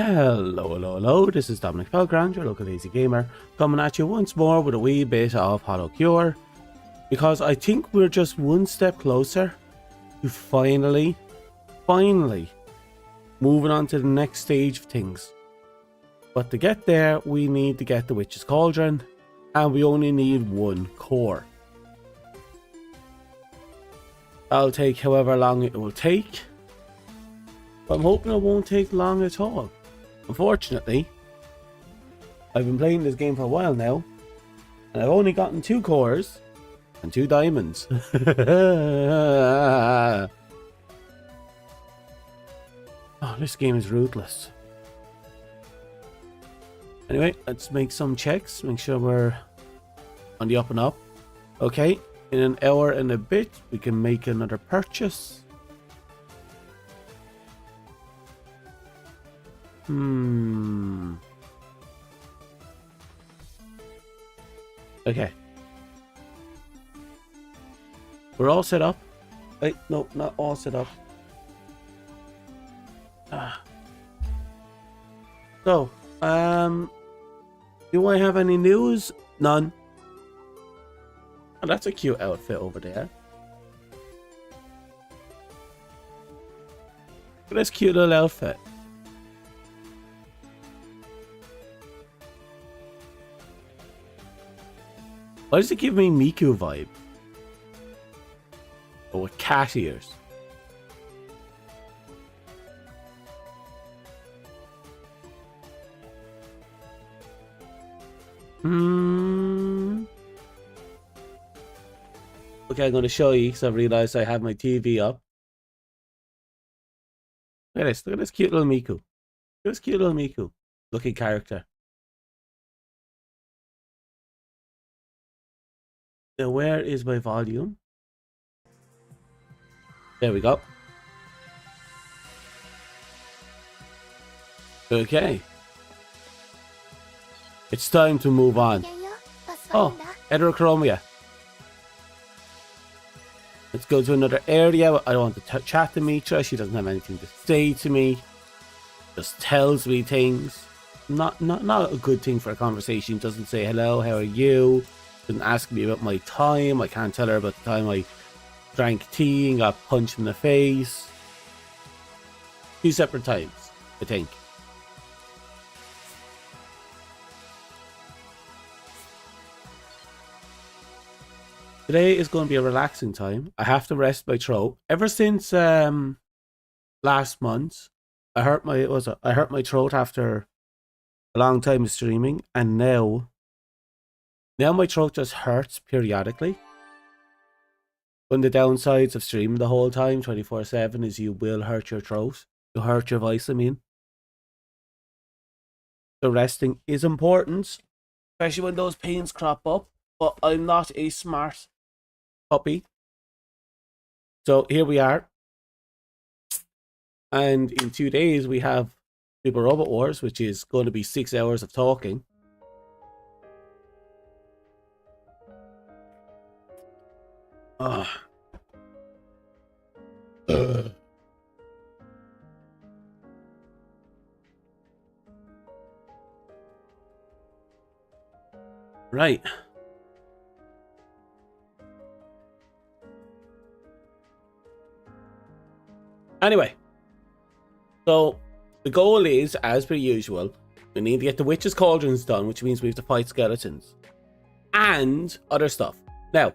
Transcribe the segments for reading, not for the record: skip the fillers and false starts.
Hello, this is Dominic Felgrand, your local lazy gamer, coming at you once more with a wee bit of Hologod, because I think we're just one step closer to finally moving on to the next stage of things. But to get there, we need to get the Witch's Cauldron, and we only need one core. I'll take however long it will take, but I'm hoping it won't take long at all. Unfortunately, I've been playing this game for a while now, and I've only gotten 2 cores and 2 diamonds. Oh, this game is ruthless. Anyway, let's make some checks, make sure we're on the up and up. Okay, in an hour and a bit, we can make another purchase. Okay. We're all set up. Wait, no, not all set up. So, do I have any news? None. Oh, that's a cute outfit over there. Look at this cute little outfit. Why does it give me Miku vibe? Oh, with cat ears. Okay, I'm going to show you because I realized I have my TV up. Look at this cute little Miku. Look at this cute little Miku looking character. Now, where is my volume? There we go. Okay. It's time to move on. Oh, heterochromia. Let's go to another area. I don't want to chat to Mitra. She doesn't have anything to say to me. Just tells me things. Not a good thing for a conversation. Doesn't say hello, how are you? Doesn't ask me about my time. I can't tell her about the time I drank tea and got punched in the face. 2 separate times, I think. Today is going to be a relaxing time. I have to rest my throat. Ever since last month, I hurt my throat after a long time of streaming, and now my throat just hurts periodically. One of the downsides of streaming the whole time, 24/7, is you will hurt your throat. You'll hurt your voice, I mean. So resting is important, especially when those pains crop up. But I'm not a smart puppy. So here we are. And in 2 days, we have Super Robot Wars, which is going to be 6 hours of talking. Right. Anyway, so the goal is, as per usual, we need to get the Witch's Cauldrons done, which means we have to fight skeletons and other stuff. Now,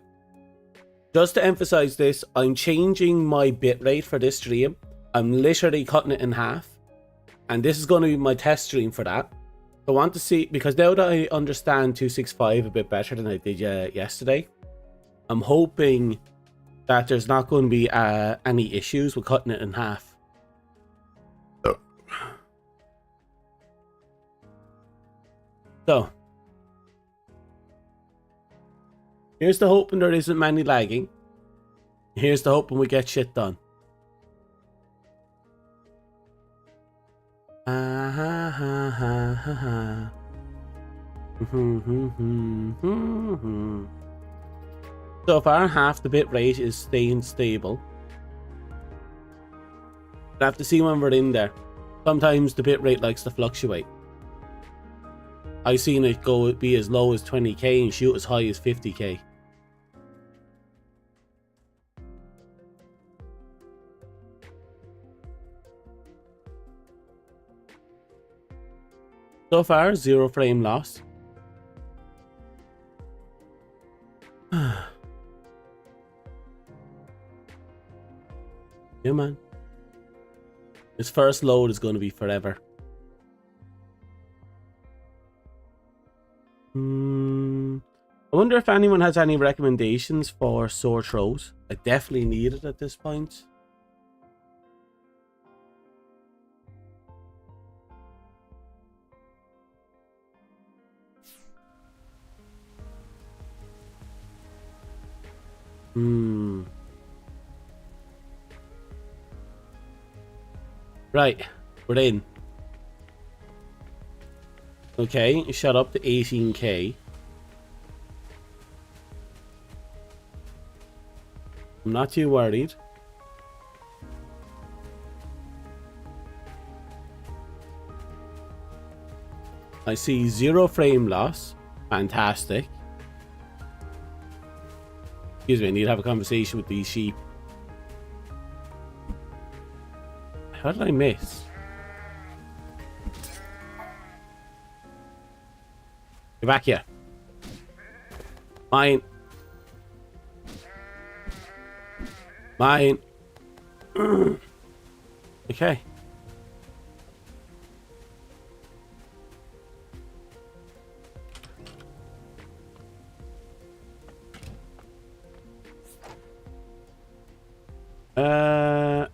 just to emphasize this, I'm changing my bitrate for this stream. I'm literally cutting it in half, and this is going to be my test stream for that. I want to see, because now that I understand 265 a bit better than I did yesterday, I'm hoping that there's not going to be any issues with cutting it in half. So, here's the hoping there isn't many lagging. Here's the hoping we get shit done. So far, half the bit rate is staying stable. I have to see when we're in there. sometimes the bitrate likes to fluctuate. I've seen it be as low as 20k and shoot as high as 50k. So far, 0 frame loss. Yeah, man. This first load is going to be forever. I wonder if anyone has any recommendations for sore throat. I definitely need it at this point. Right, we're in. Okay, shot up to 18k. I'm not too worried. I see 0 frame loss. Fantastic. Excuse me, I need to have a conversation with these sheep. How did I miss? Get back here. Mine. Mine. Okay.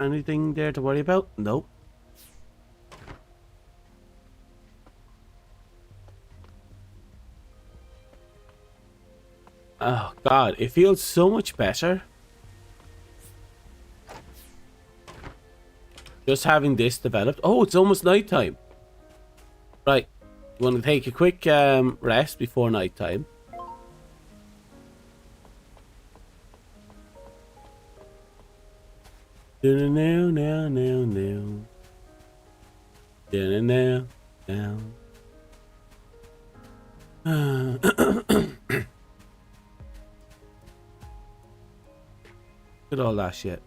Anything there to worry about? Nope. Oh god, it feels so much better just having this developed. Oh, it's almost nighttime. Right, you want to take a quick rest before nighttime. No. Look at all that shit.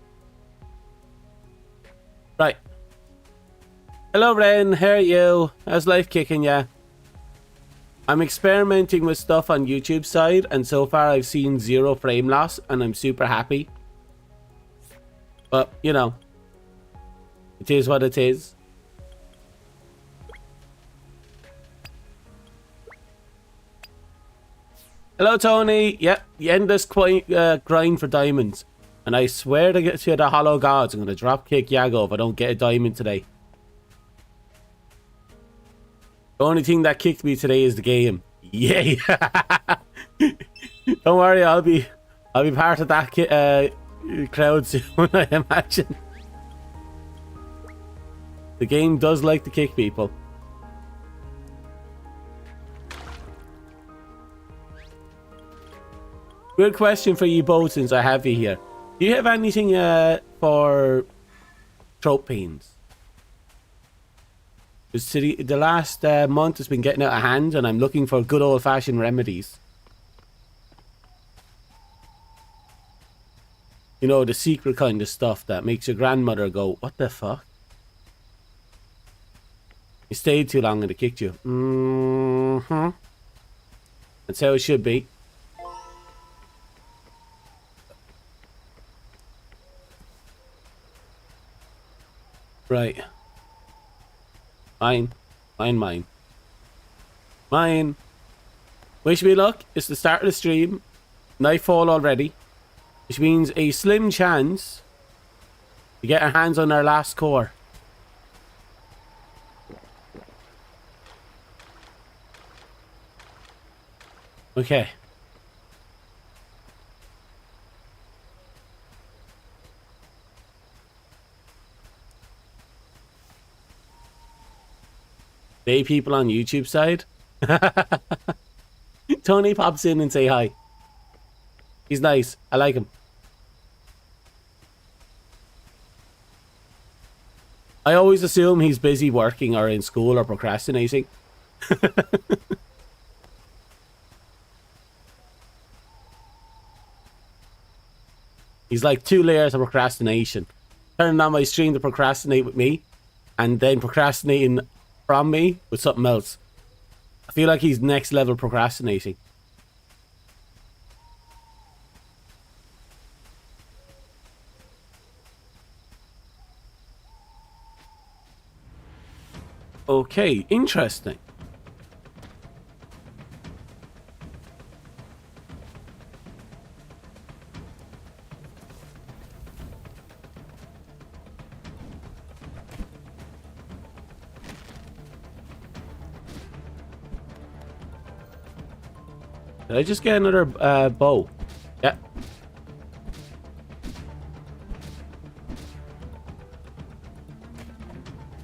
Right. Hello, Ren. How are you? How's life kicking ya? I'm experimenting with stuff on YouTube side, and so far I've seen 0 frame loss, and I'm super happy. But, you know, it is what it is. Hello, Tony. Yep, you end this grind for diamonds. And I swear to get to the Hologods, I'm going to dropkick Yagoo if I don't get a diamond today. The only thing that kicked me today is the game. Yay! Don't worry, I'll be part of that crowd soon, I imagine. The game does like to kick people. Good question for you both since I have you here. Do you have anything for throat pains? Because the last month has been getting out of hand and I'm looking for good old-fashioned remedies. You know, the secret kind of stuff that makes your grandmother go, what the fuck? You stayed too long and it kicked you. That's how it should be. Right. Mine. Wish me luck. It's the start of the stream. Nightfall already. Which means a slim chance to get our hands on our last core. Okay. They people on YouTube side. Tony pops in and say hi. He's nice. I like him. I always assume he's busy working or in school or procrastinating. He's like 2 layers of procrastination. Turning on my stream to procrastinate with me, and then procrastinating from me with something else. I feel like he's next level procrastinating. Okay, interesting. Did I just get another bow? Yeah.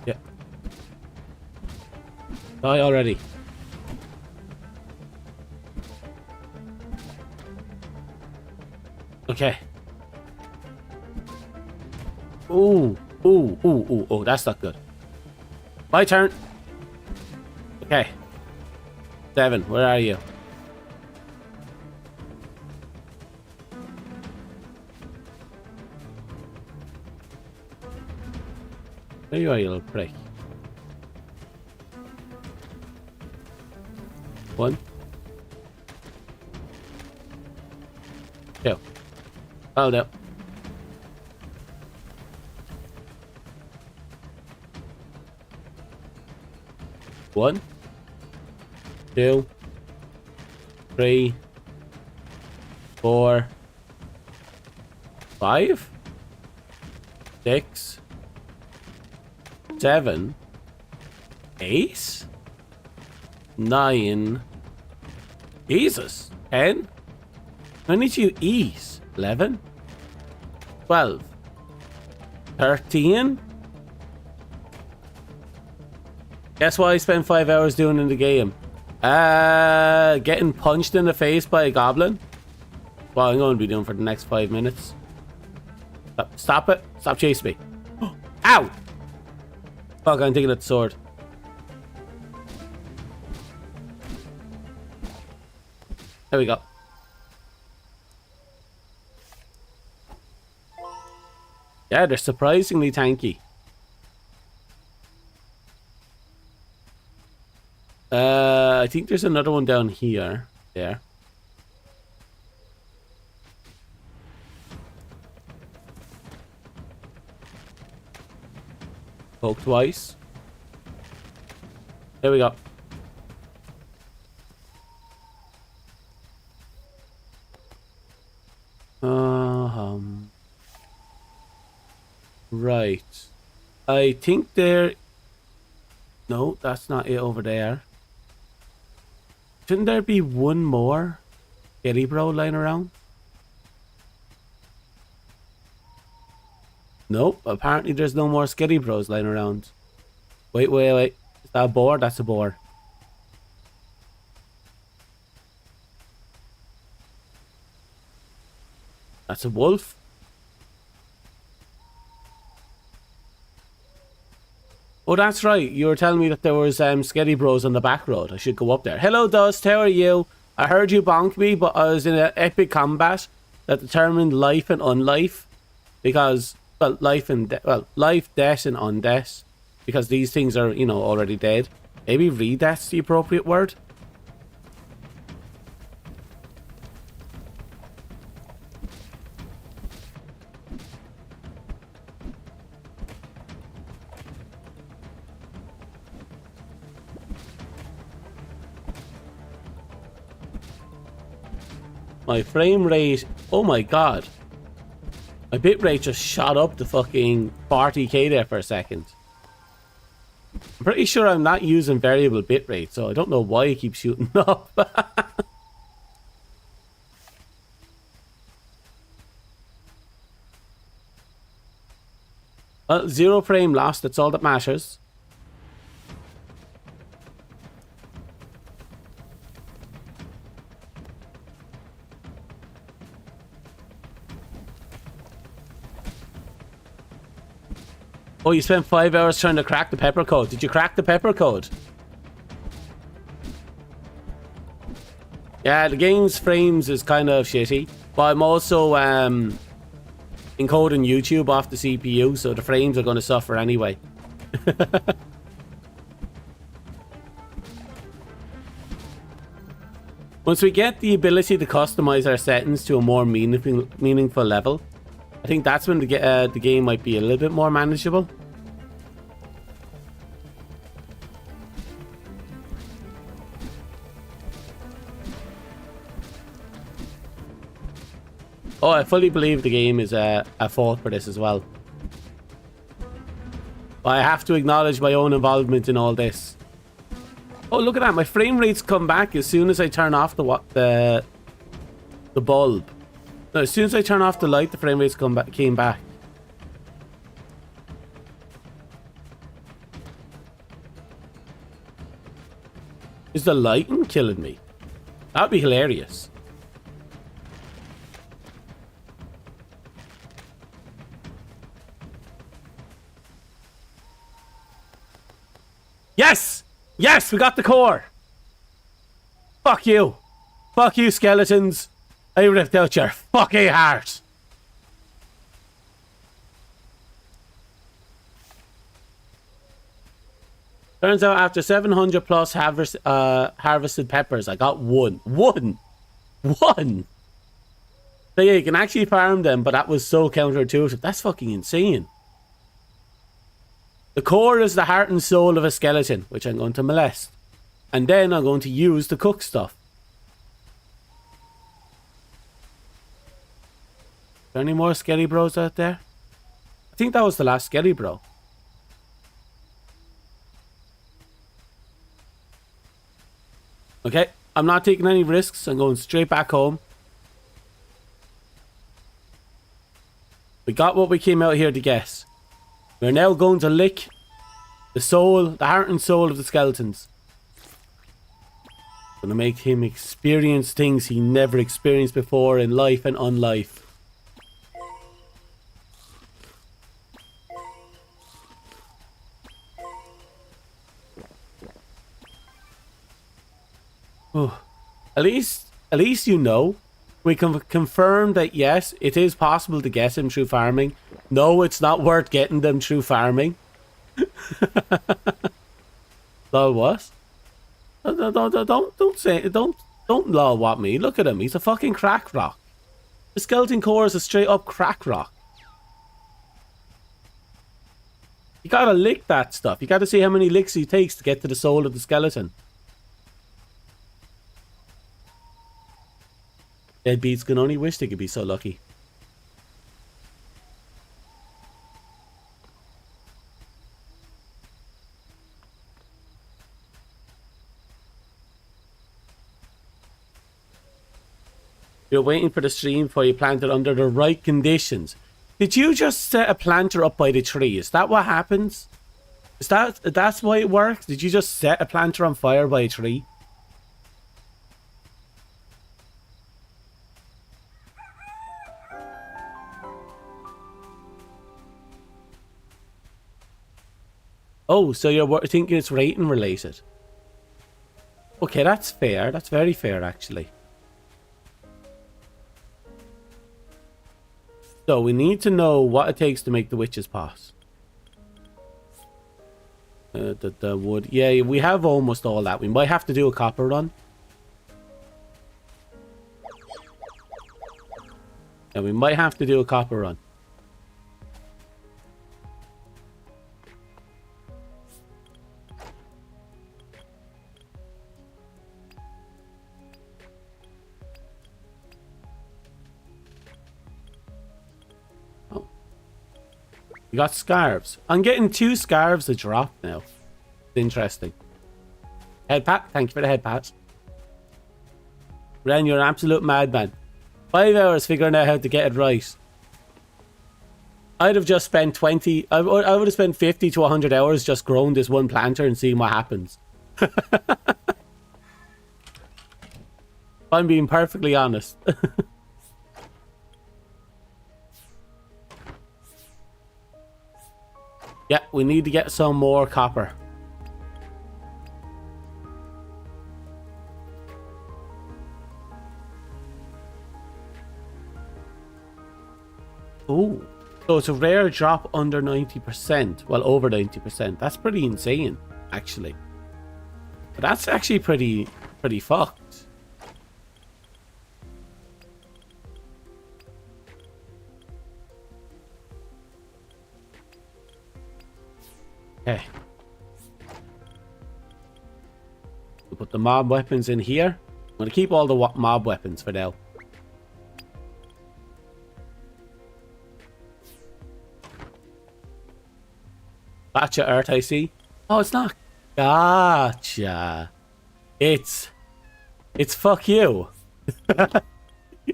Yeah. Die already. Okay. Ooh. Ooh. Ooh. Ooh. Oh, that's not good. My turn. Okay. 7, where are you? There you are, you little prick. 1. 2. Oh no. 1, 2, 3, 4, 5, 6, 7, 8, 9. Jesus. 10. How many do you eat? 11, 12, 13. Guess what I spent 5 hours doing in the game? Getting punched in the face by a goblin. What I'm going to be doing for the next 5 minutes. Stop it. Stop chasing me. Ow! Fuck, I'm taking that sword. There we go. Yeah, they're surprisingly tanky. I think there's another one down here. There. Poke twice. There we go. Right. I think there... No, that's not it over there. Shouldn't there be one more Skitty Bro lying around? Nope, apparently there's no more Skitty Bros lying around. Wait. Is that a boar? That's a boar. That's a wolf. Oh, that's right. You were telling me that there was Skitty Bros on the back road. I should go up there. Hello, Dust. How are you? I heard you bonk me, but I was in an epic combat that determined life and unlife. Because, well, life, death, and undeath. Because these things are, you know, already dead. Maybe re-death's the appropriate word. My frame rate, oh my god. My bit rate just shot up to fucking 40k there for a second. I'm pretty sure I'm not using variable bit rate, so I don't know why it keeps shooting up. Well, 0 frame lost, that's all that matters. Oh, you spent 5 hours trying to crack the pepper code. Did you crack the pepper code? Yeah, the game's frames is kind of shitty. But I'm also encoding YouTube off the CPU, so the frames are going to suffer anyway. Once we get the ability to customize our settings to a more meaningful level, I think that's when the game might be a little bit more manageable. Oh, I fully believe the game is a fault for this as well. But I have to acknowledge my own involvement in all this. Oh, look at that. My frame rates come back as soon as I turn off the bulb. No, as soon as I turn off the light, the frame rates came back. Is the lighting killing me? That'd be hilarious. Yes! Yes, we got the core! Fuck you! Fuck you, skeletons! I ripped out your fucking heart! Turns out after 700 plus harvested peppers, I got one. One! So yeah, you can actually farm them, but that was so counterintuitive. That's fucking insane. The core is the heart and soul of a skeleton, which I'm going to molest. And then I'm going to use to cook stuff. Are there any more Skelly Bros out there? I think that was the last Skelly Bro. Okay, I'm not taking any risks. I'm going straight back home. We got what we came out here to get. We're now going to lick the soul, the heart and soul of the skeletons. Gonna make him experience things he never experienced before in life and unlife. Oh, at least you know. We can confirm that yes, it is possible to get him through farming. No, it's not worth getting them through farming. Lol, what? Don't say it. Don't lol what me. Look at him. He's a fucking crack rock. The skeleton core is a straight up crack rock. You gotta lick that stuff. You gotta see how many licks he takes to get to the soul of the skeleton. Deadbeats can only wish they could be so lucky. You're waiting for the stream before you plant it under the right conditions. Did you just set a planter up by the tree? Is that what happens? That's why it works? Did you just set a planter on fire by a tree? Oh, so you're thinking it's rating related. Okay, that's fair. That's very fair, actually. So we need to know what it takes to make the witch's pot. The wood. Yeah, we have almost all that. We might have to do a copper run. And we might have to do a copper run. We got scarves. I'm getting 2 scarves a drop now. It's interesting. Headpat. Thank you for the headpat. Ren, you're an absolute madman. 5 hours figuring out how to get it right. I'd have just spent 20... I would have spent 50 to 100 hours just growing this one planter and seeing what happens. I'm being perfectly honest. Yeah, we need to get some more copper. Ooh. So it's a rare drop under 90%. Well, over 90%. That's pretty insane, actually. But that's actually pretty fucked. Okay. We'll put the mob weapons in here. I'm going to keep all the mob weapons for now. Gotcha, Earth, I see. Oh, it's not. Gotcha. It's fuck you.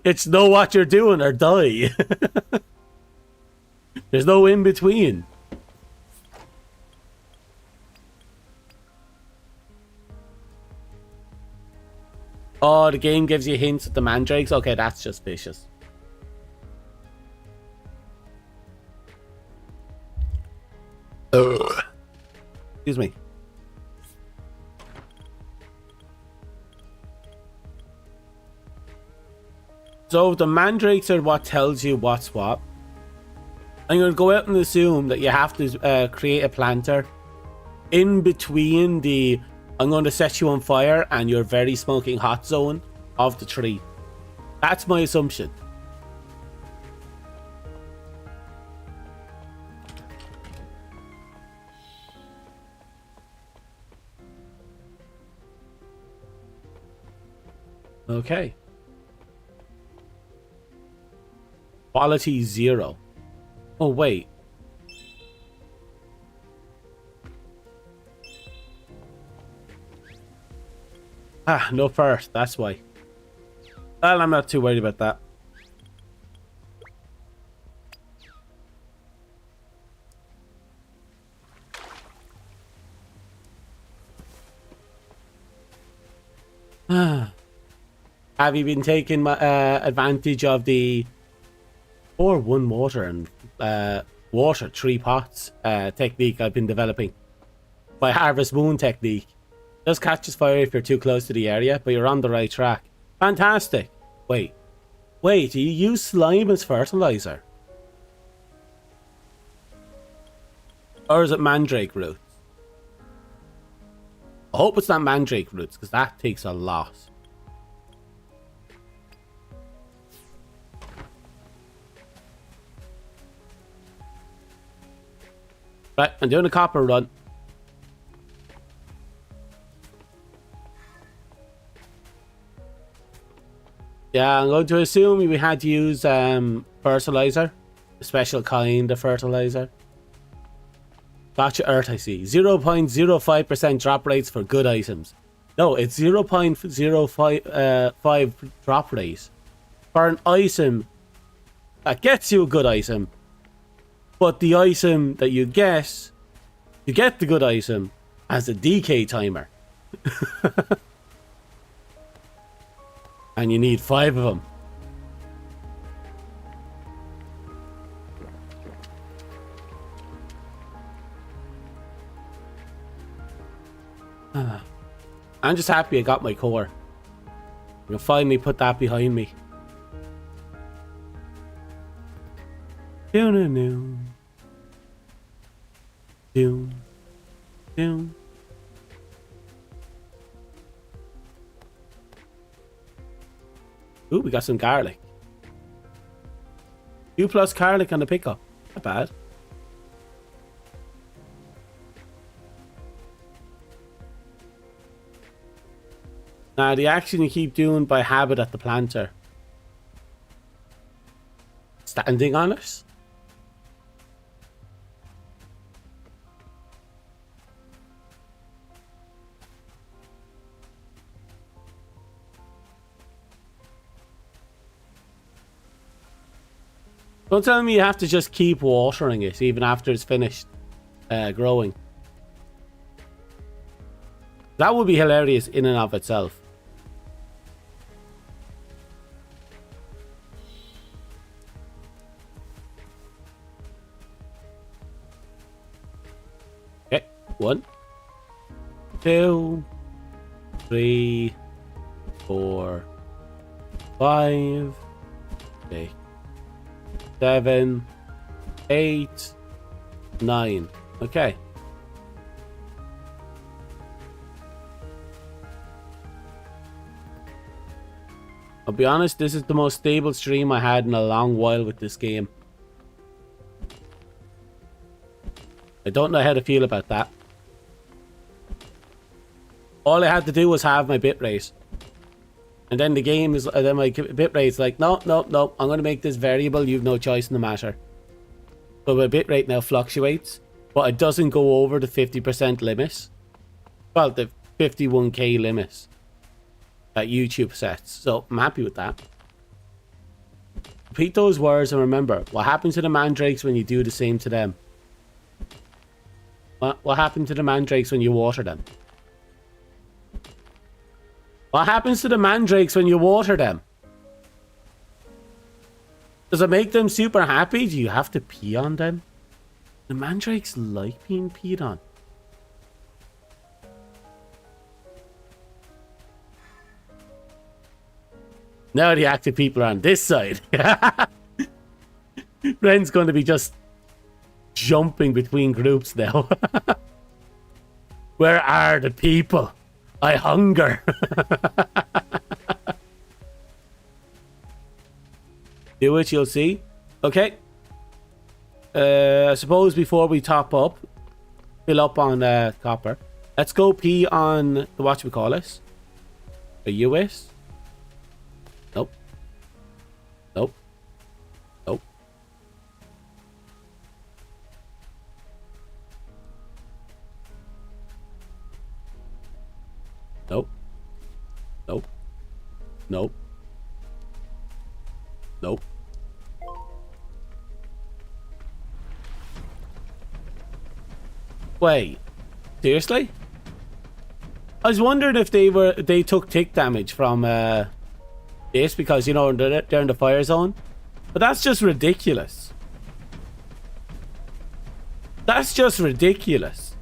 It's know what you're doing or die. There's no in between. Oh, the game gives you hints at the mandrakes. Okay, that's just vicious. Excuse me. So the mandrakes are what tells you what's what. I'm going to go out and assume that you have to create a planter in between the I'm going to set you on fire and your very smoking hot zone of the tree. That's my assumption. Okay. Quality 0. Oh, wait. Ah, no first. That's why. Well, I'm not too worried about that. Have you been taking advantage of the 4-1 water and water 3 pots technique I've been developing? My Harvest Moon technique. Just catches fire if you're too close to the area, but you're on the right track. Fantastic. Wait, do you use slime as fertilizer? Or is it mandrake roots? I hope it's not mandrake roots, because that takes a lot. Right, I'm doing a copper run. Yeah, I'm going to assume we had to use fertilizer. A special kind of fertilizer. Gotcha, Earth, I see. 0.05% drop rates for good items. No, it's 0.05 drop rate for an item that gets you a good item. But the item that you get the good item, has a decay timer. And you need 5 of them. I'm just happy I got my core. I can finally put that behind me. Doom. Ooh, we got some garlic. 2+ garlic on the pickup. Not bad. Now, the action you keep doing by habit at the planter. Standing on it? Don't tell me you have to just keep watering it even after it's finished growing. That would be hilarious in and of itself. 1, 2, 3, 4, 5, 6, 7, 8, 9. Okay. I'll be honest, this is the most stable stream I had in a long while with this game. I don't know how to feel about that. All I had to do was have my bitrate. And then the game is, then my bitrate's like, no, no, no, I'm going to make this variable, you've no choice in the matter. So my bitrate now fluctuates, but it doesn't go over the 50% limit. Well, the 51k limit that YouTube sets. So I'm happy with that. Repeat those words and remember, what happens to the mandrakes when you do the same to them? What happened to the mandrakes when you water them? What happens to the mandrakes when you water them? Does it make them super happy? Do you have to pee on them? The mandrakes like being peed on. Now the active people are on this side. Ren's going to be just jumping between groups now. Where are the people? I hunger. Do it, you'll see. Okay. I suppose before we top up, fill up on copper. Let's go pee on the whatchamacallit. A US. Nope. Nope. Nope. Nope. Nope. Nope. Nope. Wait. Seriously? I was wondering if they took tick damage from this because, you know, they're in the fire zone. But that's just ridiculous. That's just ridiculous.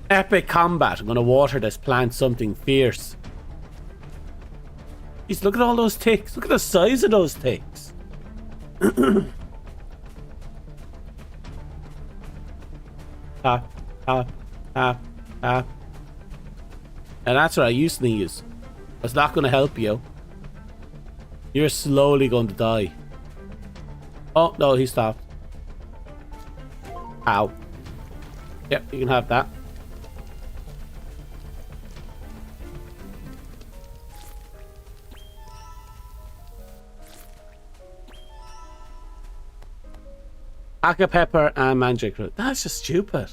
Epic combat. I'm gonna water this plant something fierce. Jeez, look at all those ticks. Look at the size of those ticks. Tap, tap, tap, tap. And that's what you sneeze. That's not going to help you. You're slowly going to die. Oh, no, he stopped. Ow. Yep, you can have that. Pack of pepper and mandrake root. That's just stupid.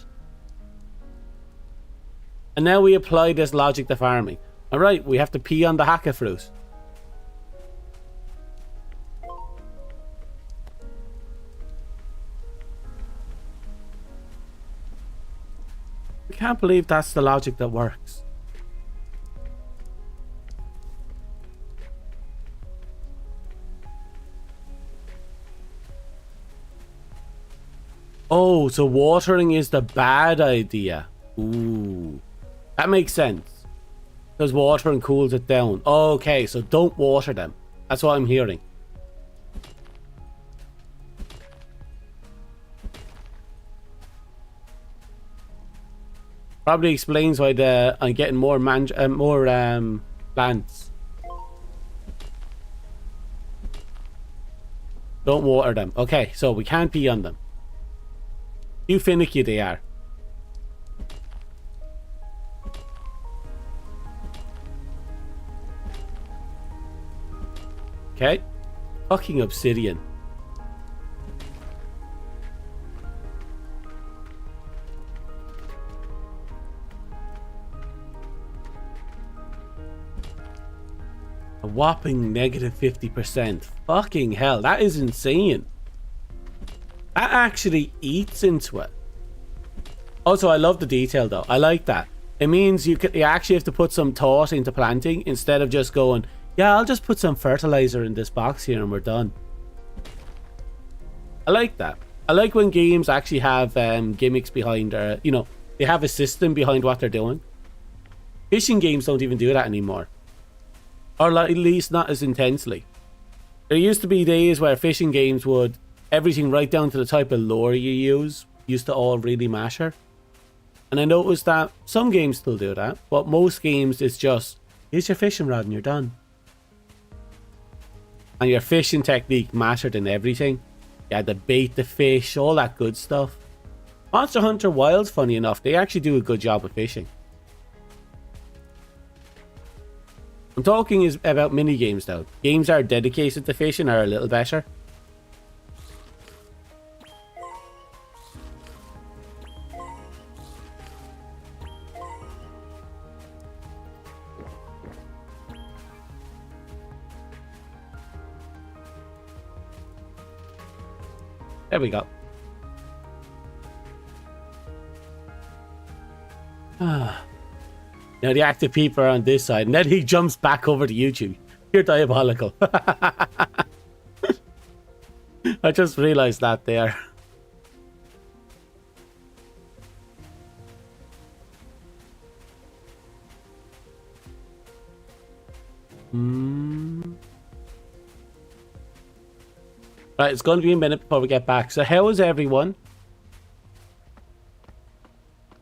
And now we apply this logic to farming. Alright, we have to pee on the hacka fruit. I can't believe that's the logic that works. Oh, so watering is the bad idea. Ooh. That makes sense. Because watering cools it down. Okay, so don't water them. That's what I'm hearing. Probably explains why I'm getting more plants. Don't water them. Okay, so we can't pee on them. You finicky they are. Okay. Fucking obsidian. A whopping negative 50%. Fucking hell, that is insane. That actually eats into it. Also, I love the detail though. I like that. It means you actually have to put some thought into planting instead of just going, yeah, I'll just put some fertilizer in this box here and we're done. I like that. I like when games actually have gimmicks behind you know, they have a system behind what they're doing. Fishing games don't even do that anymore. Or at least not as intensely. There used to be days where fishing games would, everything right down to the type of lure you use, used to all really matter. And I noticed that some games still do that, but most games it's just, here's your fishing rod and you're done. And your fishing technique mattered in everything. You had to bait the fish, all that good stuff. Monster Hunter Wilds, funny enough, they actually do a good job of fishing. I'm talking about mini games though. Games that are dedicated to fishing are a little better. There we go. Now the active people are on this side, and then he jumps back over to YouTube. You're diabolical. I just realized that there. Right, it's going to be a minute before we get back. So how is everyone?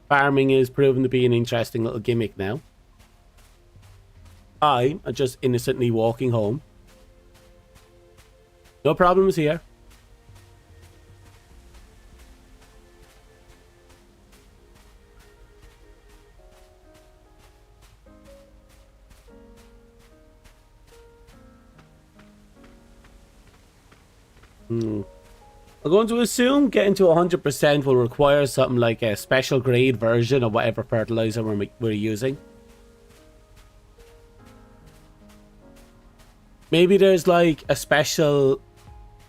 Farming is proven to be an interesting little gimmick now. I am just innocently walking home. No problems here. I'm going to assume getting to 100% will require something like a special grade version of whatever fertilizer we're using. Maybe there's like a special,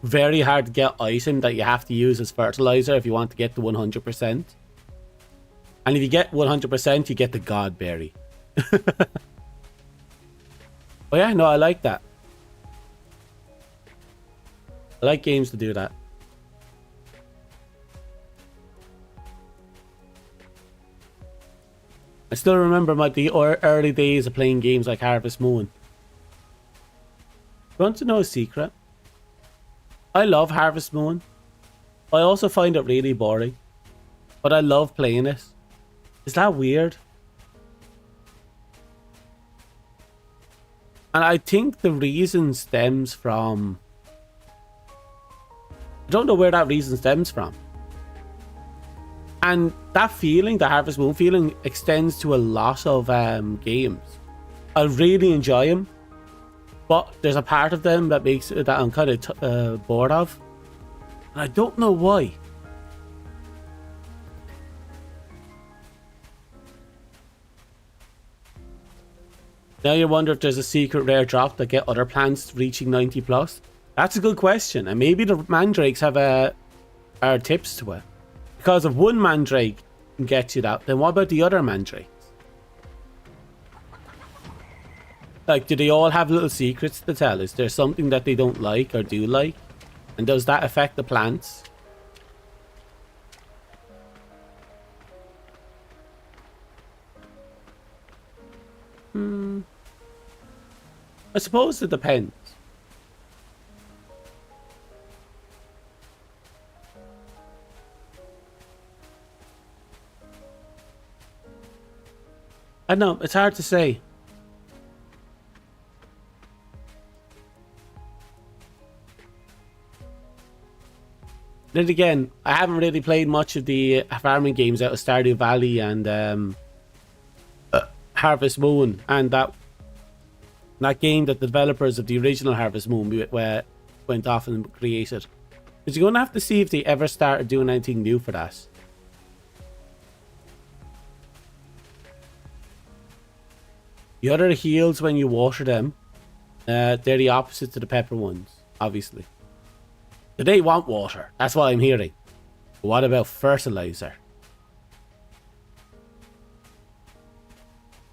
very hard to get item that you have to use as fertilizer if you want to get to 100%. And if you get 100%, you get the God Berry. Oh yeah, no, I like that. I like games to do that. I still remember the early days of playing games like Harvest Moon. You want to know a secret? I love Harvest Moon. I also find it really boring. But I love playing it. Is that weird? And I think the reason stems from... I don't know where that reason stems from. And that feeling, the Harvest Moon feeling, extends to a lot of games. I really enjoy them, but there's a part of them that makes that I'm kind of bored of, and I don't know why. Now you wonder if there's a secret rare drop that get other plants reaching 90+. That's a good question, and maybe the mandrakes have are tips to it. Because if one mandrake can get you that, then what about the other mandrakes? Like, do they all have little secrets to tell? Is there something that they don't like or do like? And does that affect the plants? I suppose it depends. I know, it's hard to say. Then again, I haven't really played much of the farming games out of Stardew Valley and Harvest Moon, and that game that the developers of the original Harvest Moon went off and created. But you're going to have to see if they ever started doing anything new for that. The other heals when you water them, they're the opposite to the pepper ones, obviously. So they want water, that's what I'm hearing. But what about fertilizer?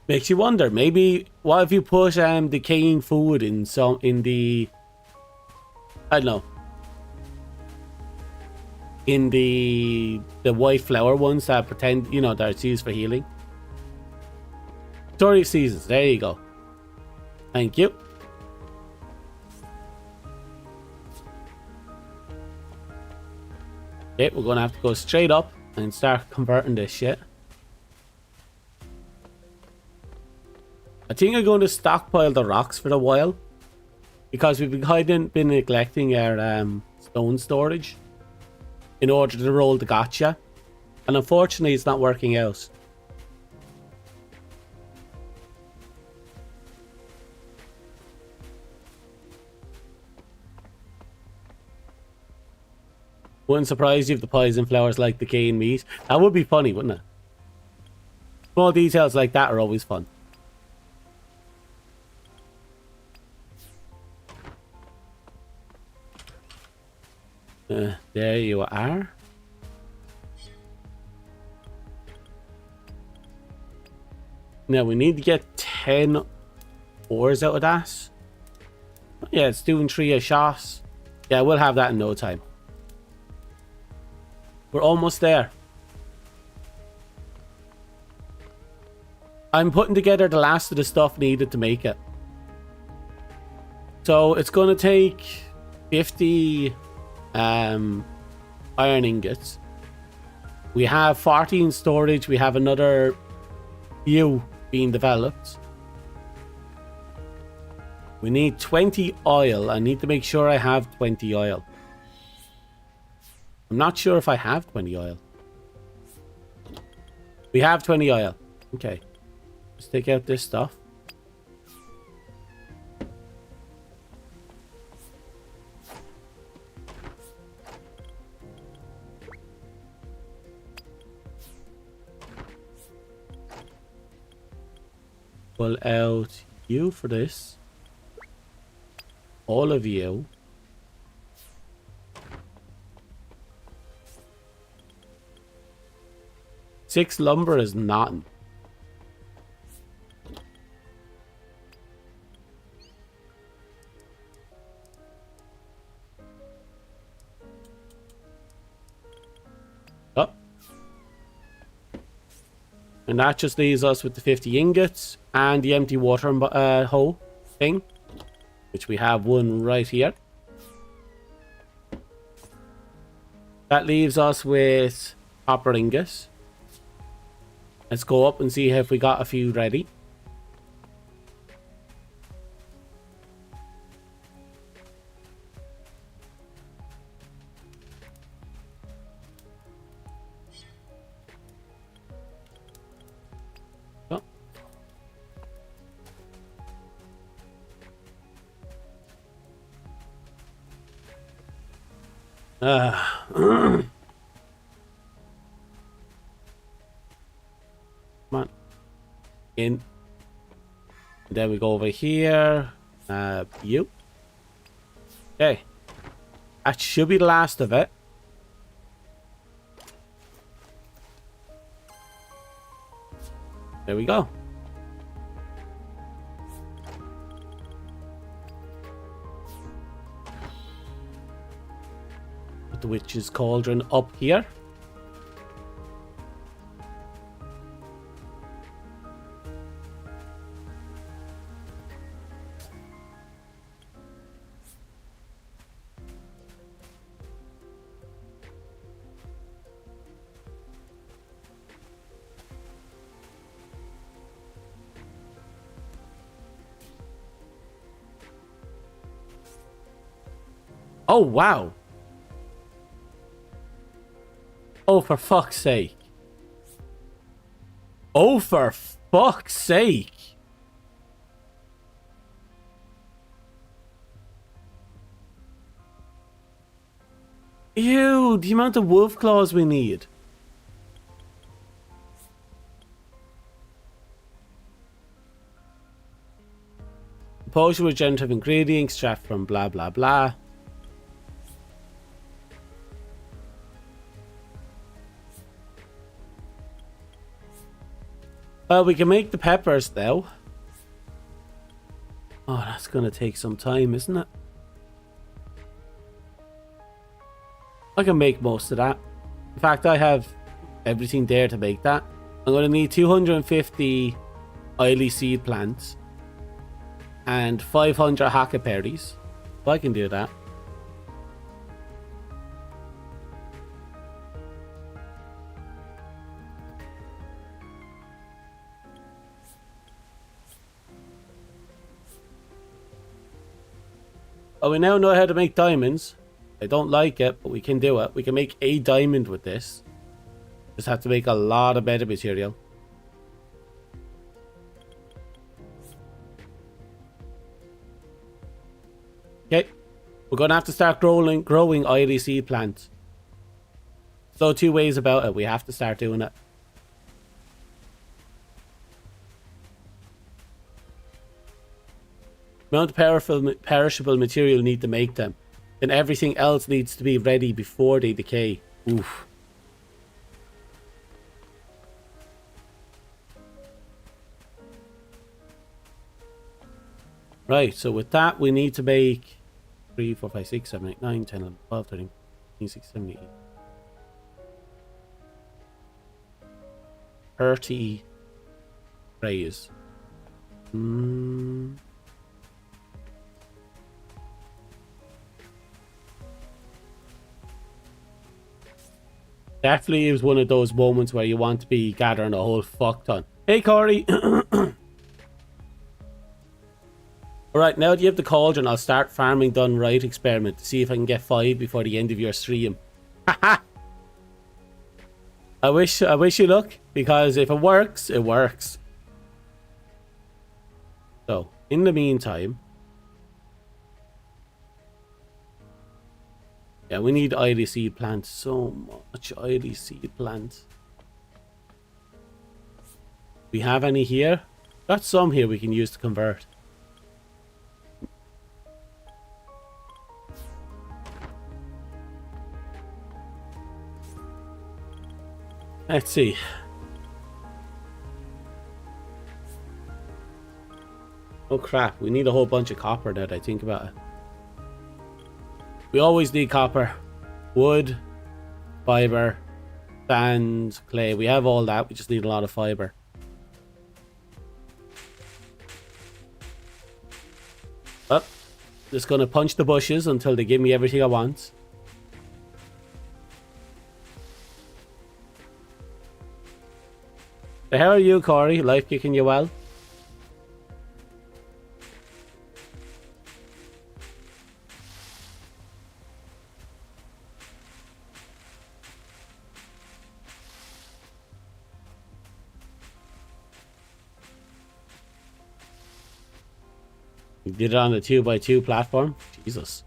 Makes you wonder, maybe what if you put decaying food in the... I don't know. in the white flower ones that pretend, you know, that it's used for healing. Story of Seasons. There you go. Thank you. Okay, we're gonna have to go straight up and start converting this shit. I think I'm going to stockpile the rocks for a while, because we've been neglecting our stone storage in order to roll the gotcha, and unfortunately it's not working out. Wouldn't surprise you if the poison flowers like decaying meat. That would be funny, wouldn't it? Small details like that are always fun. There you are. Now we need to get 10 ores out of that. Yeah, it's doing 3 a shot. Yeah, we'll have that in no time. We're almost there. I'm putting together the last of the stuff needed to make it. So it's going to take 50 iron ingots. We have 14 storage. We have another few being developed. We need 20 oil. I need to make sure I have 20 oil. I'm not sure if I have 20 oil. We have 20 oil. Okay. Let's take out this stuff. Pull out you for this. All of you. Six lumber is nothing. Oh. And that just leaves us with the 50 ingots and the empty water hole thing, which we have one right here. That leaves us with copper ingots. Let's go up and see if we got a few ready. Oh. Come on. In. Then we go over here. You. Okay. That should be the last of it. There we go. Put the witch's cauldron up here. Oh, wow. Oh, for fuck's sake. Oh, for fuck's sake. Ew, the amount of wolf claws we need. Potion with regenerative ingredients, extract from blah blah blah. Well, we can make the peppers though. Oh, that's gonna take some time, isn't it? I can make most of that. In fact, I have everything there to make that. I'm going to need 250 Eily seed plants and 500 hackberries. So I can do that. Oh, we now know how to make diamonds. I don't like it, but we can do it. We can make a diamond with this. Just have to make a lot of better material. Okay. We're going to have to start growing Eily seed plants. So 2 ways about it. We have to start doing it. Amount of perishable material you need to make them. Then everything else needs to be ready before they decay. Oof. Right, so with that we need to make 3, 4, 5, 6, 7, 8, 9, 10, 11, 12, 13, 14, 16, 17, 18. 30 trays. Definitely is one of those moments where you want to be gathering a whole fuck ton. Hey, Corey. Alright, now that you have the cauldron, I'll start farming done right experiment to see if I can get 5 before the end of your stream. Haha! I wish you luck, because if it works, it works. So, in the meantime... Yeah, we need Eily seed plants. So much Eily seed plants. We have any here? Got some here we can use to convert. Let's see. Oh crap, we need a whole bunch of copper now that I think about it. We always need copper. Wood, fiber, sand, clay. We have all that, we just need a lot of fiber. Oh, just gonna punch the bushes until they give me everything I want. So how are you, Corey? Life kicking you well? You did it on the 2x2 platform? Jesus.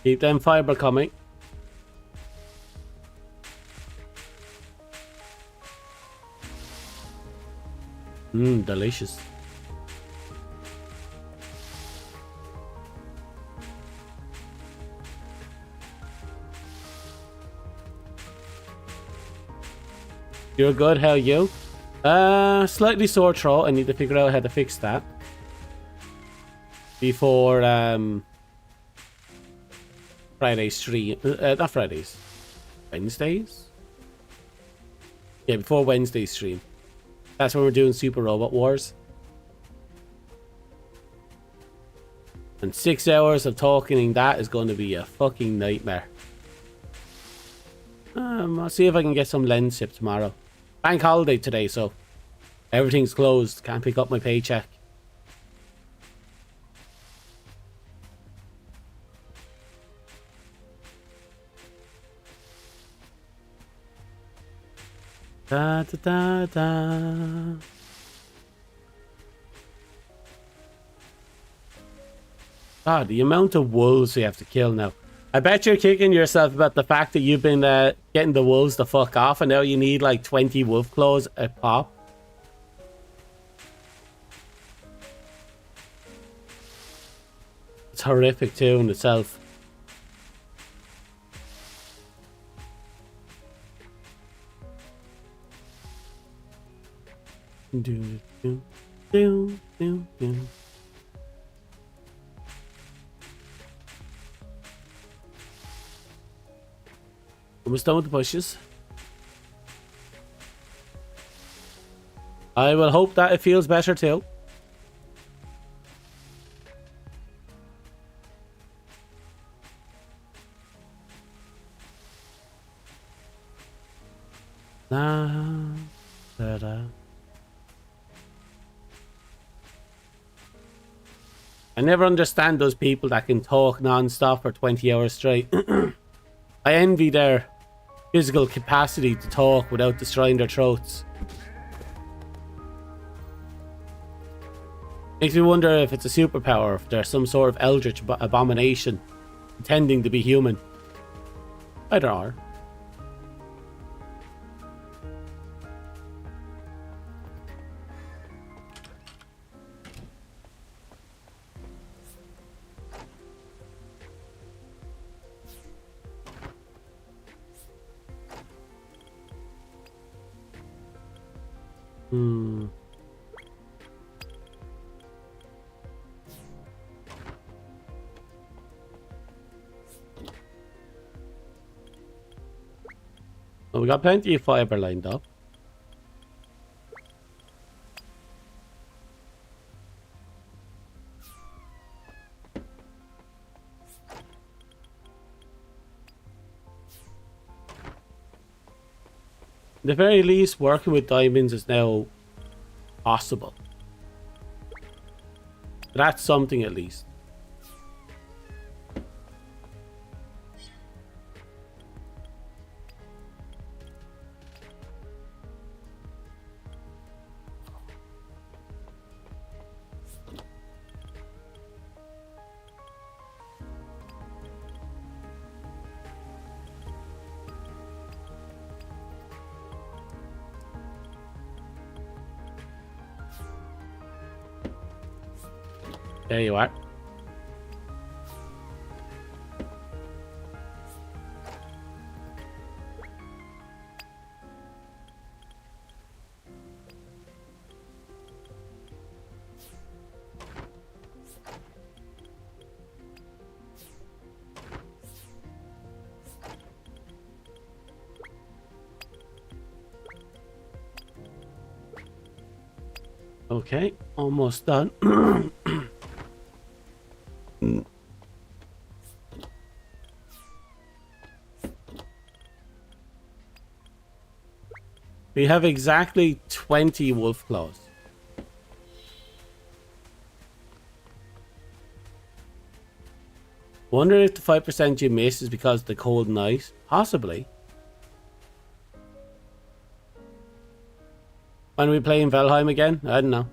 Keep them fiber coming. Delicious. You're good, how are you? Slightly sore throat. I need to figure out how to fix that before Friday's stream. Not Fridays, Wednesdays? Yeah, before Wednesday's stream. That's when we're doing Super Robot Wars. And 6 hours of talking, that is going to be a fucking nightmare. I'll see if I can get some lens sip tomorrow. Bank holiday today, so everything's closed. Can't pick up my paycheck. Da da da da. God, the amount of wolves we have to kill now. I bet you're kicking yourself about the fact that you've been getting the wolves the fuck off, and now you need like 20 wolf claws a pop. It's horrific too in itself. Do, do, do, do, do. Almost done with the bushes. I will hope that it feels better too. La, da, da. I never understand those people that can talk non-stop for 20 hours straight. I envy their physical capacity to talk without destroying their throats. Makes me wonder if it's a superpower, if there's some sort of eldritch abomination pretending to be human. Either or. Well, we got plenty of fiber lined up. At the very least, working with diamonds is now possible. That's something at least. There you are. Okay, almost done. We have exactly 20 wolf claws. Wonder if the 5% you miss is because of the cold night? Possibly. When are we playing Valheim again? I don't know.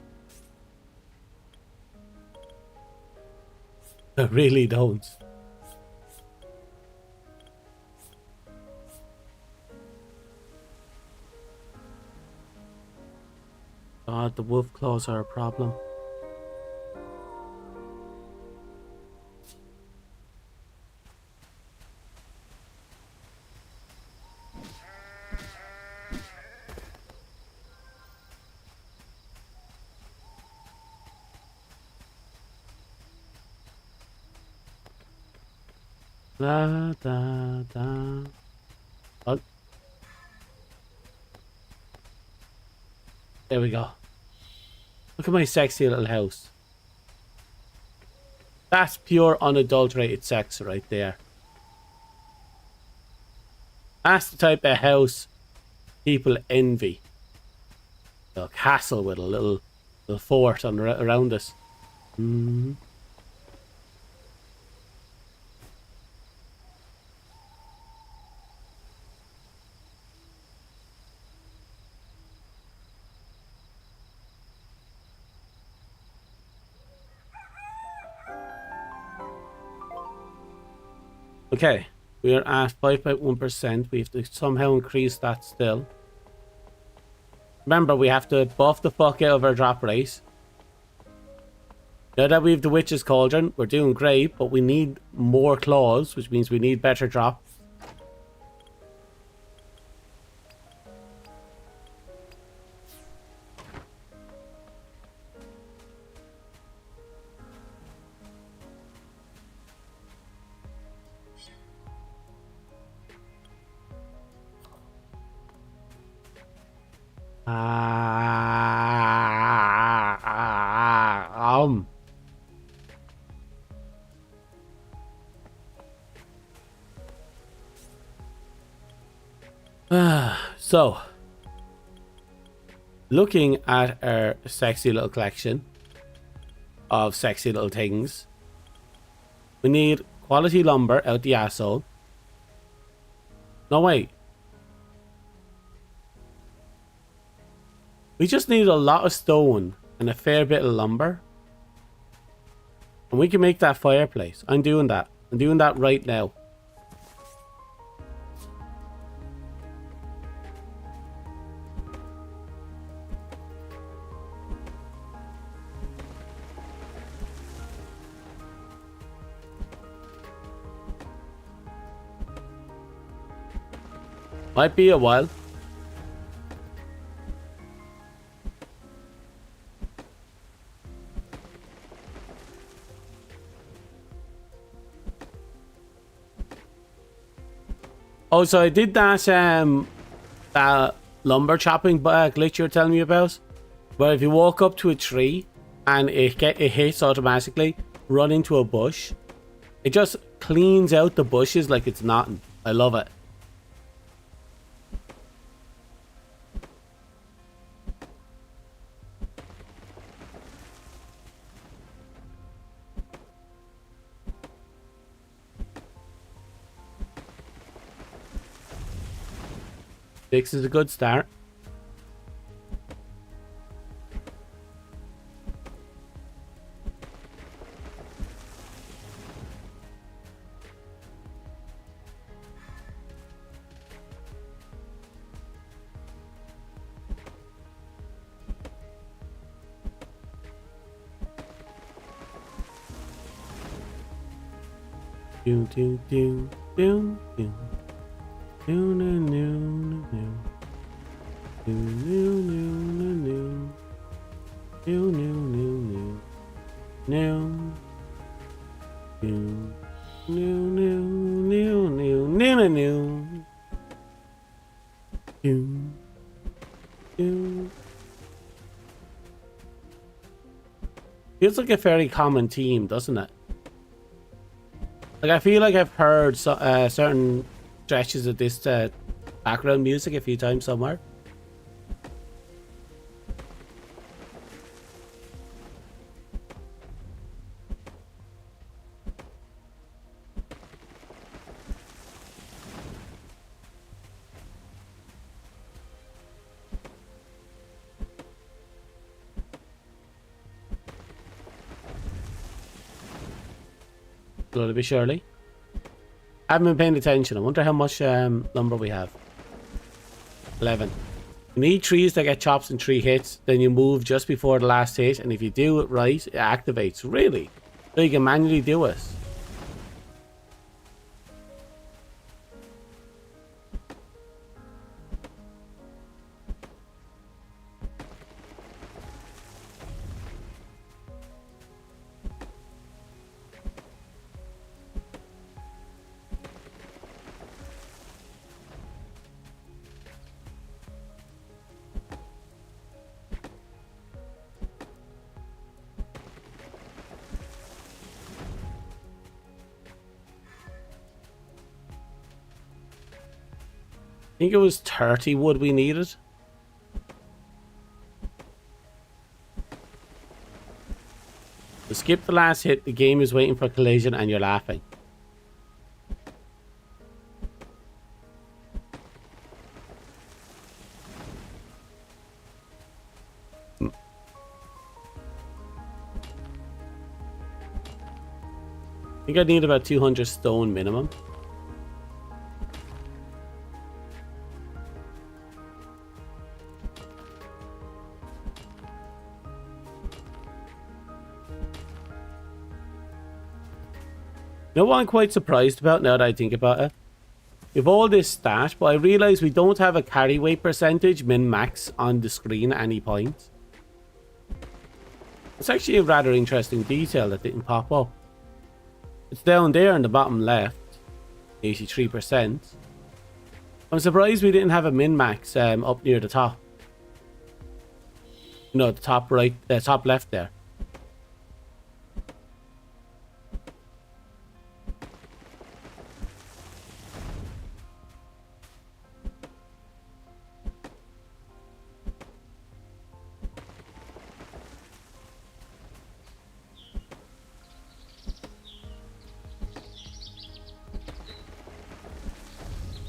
I really don't. God, the wolf claws are a problem. Da da da. Oh. There we go. Look at my sexy little house. That's pure unadulterated sex right there. That's the type of house people envy. A castle with a little fort around us. Mm-hmm. Okay, we are at 5.1%. We have to somehow increase that still. Remember, we have to buff the fuck out of our drop rate. Now that we have the witch's cauldron, we're doing great, but we need more claws, which means we need better drop. So, looking at our sexy little collection of sexy little things, we need quality lumber out the asshole. No, wait. We just need a lot of stone and a fair bit of lumber. And we can make that fireplace. I'm doing that. I'm doing that right now. Might be a while. Oh, so I did that that lumber chopping glitch you were telling me about. Where if you walk up to a tree and it hits automatically, run into a bush, it just cleans out the bushes like it's nothing. I love it. Six is a good start. Do do do do do. No no no no no. No no no no. No no no no. No. No. No no no no no no. Do. Do. Feels like a fairly common theme, doesn't it? Like I feel like I've heard certain stretches of this background music a few times somewhere. Slowly but surely. I haven't been paying attention. I wonder how much lumber we have. 11. You need trees that get chops in 3 hits. Then you move just before the last hit. And if you do it right, it activates. Really? So you can manually do it. I think it was 30 wood we needed. To skip the last hit, the game is waiting for collision and you're laughing. I think I need about 200 stone minimum. know what I'm quite surprised about now that I think about it? We have all this stat, but I realise we don't have a carry weight percentage min-max on the screen at any point. It's actually a rather interesting detail that didn't pop up. It's down there in the bottom left, 83%. I'm surprised we didn't have a min-max up near the top. No, the top right, top left there.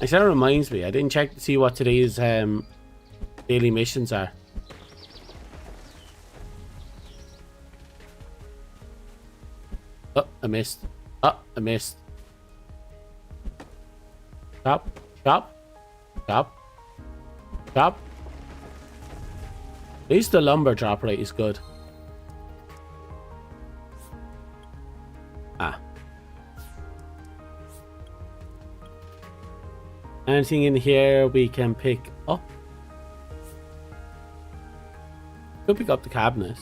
Actually, that reminds me, I didn't check to see what today's daily missions are. Oh, I missed. Oh, I missed. Stop. Stop. Stop. Stop. At least the lumber drop rate is good. Ah. Anything in here we can pick up? Could pick up the cabinet.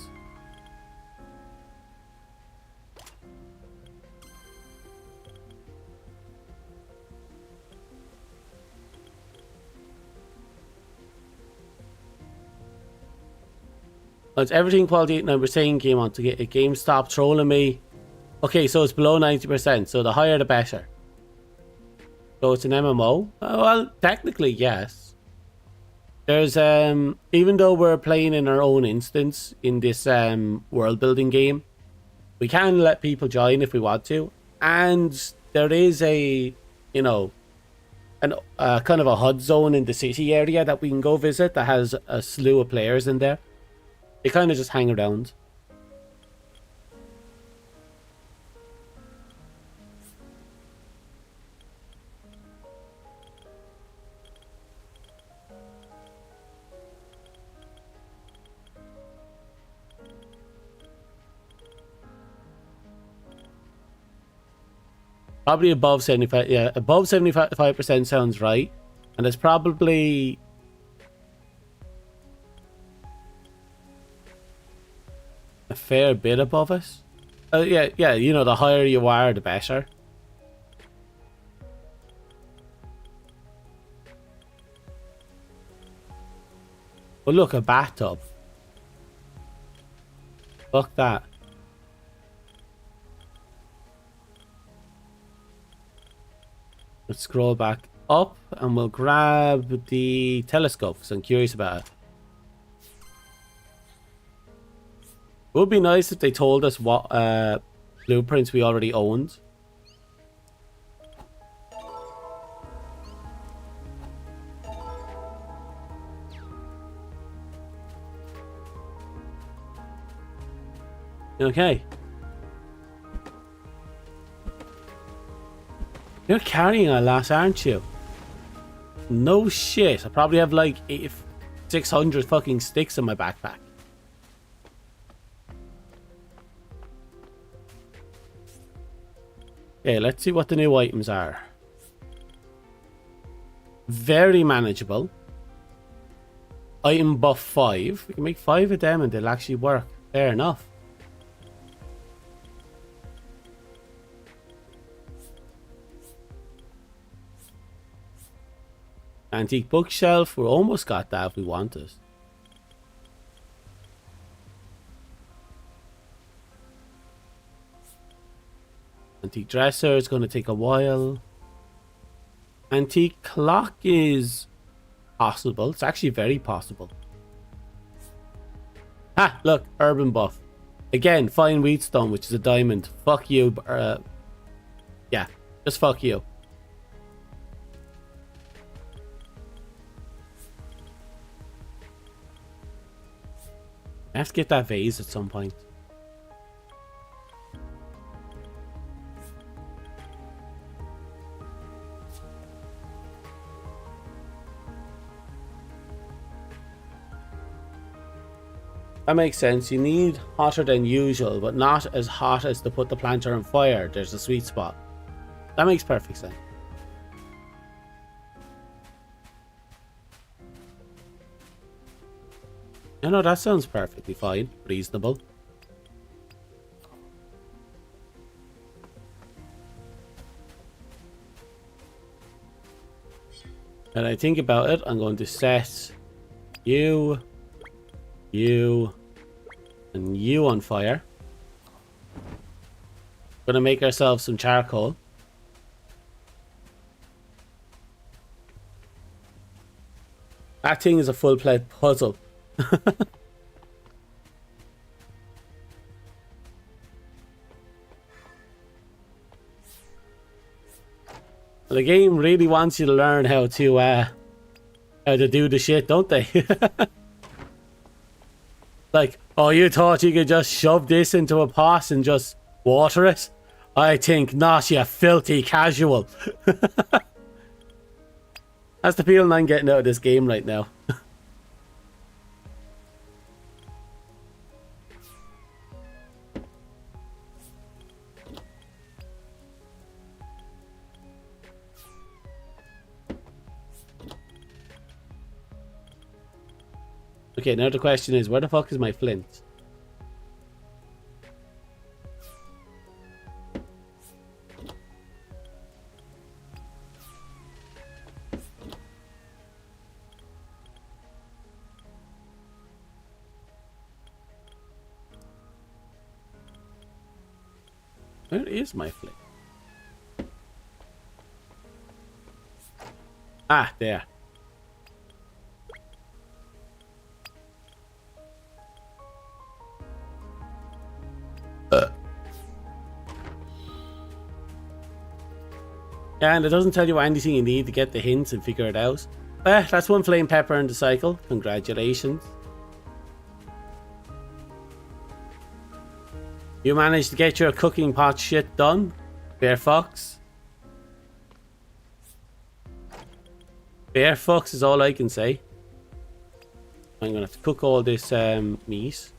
Oh, it's everything quality 89% came on to get a game. Stop trolling me. Okay, so it's below 90%, so the higher the better. So it's an MMO? Well, technically, yes. There's, even though we're playing in our own instance in this world building game, we can let people join if we want to. And there is a, you know, an kind of a HUD zone in the city area that we can go visit that has a slew of players in there. They kind of just hang around. Probably above 75, yeah, above 75% sounds right. And it's probably a fair bit above us. Yeah, you know, the higher you are, the better. But look, a bathtub. Fuck that. Let's scroll back up and we'll grab the telescope because I'm curious about it. It would be nice if they told us what blueprints we already owned. Okay. You're carrying a lot, aren't you? No shit. I probably have like 600 fucking sticks in my backpack. Okay, let's see what the new items are. Very manageable. Item buff 5. We can make 5 of them and they'll actually work. Fair enough. Antique bookshelf. We almost got that if we want it. Antique dresser is going to take a while. Antique clock is possible. It's actually very possible. Ah, look, urban buff. Again, fine wheatstone, which is a diamond. Fuck you. Yeah, just fuck you. I have to get that vase at some point. That makes sense. You need hotter than usual, but not as hot as to put the planter on fire. There's a sweet spot. That makes perfect sense. No, that sounds perfectly fine. Reasonable. And I think about it, I'm going to set you, and you on fire. Gonna make ourselves some charcoal. That thing is a full-fledged puzzle. The game really wants you to learn how to do the shit, don't they? Like, oh, you thought you could just shove this into a pot and just water it? I think not, you filthy casual. That's the feeling I'm getting out of this game right now. Okay, now the question is, where the fuck is my flint? Where is my flint? Ah, there. Yeah, and it doesn't tell you anything you need to get the hints and figure it out. That's one flame pepper in the cycle. Congratulations. You managed to get your cooking pot shit done, Bear Fox. Bear Fox is all I can say. I'm gonna have to cook all this meat.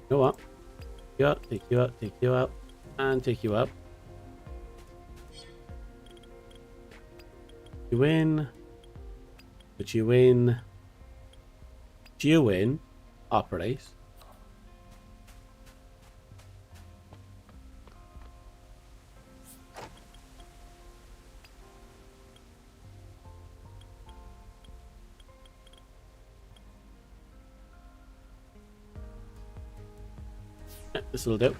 You know what? Take you out, take you out, and take you out. You win. But you win. You win. Operate. This will do.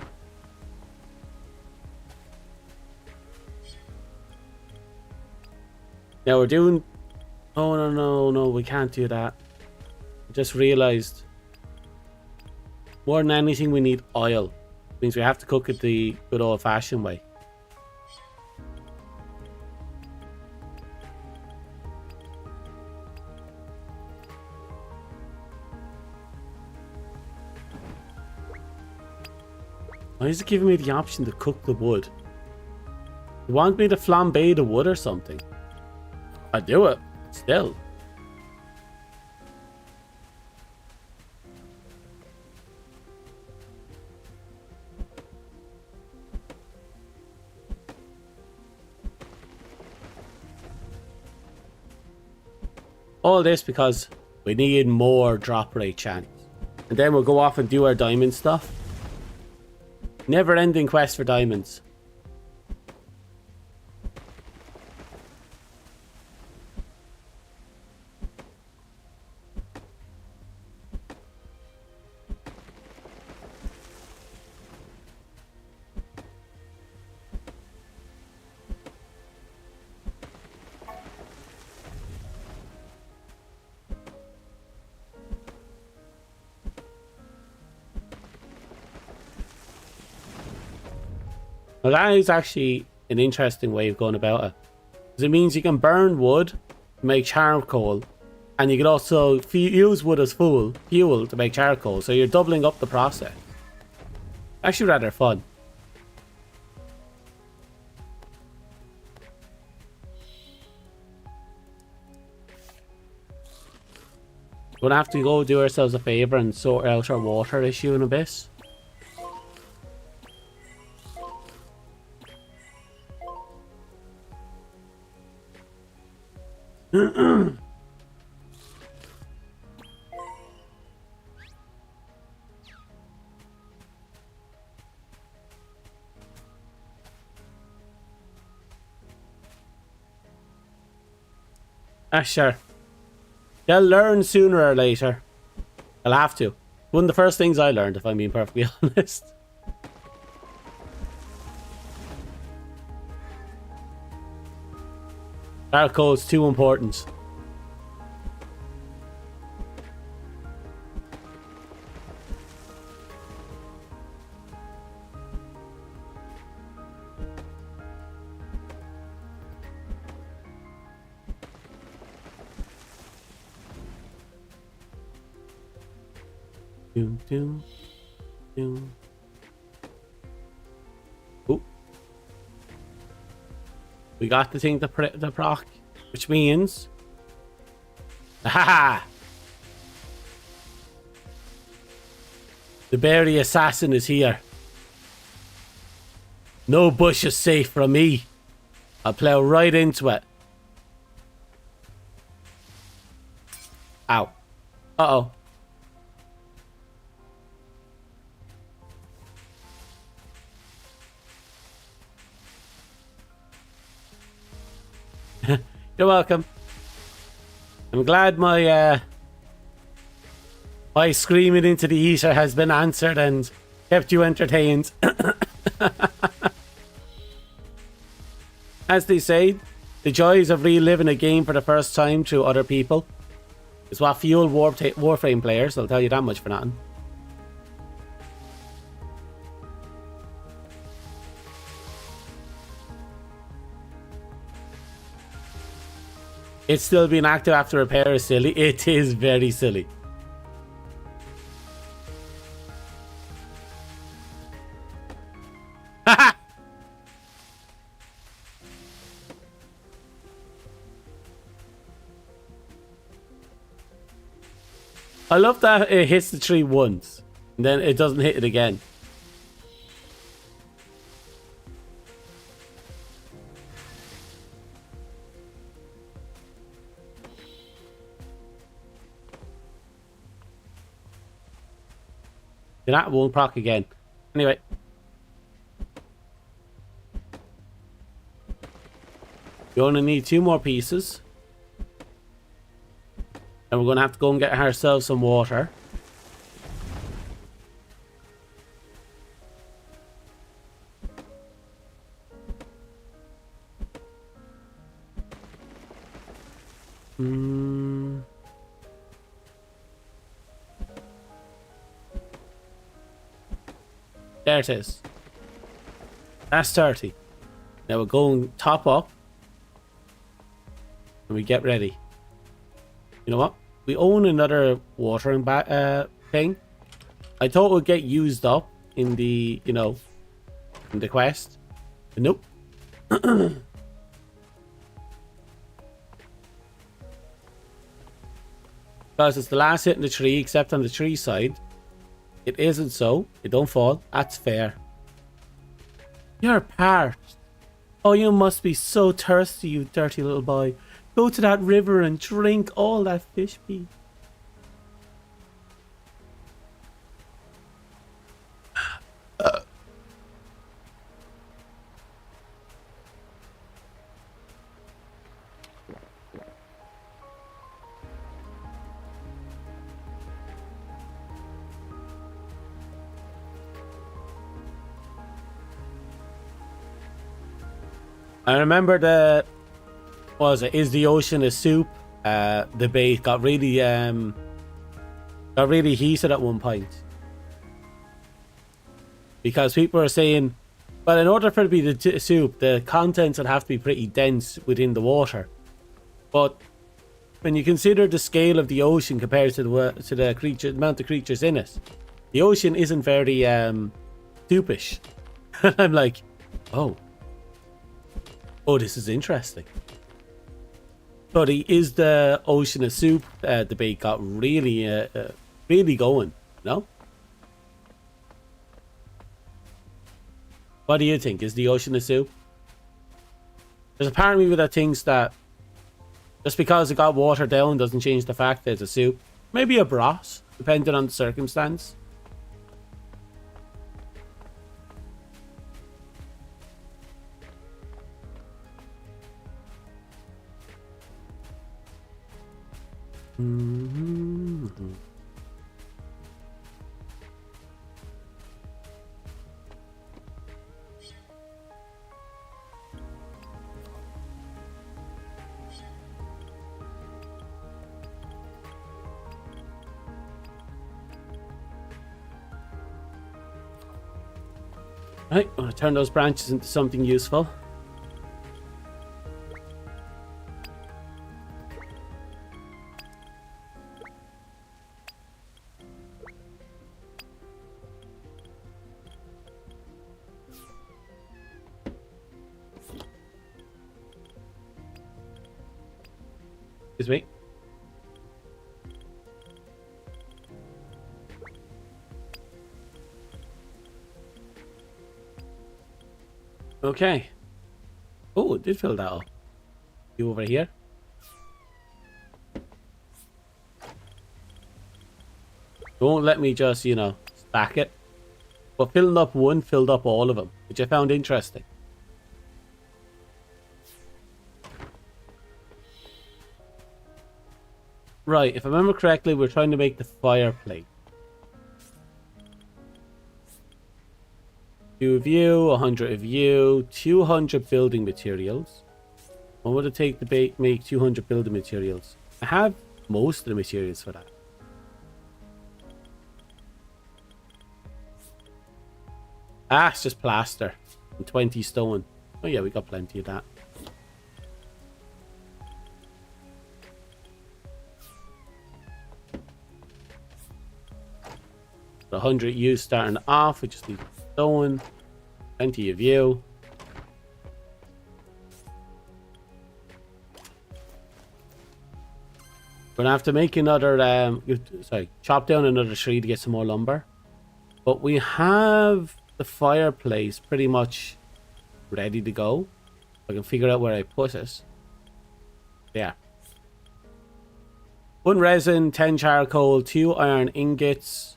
Now we're doing... Oh, no, we can't do that. I just realized. More than anything, we need oil. It means we have to cook it the good old-fashioned way. Why is it giving me the option to cook the wood? You want me to flambe the wood or something? I do it, still. All this because we need more drop rate chance. And then we'll go off and do our diamond stuff. Never ending quest for diamonds. Well, that is actually an interesting way of going about it. Because it means you can burn wood to make charcoal, and you can also use wood as fuel to make charcoal, so you're doubling up the process. Actually rather fun. We're gonna have to go do ourselves a favour and sort out our water issue in a bit. Sure. They'll learn sooner or later. They'll have to. One of the first things I learned, if I'm being perfectly honest. Dark code's too important. Doom, doom, doom. Ooh. We got the thing to proc, which means... Haha! The berry assassin is here. No bush is safe from me. I'll plow right into it. Ow. Uh-oh. You're welcome. I'm glad my my screaming into the ether has been answered and kept you entertained. As they say, the joys of reliving a game for the first time through other people is what fuel Warframe players. I'll tell you that much for nothing. It's still being active after repair is silly. It is very silly. Haha! I love that it hits the tree once and then it doesn't hit it again. That won't proc again. Anyway. We only need 2 more pieces. And we're going to have to go and get ourselves some water. There it is. That's 30. Now we're going top up. And we get ready. You know what? We own another watering thing. I thought it would get used up in the, you know, in the quest. But nope. Because it's the last hit in the tree, except on the tree side. It isn't so. It don't fall. That's fair. You're parched. Oh, you must be so thirsty, you dirty little boy. Go to that river and drink all that fish pee. I remember the, what was it? Is the ocean a soup? Debate got really heated at one point because people are saying, well, in order for it to be the soup, the contents would have to be pretty dense within the water. But when you consider the scale of the ocean compared to the creature, amount of creatures in it, the ocean isn't very soupish. I'm like, oh. Oh, this is interesting. But is the ocean a soup debate got really, really going, no? What do you think? Is the ocean a soup? There's a part of me that thinks that Just because it got watered down doesn't change the fact that it's a soup. Maybe a broth, depending on the circumstance. Right, I'm going to turn those branches into something useful. Excuse me. Okay. Oh, it did fill that up. You over here? Don't let me just, you know, stack it. But filling up one filled up all of them, which I found interesting. Right, if I remember correctly, we're trying to make the fireplace. 2 of you, 100 of you, 200 building materials. What would it take to make 200 building materials? I have most of the materials for that. Ah, it's just plaster and 20 stone. Oh yeah, we got plenty of that. The 100 you starting off, we just need stone. Plenty of you. We're gonna have to make another chop down another tree to get some more lumber. But we have the fireplace pretty much ready to go. I can figure out where I put it. Yeah. 1 resin, 10 charcoal, 2 iron ingots.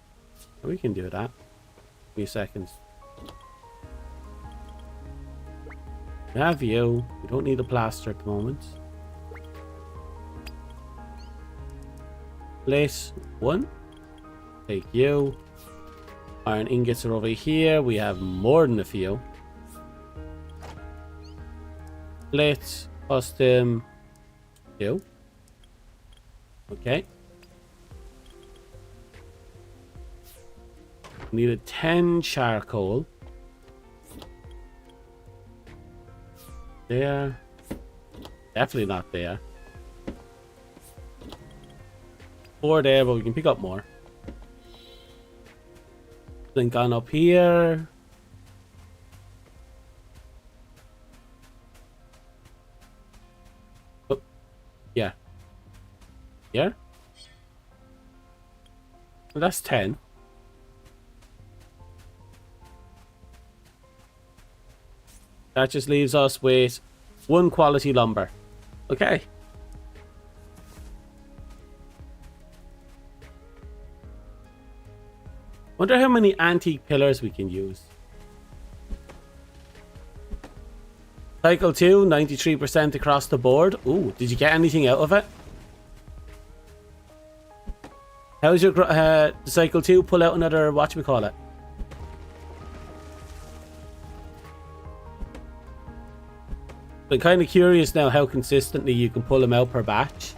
We can do that. Give me seconds. We have you. We don't need a plaster at the moment. Place 1. Take you. Iron ingots are over here. We have more than a few. Let's custom 2. Okay. Needed 10 charcoal. There. Definitely not there. 4 there, but we can pick up more. Then gone up here. Oh, yeah. Yeah? Well, that's 10. That just leaves us with 1 quality lumber. Okay. Wonder how many antique pillars we can use. Cycle 2, 93% across the board. Ooh, did you get anything out of it? How's your cycle 2? Pull out another, whatchamacallit? I'm kind of curious now how consistently you can pull them out per batch.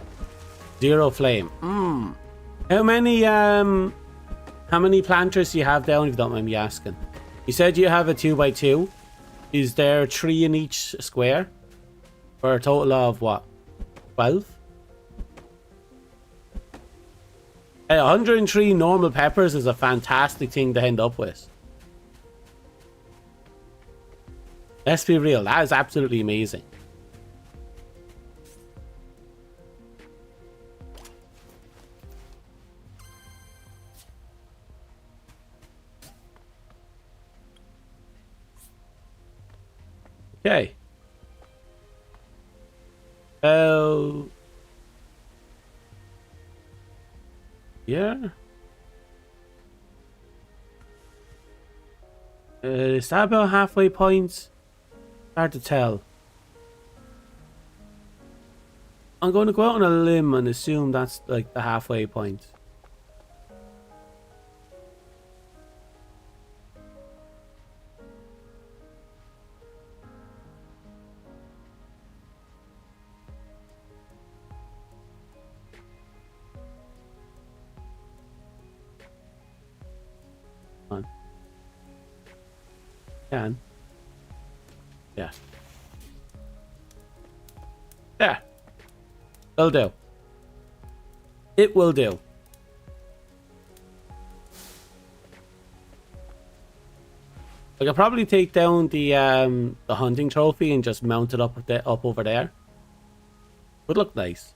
0 flame. How many planters do you have down, if you don't mind me asking? You said you have a 2x2. Is there 3 in each square? For a total of what? 12? 103 normal peppers is a fantastic thing to end up with. Let's be real, that is absolutely amazing. Okay. Yeah. Is that about halfway point? Hard to tell. I'm going to go out on a limb and assume that's like the halfway point. On. Can. Yeah. There. It'll do. It will do. I could probably take down the hunting trophy and just mount it up over there. Would look nice.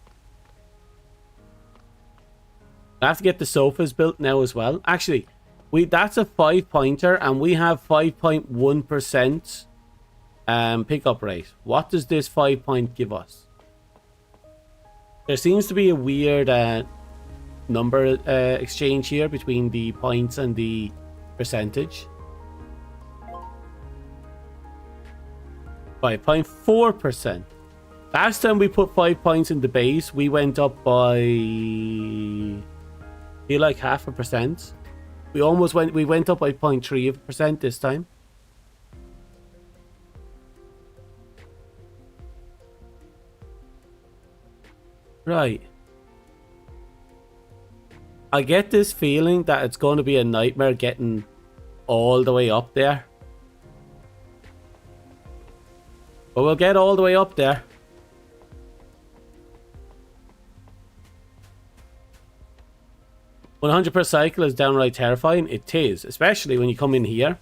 I have to get the sofas built now as well. Actually, that's a 5-pointer and we have 5.1% pickup rate. What does this 5-point give us? There seems to be a weird number exchange here between the points and the percentage. 5.4%. Last time we put 5 points in the base, we went up by I feel like 0.5%. We went up by 0.3% this time. Right. I get this feeling that it's going to be a nightmare getting all the way up there. But we'll get all the way up there. $100 per cycle is downright terrifying. It is, especially when you come in here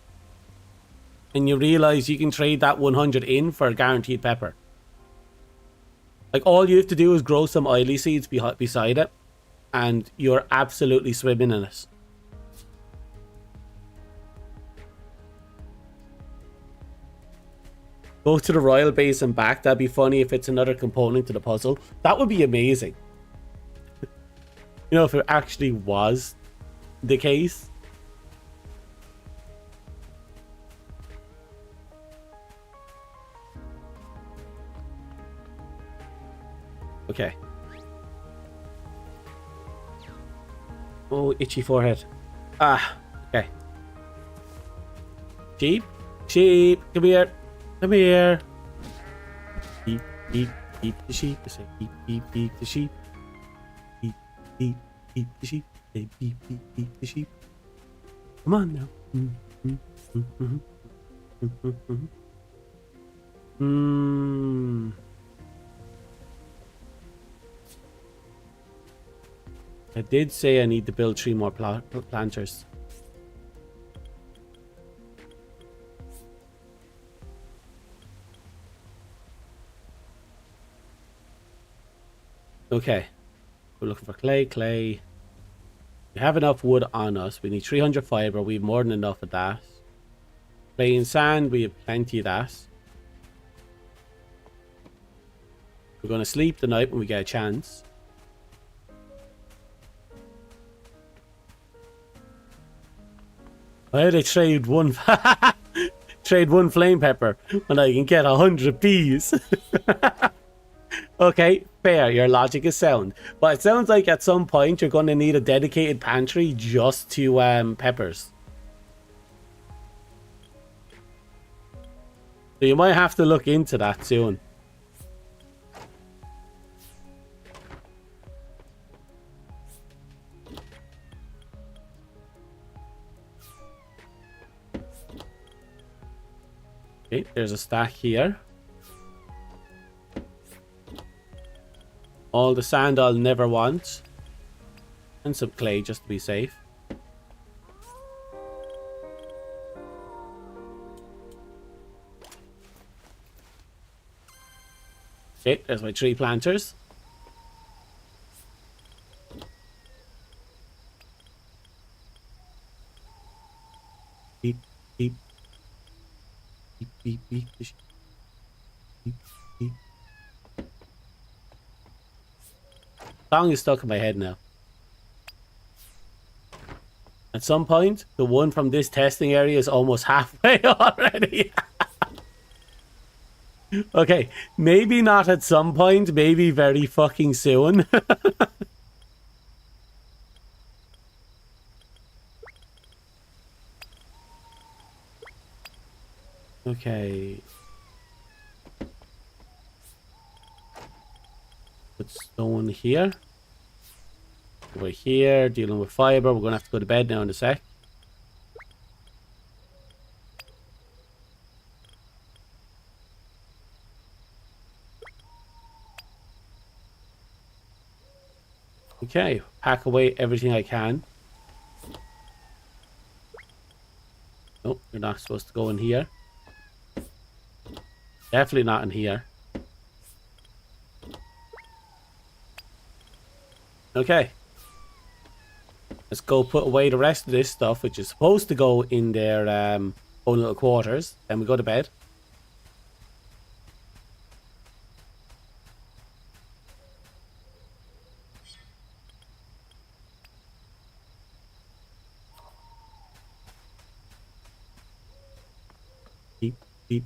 and you realize you can trade that 100 in for a guaranteed pepper. Like, all you have to do is grow some illy seeds beside it, and you're absolutely swimming in it. Go to the royal base and back. That'd be funny if it's another component to the puzzle. That would be amazing. You know, if it actually was the case. Okay. Oh, itchy forehead. Ah, okay. Sheep? Sheep, come here. Come here. Beep, beep, beep the sheep. I say beep, beep, beep the sheep. Beep, beep, beep the sheep. Say beep, beep, beep the sheep. Come on now. I did say I need to build 3 more planters. Okay. We're looking for clay. We have enough wood on us. We need 300 fiber. We have more than enough of that. Clay and sand, we have plenty of that. We're going to sleep tonight when we get a chance. Why did I trade one trade one flame pepper when I can get 100 bees? Okay, fair. Your logic is sound. But it sounds like at some point you're going to need a dedicated pantry just to peppers. So you might have to look into that soon. Okay, there's a stack here. All the sand I'll never want. And some clay just to be safe. Okay, there's my 3 planters. Beep, beep. Beep, beep, beep. Beep, beep. Song is stuck in my head now. At some point, the one from this testing area is almost halfway already. Okay, maybe not at some point, maybe very fucking soon. Okay. Put stone here. Over here, dealing with fiber. We're going to have to go to bed now in a sec. Okay, pack away everything I can. Nope, you're not supposed to go in here. Definitely not in here. Okay. Let's go put away the rest of this stuff, which is supposed to go in their own little quarters. Then we go to bed. Beep, beep.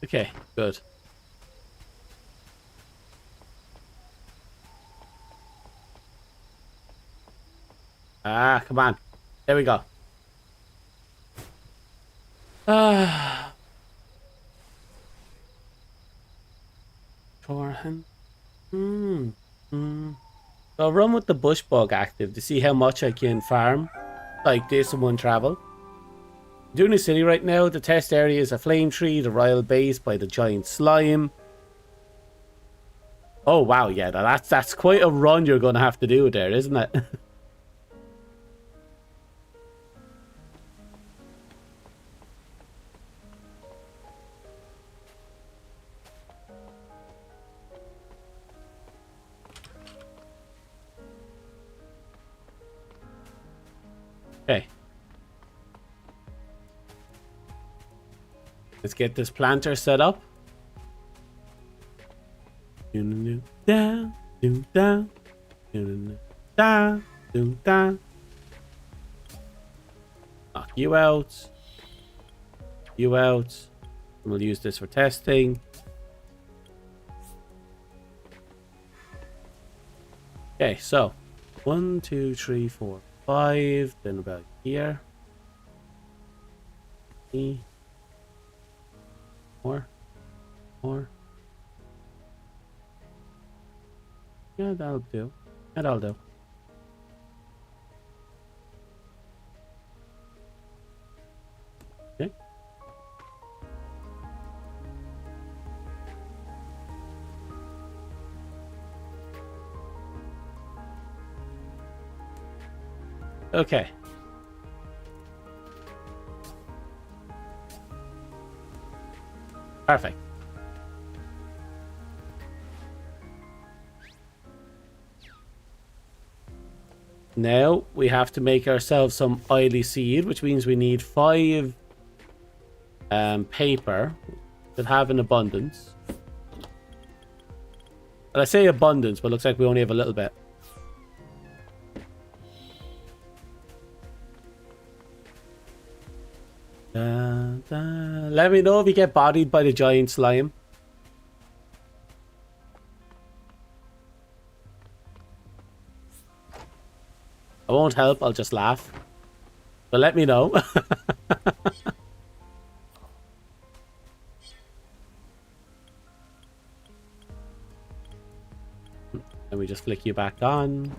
Okay, good. Ah, come on. There we go. Ah. Torhen. So I'll run with the bush bug active to see how much I can farm like this in one travel. Doing a city right now. The test area is a flame tree, the royal base by the giant slime. Oh wow, yeah, that's quite a run you're gonna have to do there, isn't it? Okay. Let's get this planter set up. Down, down, down, down, down. Knock you out. You out. And we'll use this for testing. Okay, so 1, 2, 3, 4, 5. Then about here. 3. More. Yeah, that'll do. That'll do. Okay. Okay. Perfect. Now we have to make ourselves some oily seed, which means we need 5 paper that have an abundance. And I say abundance, but it looks like we only have a little bit. Let me know if you get bodied by the giant slime. I won't help, I'll just laugh. But let me know. Let me just flick you back on.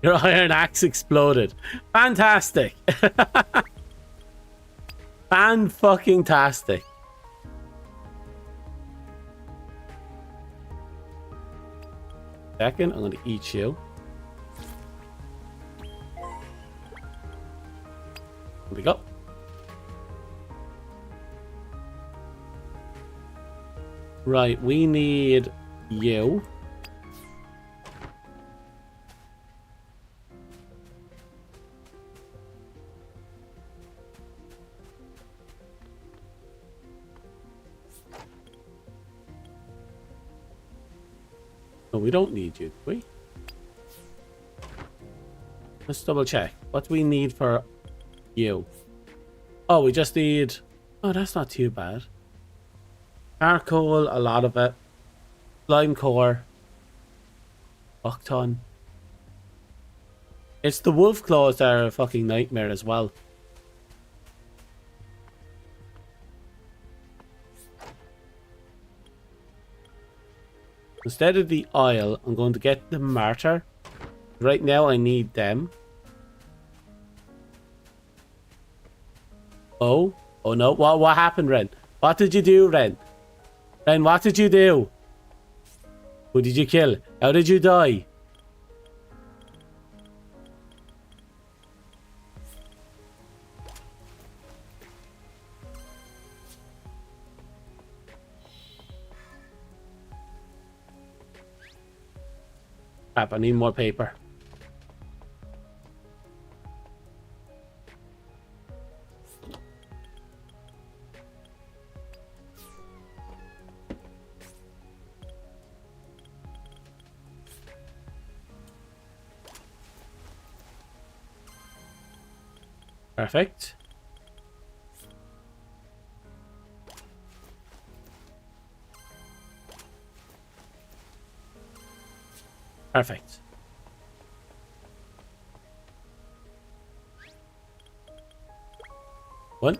Your iron axe exploded. Fantastic. Fan-fucking-tastic. Second, I'm going to eat you. Here we go. Right, we need you. No, we don't need you, do we? Let's double check. What do we need for you? Oh, we just need... Oh, that's not too bad. Charcoal, a lot of it. Slime core. Fuck ton. It's the wolf claws that are a fucking nightmare as well. Instead of the oil, I'm going to get the martyr. Right now, I need them. Oh? Oh no. What happened, Ren? What did you do, Ren? Ren, what did you do? Who did you kill? How did you die? Crap, I need more paper. Perfect. Perfect. One.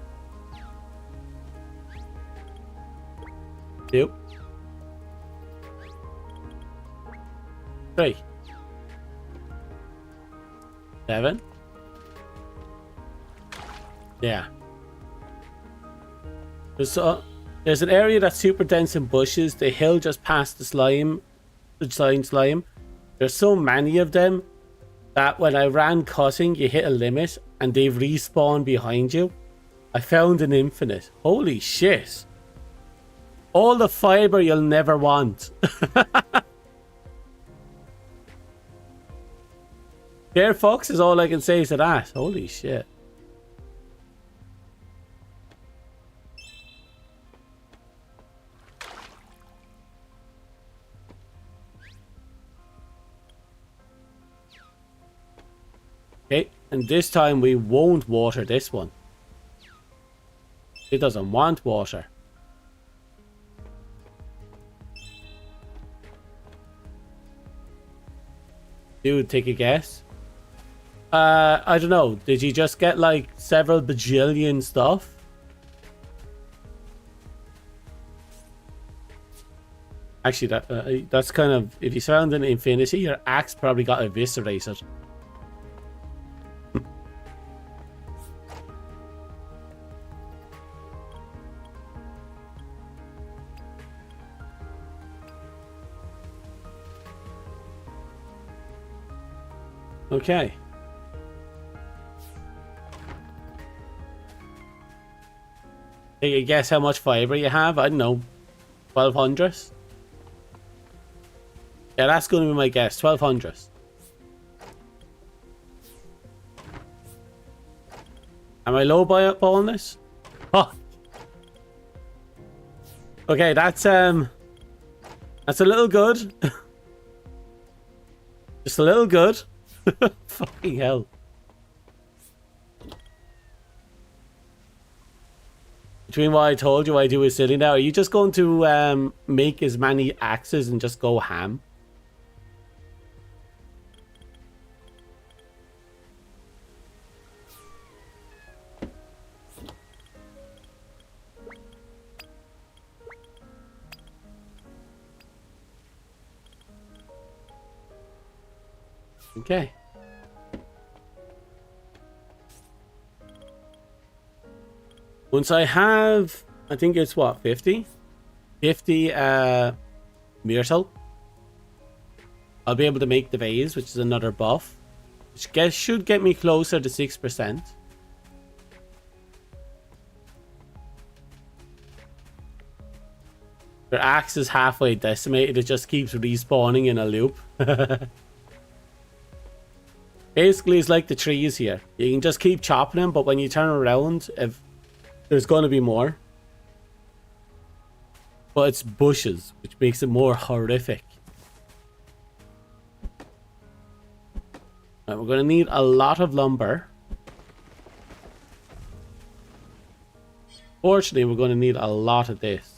Two. Three. 7. Yeah. There's an area that's super dense in bushes. The hill just past the slime. The giant slime. There's so many of them that when I ran cutting, you hit a limit and they respawn behind you. I found an infinite. Holy shit. All the fiber you'll never want. Bear Fox is all I can say to that. Holy shit. Okay, and this time we won't water this one. It doesn't want water. Dude, take a guess. I don't know. Did you just get like several bajillion stuff? Actually, that's kind of... If you found an infinity, your axe probably got eviscerated. Okay. Take a guess how much fiber you have? I don't know. 1200? Yeah, that's going to be my guess. 1200. Am I low by on this? Oh. Okay, that's a little good. Just a little good. Fucking hell. Between what I told you I do is silly now, are you just going to make as many axes and just go ham? Okay. Once I have, I think it's what, 50? 50 myrtle. I'll be able to make the vase, which is another buff. Which should get me closer to 6%. Your axe is halfway decimated, it just keeps respawning in a loop. Basically, it's like the trees here. You can just keep chopping them, but when you turn around, if there's going to be more. But it's bushes, which makes it more horrific. Right, we're going to need a lot of lumber. Fortunately, we're going to need a lot of this.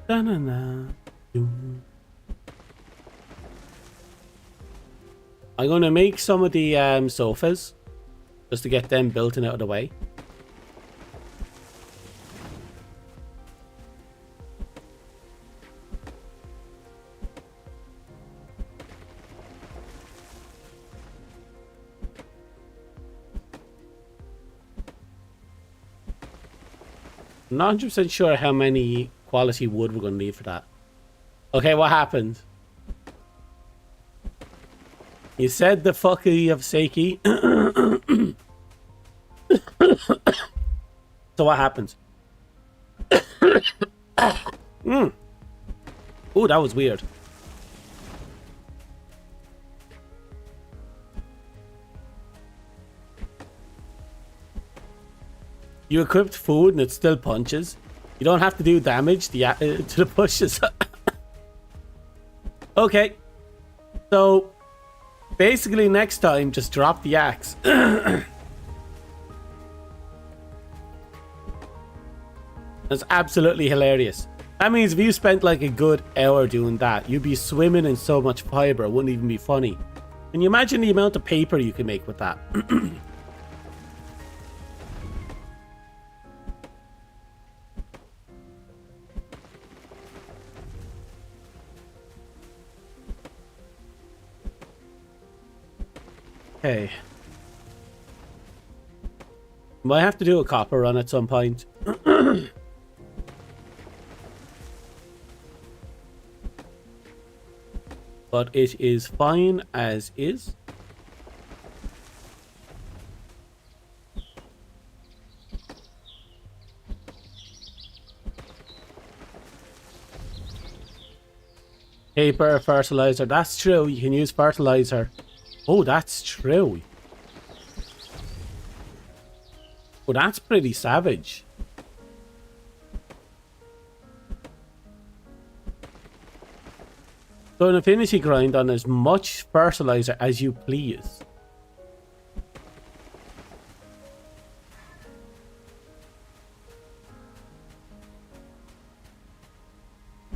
Da-na-na. I'm going to make some of the sofas just to get them built and out of the way. I'm not 100% sure how many quality wood we're going to need for that. Okay, what happened? You said the fuckery of Seiki. So what happens? Oh, that was weird. You equipped food and it still punches. You don't have to do damage to the pushes. Okay. So, basically next time, just drop the axe. That's absolutely hilarious. That means if you spent like a good hour doing that, you'd be swimming in so much fiber, it wouldn't even be funny. Can you imagine the amount of paper you can make with that? Okay. Might have to do a copper run at some point. But it is fine as is. Paper, fertilizer. That's true. You can use fertilizer. Oh, that's true. Oh, that's pretty savage. So an affinity grind on as much fertilizer as you please.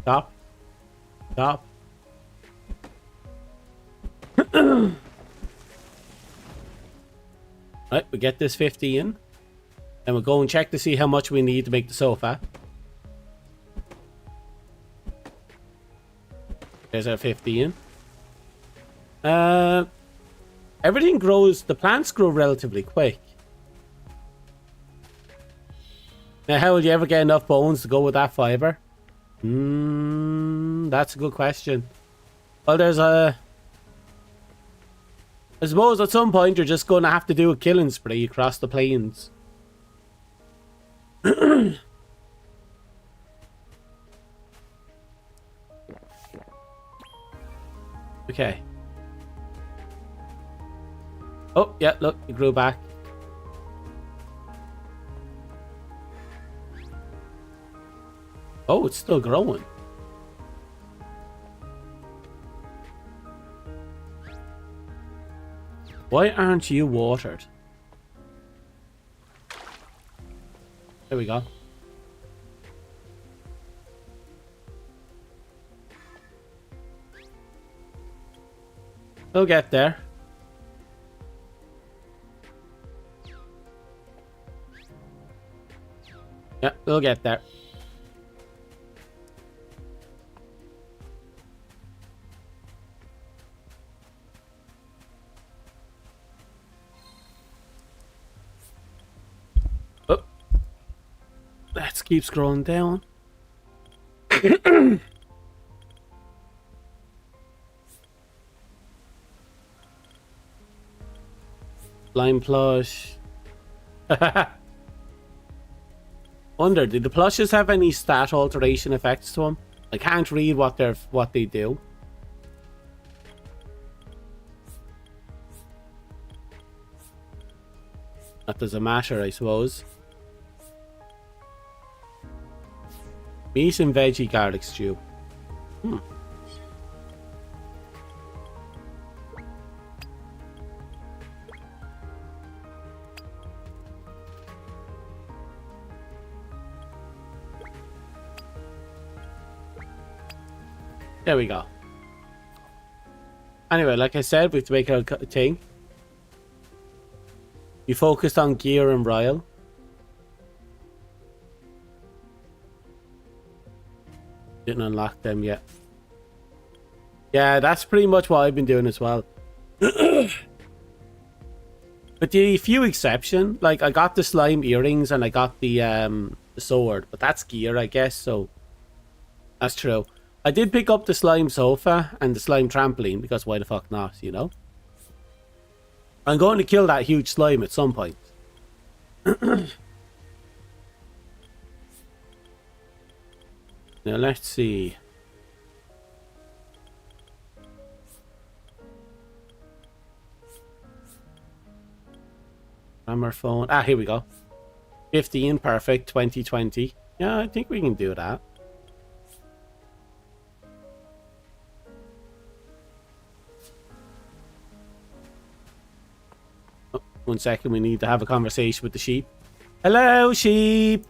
Stop. Stop. Right, we get this 50 in. And we'll go and check to see how much we need to make the sofa. There's our 50 in. Everything grows, the plants grow relatively quick. Now, how will you ever get enough bones to go with that fiber? That's a good question. Well, there's a... I suppose at some point you're just going to have to do a killing spree across the plains. Okay. Oh, yeah, look, it grew back. Oh, it's still growing. Why aren't you watered? There we go. We'll get there. Yeah, we'll get there. Oh. That keeps scrolling down. Lime plush. Wonder, did the plushes have any stat alteration effects to them? I can't read what they do. That doesn't matter, I suppose. Meat and veggie garlic stew. There we go. Anyway, like I said, we have to make a thing. You focused on gear and Ryle. Didn't unlock them yet. Yeah, that's pretty much what I've been doing as well. With the few exception, like I got the slime earrings and I got the sword, but that's gear, I guess, so that's true. I did pick up the slime sofa and the slime trampoline because why the fuck not, you know? I'm going to kill that huge slime at some point. Now let's see. Grammar phone. Ah, here we go. 15, perfect. 2020. Yeah, I think we can do that. Oh, 1 second, we need to have a conversation with the sheep. Hello, sheep!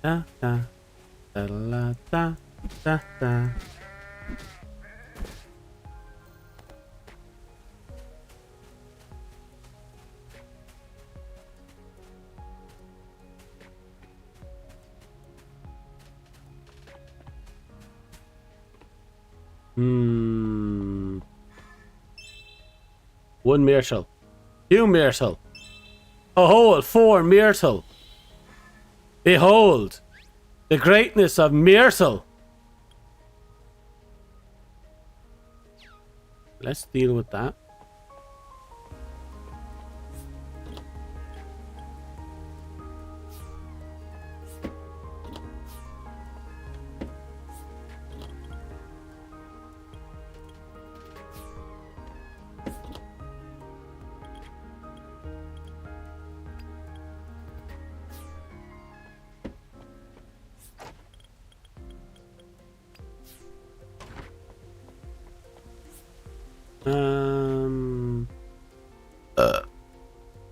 Da da da da da da da. One myrtle. 2 myrtle. A whole 4 myrtle. Behold the greatness of myrtle. Let's deal with that.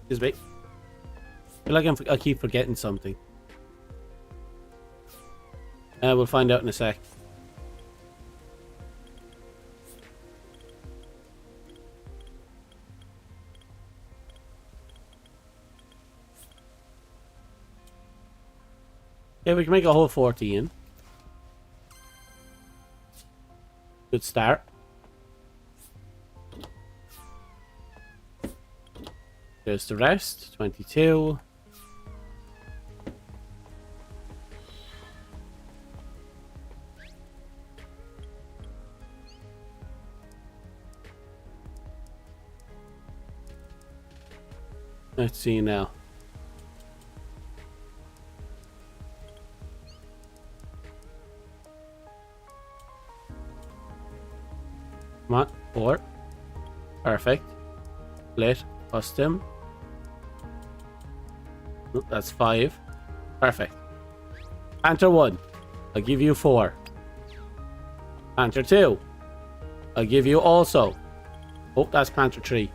Excuse me. I feel like I keep forgetting something. We'll find out in a sec. Yeah, we can make a whole 14. Good start. There's the rest. 22. Let's see now. Come on, 4. Perfect. Split. Custom. Nope, that's 5. Perfect. Panther 1. I'll give you 4. Panther 2. I'll give you also. Oh, that's Panther 3.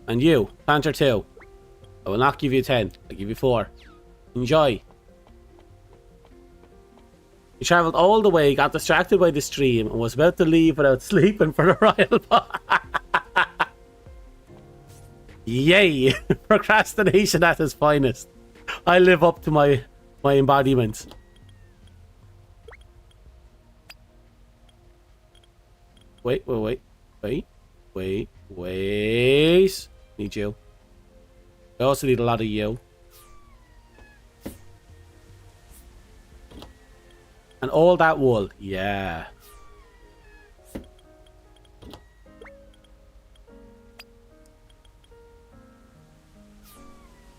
And you, Panther 2. I will not give you 10. I'll give you 4. Enjoy. You travelled all the way, got distracted by the stream, and was about to leave without sleeping for the royal. Yay! Procrastination at its finest. I live up to my embodiment. Wait. Need you. I also need a lot of you. And all that wool. Yeah.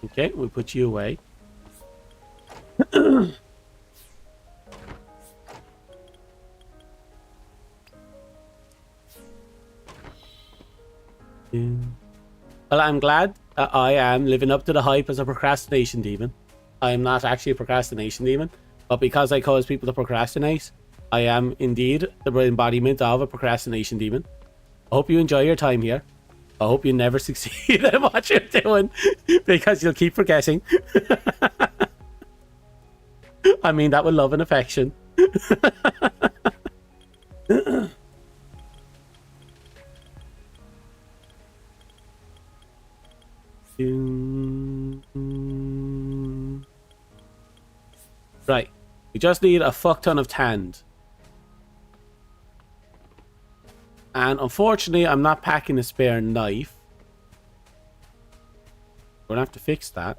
Okay, we put you away. Well, I'm glad I am living up to the hype as a procrastination demon. I am not actually a procrastination demon, but because I cause people to procrastinate, I am indeed the embodiment of a procrastination demon. I hope you enjoy your time here. I hope you never succeed at what you're doing, because you'll keep forgetting. I mean that with love and affection. Right. We just need a fuck ton of tanned. And unfortunately, I'm not packing a spare knife. We're gonna have to fix that.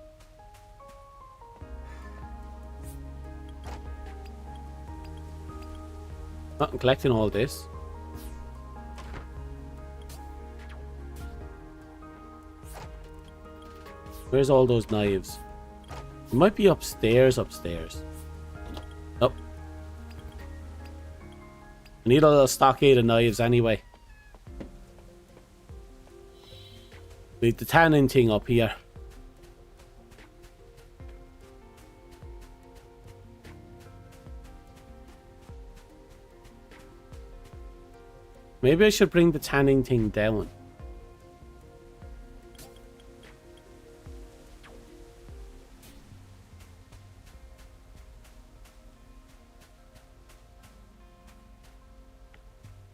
Oh, I'm collecting all this. Where's all those knives? It might be upstairs. Oh. I need a little stockade of knives anyway. Need the tanning thing up here. Maybe I should bring the tanning thing down.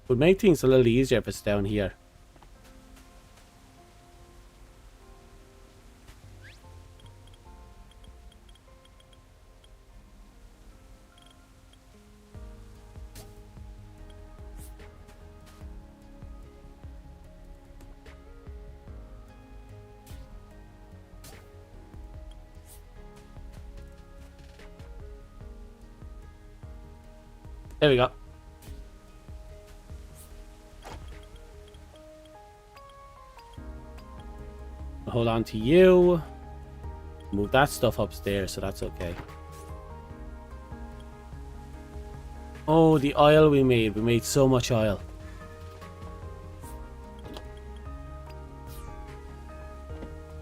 Would make things a little easier if it's down here. There we go. Hold on to you. Move that stuff upstairs, so that's okay. Oh, the oil we made. We made so much oil.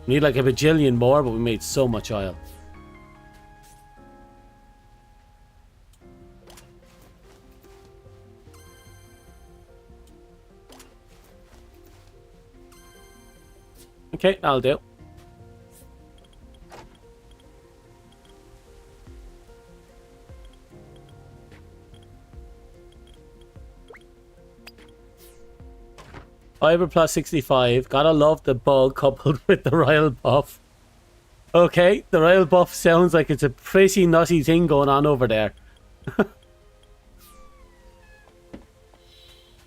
We need like a bajillion more, but we made so much oil. Okay, that'll do. Fiber plus 65. Gotta love the bug coupled with the royal buff. Okay, the royal buff sounds like it's a pretty nutty thing going on over there.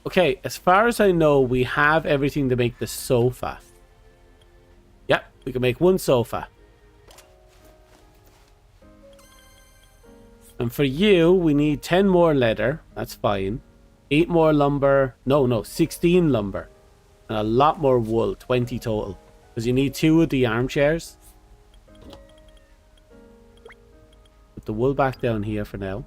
Okay, as far as I know, we have everything to make the sofa. Yep, we can make one sofa. And for you, we need 10 more leather. That's fine. 8 more lumber. No, 16 lumber. And a lot more wool. 20 total. Because you need 2 of the armchairs. Put the wool back down here for now.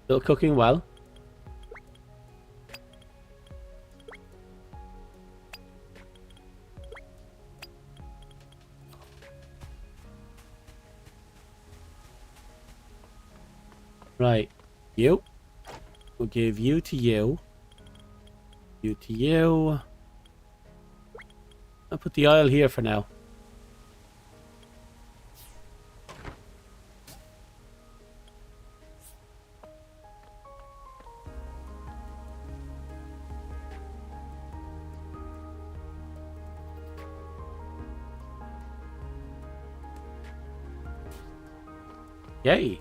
Still cooking well. Right. You. We'll give you to you. You to you. I'll put the oil here for now. Yay.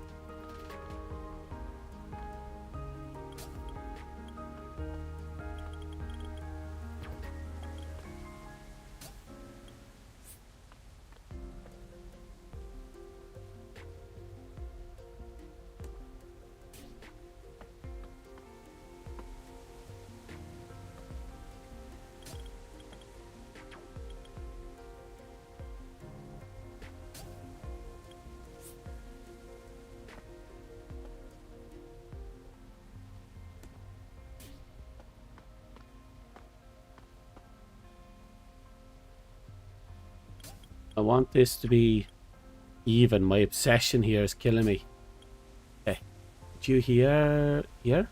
want this to be even. My obsession here is killing me. Okay. Did you hear here?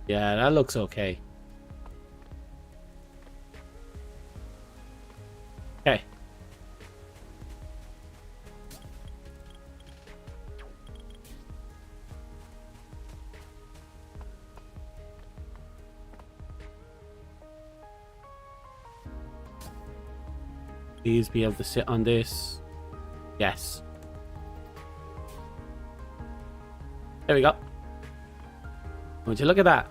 Yeah, that looks okay. Okay. Please be able to sit on this. Yes. There we go. Would you look at that?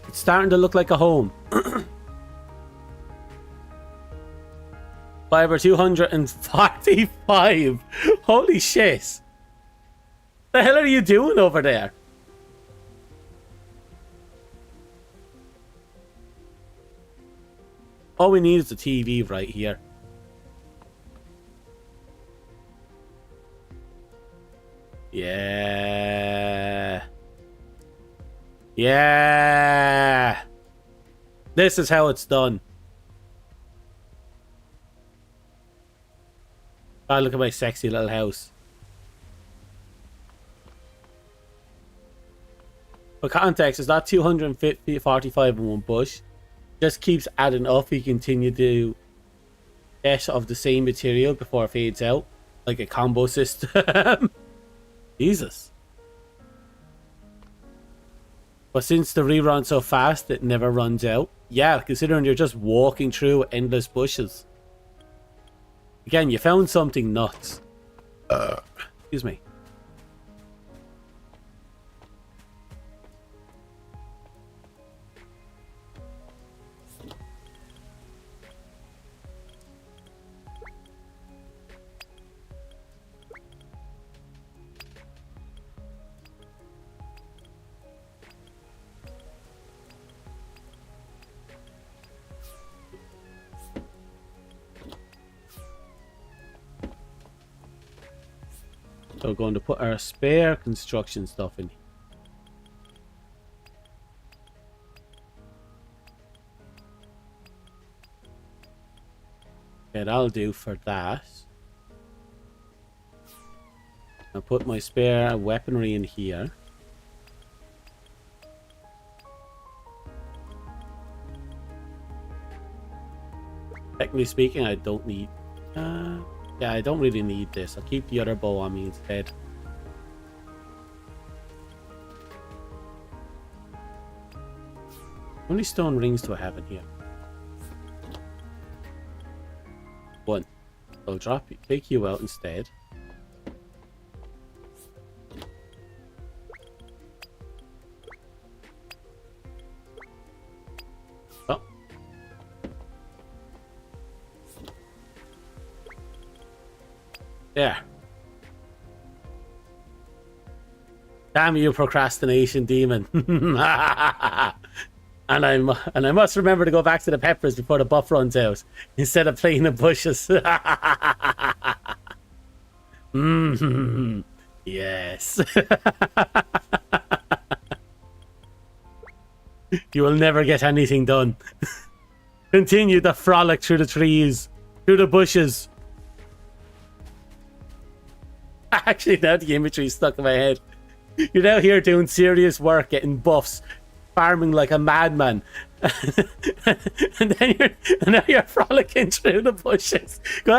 It's starting to look like a home. Fiber 245. Holy shit. The hell are you doing over there? All we need is a TV right here. Yeah. Yeah. This is how it's done. Oh, look at my sexy little house. For context, it's not 245 in one bush. Just keeps adding up. You continue to get of the same material before it fades out, like a combo system. Jesus. But since the rerun's so fast, it never runs out. Yeah, considering you're just walking through endless bushes. Again, you found something nuts. Excuse me. So we're going to put our spare construction stuff in. Okay, that'll do for that. I'll put my spare weaponry in here. Technically speaking, I don't need... yeah, I don't really need this. I'll keep the other bow on me instead. How many stone rings do I have in here? 1. I'll drop you, take you out instead. Oh. There. Damn you, procrastination demon. And I must remember to go back to the peppers before the buff runs out, instead of playing the bushes. Yes. You will never get anything done. Continue the frolic through the trees, through the bushes. Actually, now the imagery is stuck in my head. You're out here doing serious work, getting buffs, farming like a madman, and now you're frolicking through the bushes. Go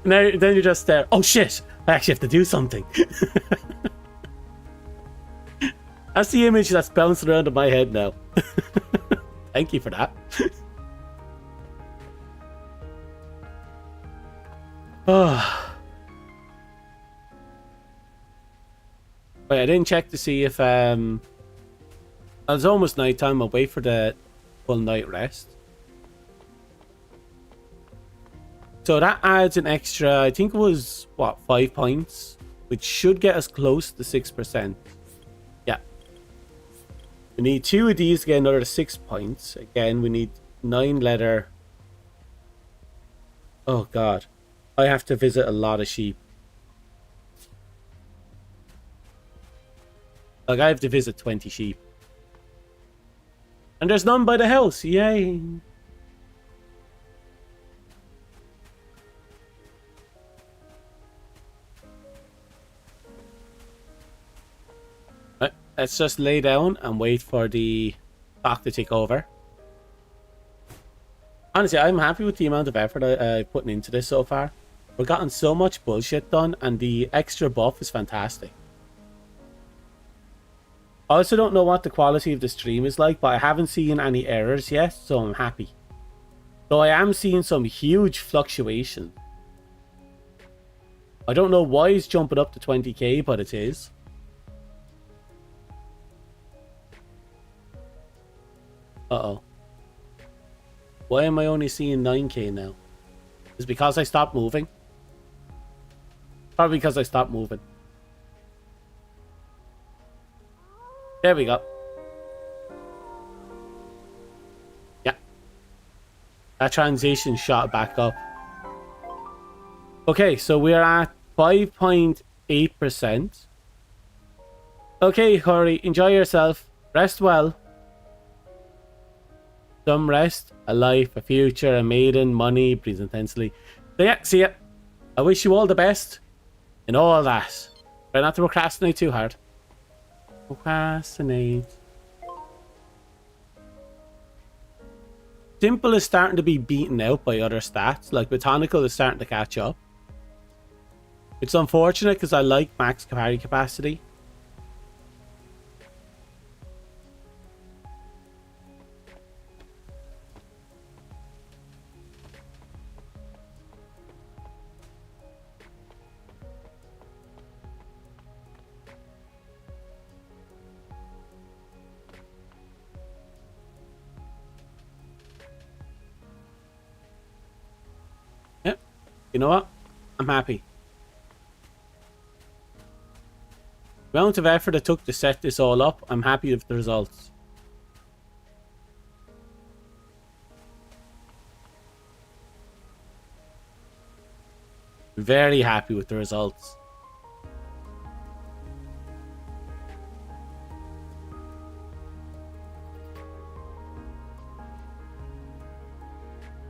now, then you're just there. Oh shit! I actually have to do something. That's the image that's bouncing around in my head now. Thank you for that. Oh. Wait, I didn't check to see if it's almost nighttime. I'll wait for the full night rest. So that adds an extra, I think it was what, 5 points, which should get us close to 6%. Yeah. We need 2 of these to get another 6 points. Again, we need 9 leather. Oh god. I have to visit a lot of sheep. Like, I have to visit 20 sheep. And there's none by the house. Yay. Right, let's just lay down and wait for the clock to take over. Honestly, I'm happy with the amount of effort I've put into this so far. We've gotten so much bullshit done, and the extra buff is fantastic. I also don't know what the quality of the stream is like, but I haven't seen any errors yet, so I'm happy. Though I am seeing some huge fluctuation. I don't know why it's jumping up to 20k, but it is. Uh-oh. Why am I only seeing 9k now? Is it because I stopped moving? Probably because I stopped moving. There we go. Yeah. That transition shot back up. Okay, so we're at 5.8%. Okay, Corey, enjoy yourself. Rest well. Some rest, a life, a future, a maiden, money, breathes intensely. So yeah, see ya. I wish you all the best in all that. Try not to procrastinate too hard. Procrastinate. Simple is starting to be beaten out by other stats. Like Botanical is starting to catch up. It's unfortunate because I like max carry capacity. Yep. You know what? I'm happy. The amount of effort it took to set this all up, I'm happy with the results. Very happy with the results.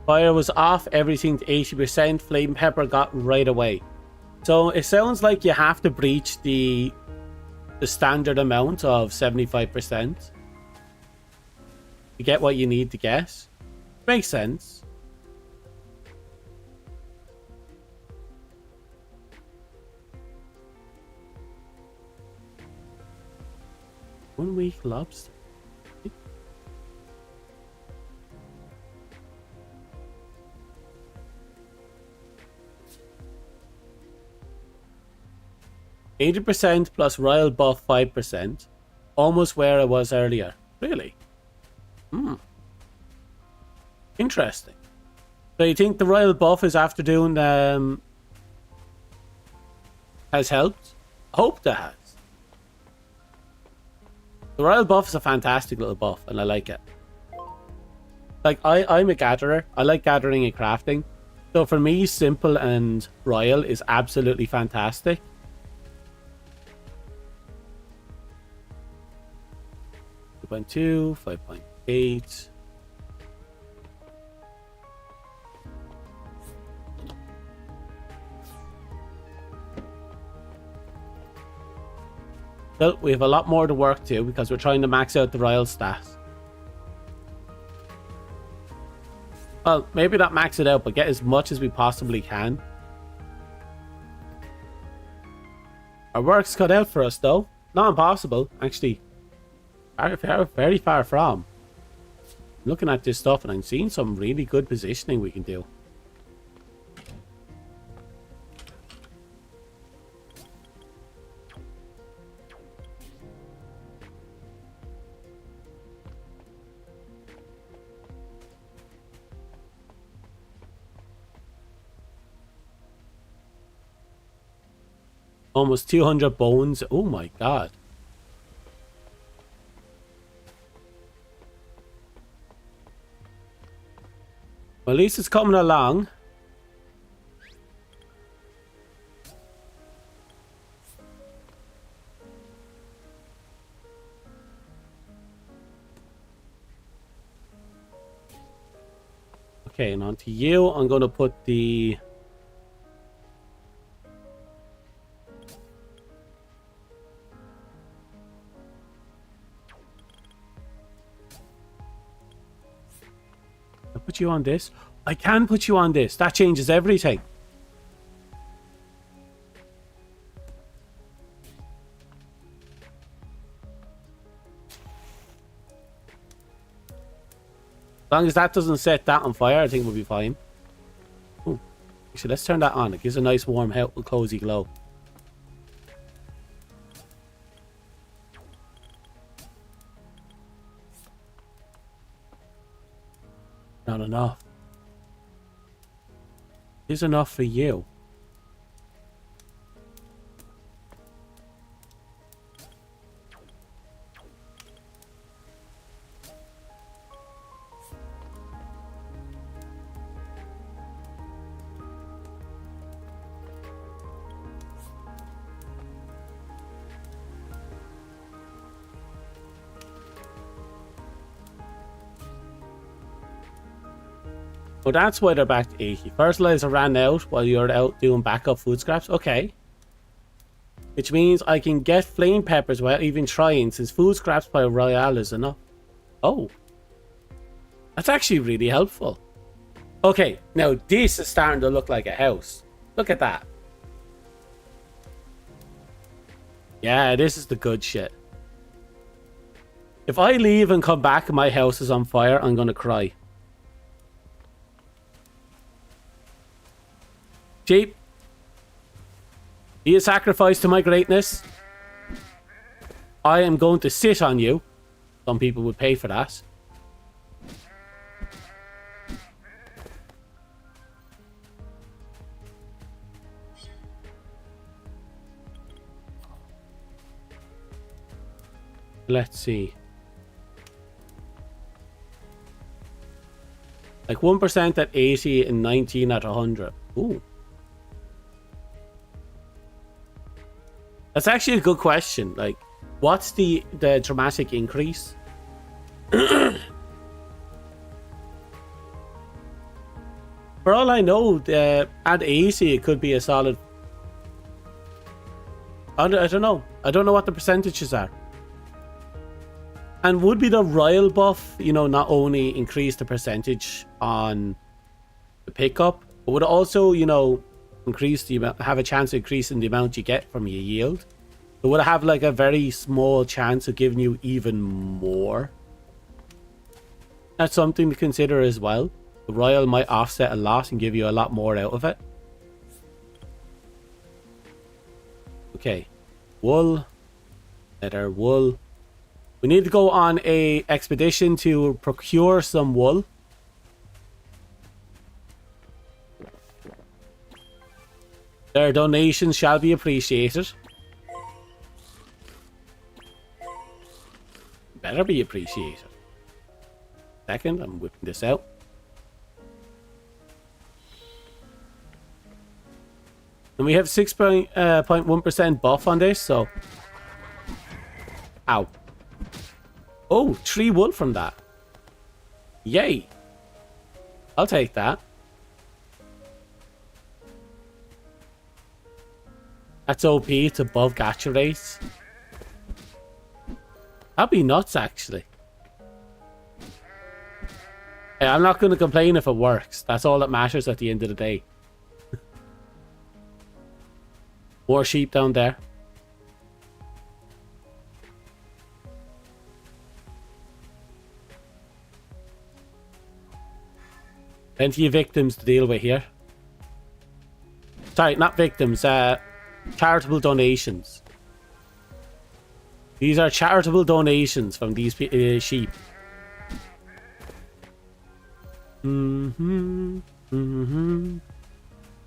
Fire was off everything to 80%. Flame Pepper got right away. So it sounds like you have to breach the standard amount of 75% to get what you need to get. Makes sense. One week lobster. 80% plus royal buff 5%. Almost where I was earlier. Really? Interesting. So you think the royal buff is after doing has helped? I hope that has. The royal buff is a fantastic little buff and I like it. Like I'm a gatherer. I like gathering and crafting. So for me, simple and royal is absolutely fantastic. 5.2, 5.8. Well, we have a lot more to work to because we're trying to max out the royal stats. Well, maybe not max it out, but get as much as we possibly can. Our work's cut out for us, though. Not impossible, actually. Very far from. I'm looking at this stuff and I'm seeing some really good positioning we can do. Almost 200 bones. Oh my god. Well, at least it's coming along. Okay, and onto you, I'm going to put the... I'll put you on this. I can put you on this. That changes everything. As long as that doesn't set that on fire, I think we'll be fine. Ooh. Actually, let's turn that on. It gives a nice warm, cozy glow. Not enough. Is enough for you. Oh, that's why they're back to 80. Fertilizer ran out while you're out doing backup food scraps. Okay. Which means I can get flame peppers without even trying, since food scraps by Royale is enough. Oh. That's actually really helpful. Okay, now this is starting to look like a house. Look at that. Yeah, this is the good shit. If I leave and come back and my house is on fire, I'm gonna cry. Sheep, be a sacrifice to my greatness. I am going to sit on you. Some people would pay for that. Let's see. Like 1% at 80 and 19 at 100. Ooh. That's actually a good question. Like, what's the dramatic increase? For all I know, at 80 it could be a solid... I don't know. I don't know what the percentages are. And would be the royal buff, you know, not only increase the percentage on the pickup, but would also, you know, increase the amount, have a chance of increasing the amount you get from your yield. It would have like a very small chance of giving you even more. That's something to consider as well. The royal might offset a lot and give you a lot more out of it. Okay, wool, leather, wool. We need to go on a expedition to procure some wool. Their donations shall be appreciated. Better be appreciated. Second, I'm whipping this out. And we have 6.1% buff on this, so... Ow. Oh, 3 wool from that. Yay. I'll take that. That's OP, it's above gacha rates. That'd be nuts, actually. Hey, I'm not going to complain if it works. That's all that matters at the end of the day. More sheep down there. Plenty of victims to deal with here. Sorry, not victims. Charitable donations. These are charitable donations from these sheep. We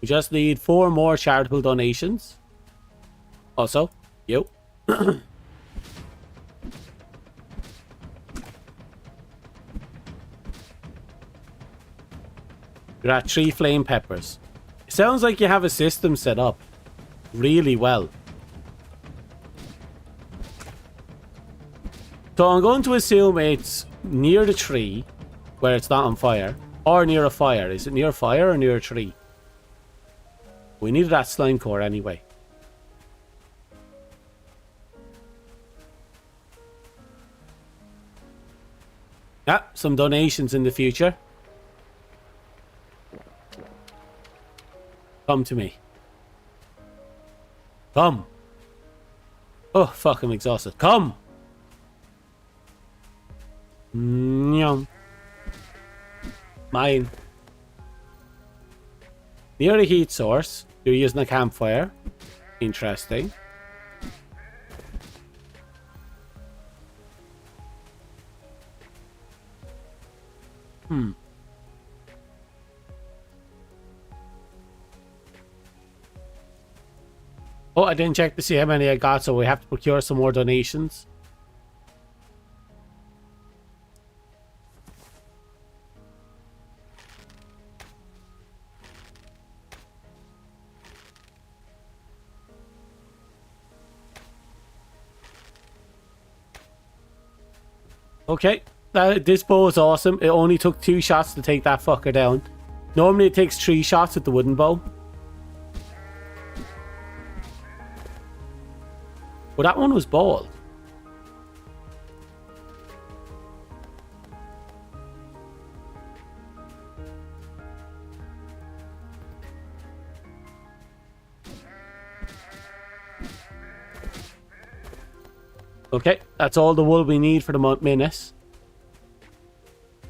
just need 4 more charitable donations. Also, you. You're at 3 flame peppers. It sounds like you have a system set up really well. So I'm going to assume it's near the tree where it's not on fire. Or near a fire. Is it near a fire or near a tree? We needed that slime core anyway. Yeah, some donations in the future. Come to me. Come. Oh, fuck, I'm exhausted. Come! Nyum. Mine. Near a heat source. You're using a campfire. Interesting. Oh, I didn't check to see how many I got, so we have to procure some more donations. Okay, this bow is awesome. It only took 2 shots to take that fucker down. Normally it takes 3 shots with the wooden bow. Well, that one was bald. Okay, that's all the wool we need for the minute.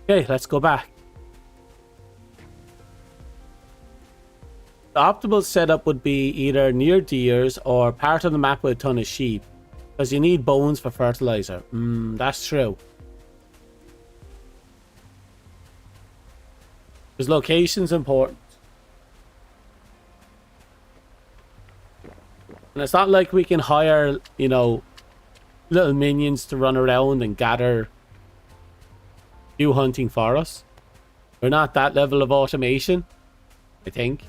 Okay, let's go back. The optimal setup would be either near deers or part of the map with a ton of sheep, because you need bones for fertilizer. That's true. Because location's important. And it's not like we can hire, you know, little minions to run around and gather you hunting for us. We're not that level of automation, I think.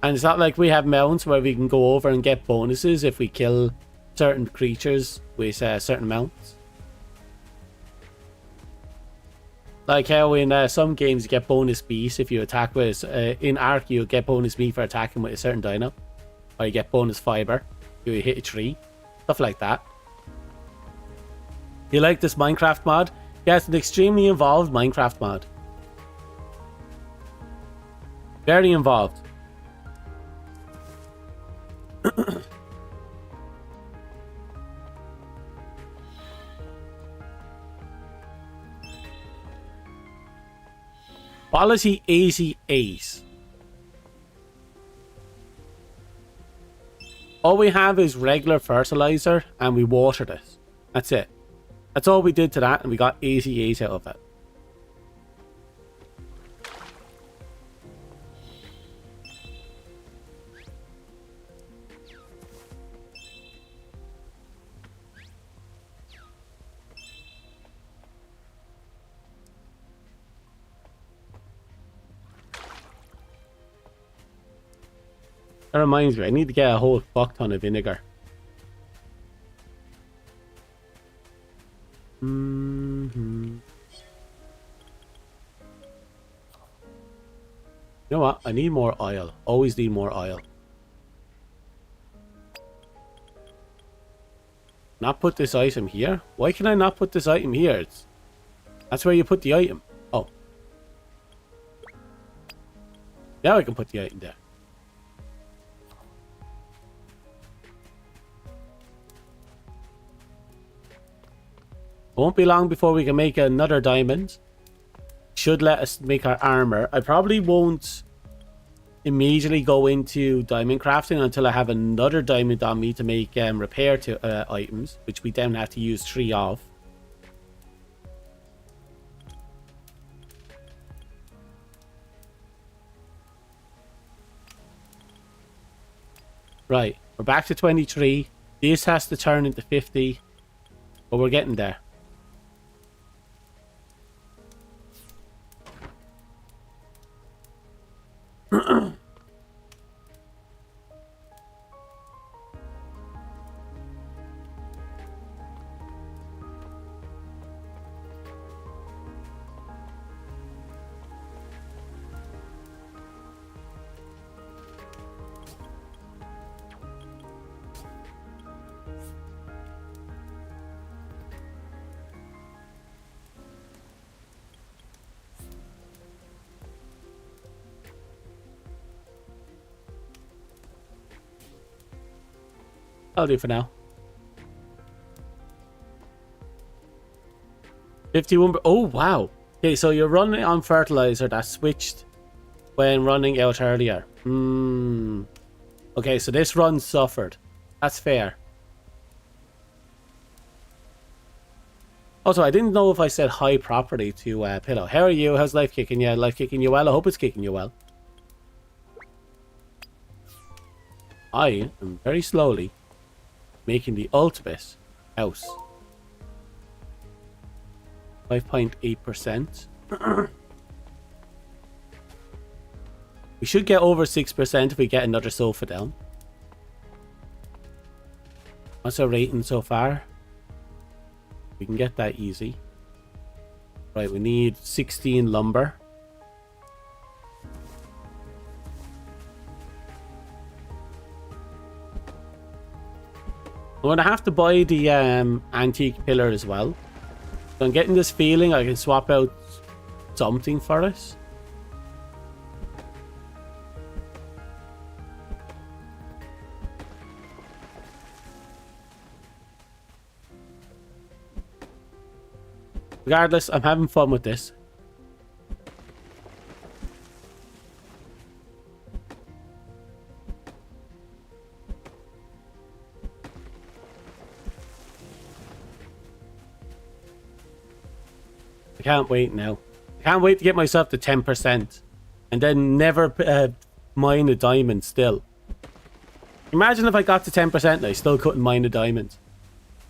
And it's not like we have mounts where we can go over and get bonuses if we kill certain creatures with certain mounts. Like how in some games you get bonus beasts if you attack with... in Ark you get bonus meat for attacking with a certain dino. Or you get bonus fiber if you hit a tree. Stuff like that. You like this Minecraft mod? Yeah, it's an extremely involved Minecraft mod. Very involved. Quality 88. All we have is regular fertilizer and we watered it. That's it. That's all we did to that and we got 88 out of it. That reminds me, I need to get a whole fuck ton of vinegar. You know what? I need more oil. Always need more oil. Not put this item here? Why can I not put this item here? That's where you put the item. Oh. Now I can put the item there. Won't be long before we can make another diamond. Should let us make our armor. I probably won't immediately go into diamond crafting until I have another diamond on me to make repair to items, which we then have to use 3 of. Right, we're back to 23. This has to turn into 50, but we're getting there. I'll do for now. 51. Oh, wow. Okay, so you're running on fertilizer that switched when running out earlier. Okay, so this run suffered. That's fair. Also, I didn't know if I said hi properly to Pillow. How are you? How's life kicking you? Life kicking you well? I hope it's kicking you well. I am very slowly making the ultimate house. 5.8%. We should get over 6% if we get another sofa down. What's our rating so far? We can get that easy. Right, we need 16 lumber. I'm going to have to buy the antique pillar as well. So I'm getting this feeling I can swap out something for us. Regardless, I'm having fun with this. I can't wait now. I can't wait to get myself to 10% and then never mine a diamond still. Imagine if I got to 10% and I still couldn't mine a diamond.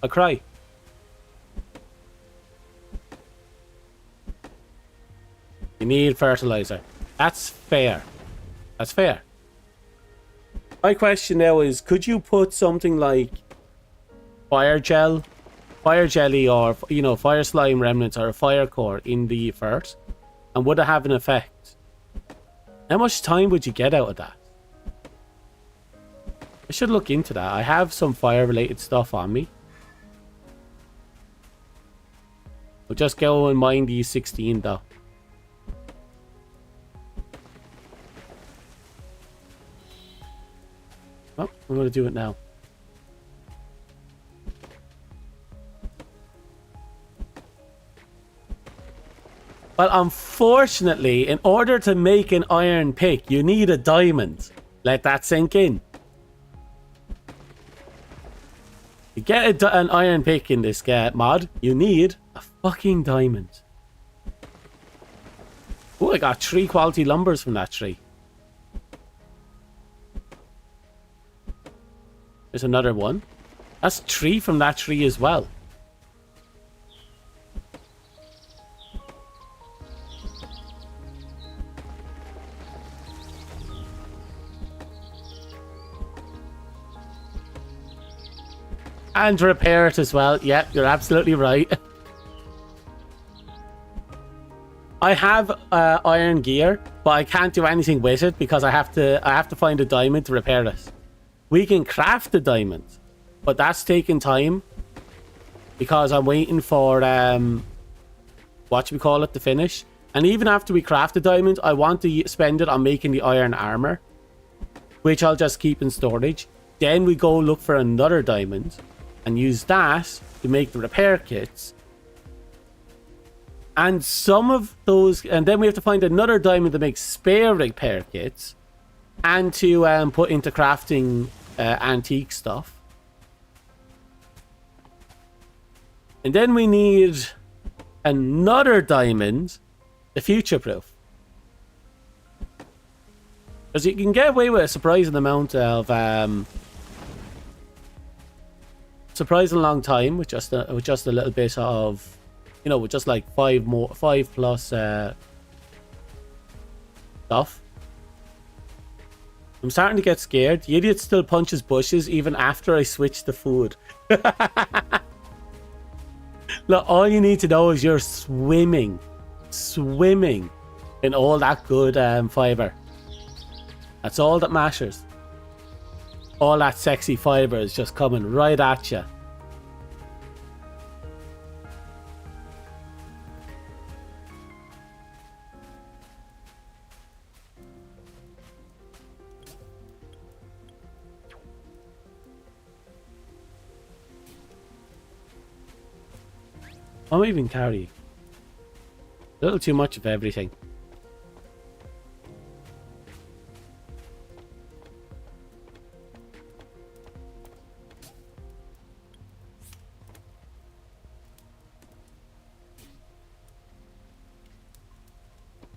I'll cry. You need fertilizer. That's fair. That's fair. My question now is, could you put something like fire jelly, or, you know, fire slime remnants or a fire core in the fert, and would it have an effect? How much time would you get out of that? I should look into that. I have some fire related stuff on me. We'll just go and mine these 16 though. Oh, I'm going to do it now. Well, unfortunately, in order to make an iron pick, you need a diamond. Let that sink in. To get an iron pick in this mod, you need a fucking diamond. Oh, I got 3 quality lumbers from that tree. There's another one. That's 3 from that tree as well. And repair it as well. Yep, you're absolutely right. I have iron gear, but I can't do anything with it because I have to find a diamond to repair it. We can craft the diamond, but that's taking time because I'm waiting for what we call it to finish. And even after we craft the diamond, I want to spend it on making the iron armor, which I'll just keep in storage. Then we go look for another diamond and use that to make the repair kits. And some of those, and then we have to find another diamond to make spare repair kits and to put into crafting antique stuff. And then we need another diamond to future-proof. Because you can get away with a surprising amount of surprising long time with just a little bit of, you know, with just like 5 plus stuff. I'm starting to get scared. The idiot still punches bushes even after I switch the food. Look, all you need to know is you're swimming in all that good fiber. That's all that matters. All that sexy fiber is just coming right at you. What am I even carrying? A little too much of everything.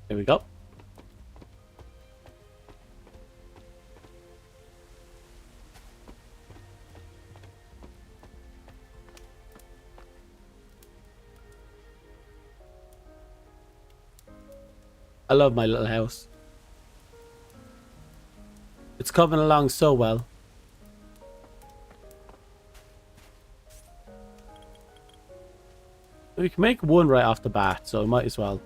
There we go. I love my little house. It's coming along so well. We can make one right off the bat, so we might as well.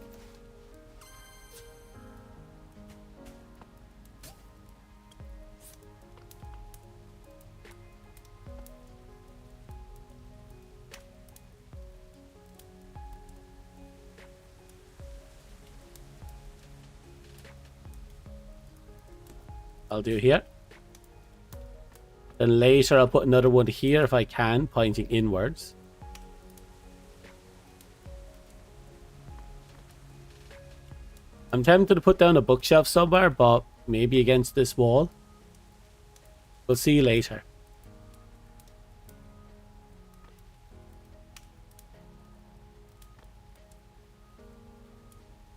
I'll do here. Then later I'll put another one here if I can, pointing inwards. I'm tempted to put down a bookshelf somewhere, but maybe against this wall. We'll see later.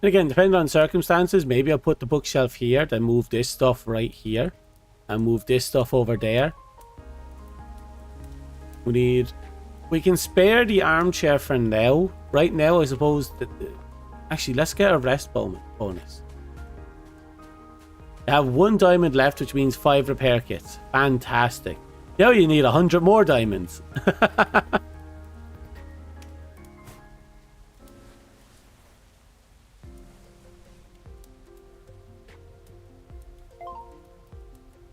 And again, depending on circumstances, maybe I'll put the bookshelf here, then move this stuff right here, and move this stuff over there. We can spare the armchair for now. Right now, I suppose that... Actually, let's get a rest bonus. I have 1 diamond left, which means 5 repair kits. Fantastic. Now you need 100 more diamonds.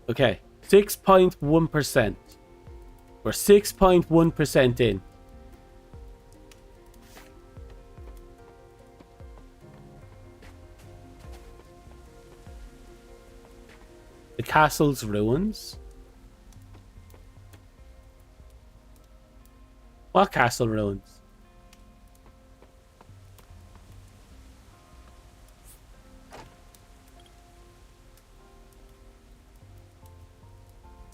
Okay, 6.1%. We're 6.1% in. The castle's ruins. What castle ruins?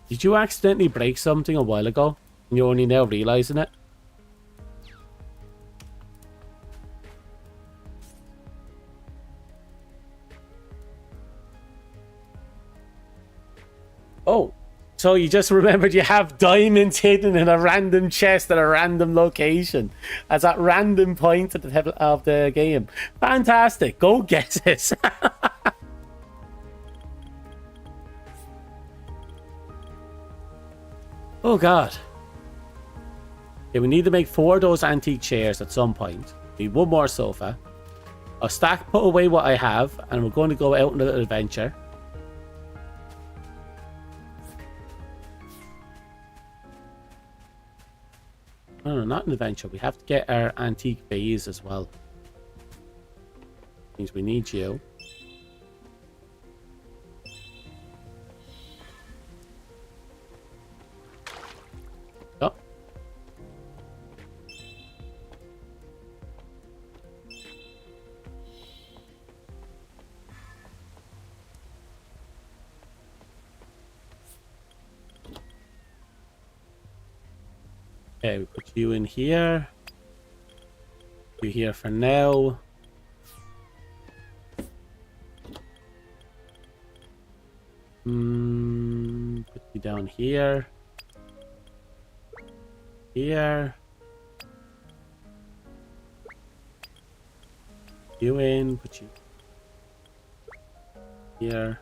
Did you accidentally break something a while ago and you're only now realizing it? Oh, so you just remembered you have diamonds hidden in a random chest at a random location. As at random point at the top of the game. Fantastic. Go get it. Oh god. Okay, we need to make 4 of those antique chairs at some point. We need 1 more sofa. I'll put away what I have, and we're going to go out on a little adventure. No, not an adventure. We have to get our antique vase as well. Means we need you. Oh. Okay, we put you in here. You here for now. Put you down here. Here. You in. Put you here.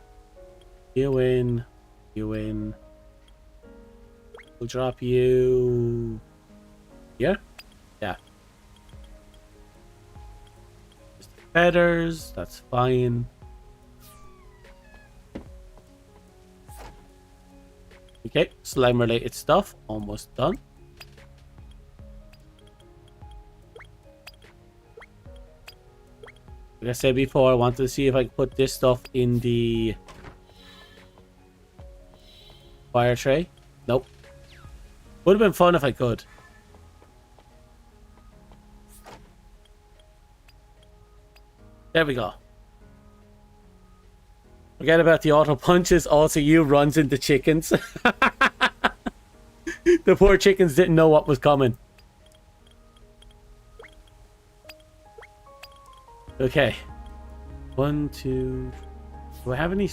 You in. You in. We'll drop you here. Yeah. Just the feathers. That's fine. Okay, slime related stuff almost done. Like I said before, I wanted to see if I could put this stuff in the fire tray. Nope. Would have been fun if I could. There we go. Forget about the auto punches. Also, you runs into chickens. The poor chickens didn't know what was coming. Okay. 1, 2. Do I have any?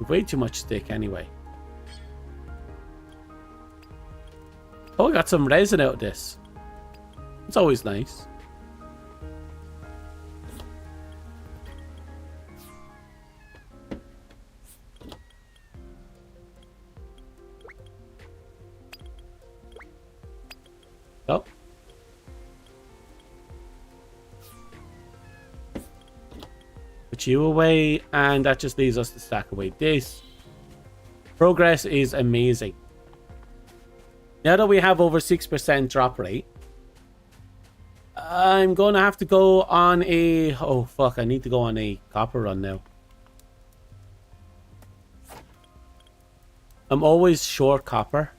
Way too much stick anyway. Oh, I got some resin out of this. It's always nice. Oh. Put you away, and that just leaves us to stack away this. Progress is amazing. Now that we have over 6% drop rate, I'm going to have to go on a... Oh, fuck. I need to go on a copper run now. I'm always short copper.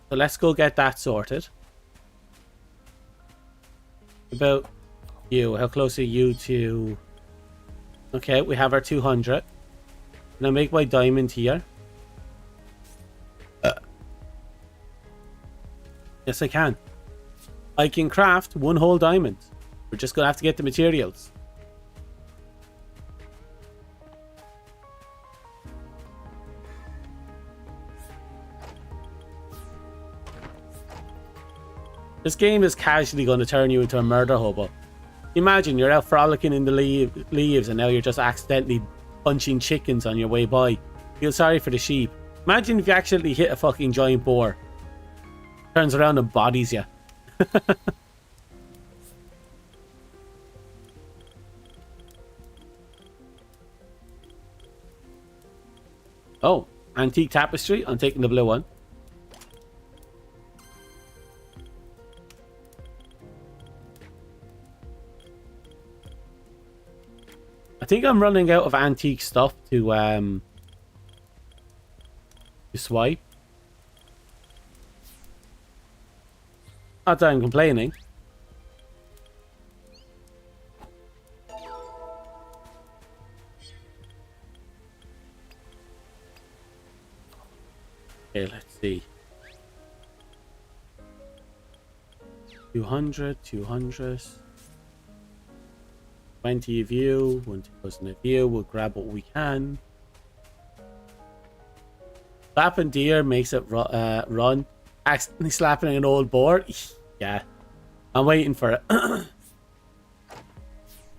So let's go get that sorted. About you. How close are you to... Okay, we have our 200. Can I make my diamond here? Yes, I can. I can craft 1 whole diamond. We're just going to have to get the materials. This game is casually going to turn you into a murder hobo. Imagine you're out frolicking in the leaves and now you're just accidentally punching chickens on your way by. Feel sorry for the sheep. Imagine if you actually hit a fucking giant boar. Turns around and bodies you. Oh, antique tapestry. I'm taking the blue one. I think I'm running out of antique stuff to swipe. Not that I'm complaining. Okay, let's see. 200, 200. 20 of you, 1,000 of you. We'll grab what we can. Slapping deer makes it run. Accidentally slapping an old boar. Yeah. I'm waiting for it. I'm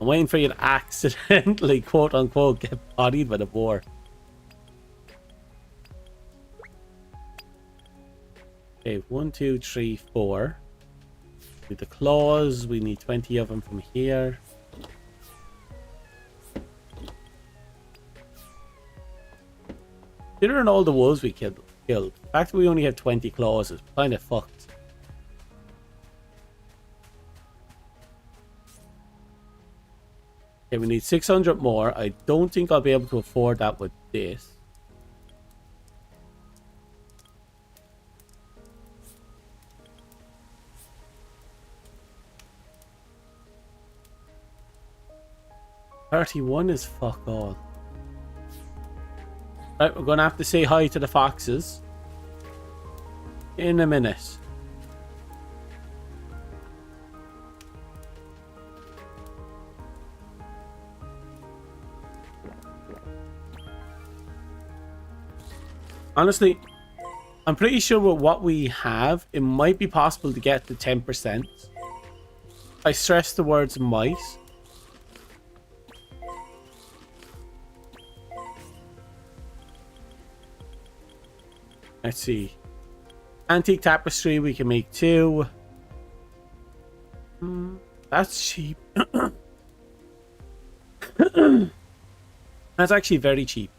waiting for you to accidentally, quote unquote, get bodied by the boar. Okay, 1, 2, 3, 4. With the claws, we need 20 of them from here. Considering all the wolves we killed, the fact that we only have 20 claws is kind of fucked. Okay, we need 600 more. I don't think I'll be able to afford that with this. $31 is fuck all. Right, we're going to have to say hi to the foxes in a minute. Honestly, I'm pretty sure with what we have, it might be possible to get to 10%. I stress the words might. Let's see. Antique tapestry, we can make 2. That's cheap. That's actually very cheap.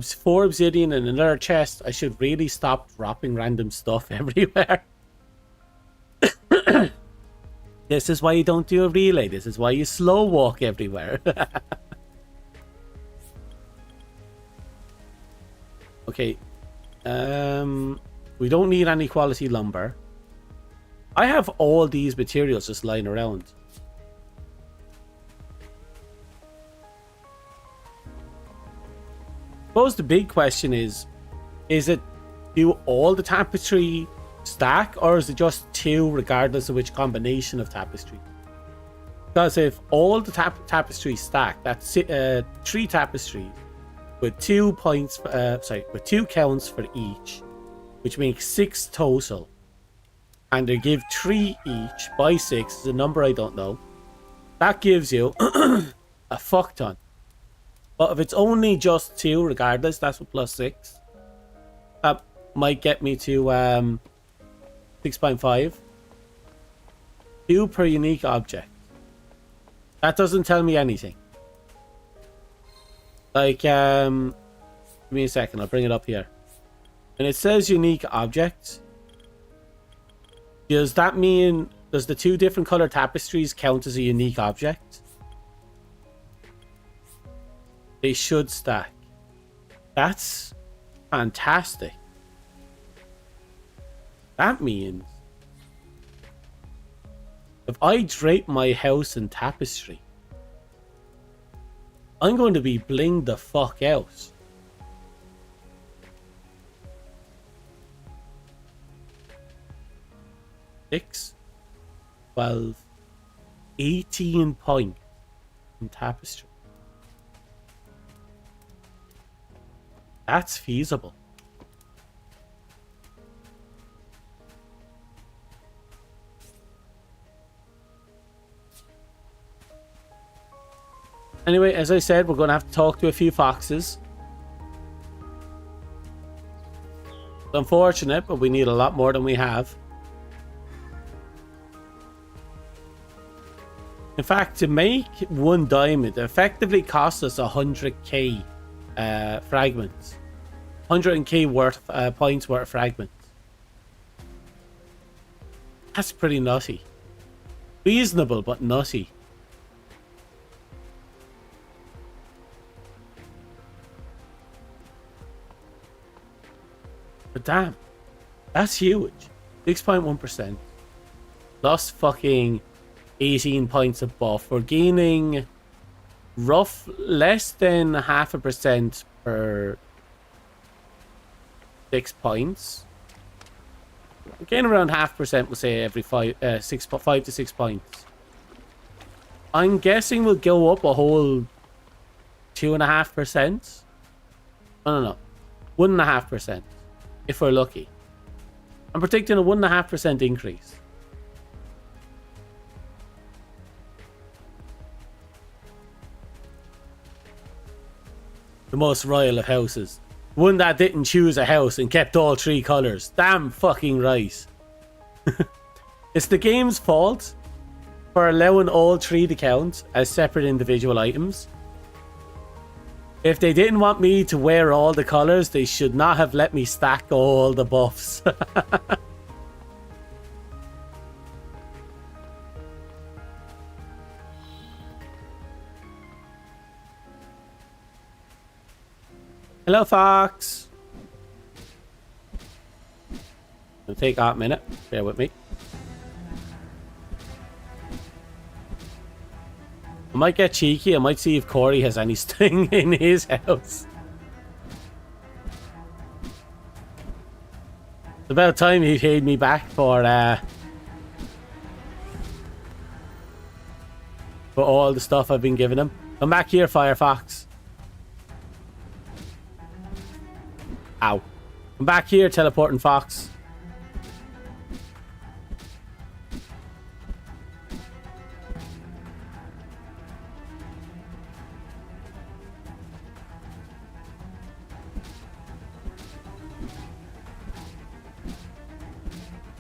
Four obsidian and another chest. I should really stop dropping random stuff everywhere. This is why you don't do a relay. This is why you slow walk everywhere. Okay. We don't need any quality lumber. I have all these materials just lying around. I suppose the big question is it, do all the tapestry stack, or is it just 2 regardless of which combination of tapestry? Because if all the tapestries stack, that's 3 tapestries with 2 points, with 2 counts for each, which makes 6 total, and they give 3 each by 6 is a number I don't know. That gives you a fuck ton. But if it's only just 2 regardless, that's with plus 6. That might get me to 6.5. 2 per unique object. That doesn't tell me anything. Like, give me a second, I'll bring it up here. And it says unique object. Does that mean, does the 2 different color tapestries count as a unique object? They should stack. That's fantastic. That means if I drape my house in tapestry, I'm going to be blinged the fuck out. Six, 12, 18 points in tapestry. That's feasible. Anyway, as I said, we're going to have to talk to a few foxes. It's unfortunate, but we need a lot more than we have. In fact, to make 1 diamond, it effectively costs us 100k fragments. 100k worth points worth of fragments. That's pretty nutty. Reasonable, but nutty. But damn, that's huge. 6.1%. Plus fucking 18 points of buff. We're gaining less than 0.5% per 6 points. We're gaining around 0.5%, we'll say, every 5 to 6 points. I'm guessing we'll go up a whole 2.5%. No. 1.5%. If we're lucky. I'm predicting a 1.5% increase. The most royal of houses. One that didn't choose a house and kept all 3 colours. Damn fucking right. It's the game's fault for allowing all 3 to count as separate individual items. If they didn't want me to wear all the colours, they should not have let me stack all the buffs. Hello, Fox. It'll take a minute. Bear with me. I might get cheeky. I might see if Corey has any sting in his house. It's about time he paid me back for all the stuff I've been giving him. Come back here, Firefox. Ow. Come back here, teleporting fox.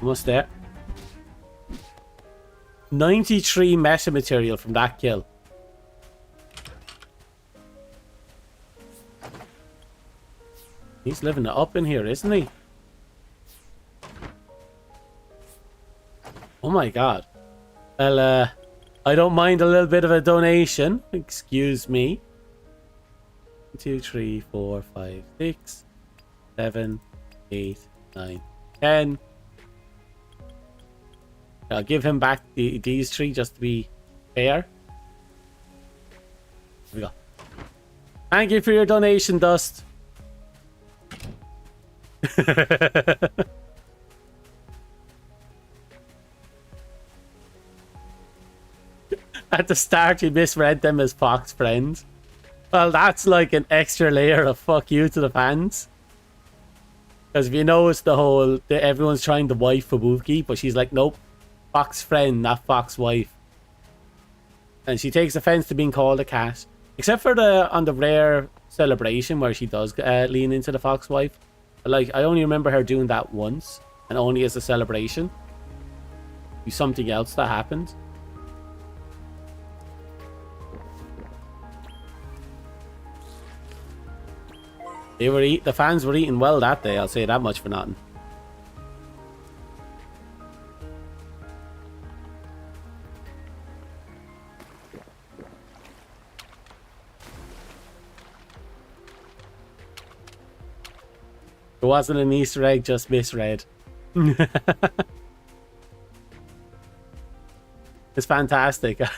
Almost there. 93 meta material from that kill. He's living it up in here, isn't he? Oh my god. Well, I don't mind a little bit of a donation. Excuse me. 2, 3, 4, 5, 6, 7, 8, 9, 10. I'll give him back these 3 just to be fair. Here we go. Thank you for your donation, Dust. At the start, you misread them as Fox friends. Well, that's like an extra layer of fuck you to the fans. Because if you notice the whole, everyone's trying to wife Fubuki, but she's like, nope, Fox friend, not Fox wife. And she takes offense to being called a cat. Except for on the rare celebration where she does lean into the Fox wife. Like, I only remember her doing that once, and only as a celebration. Be something else that happened. The fans were eating well that day, I'll say that much for nothing. It wasn't an Easter egg, just misread. It's fantastic. It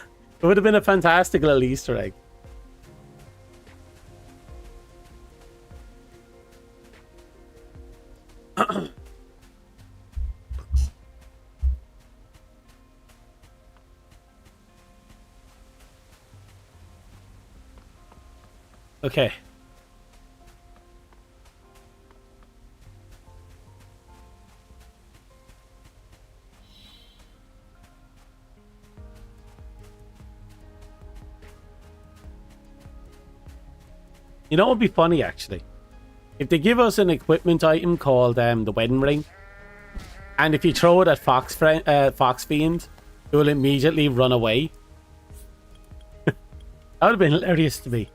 would have been a fantastic little Easter egg. Okay. You know what would be funny, actually? If they give us an equipment item called the wedding ring, and if you throw it at Fox Fiend, it will immediately run away. That would have been hilarious to me.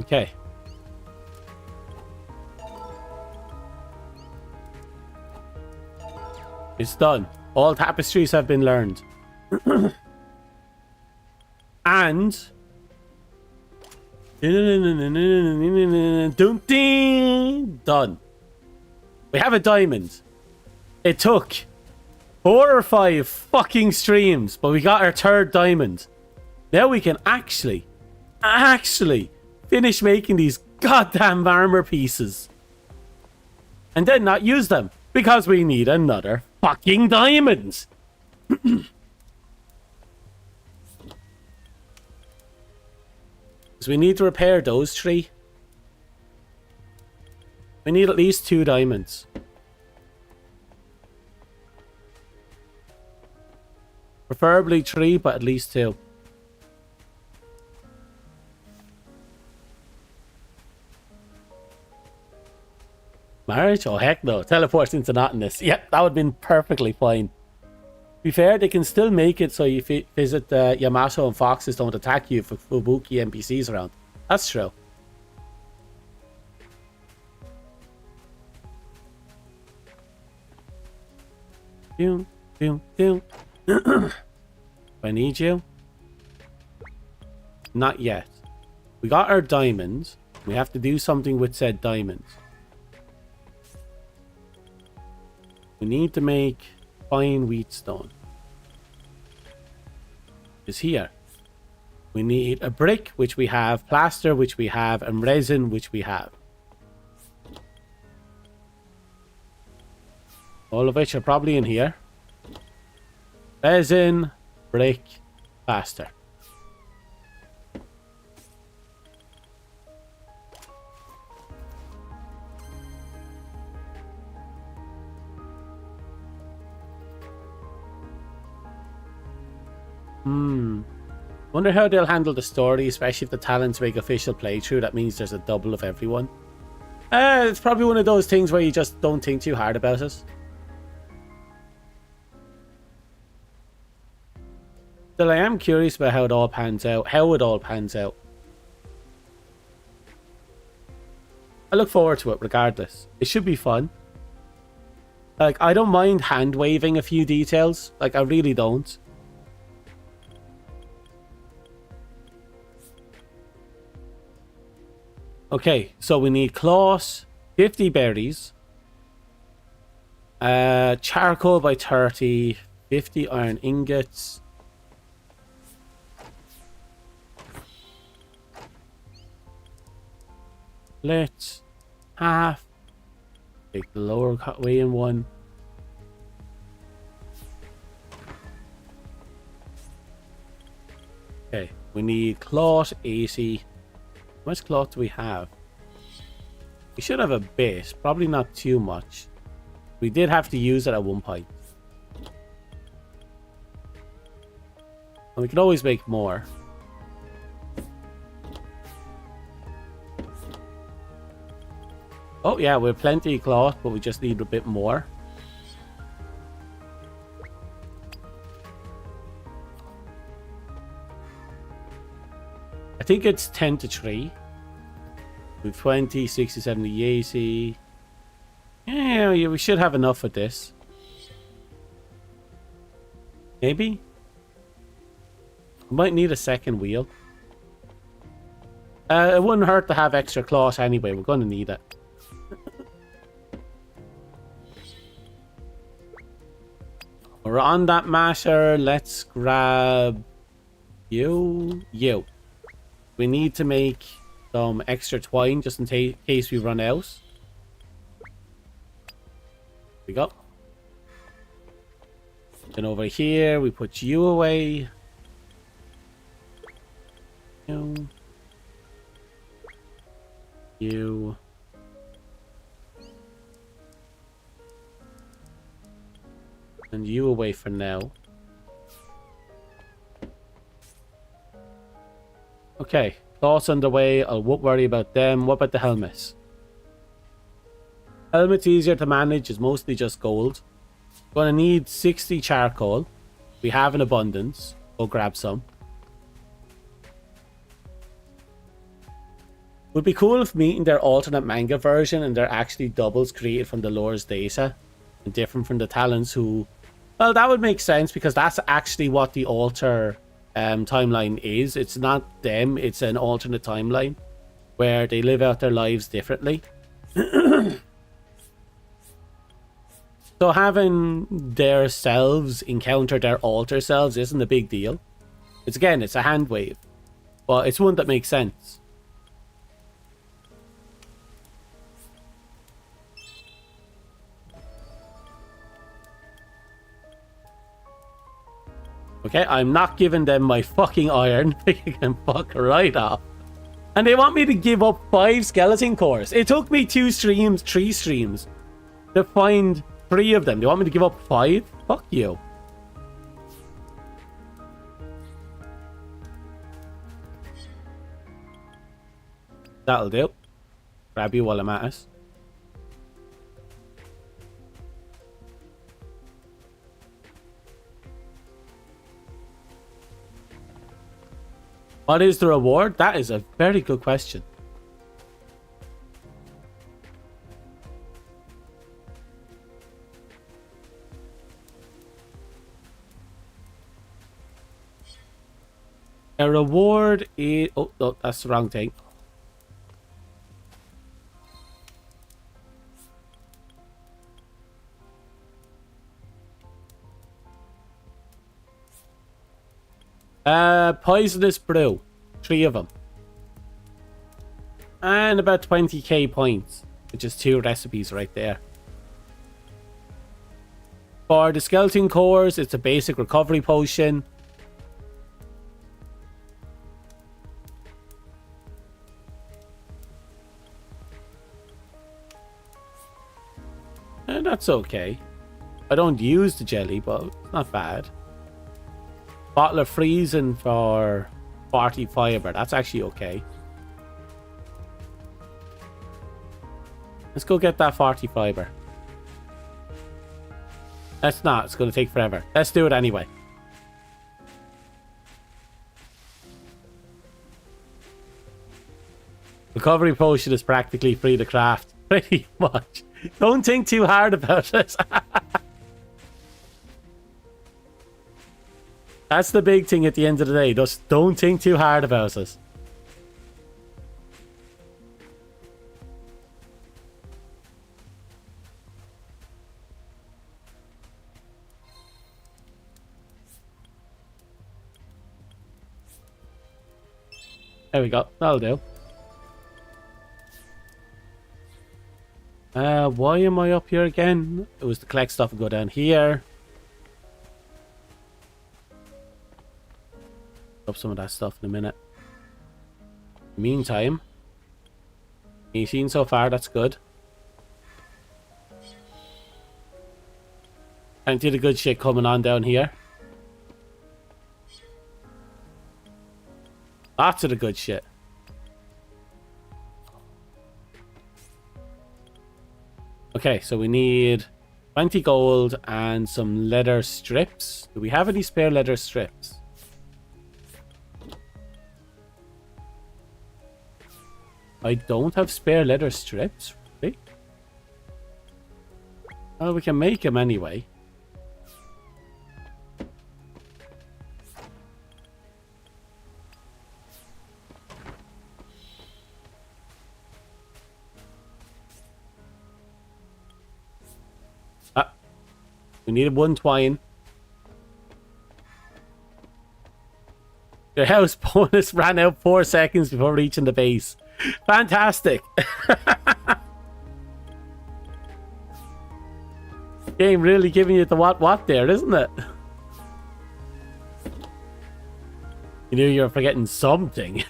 Okay. It's done. All tapestries have been learned. And done. We have a diamond. It took 4 or 5 fucking streams, but we got our 3rd diamond. Now we can actually finish making these goddamn armor pieces. And then not use them, because we need another fucking diamond. So we need to repair those 3. We need at least 2 diamonds. Preferably 3, but at least 2. Marriage? Oh, heck no. Teleport into nothingness. Yep, that would have been perfectly fine. To be fair, they can still make it so you visit Yamato and Foxes don't attack you for Fubuki NPCs around. That's true. Do. Do I need you? Not yet. We got our diamonds. We have to do something with said diamonds. We need to make fine wheatstone. Is here. We need a brick, which we have, plaster, which we have, and resin, which we have. All of which are probably in here. Resin, brick, plaster. Wonder how they'll handle the story, especially if the talents make official playthrough. That means there's a double of everyone. It's probably one of those things where you just don't think too hard about it. Still, I am curious about how it all pans out. How it all pans out. I look forward to it regardless. It should be fun. Like, I don't mind hand waving a few details. Like, I really don't. Okay, so we need cloth, 50 berries, charcoal by 30, 50 iron ingots. Let's half. Take the lower way in one. Okay, we need cloth 80. How much cloth do we have? We should have a bit, probably not too much. We did have to use it at one point. And we can always make more. Oh yeah, we have plenty of cloth, but we just need a bit more. I think it's 10 to 3. With 20, 60, 70, 80. Yeah, we should have enough for this. Maybe? We might need a second wheel. It wouldn't hurt to have extra cloth anyway. We're going to need it. We're on that matter. Let's grab you. We need to make some extra twine just in case we run out. There we go. Then over here, we put you away. You. And you away for now. Okay, thoughts underway. I won't worry about them. What about the helmets? Helmet's easier to manage. It's mostly just gold. Gonna need 60 charcoal. We have an abundance. Go grab some. Would be cool if meeting their alternate manga version and they're actually doubles created from the lore's data and different from the talents who... Well, that would make sense because that's actually what the alter timeline is. It's not them, it's an alternate timeline where they live out their lives differently. So having their selves encounter their alter selves isn't a big deal. It's a hand wave, but it's one that makes sense. Okay, I'm not giving them my fucking iron. They can fuck right off. And they want me to give up 5 skeleton cores. It took me 3 streams, to find 3 of them. They want me to give up 5? Fuck you. That'll do. Grab you while I'm at it. What is the reward? That is a very good question. A reward is... Oh, no, that's the wrong thing. Poisonous brew. 3 of them. And about 20k points, which is 2 recipes right there. For the skeleton cores, it's a basic recovery potion. And that's okay. I don't use the jelly, but it's not bad. Bottle of freezing for 40 fiber. That's actually okay. Let's go get that 40 fiber. Let's not. It's going to take forever. Let's do it anyway. recovery potion is practically free to craft. Pretty much. Don't think too hard about it. That's the big thing at the end of the day. Just don't think too hard about it. There we go. That'll do. Why am I up here again? It was to collect stuff and go down here. Up some of that stuff in a minute. Meantime, 18 so far, that's good. Plenty of the good shit coming on down here. Lots of the good shit. Okay, so we need 20 gold and some leather strips. Do we have any spare leather strips? I don't have spare leather strips, really? Well, we can make them anyway. We needed one twine. Your house bonus ran out 4 seconds before reaching the base. Fantastic. Game really giving you the what there, isn't it? You knew you were forgetting something.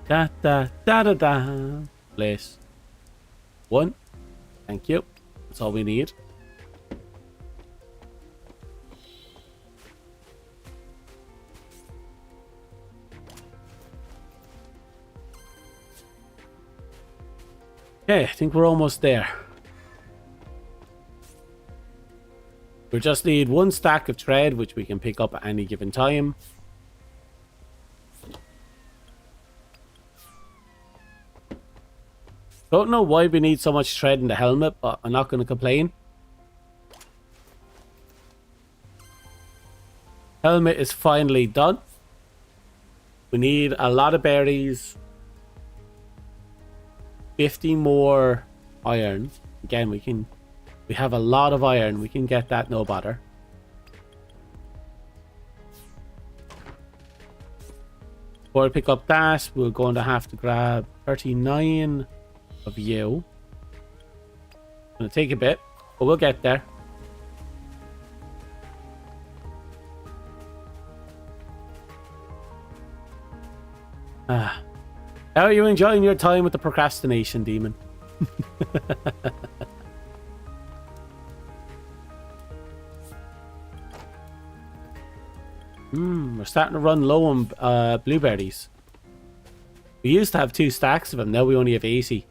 Da da da da da. Place. 1. Thank you. That's all we need. Okay, I think we're almost there. We just need 1 stack of thread, which we can pick up at any given time. Don't know why we need so much thread in the helmet, but I'm not going to complain. Helmet is finally done. We need a lot of berries. 50 more iron. Again, we have a lot of iron. We can get that, no bother. Before I pick up that, we're going to have to grab 39 of you. It's going to take a bit, but we'll get there. How are you enjoying your time with the procrastination demon? We're starting to run low on blueberries. We used to have 2 stacks of them, now we only have 80.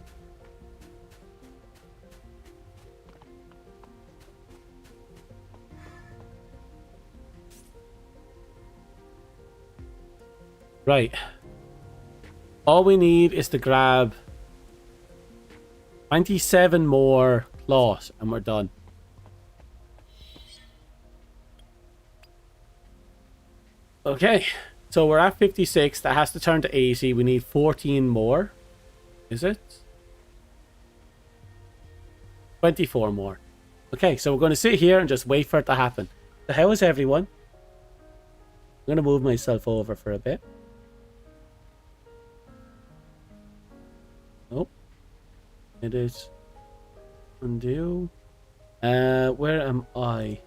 Right. All we need is to grab 27 more cloth and we're done. Okay, so we're at 56. That has to turn to 80. We need 14 more. Is it? 24 more. Okay, so we're going to sit here and just wait for it to happen. So how is everyone? I'm going to move myself over for a bit. Nope. It is undo. Where am I?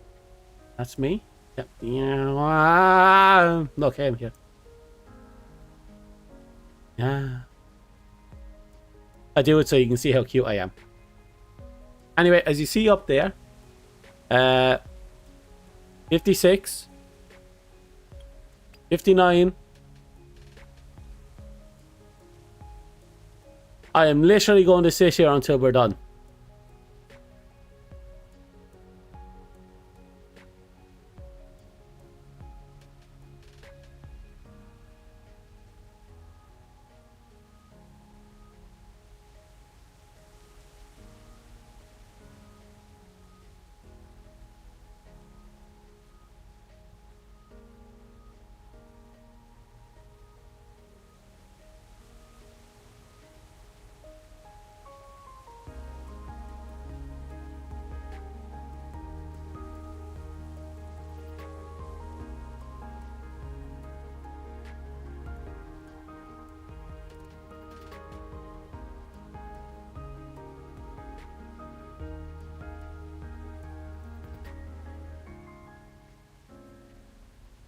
That's me? Yep. Yeah. Okay, I'm here. Yeah. I do it so you can see how cute I am. Anyway, as you see up there, 56, 59. I am literally going to sit here until we're done.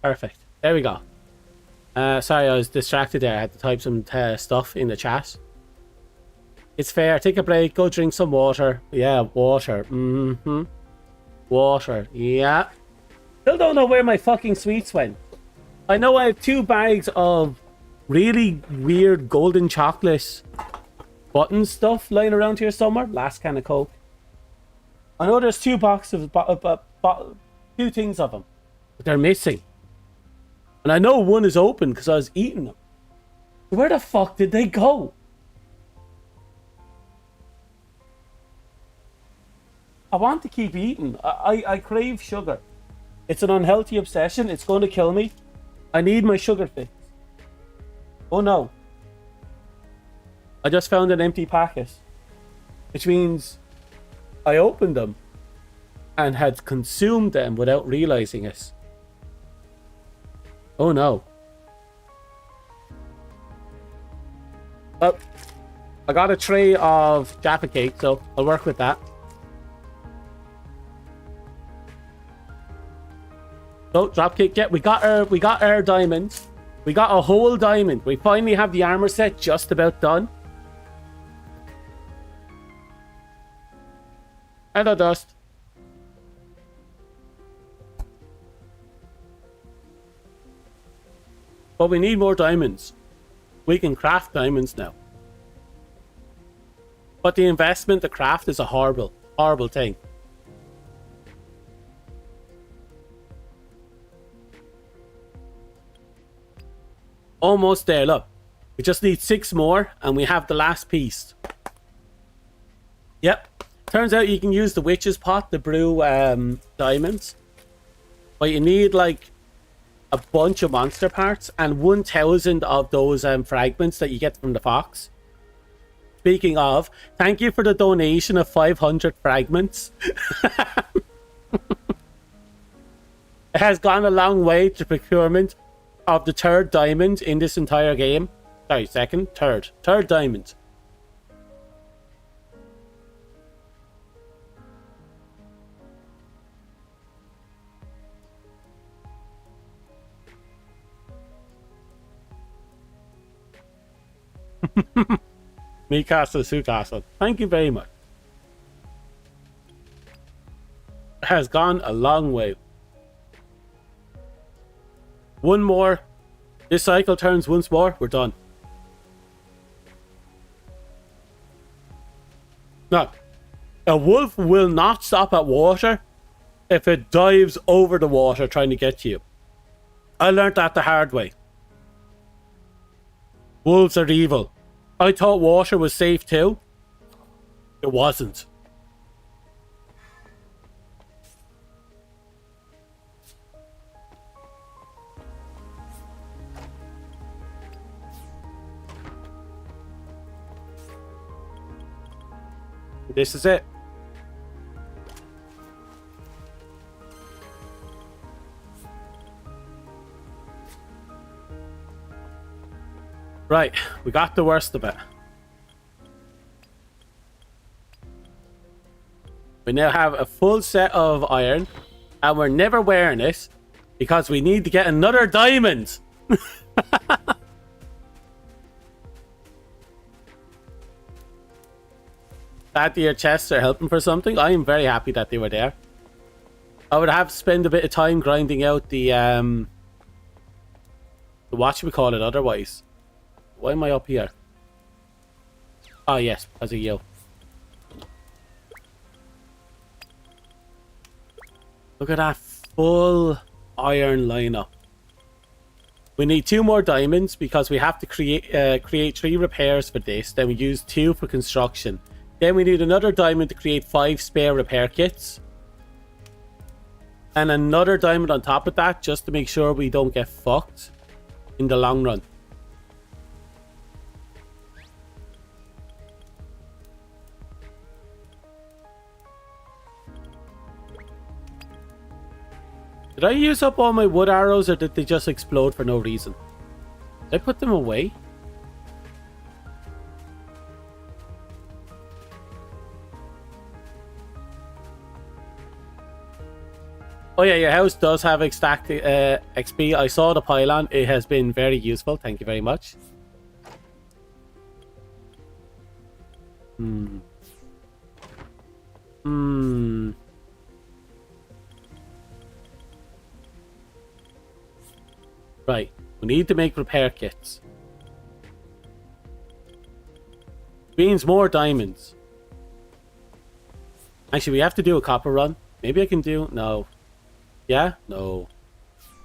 Perfect. There we go. Sorry, I was distracted there. I had to type some stuff in the chat. It's fair. Take a break. Go drink some water. Yeah, water. Mm-hmm. Water. Yeah. Still don't know where my fucking sweets went. I know I have 2 bags of really weird golden chocolate button stuff lying around here somewhere. Last can of Coke. I know there's 2 boxes of 2 things of them, but they're missing. And I know one is open because I was eating them. Where the fuck did they go? I want to keep eating. I crave sugar. It's an unhealthy obsession. It's going to kill me. I need my sugar fix. Oh no. I just found an empty packet. Which means I opened them and had consumed them without realizing it. Oh no. Oh, I got a tray of Jaffa cake, so I'll work with that. So dropkick, yeah, we got our diamonds. We got a whole diamond. We finally have the armor set just about done. Hello, Dust. But we need more diamonds. We can craft diamonds now. But the investment to craft is a horrible, horrible thing. Almost there, look. We just need 6 more and we have the last piece. Yep. Turns out you can use the witch's pot to brew diamonds. But you need like a bunch of monster parts and 1,000 of those fragments that you get from the fox. Speaking of, thank you for the donation of 500 fragments. It has gone a long way to procurement of the 3rd diamond in this entire game. Sorry, 2nd, 3rd. 3rd diamond. Mikasa Sukasa, thank you very much. It has gone a long way. 1 more. This cycle turns once more. We're done. No. A wolf will not stop at water if it dives over the water trying to get to you. I learned that the hard way. Wolves are evil. I thought water was safe too. It wasn't. This is it. Right, we got the worst of it. We now have a full set of iron, and we're never wearing it because we need to get another diamond. Glad your chests are helping for something. I am very happy that they were there. I would have to spend a bit of time grinding out the what should we call it otherwise? Why am I up here? Oh yes, because of you. Look at that full iron lineup. We need 2 more diamonds because we have to create 3 repairs for this. Then we use 2 for construction. Then we need another diamond to create 5 spare repair kits. And another diamond on top of that just to make sure we don't get fucked in the long run. Did I use up all my wood arrows or did they just explode for no reason? Did I put them away? Oh yeah, your house does have stacked XP. I saw the pylon. It has been very useful. Thank you very much. Hmm. Hmm. Right. We need to make repair kits. Means more diamonds. Actually, we have to do a copper run. Maybe I can do... No. Yeah? No.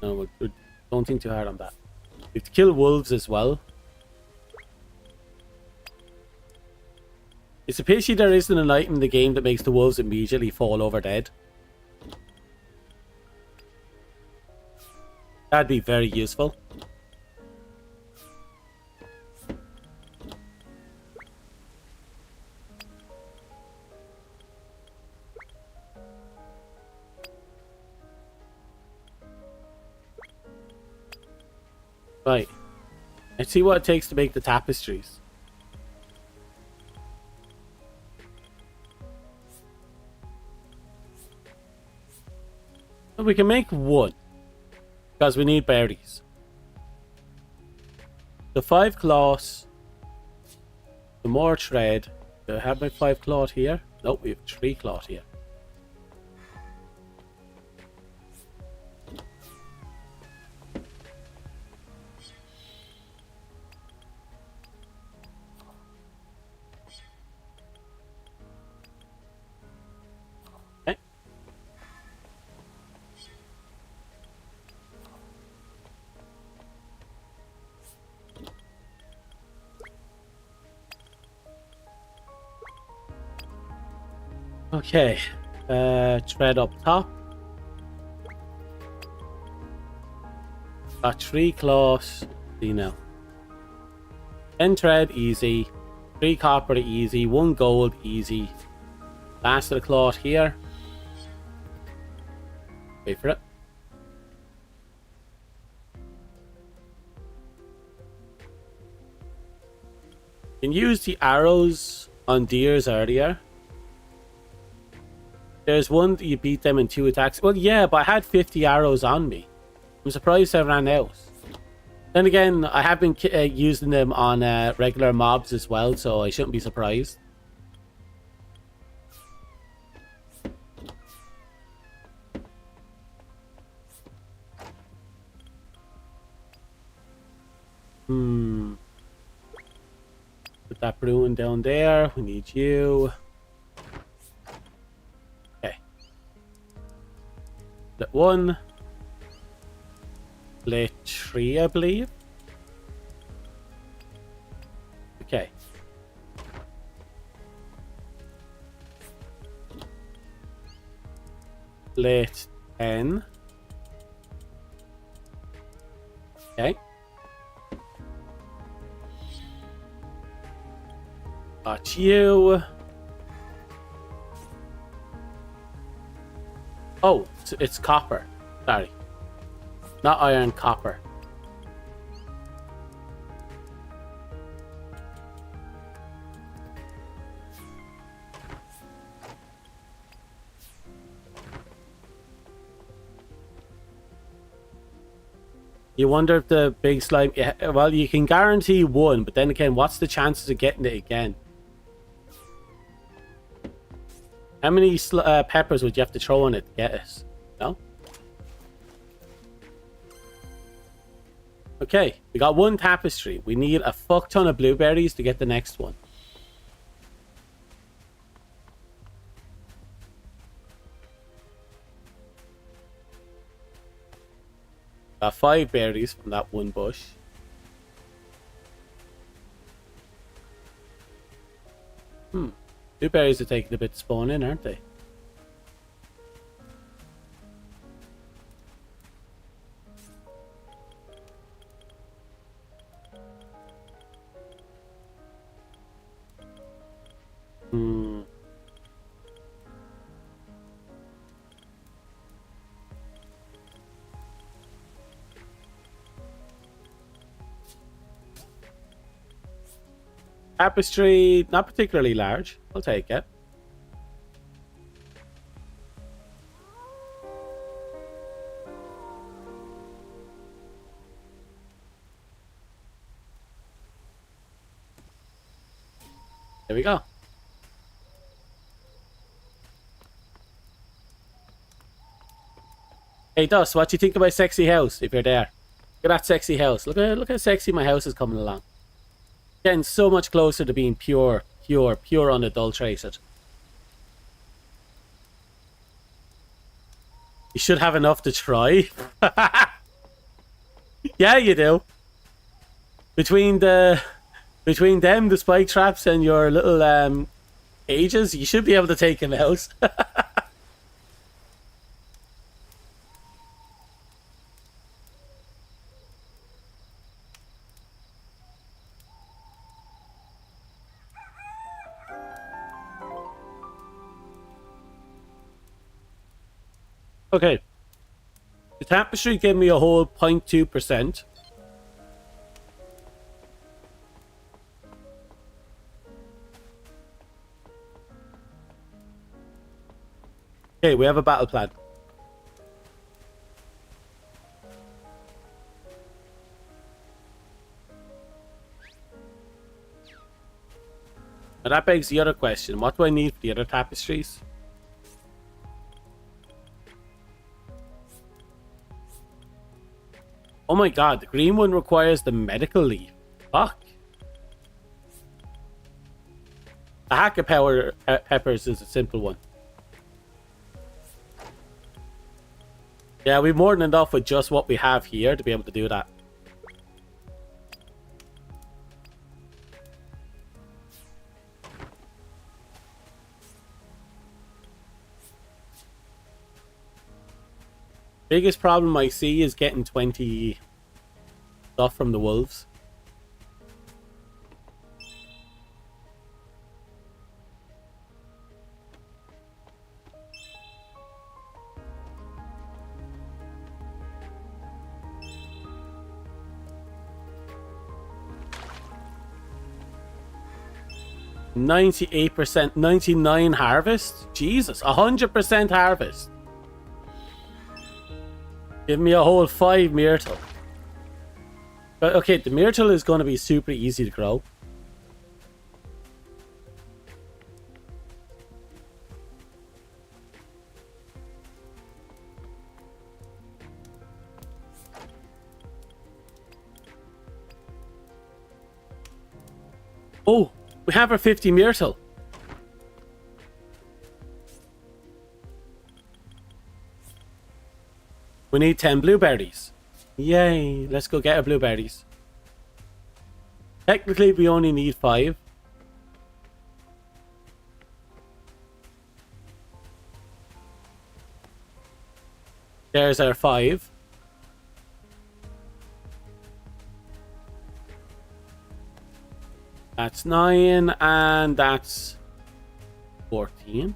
No, don't think too hard on that. We have to kill wolves as well. It's a pity there isn't an item in the game that makes the wolves immediately fall over dead. That'd be very useful. Right. Let's see what it takes to make the tapestries. We can make one. Because we need berries. The 5 cloths. The more thread. Do I have my 5 cloth here? Nope, we have 3 cloth here. Okay, thread up top. Got 3 cloths. See now. 10 thread, easy. 3 copper, easy. 1 gold, easy. Last of the cloth here. Wait for it. You can use the arrows on deers earlier. There's one that you beat them in 2 attacks. Well, yeah, but I had 50 arrows on me. I'm surprised I ran out. Then again, I have been using them on regular mobs as well, so I shouldn't be surprised. Put that Bruin down there. We need you. Split 1. Split 3, I believe. Okay. Split 10. Okay. Got you. Oh, it's copper. Sorry. Not iron, copper. You wonder if the big slime... Yeah, well, you can guarantee 1, but then again, what's the chances of getting it again? How many peppers would you have to throw on it to get it? No? Okay, we got 1 tapestry. We need a fuck ton of blueberries to get the next one. Got 5 berries from that 1 bush. Blueberries are taking a bit to spawn in, aren't they? Tapestry, not particularly large. I'll take it. There we go. Hey, Dust, what do you think of my sexy house if you're there? Look at that sexy house. Look how sexy my house is coming along. Getting so much closer to being pure unadulterated. You should have enough to try. Yeah, you do. Between them, the spike traps, and your little cages, you should be able to take him out. Okay. The tapestry gave me a whole 0.2%. Okay, we have a battle plan. Now that begs the other question. What do I need for the other tapestries? Oh my god, the green one requires the medical leaf. Fuck. The hacker power peppers is a simple one. Yeah, we've more than enough with just what we have here to be able to do that. Biggest problem I see is getting 20 stuff from the wolves. %, 99 harvest? Jesus, 100% harvest. Give me a whole 5 myrtle. But okay, the myrtle is going to be super easy to grow. Oh, we have our 50 myrtle. We need 10 blueberries. Yay, let's go get our blueberries. Technically, we only need 5. There's our 5. That's 9, and that's 14.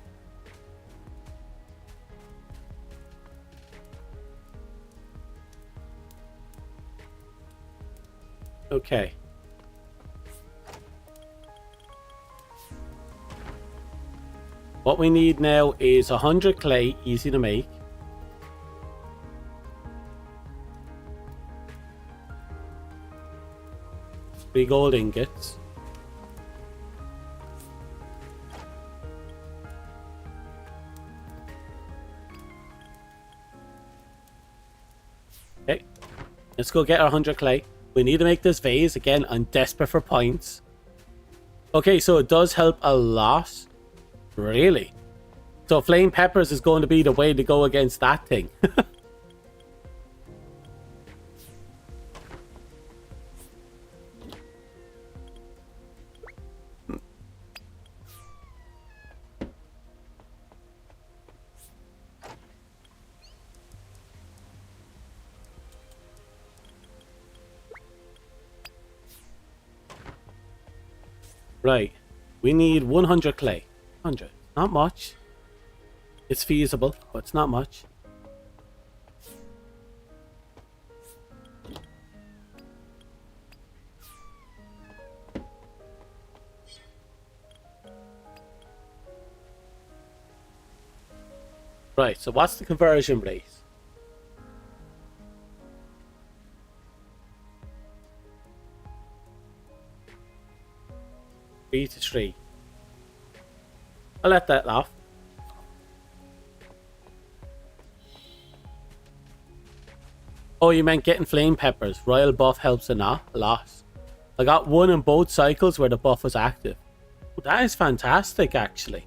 Okay. What we need now is 100 clay, easy to make. Three gold ingots. Okay. Let's go get our 100 clay. We need to make this vase. Again, I'm desperate for points. Okay, so it does help a lot. Really? So flame peppers is going to be the way to go against that thing. Right. We need 100 clay. 100. Not much. It's feasible, but it's not much. Right, so what's the conversion rate? 3 to 3. I'll let that laugh. Oh, you meant getting flame peppers. Royal buff helps a lot. I got one in both cycles where the buff was active. Oh, that is fantastic, actually.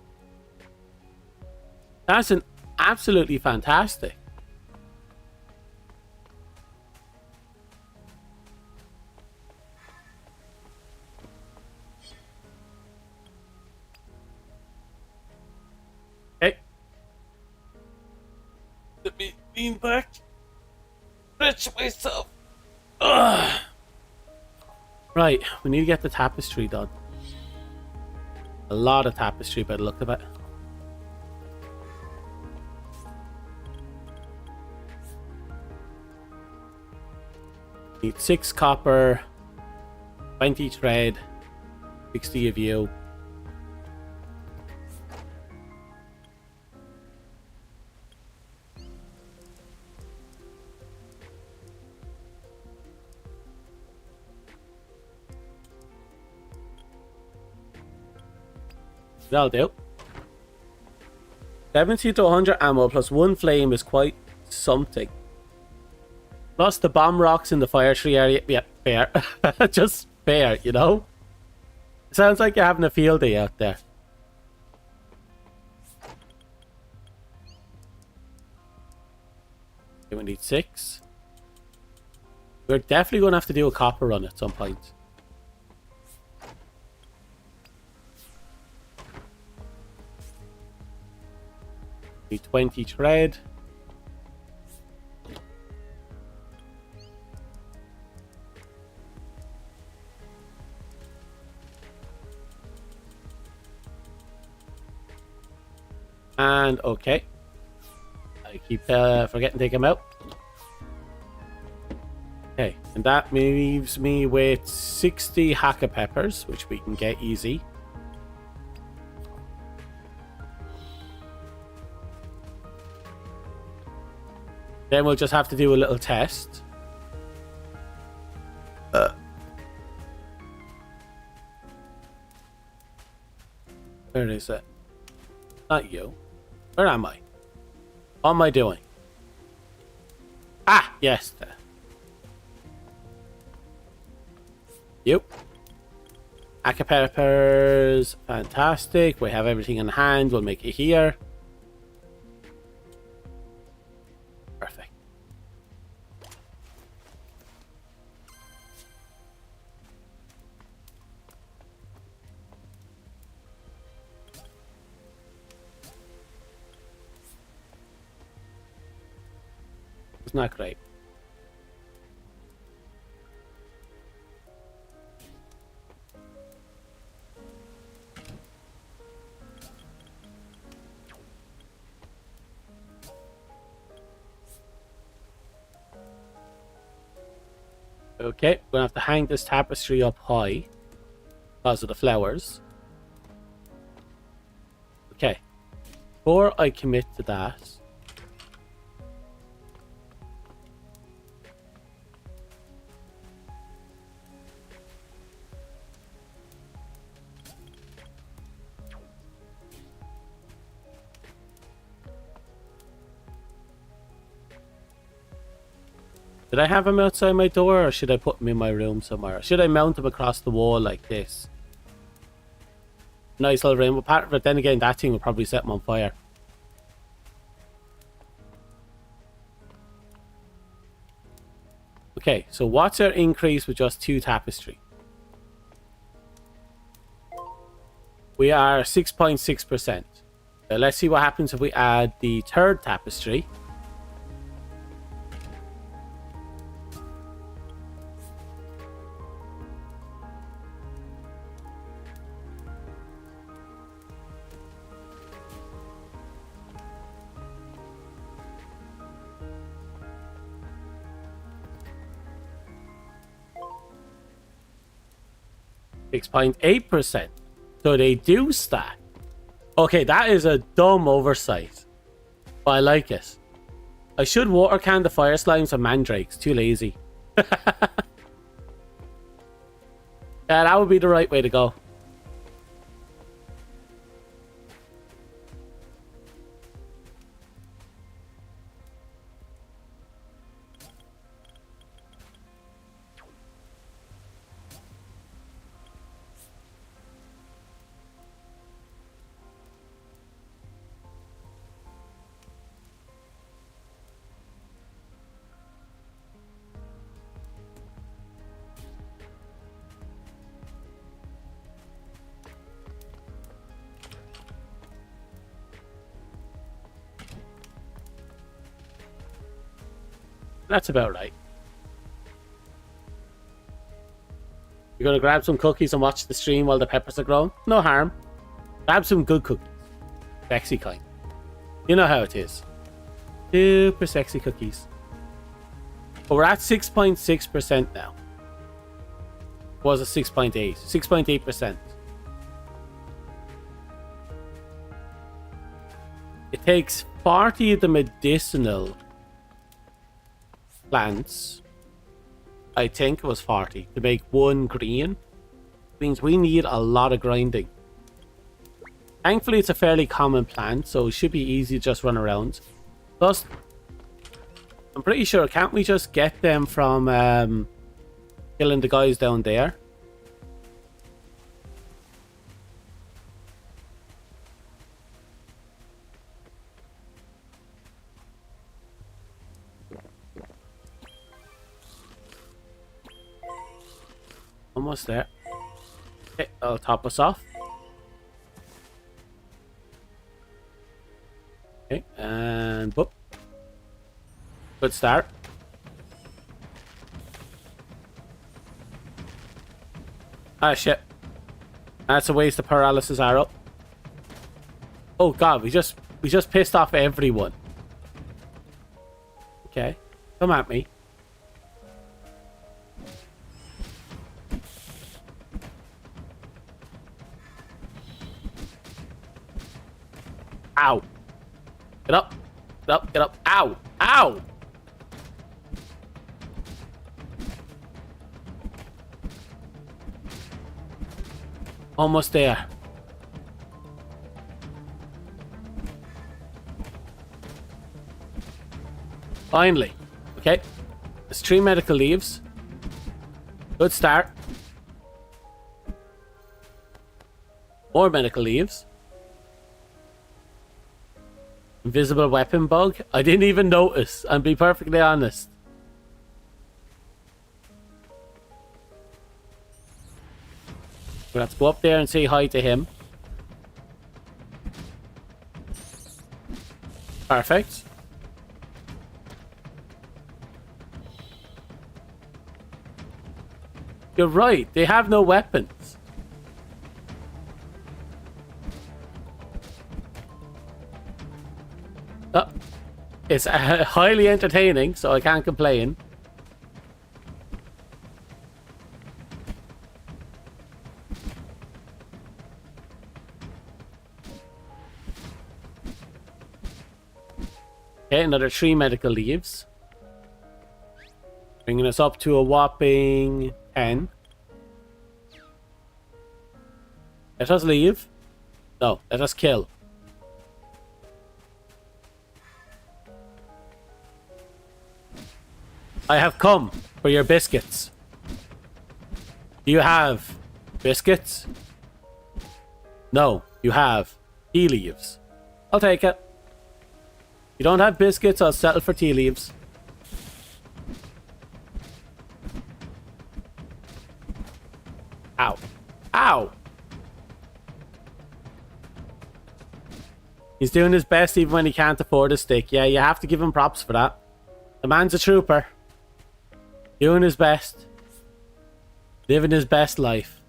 That's an absolutely fantastic. Okay. Let me lean back. Stretch myself. Ugh. Right, we need to get the tapestry done. A lot of tapestry by the look of it. Need 6 copper, 20 thread, 60 of you. That'll do. 70 to 100 ammo plus 1 flame is quite something. Plus the bomb rocks in the fire tree area. Yeah, fair. Just fair, you know? Sounds like you're having a field day out there. Okay, we need 6. We're definitely going to have to do a copper run at some point. Need 20 thread. And okay. I keep forgetting to take them out. Okay, and that leaves me with 60 hacker peppers, which we can get easy. Then we'll just have to do a little test. Where is it? Not you. Where am I? What am I doing? Ah, yes. Yep. Hacker peppers. Fantastic. We have everything in hand. We'll make it here. Perfect. It's not great. Okay, we're gonna have to hang this tapestry up high because of the flowers. Okay, before I commit to that, did I have him outside my door, or should I put him in my room somewhere? Should I mount him across the wall like this? Nice little rainbow pattern, but then again, that thing will probably set him on fire. Okay, so what's our increase with just 2 tapestry? We are 6.6%. Let's see what happens if we add the 3rd tapestry. .8%. So they do stack. Okay, that is a dumb oversight. But I like it. I should water can the fire slimes and mandrakes. Too lazy. Yeah, that would be the right way to go. That's about right. You're gonna grab some cookies and watch the stream while the peppers are growing? No harm. Grab some good cookies. Sexy kind. You know how it is. Super sexy cookies. But we're at 6.6% now. Was it 6.8? 6.8%. It takes 40 of the medicinal plants. I think it was 40 to make one green. Means we need a lot of grinding. Thankfully, it's a fairly common plant, so it should be easy to just run around. Plus, I'm pretty sure, can't we just get them from killing the guys down there? Almost there. Okay, that'll top us off. Okay, and whoop. Good start. Ah, shit. That's a waste of paralysis arrow. Oh god, we just pissed off everyone. Okay, come at me. Ow. Get up. Get up. Get up. Ow. Ow. Almost there. Finally. Okay. There's 3 medical leaves. Good start. More medical leaves. Invisible weapon bug? I didn't even notice, I'll be perfectly honest. We'll have to go up there and say hi to him. Perfect. You're right, they have no weapons. Oh, it's highly entertaining, so I can't complain. Okay, another 3 medical leaves. Bringing us up to a whopping 10. Let us leave. No, let us kill. I have come for your biscuits. Do you have biscuits? No, you have tea leaves. I'll take it. You don't have biscuits, I'll settle for tea leaves. Ow. Ow! He's doing his best even when he can't afford a stick. Yeah, you have to give him props for that. The man's a trooper. Doing his best. Living his best life.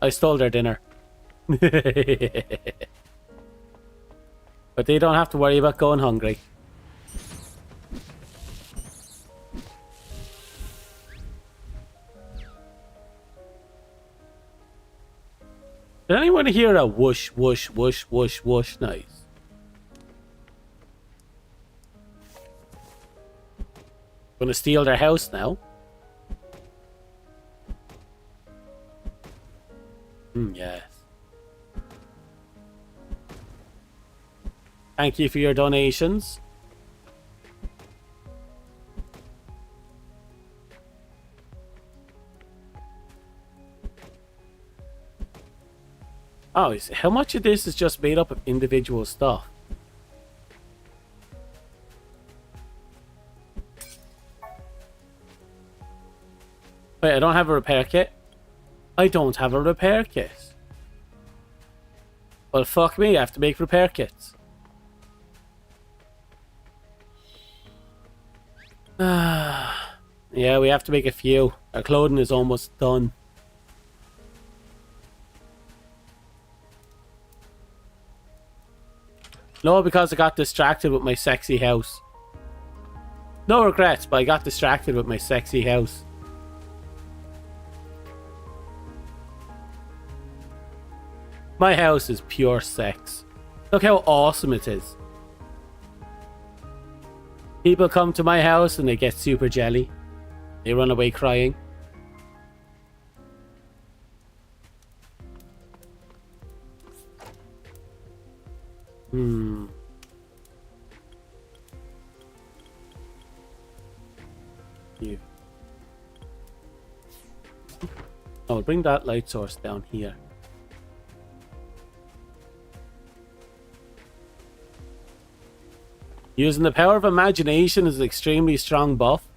I stole their dinner. But they don't have to worry about going hungry. Did anyone hear a whoosh, whoosh, whoosh, whoosh, whoosh noise? Gonna steal their house now. Yes. Thank you for your donations. Oh, how much of this is just made up of individual stuff? Wait, I don't have a repair kit? I don't have a repair kit. Well, fuck me, I have to make repair kits. Yeah, we have to make a few. Our clothing is almost done. No, because I got distracted with my sexy house. No regrets, but I got distracted with my sexy house. My house is pure sex. Look how awesome it is. People come to my house and they get super jelly. They run away crying. You. I'll bring that light source down here. Using the power of imagination is an extremely strong buff.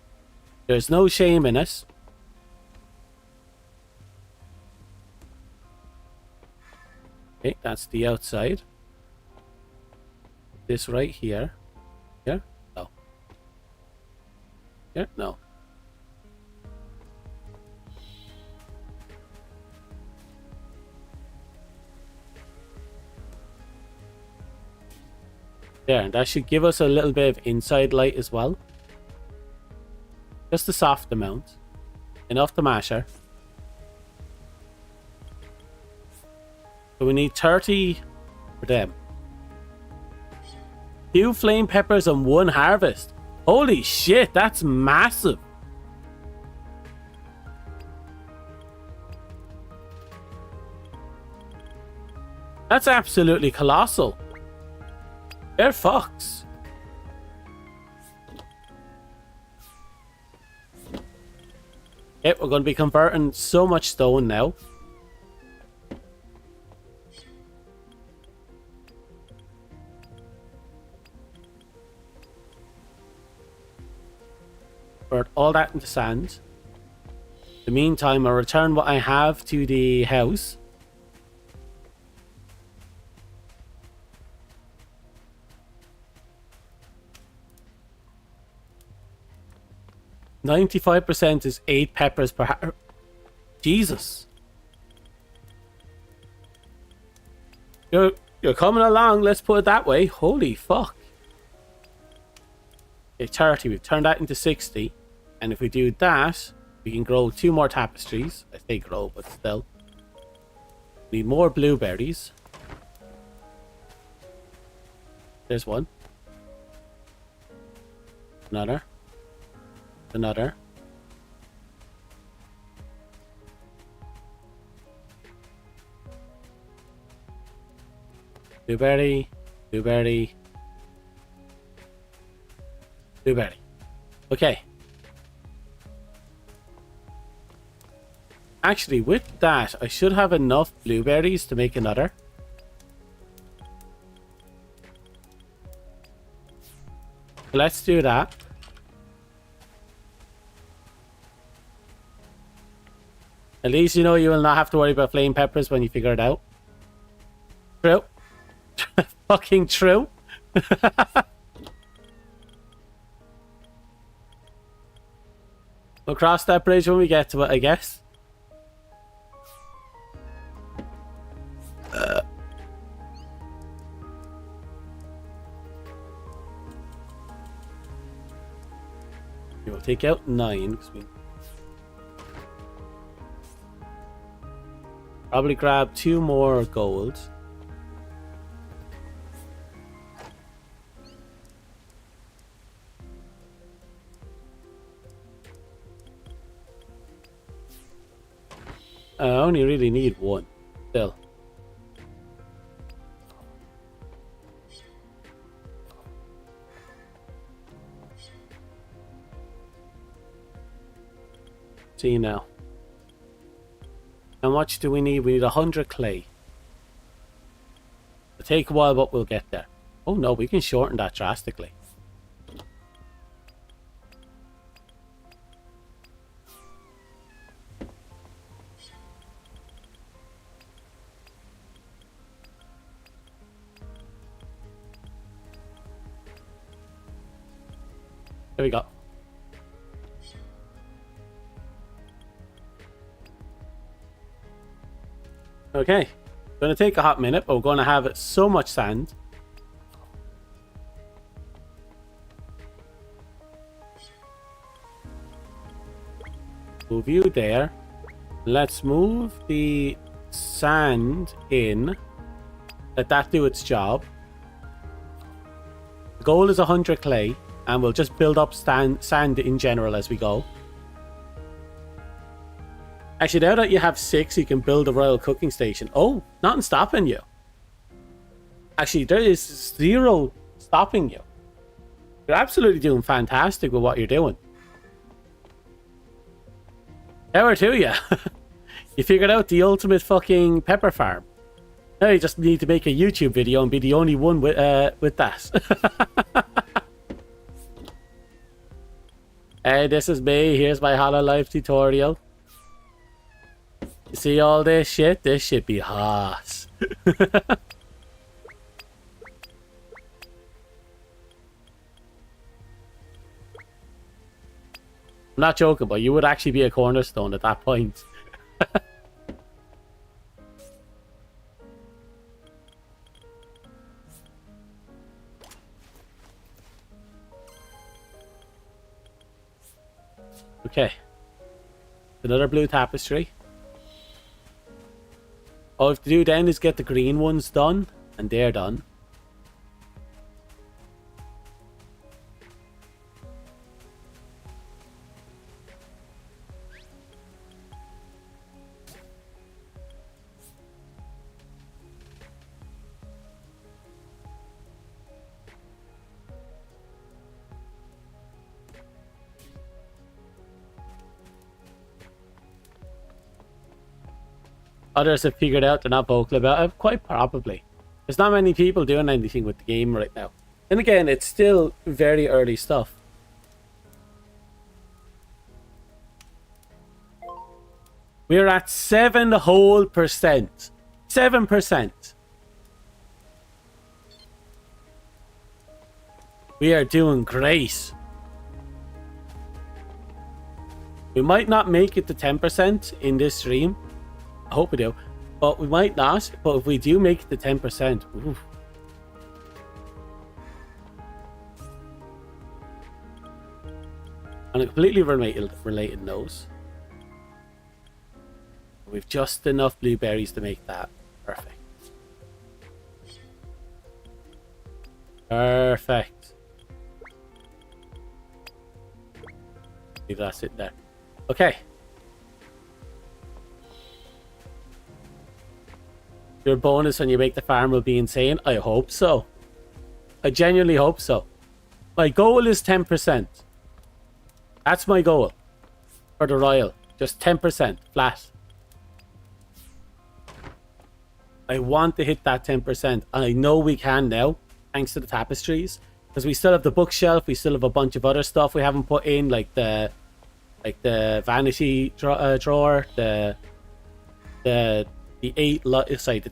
There's no shame in it. Okay, that's the outside. This right here. Here? No. Here? No. There, and that should give us a little bit of inside light as well. Just a soft amount. Enough to mash her. So we need 30 for them. 2 flame peppers and 1 harvest. Holy shit, that's massive. That's absolutely colossal. They're fucks. Okay, we're going to be converting so much stone now. Convert all that into sand. In the meantime, I'll return what I have to the house. %, is 8 peppers per hour. Jesus. You're coming along, let's put it that way. Holy fuck. Okay, 30, we've turned that into 60. And if we do that, we can grow 2 more tapestries. I say grow, but still. We need more blueberries. There's one. Another. Another. Blueberry. Blueberry. Blueberry. Okay. Actually, with that, I should have enough blueberries to make another. Let's do that. At least you know you will not have to worry about flame peppers when you figure it out. True. Fucking true. We'll cross that bridge when we get to it, I guess. We'll take out 9 because we probably grab 2 more gold. I only really need 1 still. See now. How much do we need? We need 100 clay. It'll take a while, but we'll get there. Oh no, we can shorten that drastically. There we go. Okay. Going to take a hot minute, but we're going to have so much sand. Move you there. Let's move the sand in. Let that do its job. The goal is 100 clay, and we'll just build up sand in general as we go. Actually, now that you have 6, you can build a royal cooking station. Oh, nothing stopping you. Actually, there is 0 stopping you. You're absolutely doing fantastic with what you're doing. Power to you. You figured out the ultimate fucking pepper farm. Now you just need to make a YouTube video and be the only one with that. Hey, this is me. Here's my Hololive tutorial. You see all this shit? This shit be hot. I'm not joking, but you would actually be a cornerstone at that point. Okay. Another blue tapestry. All we have to do then is get the green ones done, and they're done. Others have figured out they're not vocal about it. Quite probably. There's not many people doing anything with the game right now. And again, it's still very early stuff. We're at 7% whole. 7%. We are doing great. We might not make it to 10% in this stream. I hope we do, but we might not. But if we do make it to 10%, oof. On a completely related note, we've just enough blueberries to make that perfect. Perfect. Leave that sitting there. Okay. Your bonus when you make the farm will be insane. I hope so. I genuinely hope so. My goal is 10%. That's my goal. For the royal. Just 10% flat. I want to hit that 10%. I know we can now. Thanks to the tapestries. Because we still have the bookshelf. We still have a bunch of other stuff we haven't put in. Like the vanity drawer. The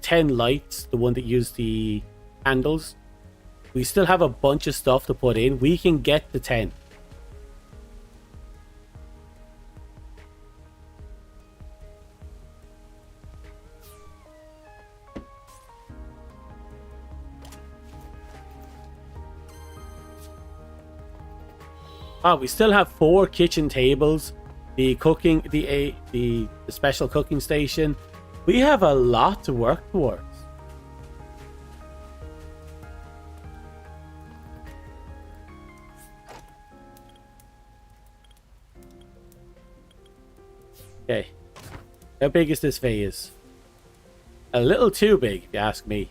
10 lights, the one that used the candles. We still have a bunch of stuff to put in. We can get the 10. Oh, we still have 4 kitchen tables, the special cooking station. We have a lot to work towards. Okay. How big is this vase? A little too big, if you ask me.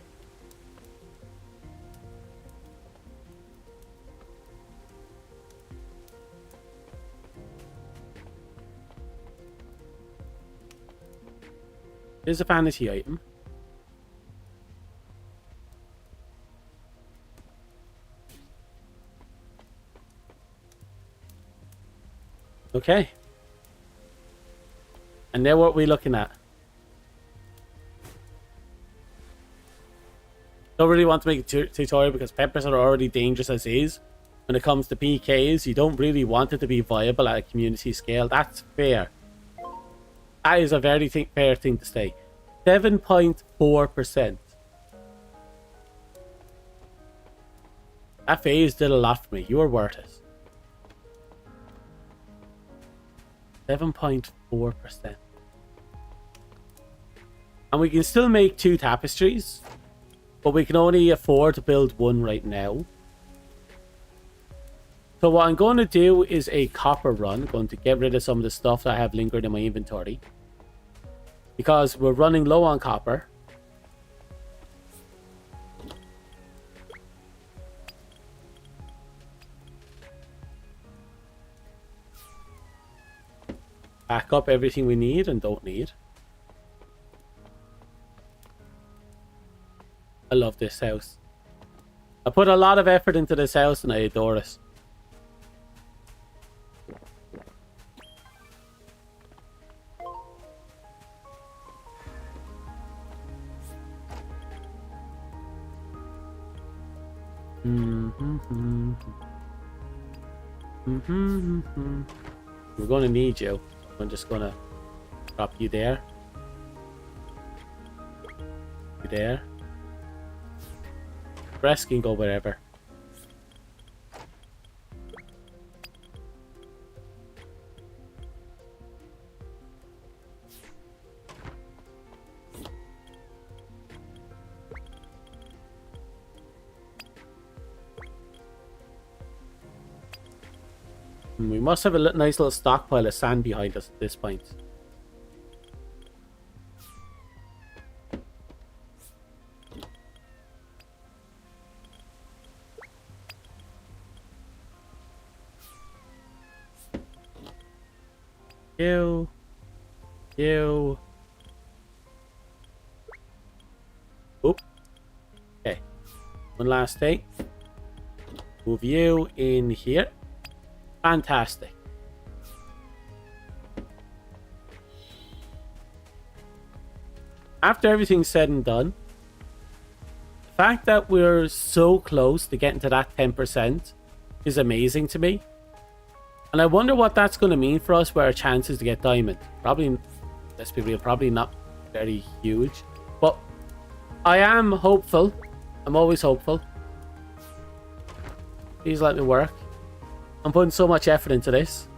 Here's a vanity item. Okay. And now what are we looking at? Don't really want to make a tutorial because peppers are already dangerous as is. when it comes to PKs. You don't really want it to be viable at a community scale. That's fair. That is a very fair thing to say. 7.4%. That phase did a lot for me. You were worth it. 7.4%. And we can still make 2 tapestries, but we can only afford to build 1 right now. So what I'm going to do is a copper run. I'm going to get rid of some of the stuff that I have lingered in my inventory, because we're running low on copper. Back up everything we need and don't need. I love this house. I put a lot of effort into this house and I adore it. We're going to need you. I'm just going to drop you there. You there. The rest can go wherever. We must have a nice little stockpile of sand behind us at this point. You. Oop. Okay. One last thing. Move you in here. Fantastic. After everything's said and done, the fact that we're so close to getting to that 10% is amazing to me. And I wonder what that's going to mean for us with our chances to get diamond. Probably, let's be real, probably not very huge. But I am hopeful. I'm always hopeful. Please let me work. I'm putting so much effort into this.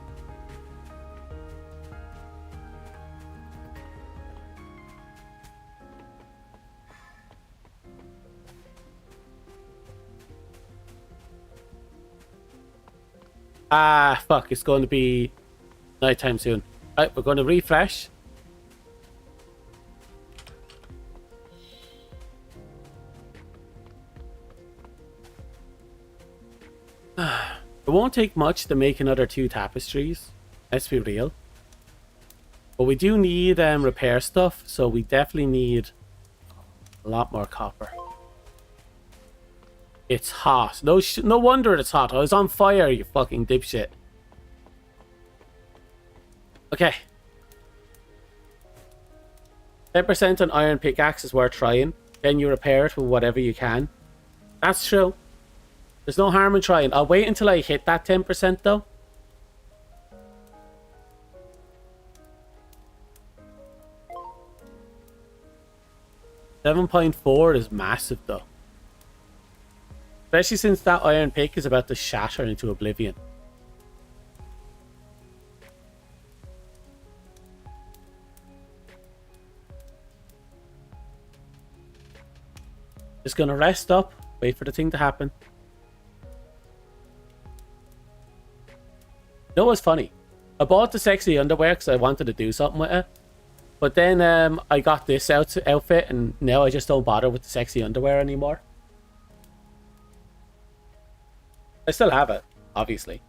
Ah, fuck. It's going to be nighttime soon. Right, we're going to refresh. It won't take much to make another 2 tapestries. Let's be real. But we do need repair stuff, so we definitely need a lot more copper. It's hot. No wonder it's hot. I was on fire, you fucking dipshit. Okay. 10% on iron pickaxe is worth trying. Then you repair it with whatever you can. That's true. There's no harm in trying. I'll wait until I hit that 10% though. $7.4 is massive though. Especially since that iron pick is about to shatter into oblivion. Just gonna rest up, wait for the thing to happen. You know what's funny? I bought the sexy underwear because I wanted to do something with it. But then I got this outfit and now I just don't bother with the sexy underwear anymore. I still have it, obviously.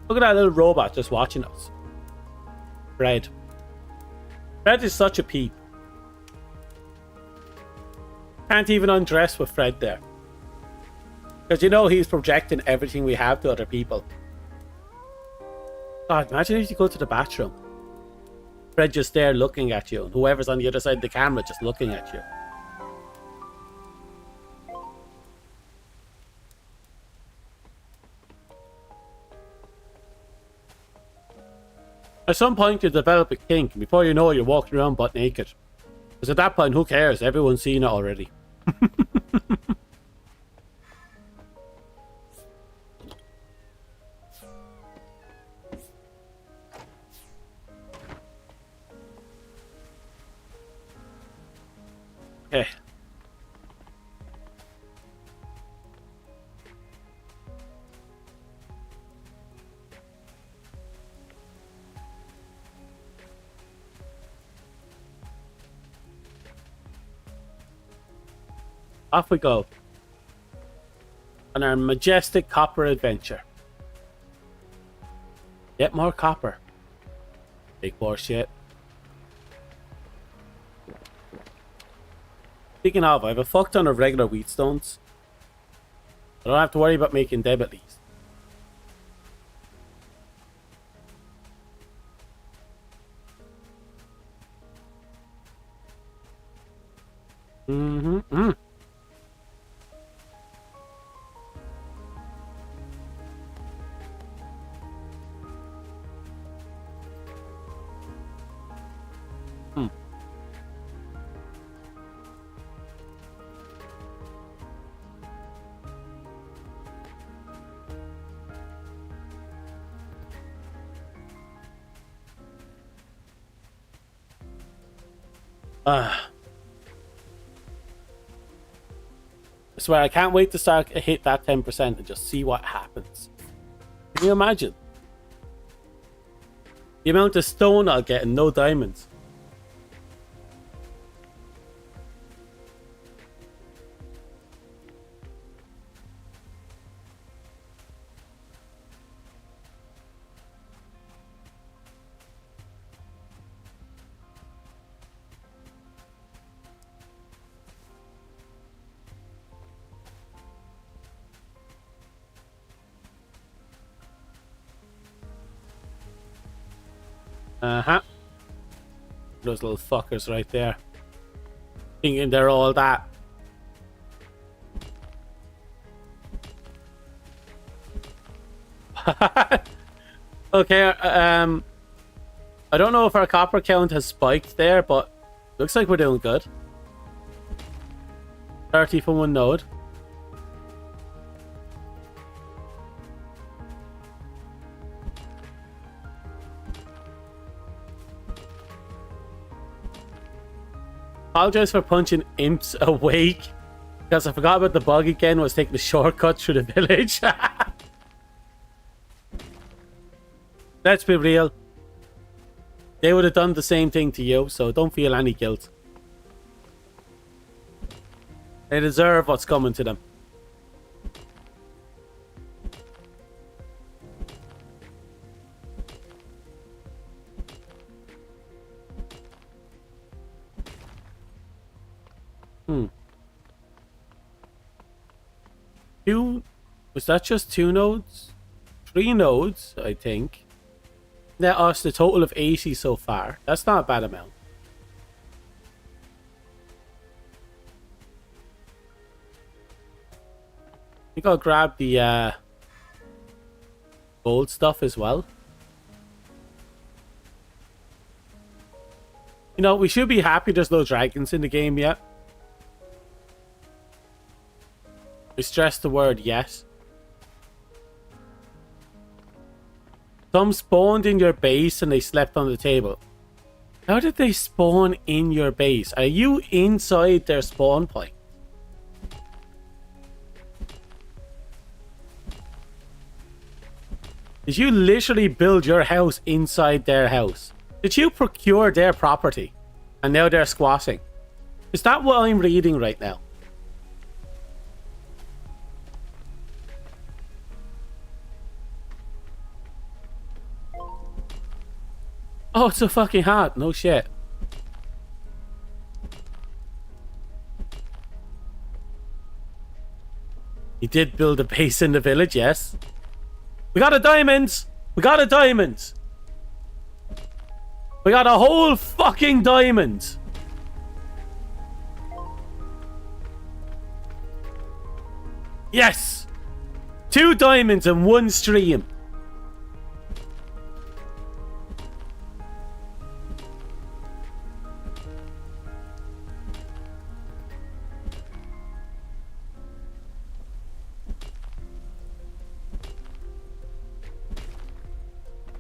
Look at that little robot just watching us. Fred. Fred is such a peep. Can't even undress with Fred there. Because you know he's projecting everything we have to other people. God, imagine if you go to the bathroom. Fred just there looking at you, and whoever's on the other side of the camera just looking at you. At some point you develop a kink, and before you know it, you're walking around butt naked. Because at that point, who cares? Everyone's seen it already. Okay. Off we go on our majestic copper adventure. Get more copper. Big more shit. Speaking of, I have a fuck ton of regular wheat stones. I don't have to worry about making them at least. I swear, I can't wait to hit that 10% and just see what happens. Can you imagine? The amount of stone I'll get and no diamonds. Those little fuckers right there. Thinking they're all that. Okay, I don't know if our copper count has spiked there, but looks like we're doing good. 30 from one node. Apologize for punching imps awake because I forgot about the bug again. Was taking the shortcut through the village. Let's be real. They would have done the same thing to you, so don't feel any guilt. They deserve what's coming to them. Was that just 2 nodes? 3 nodes, I think. Net us the total of 80 so far. That's not a bad amount. I think I'll grab the gold stuff as well. You know, we should be happy there's no dragons in the game yet. I stress the word yes. Some spawned in your base and they slept on the table. How did they spawn in your base? Are you inside their spawn point? Did you literally build your house inside their house? Did you procure their property and now they're squatting? Is that what I'm reading right now? Oh, it's so fucking hot. No shit. He did build a base in the village, yes. We got a diamond! We got a diamond! We got a whole fucking diamond! Yes! 2 diamonds in 1 stream.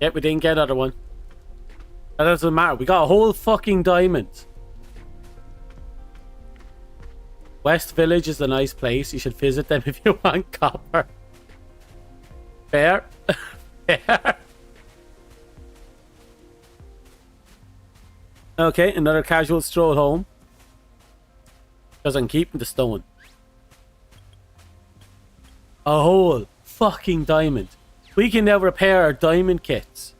Yep, we didn't get another one. That doesn't matter. We got a whole fucking diamond. West Village is a nice place. You should visit them if you want copper. Fair. Fair. Okay, another casual stroll home. Because I'm keeping the stone. A whole fucking diamond. We can now repair our diamond kits.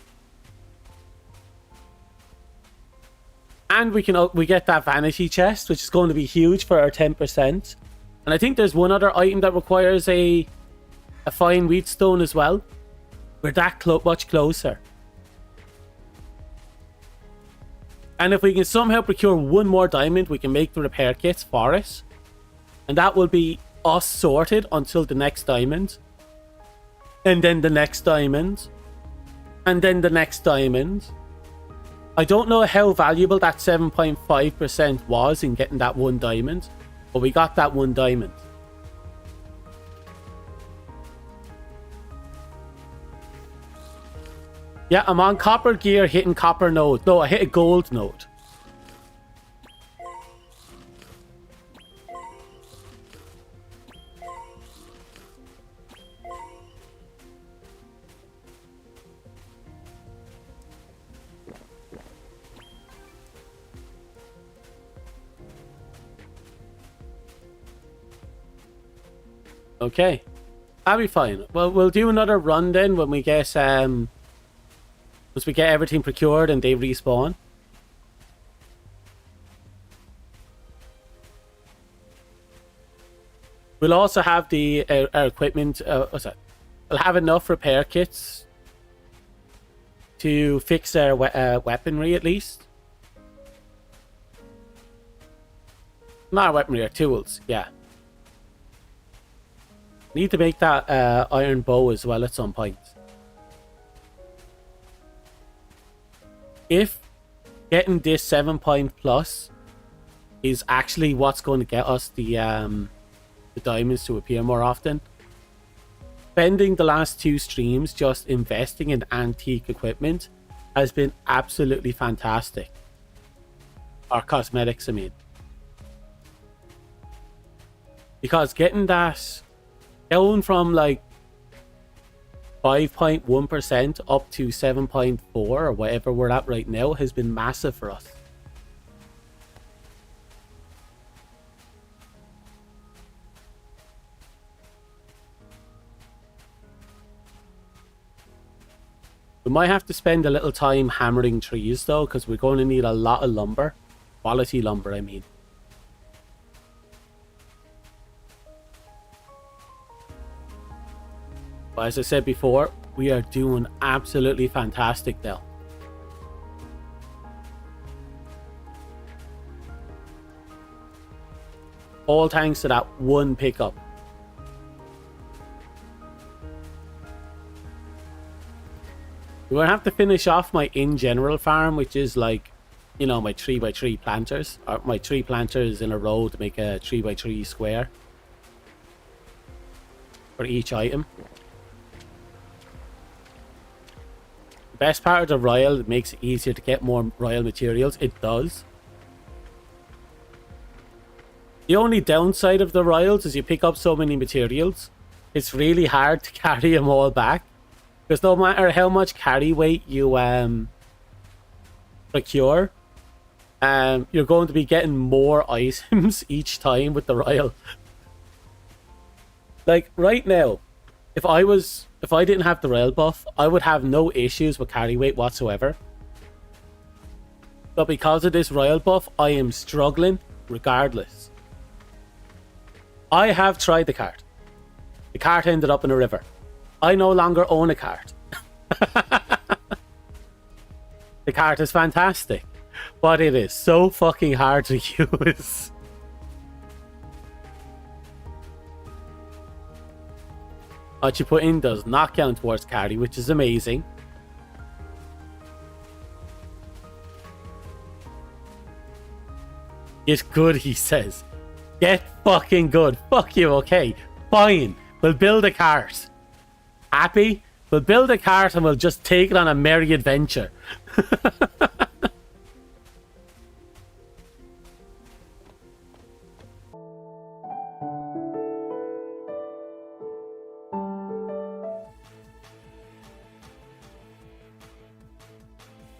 And we get that vanity chest, which is going to be huge for our 10%. And I think there's one other item that requires a fine wheatstone as well. We're that much closer. And if we can somehow procure 1 more diamond, we can make the repair kits for it. And that will be us sorted until the next diamond. And then the next diamond. And then the next diamond. I don't know how valuable that 7.5% was in getting that 1 diamond. But we got that 1 diamond. Yeah, I'm on copper gear hitting copper node. No, I hit a gold node. Okay, that'll be fine. Well, we'll do another run then when we get once we get everything procured and they respawn. We'll also have the our equipment. What's that? We'll have enough repair kits to fix our weaponry at least. Not our weaponry, our tools. Yeah. Need to make that iron bow as well at some point. If getting this 7 point plus is actually what's going to get us the diamonds to appear more often, spending the last 2 streams just investing in antique equipment has been absolutely fantastic. Or cosmetics, I mean. Because getting that down from like 5.1% up to 7.4 or whatever we're at right now has been massive for us. We might have to spend a little time hammering trees though, because we're going to need a lot of lumber. Quality lumber, I mean. But as I said before, we are doing absolutely fantastic now. All thanks to that 1 pickup. We're going to have to finish off my in general farm, which is like, you know, my 3x3 planters. Or my 3 planters in a row to make a 3x3 square. For each item. The best part of the royal, it makes it easier to get more royal materials. It does. The only downside of the royals is you pick up so many materials. It's really hard to carry them all back. Because no matter how much carry weight you procure, you're going to be getting more items each time with the royal. Like right now, if I didn't have the rail buff, I would have no issues with carry weight whatsoever. But because of this royal buff, I am struggling regardless. I have tried the card. The cart ended up in a river. I no longer own a cart. The cart is fantastic, but it is so fucking hard to use. What you put in does not count towards carry, which is amazing. Get good, he says. Get fucking good. Fuck you, okay. Fine. We'll build a cart. Happy? We'll build a cart and we'll just take it on a merry adventure.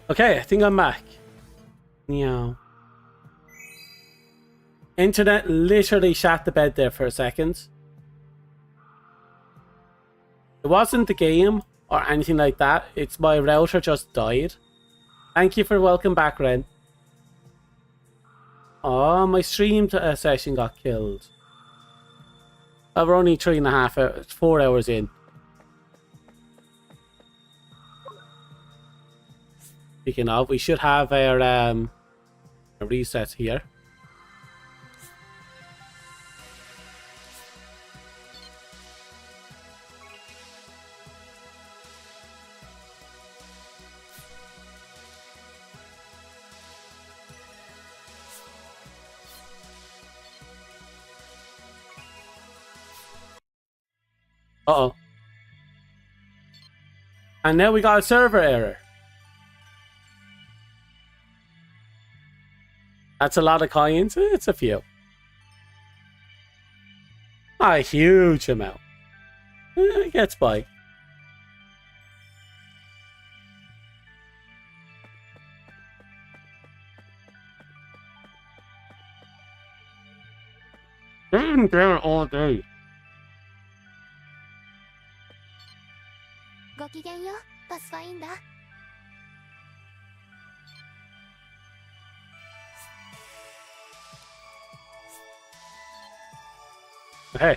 Okay, I think I'm back. Meow. Internet literally shat the bed there for a second. It wasn't the game or anything like that. It's my router just died. Thank you for welcome back, Ren. Oh, my stream session got killed. We're only 3.5 hours, 4 hours in. Speaking of, we should have our reset here. Uh-oh. And now we got a server error. That's a lot of coins. It's a few. Not a huge amount. It gets by. They've been there all day. ごきげんよう、パスファインダー。 Hey.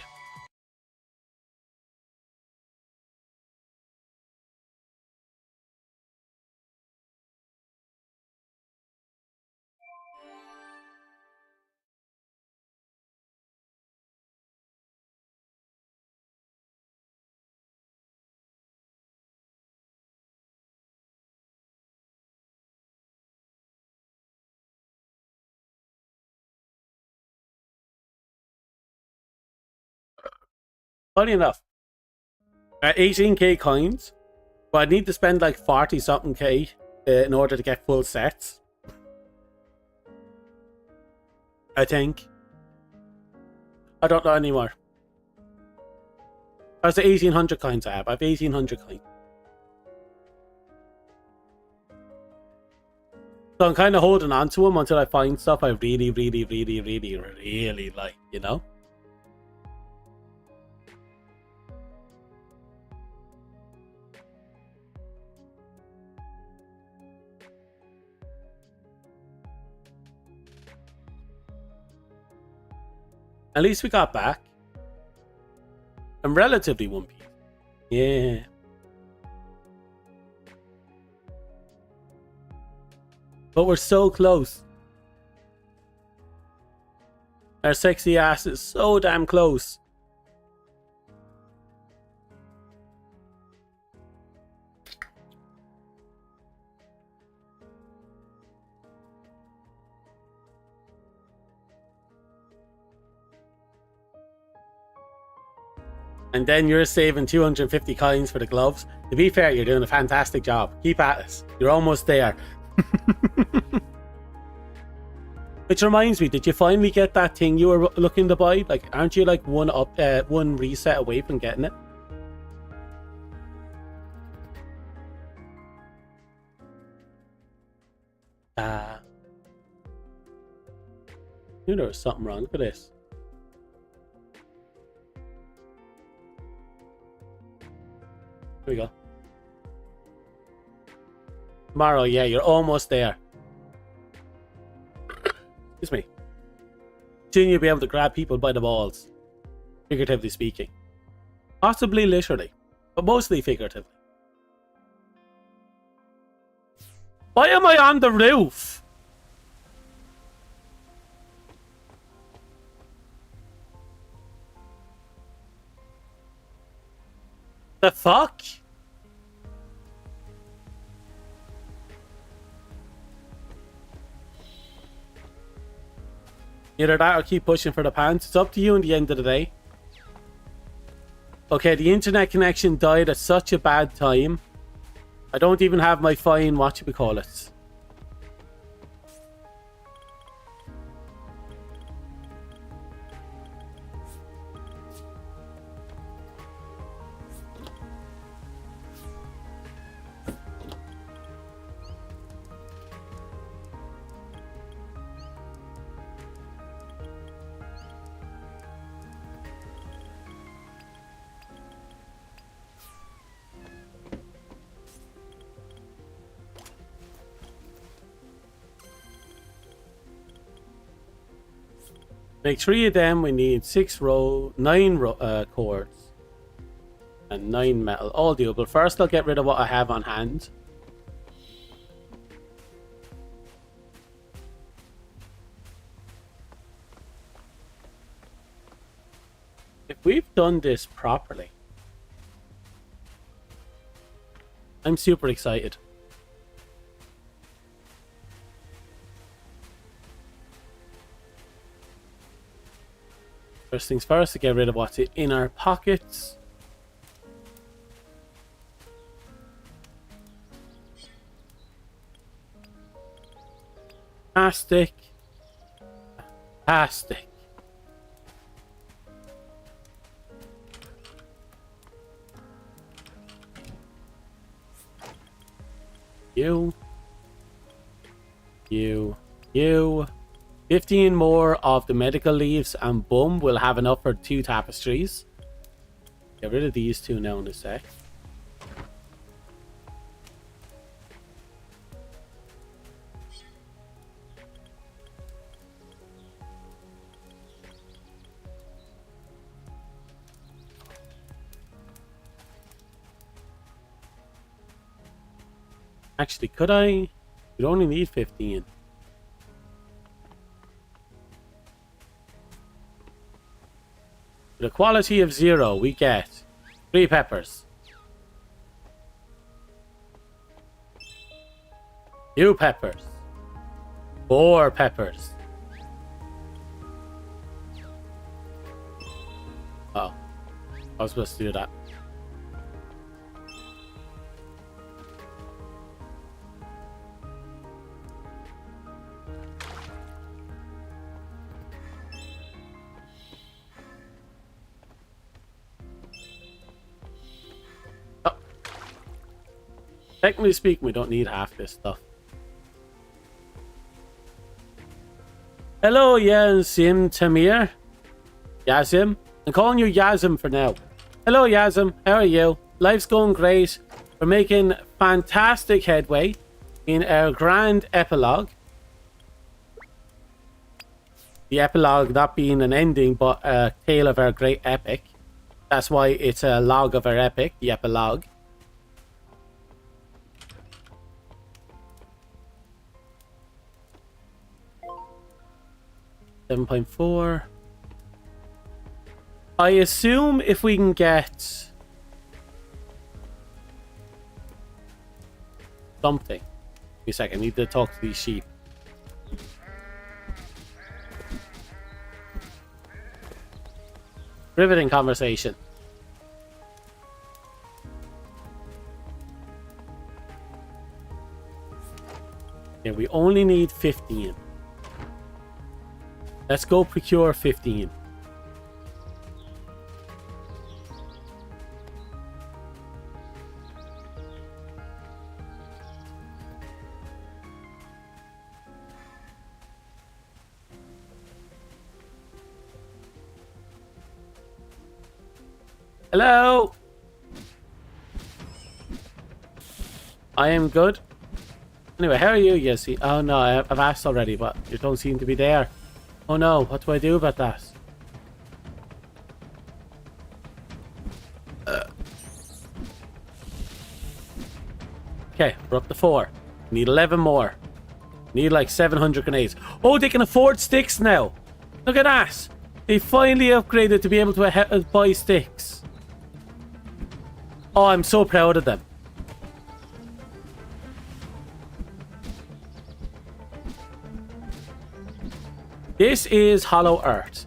Funny enough, at 18k coins, but I need to spend like 40 something k in order to get full sets. I think. I don't know anymore. That's the 1800 coins I have. I have 1800 coins. So I'm kind of holding on to them until I find stuff I really like, you know? At least we got back. I'm relatively one piece. Yeah. But we're so close. Our sexy ass is so damn close. And then you're saving 250 coins for the gloves. To be fair, you're doing a fantastic job. Keep at it. You're almost there. Which reminds me, did you finally get that thing you were looking to buy? Like, aren't you like one reset away from getting it? I knew there was something wrong. Look at this. Here we go. Tomorrow, yeah, you're almost there. Excuse me. Soon you'll be able to grab people by the balls. Figuratively speaking. Possibly literally, but mostly figuratively. Why am I on the roof? The fuck? Either that or keep pushing for the pants. It's up to you in the end of the day. Okay, the internet connection died at such a bad time. I don't even have my fine, whatchamacallit. Make 3 of them. We need 9 cords and 9 metal. All doable. First, I'll get rid of what I have on hand. If we've done this properly, I'm super excited. First things first, to get rid of what's in our pockets. Fantastic. Fantastic. You. 15 more of the medical leaves and boom, we'll have enough for 2 tapestries. Get rid of these 2 now in a sec. Actually, could I? You'd only need 15. With a quality of 0, we get 3 peppers. 2 peppers. 4 peppers. Oh. I was supposed to do that. Technically speaking, we don't need half this stuff. Hello, Yazim Tamir. Yazim? I'm calling you Yazim for now. Hello, Yazim. How are you? Life's going great. We're making fantastic headway in our grand epilogue. The epilogue not being an ending, but a tale of our great epic. That's why it's a log of our epic, the epilogue. 7.4. I assume if we can get something. Wait a second, I need to talk to these sheep. Riveting conversation. Yeah, we only need 15. Let's go procure 15. Hello. I am good. Anyway, how are you, Yessie? Oh no, I've asked already, but you don't seem to be there. Oh no, what do I do about that? Okay, we're up to 4. We need 11 more. We need like 700 grenades. Oh, they can afford sticks now. Look at that. They finally upgraded to be able to buy sticks. Oh, I'm so proud of them. This is Holoearth.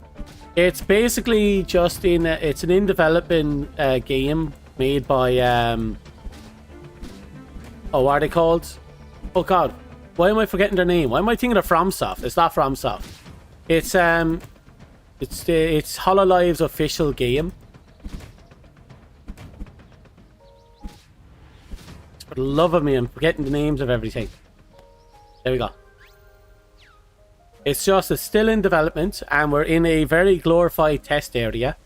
It's basically just it's an in development game made by oh, what are they called? Oh god, why am I forgetting their name? Why am I thinking of FromSoft? It's not FromSoft. It's Hololive's official game. For the love of me, I'm forgetting the names of everything. There we go. It's still in development, and we're in a very glorified test area.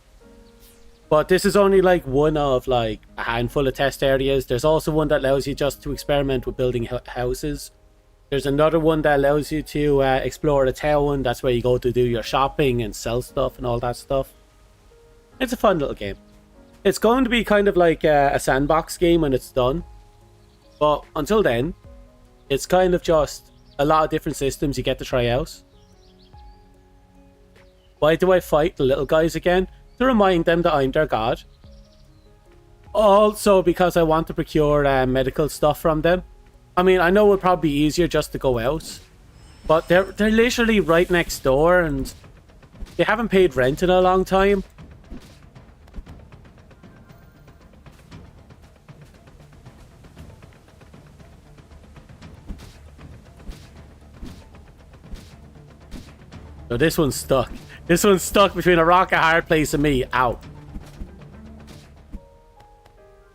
But this is only like one of like a handful of test areas. There's also one that allows you just to experiment with building houses. There's another one that allows you to explore a town. That's where you go to do your shopping and sell stuff and all that stuff. It's a fun little game. It's going to be kind of like a sandbox game when it's done. But until then, it's kind of just a lot of different systems you get to try out. Why do I fight the little guys again? To remind them that I'm their god. Also because I want to procure medical stuff from them. I mean, I know it would probably be easier just to go out. But they're literally right next door and they haven't paid rent in a long time. So this one's stuck. This one's stuck between a rock, a hard place, and me. Ow.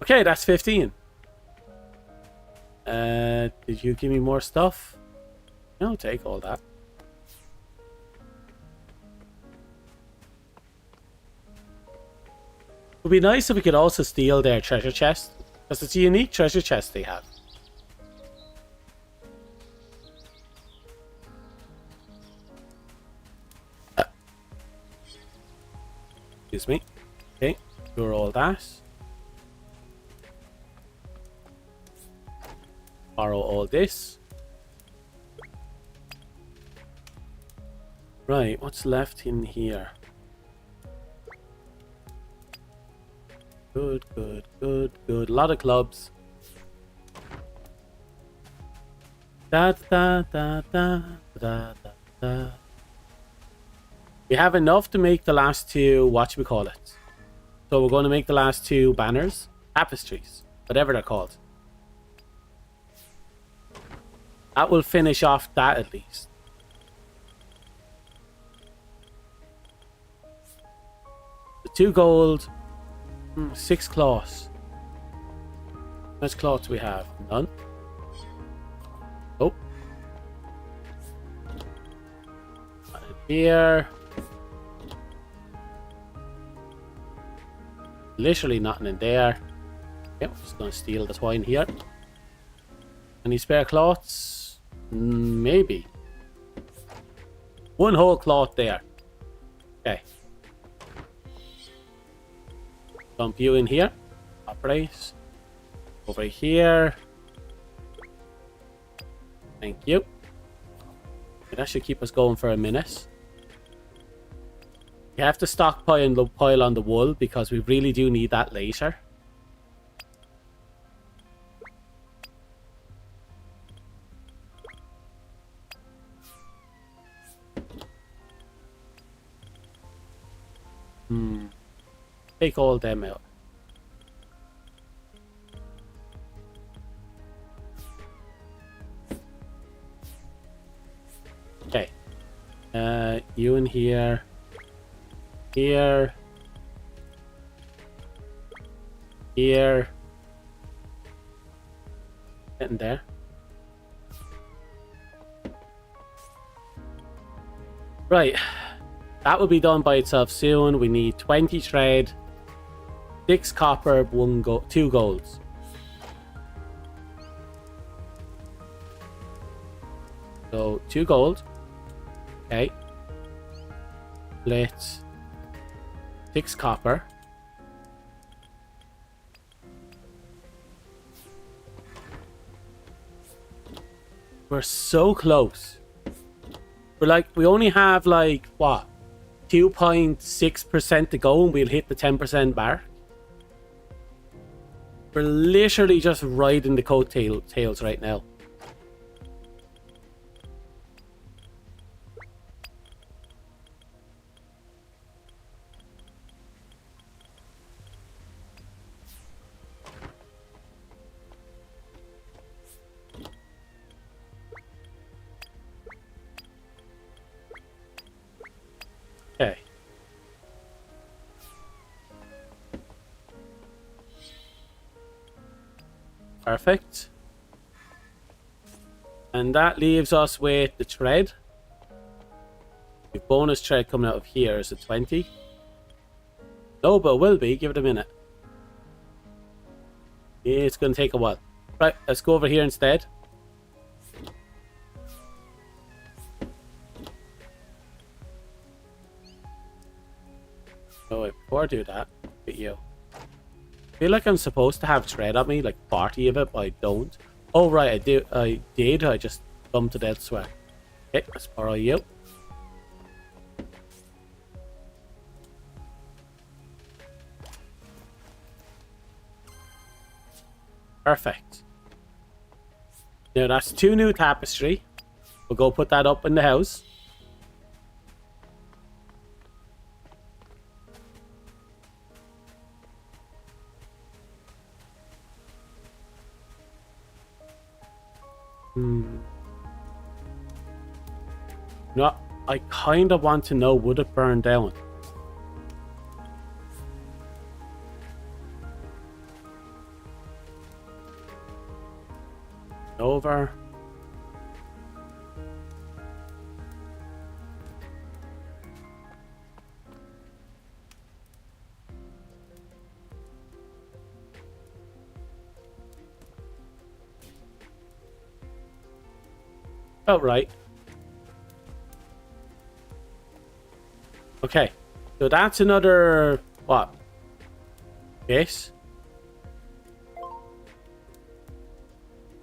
Okay, that's 15. Did you give me more stuff? No, take all that. It would be nice if we could also steal their treasure chest, because it's a unique treasure chest they have. Excuse me. Okay, cure all that. Borrow all this. Right, what's left in here? Good, good, good, good. A lot of clubs. Da da da da da da da. We have enough to make the last two, whatchamacallit. So we're going to make the last two banners. Tapestries. Whatever they're called. That will finish off that at least. The 2 gold. 6 cloths. How much cloth do we have? None. Oh. Here. Literally nothing in there. Okay, we're just going to steal the twine here. Any spare cloths? Maybe. 1 whole cloth there. Okay. Dump you in here. Upright. Over here. Thank you. Okay, that should keep us going for a minute. We have to stockpile on the wool because we really do need that later. Take all them out. Okay. You in here. Here. Here. Getting there. Right. That will be done by itself soon. We need 20 thread, 6 copper, 2 golds. So 2 gold. Okay. Let's 6 copper. We're so close. We're like, we only have like, what? 2.6% to go and we'll hit the 10% mark. We're literally just riding the coattails right now. Okay. Perfect. And that leaves us with the tread. The bonus tread coming out of here is a 20. No, but it will be. Give it a minute. It's going to take a while. Right, let's go over here instead. Oh, wait, before I do that, look at you. I feel like I'm supposed to have tread on me, like 40 of it, but I don't. Oh, right, I did. I just bumped it elsewhere. Okay, let's borrow you. Perfect. Now, that's 2 new tapestry. We'll go put that up in the house. No, I kind of want to know, would it burn down? Over. Oh, right. Okay, so that's another, what? Yes?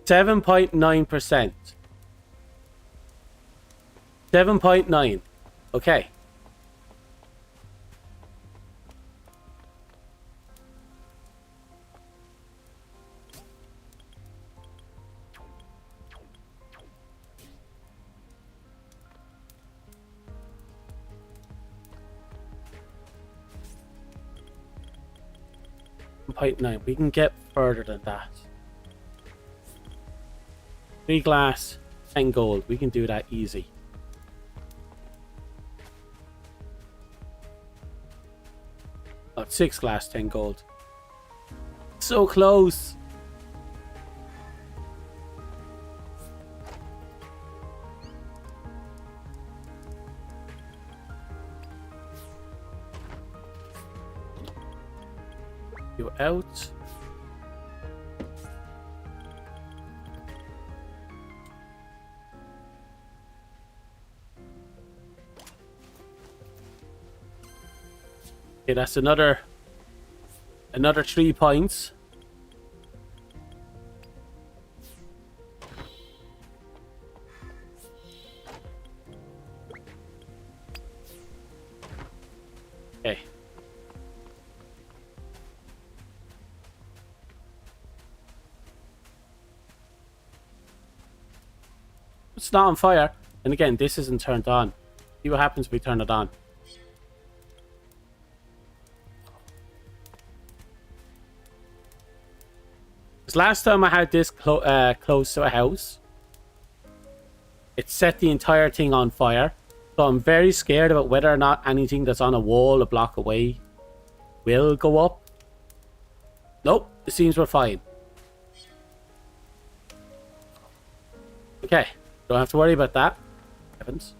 7.9%. 7.9. Okay. .9. We can get further than that. 3 glass, 10 gold. We can do that easy. Oh, 6 glass, 10 gold. So close. You out. Okay, that's another 3 points. Okay. It's not on fire. And again, this isn't turned on. See what happens if we turn it on. Because last time I had this close to a house, it set the entire thing on fire. So I'm very scared about whether or not anything that's on a wall a block away will go up. Nope, it seems we're fine. Okay, don't have to worry about that. Heavens.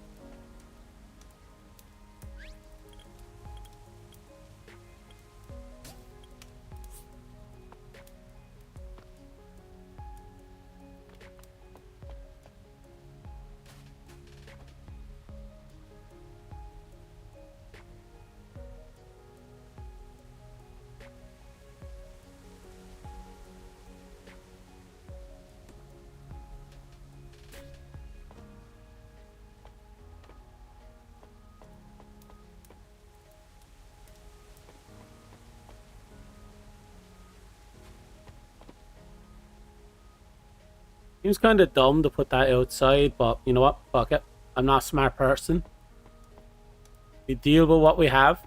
Seems kind of dumb to put that outside, but you know what? Fuck it. I'm not a smart person. We deal with what we have.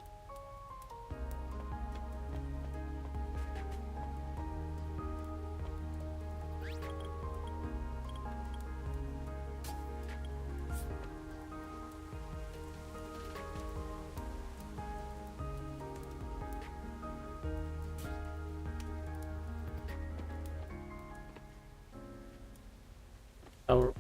Oh.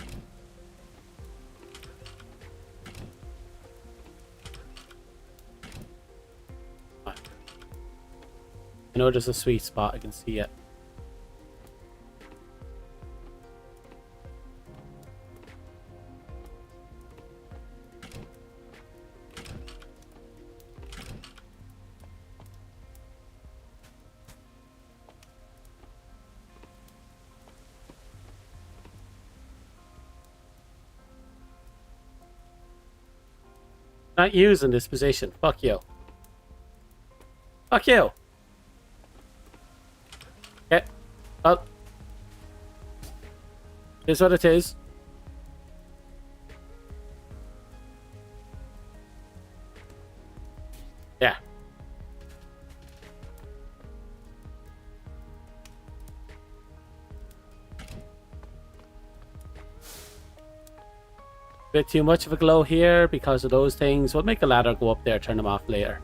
I know there's a sweet spot. I can see it. Not using this position. Fuck you. Fuck you. Okay. Well. Here's what it is. Yeah. Bit too much of a glow here because of those things. We'll make a ladder go up there, turn them off later.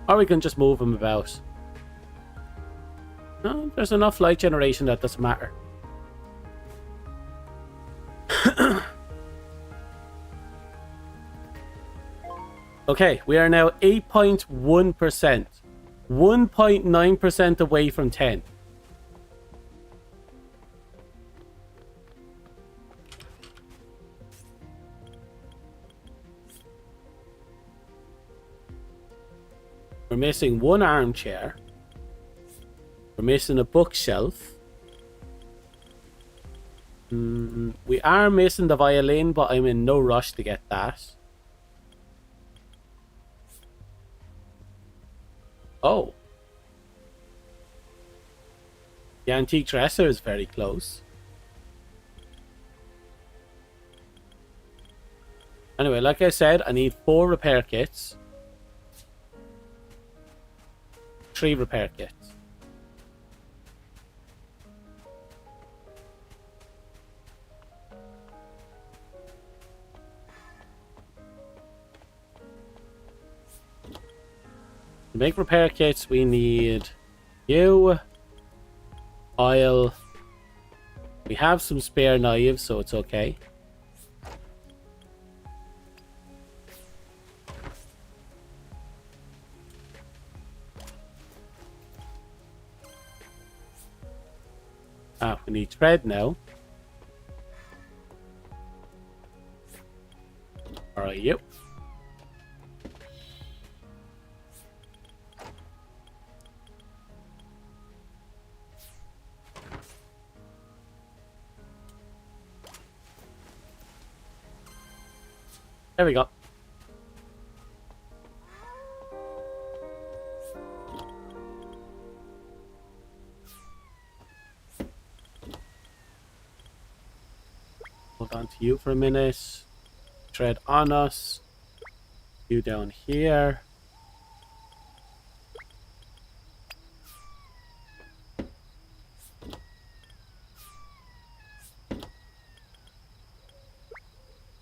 Or we can just move them about. No, there's enough light generation that doesn't matter. Okay, we are now 8.1%. 1.9% away from 10. We're missing one armchair. We're missing a bookshelf. We are missing the violin, but I'm in no rush to get that. Oh. The antique dresser is very close. Anyway, like I said, I need 4 repair kits. 3 repair kits. To make repair kits, we need you, oil. We have some spare knives, so it's okay. Ah, we need thread now. Alright, you. There we go. Hold on to you for a minute. Tread on us. You down here.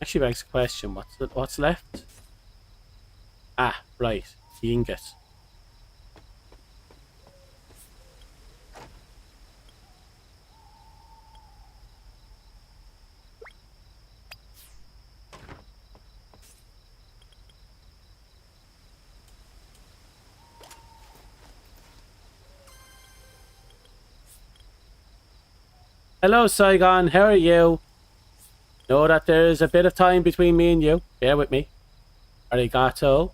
Actually begs the question, what's left? Ah, right. The ingot. Hello, Saigon. How are you? Know that there's a bit of time between me and you. Bear with me. Arigato.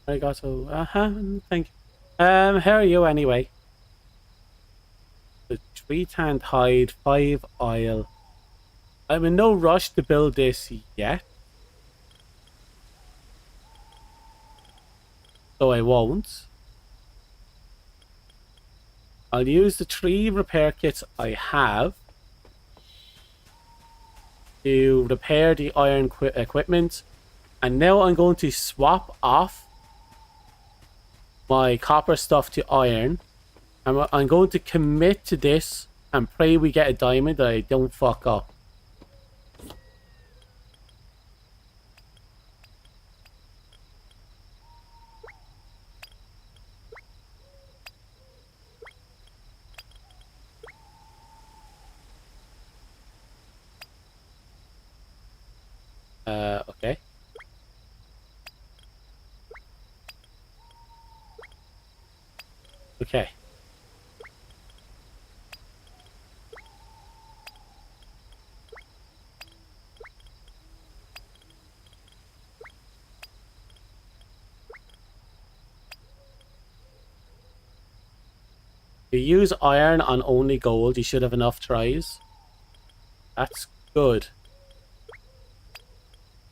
Arigato. Thank you. How are you anyway? The 3 tanned hide, 5 oil. I'm in no rush to build this yet. So I won't. I'll use the 3 repair kits I have to repair the iron equipment. And now I'm going to swap off my copper stuff to iron. I'm going to commit to this and pray we get a diamond that I don't fuck up. Okay. Okay. If you use iron on only gold, you should have enough tries. That's good.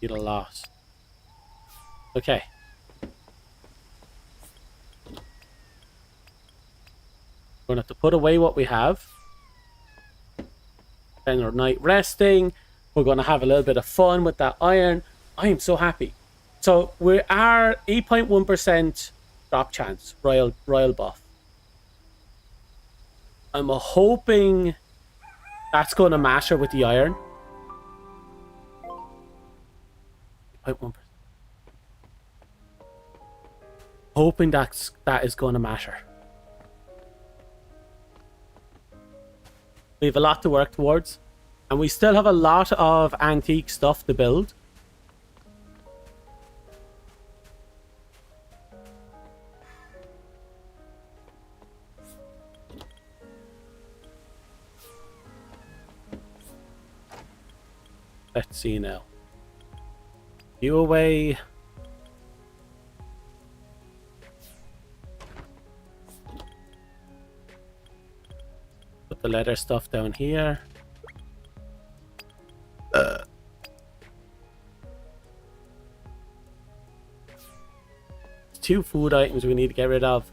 Need a lot. Okay. We're going to have to put away what we have. Spend our night resting. We're going to have a little bit of fun with that iron. I am so happy. So we are 8.1% drop chance, royal buff. I'm hoping that's going to matter with the iron. 8.1%. Hoping that is going to matter. We have a lot to work towards. And we still have a lot of antique stuff to build. Let's see now. You away. Put the leather stuff down here. 2 food items we need to get rid of.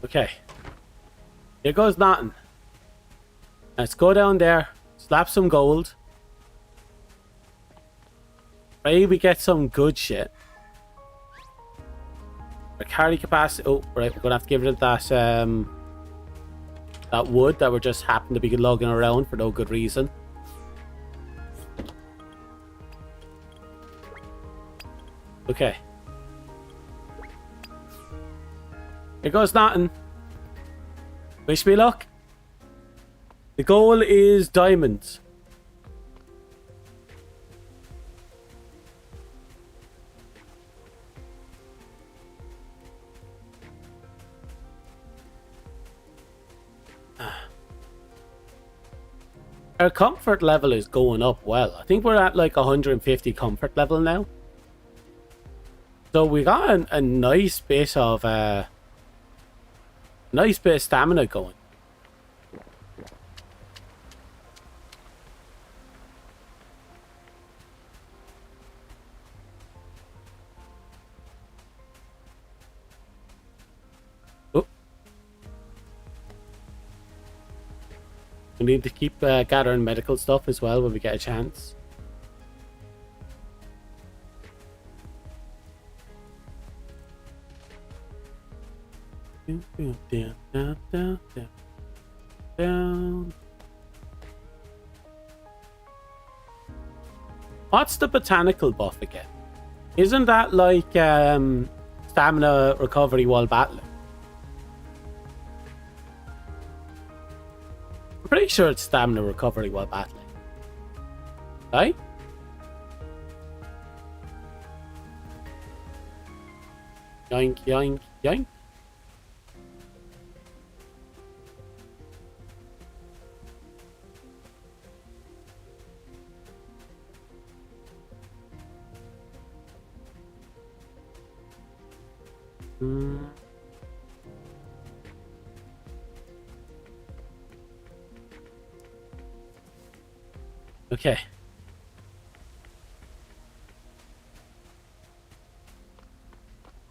Okay. Here goes nothing. Let's go down there. Slap some gold. Pray we get some good shit. Our carry capacity. Oh, right. We're gonna have to get rid of that that wood that we're just happen to be lugging around for no good reason. Okay. Here goes nothing. Wish me luck. The goal is diamonds. Our comfort level is going up well. I think we're at like 150 comfort level now. So we got a nice bit of stamina going. Oh. We need to keep gathering medical stuff as well when we get a chance. Down, down, down, down, down. What's the botanical buff again? Isn't that like stamina recovery while battling? I'm pretty sure it's stamina recovery while battling. Right? Yoink, yoink, yoink. Okay.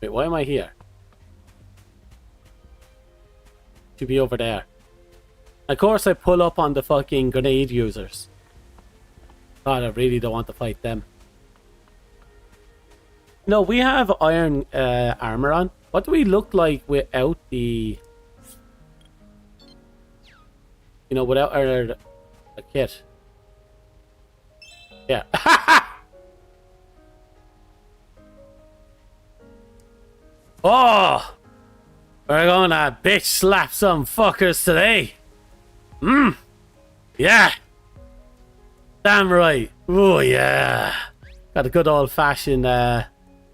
Wait, why am I here? To be over there. Of course I pull up on the fucking grenade users. God, I really don't want to fight them. No, we have iron armor on. What do we look like without the... You know, without our kit? Yeah. Oh! We're gonna bitch slap some fuckers today. Yeah. Damn right. Oh yeah. Got a good old fashioned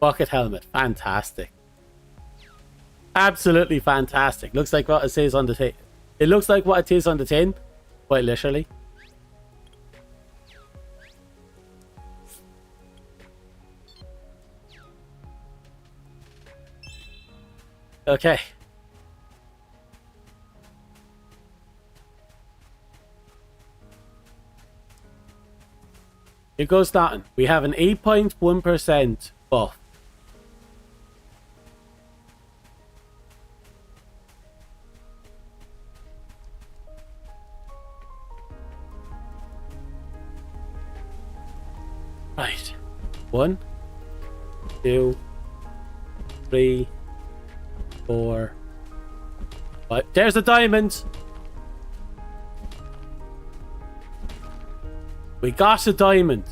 bucket helmet. Fantastic. Absolutely fantastic. Looks like what it says on the tin. It looks like what it is on the tin. Quite literally. Okay. Here goes nothing. We have an 8.1% buff. Right. 1, 2, 3, 4, 5. There's the diamond. We got a diamond.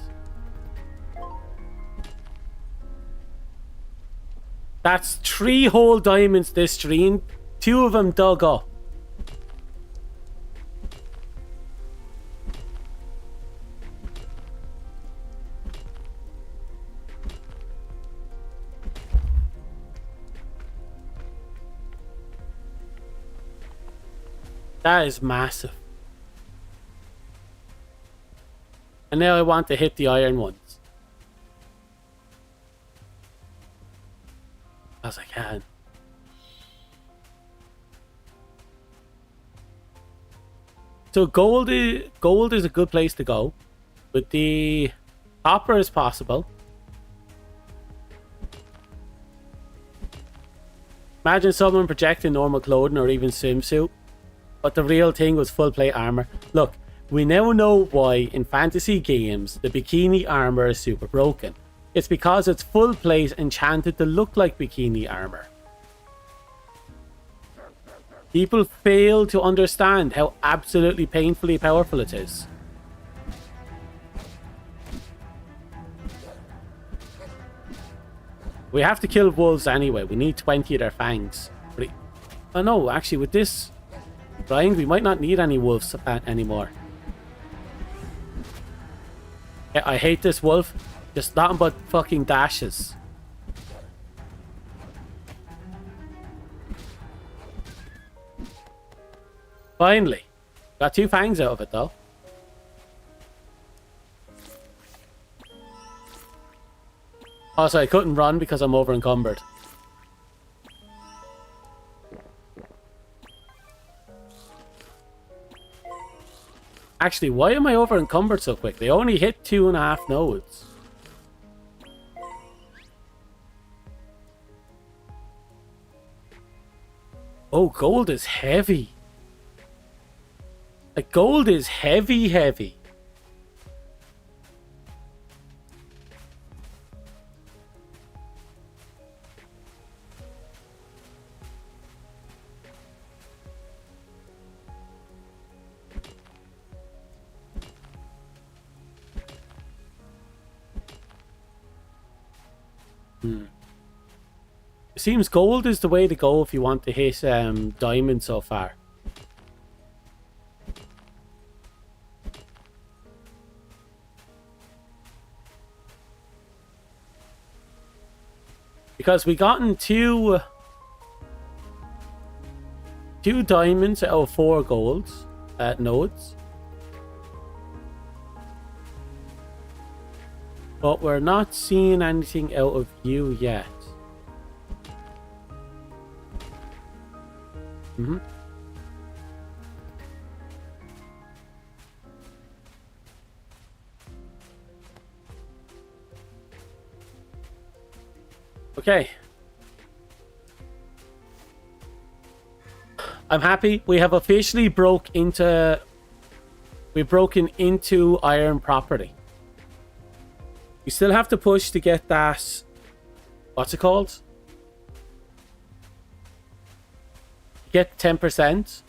That's 3 whole diamonds this stream. 2 of them dug up. That is massive. And now I want to hit the iron ones. As I can. So gold is a good place to go. But the copper is possible. Imagine someone projecting normal clothing or even swimsuit. But the real thing was full plate armor. Look. We now know why in fantasy games the bikini armor is super broken. It's because it's full plate enchanted to look like bikini armor. People fail to understand how absolutely painfully powerful it is. We have to kill wolves anyway. We need 20 of their fangs. Oh no, actually with this drying we might not need any wolves anymore. I hate this wolf. Just nothing but fucking dashes. Finally. Got 2 fangs out of it though. Also, I couldn't run because I'm over encumbered. Actually, why am I over encumbered so quick? They only hit 2.5 nodes. Oh, gold is heavy. Like, gold is heavy, heavy. It seems gold is the way to go if you want to hit diamond so far. Because we gotten two diamonds out of 4 golds nodes. But we're not seeing anything out of you yet. Okay. I'm happy. We have officially broken into iron property. We still have to push to get that. What's it called? Get 10%.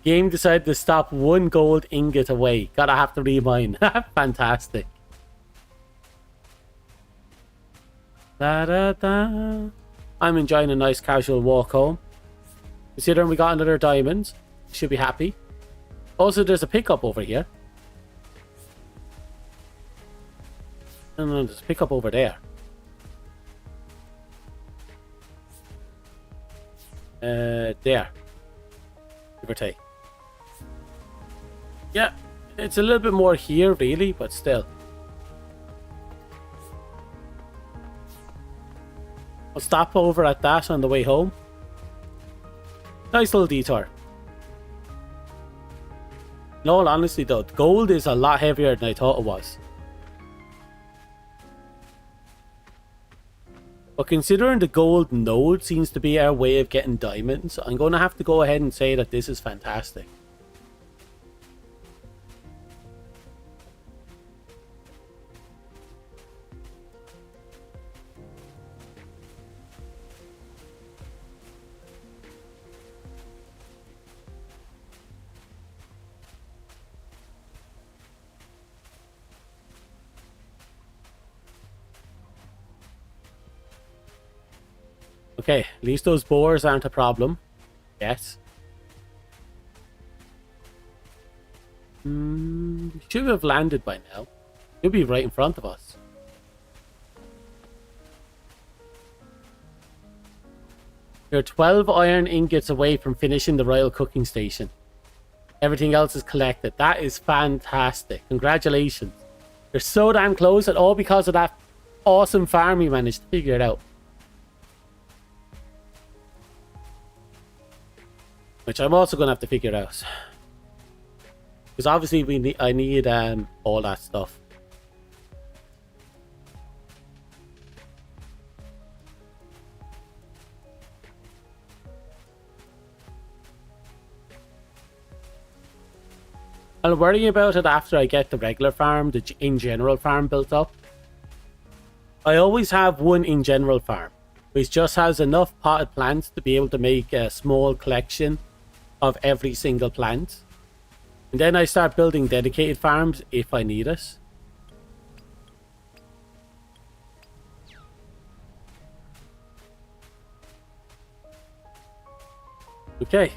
Game decided to stop 1 gold ingot away. Gotta have to remine. Fantastic. Da, da, da. I'm enjoying a nice casual walk home. Considering we got another diamond, should be happy. Also, there's a pickup over here. And then there's a pickup over there. There. Give or take. Yeah, it's a little bit more here, really, but still. I'll stop over at that on the way home. Nice little detour. In all honesty, though, gold is a lot heavier than I thought it was. But considering the gold node seems to be our way of getting diamonds, I'm going to have to go ahead and say that this is fantastic. Okay, at least those boars aren't a problem. Yes. Should have landed by now. He'll be right in front of us. You're 12 iron ingots away from finishing the royal cooking station. Everything else is collected. That is fantastic. Congratulations. You're so damn close, and all because of that awesome farm you managed to figure it out. Which I'm also going to have to figure out. Because obviously I need all that stuff. I'll worry about it after I get the regular farm, the in general farm built up. I always have one in general farm, which just has enough potted plants to be able to make a small collection of every single plant. And then I start building dedicated farms if I need it. Okay.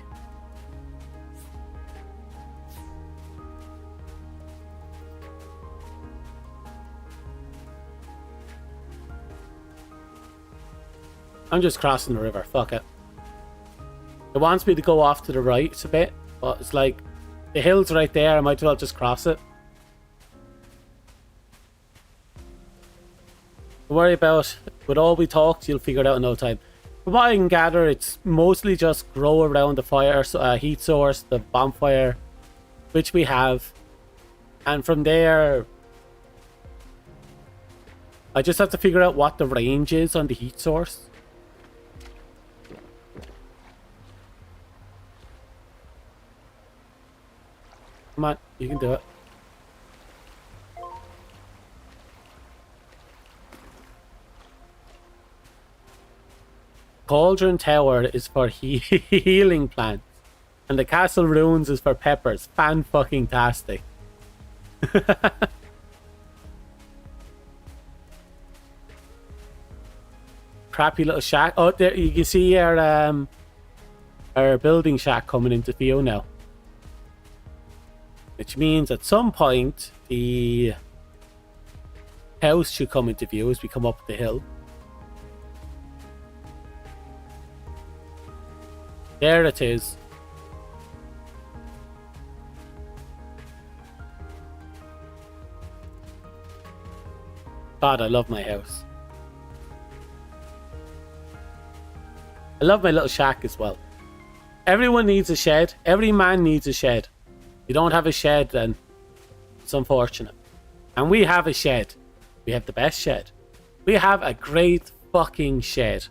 I'm just crossing the river, fuck it. It wants me to go off to the right a bit, but it's like, the hill's right there, I might as well just cross it. Don't worry about, with all we talked, you'll figure it out in no time. From what I can gather, it's mostly just grow around the fire, heat source, the bonfire, which we have. And from there, I just have to figure out what the range is on the heat source. Come on, you can do it. Cauldron Tower is for healing plants. And the Castle Ruins is for peppers. Fan-fucking-tastic. Crappy little shack. Oh, there you can see our building shack coming into view now. Which means at some point the house should come into view as we come up the hill. There it is. God, I love my house. I love my little shack as well. Everyone needs a shed. Every man needs a shed. You don't have a shed, then It's unfortunate. And we have a shed. We have the best shed. We have a great fucking shed.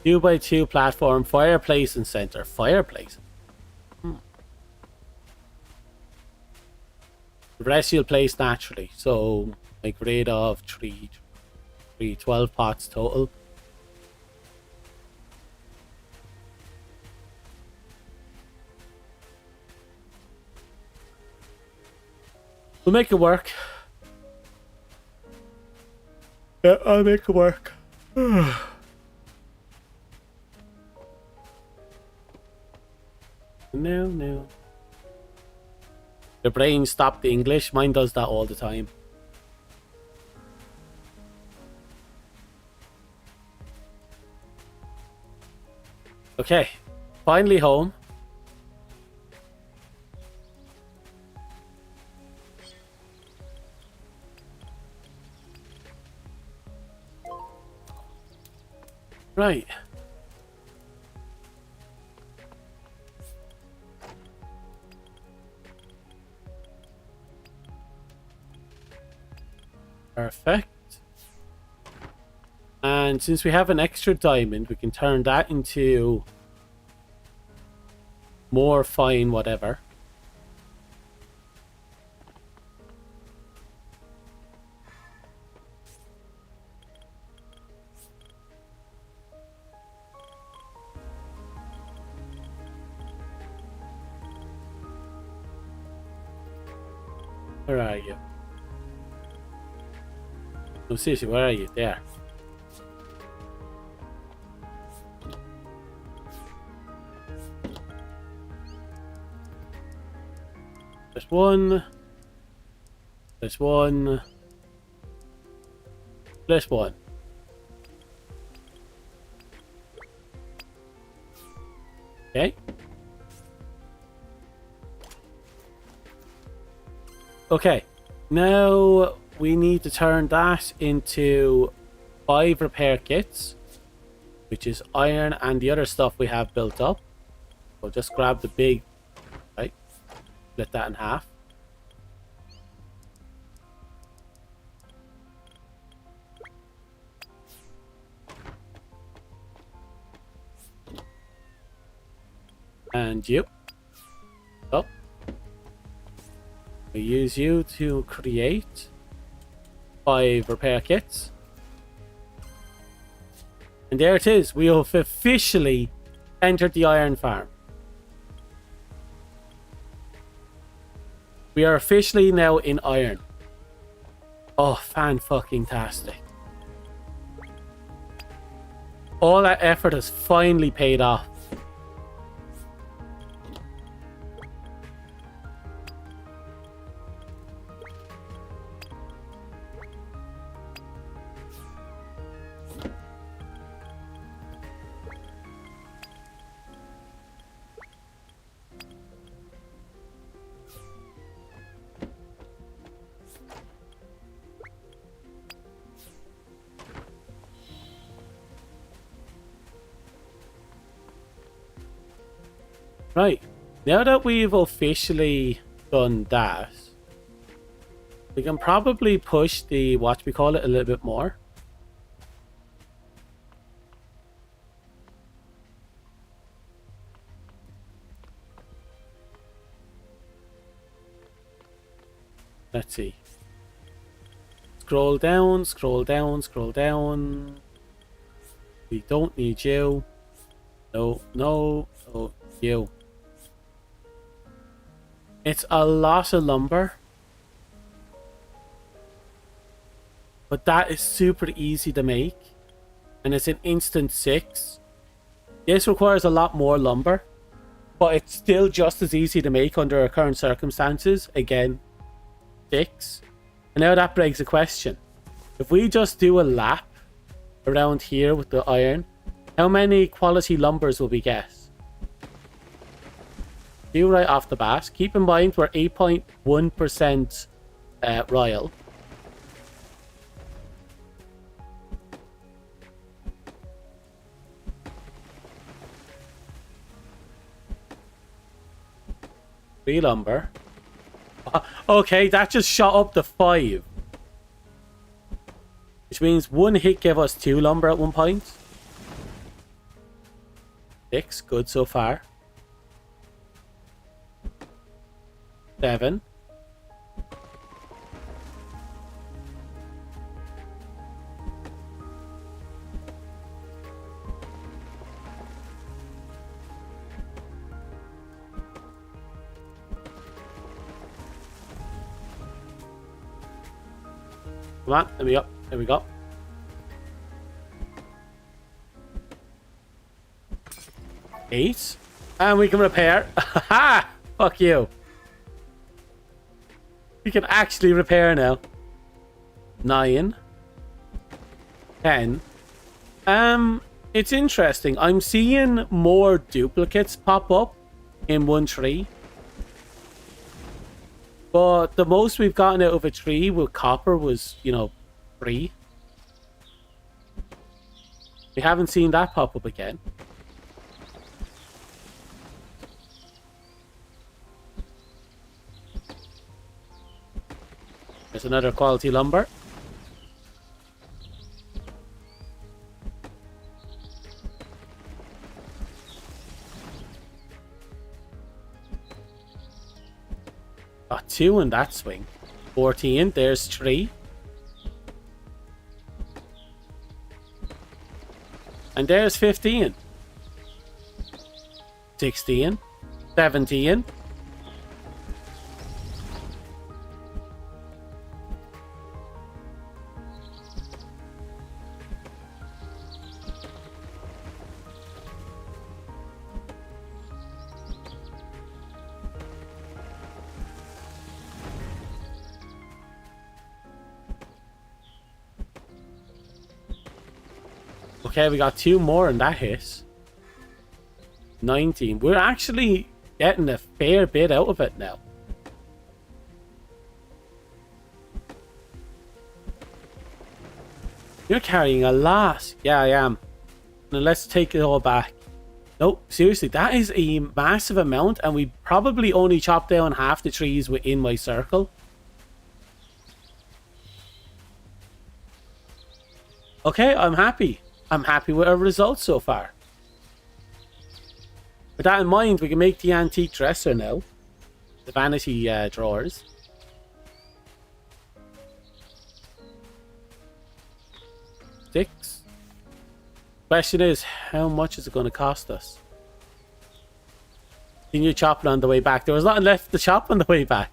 Two by two platform, fireplace and center. Fireplace. The rest you'll place naturally. So make rid of three 12 pots total. We'll make it work. Yeah, I'll make it work. No. Your brain stopped the English. Mine does that all the time. Okay. Finally home. Right. Perfect. And since we have an extra diamond, we can turn that into more fine whatever. Where are you? No, seriously, where are you? There. There's one. There's one. There's one. Okay. Okay. Now we need to turn that into 5 repair kits, which is iron and the other stuff we have built up. We'll just grab the big, right? Split that in half. And you. Oh. We use you to create 5 repair kits. And there it is. We have officially entered the iron farm. We are officially now in iron. Oh, fan-fucking-tastic. All that effort has finally paid off. Right, now that we've officially done that, we can probably push the whatchamacallit a little bit more. Let's see. Scroll down, scroll down, scroll down. We don't need you. No, no, no, you. It's a lot of lumber, but that is super easy to make, and it's an instant 6. This requires a lot more lumber, but it's still just as easy to make under our current circumstances. Again, 6. And now that begs a question. If we just do a lap around here with the iron, how many quality lumbers will we get? Do right off the bat. Keep in mind we're 8.1% royal. 3 lumber. Okay, that just shot up to 5. Which means 1 hit gave us 2 lumber at one point. 6, good so far. 7. Come on, let me up. There we go. Eight. And we can repair. Ha! Fuck you. We can actually repair now. 9. 10. It's interesting. I'm seeing more duplicates pop up in one tree. But the most we've gotten out of a tree with copper was, 3. We haven't seen that pop up again. There's another quality lumber. Got 2 in that swing. 14, there's 3. And there's 15. 16. 17. Okay, we got 2 more in that hit. 19. We're actually getting a fair bit out of it now. You're carrying a lot. Yeah, I am. Now let's take it all back. No, seriously, that is a massive amount, and we probably only chopped down half the trees within my circle. Okay, I'm happy. I'm happy with our results so far. With that in mind, we can make the antique dresser now. The vanity drawers. Six. Question is, how much is it going to cost us? Can you chop it on the way back? There was nothing left to chop on the way back.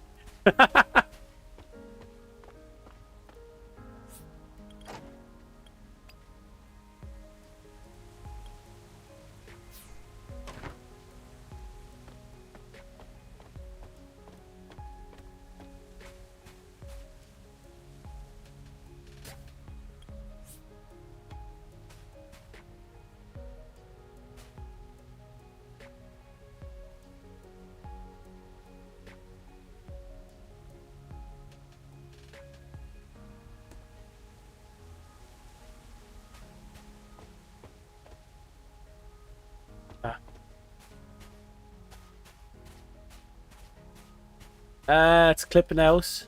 It's clipping out.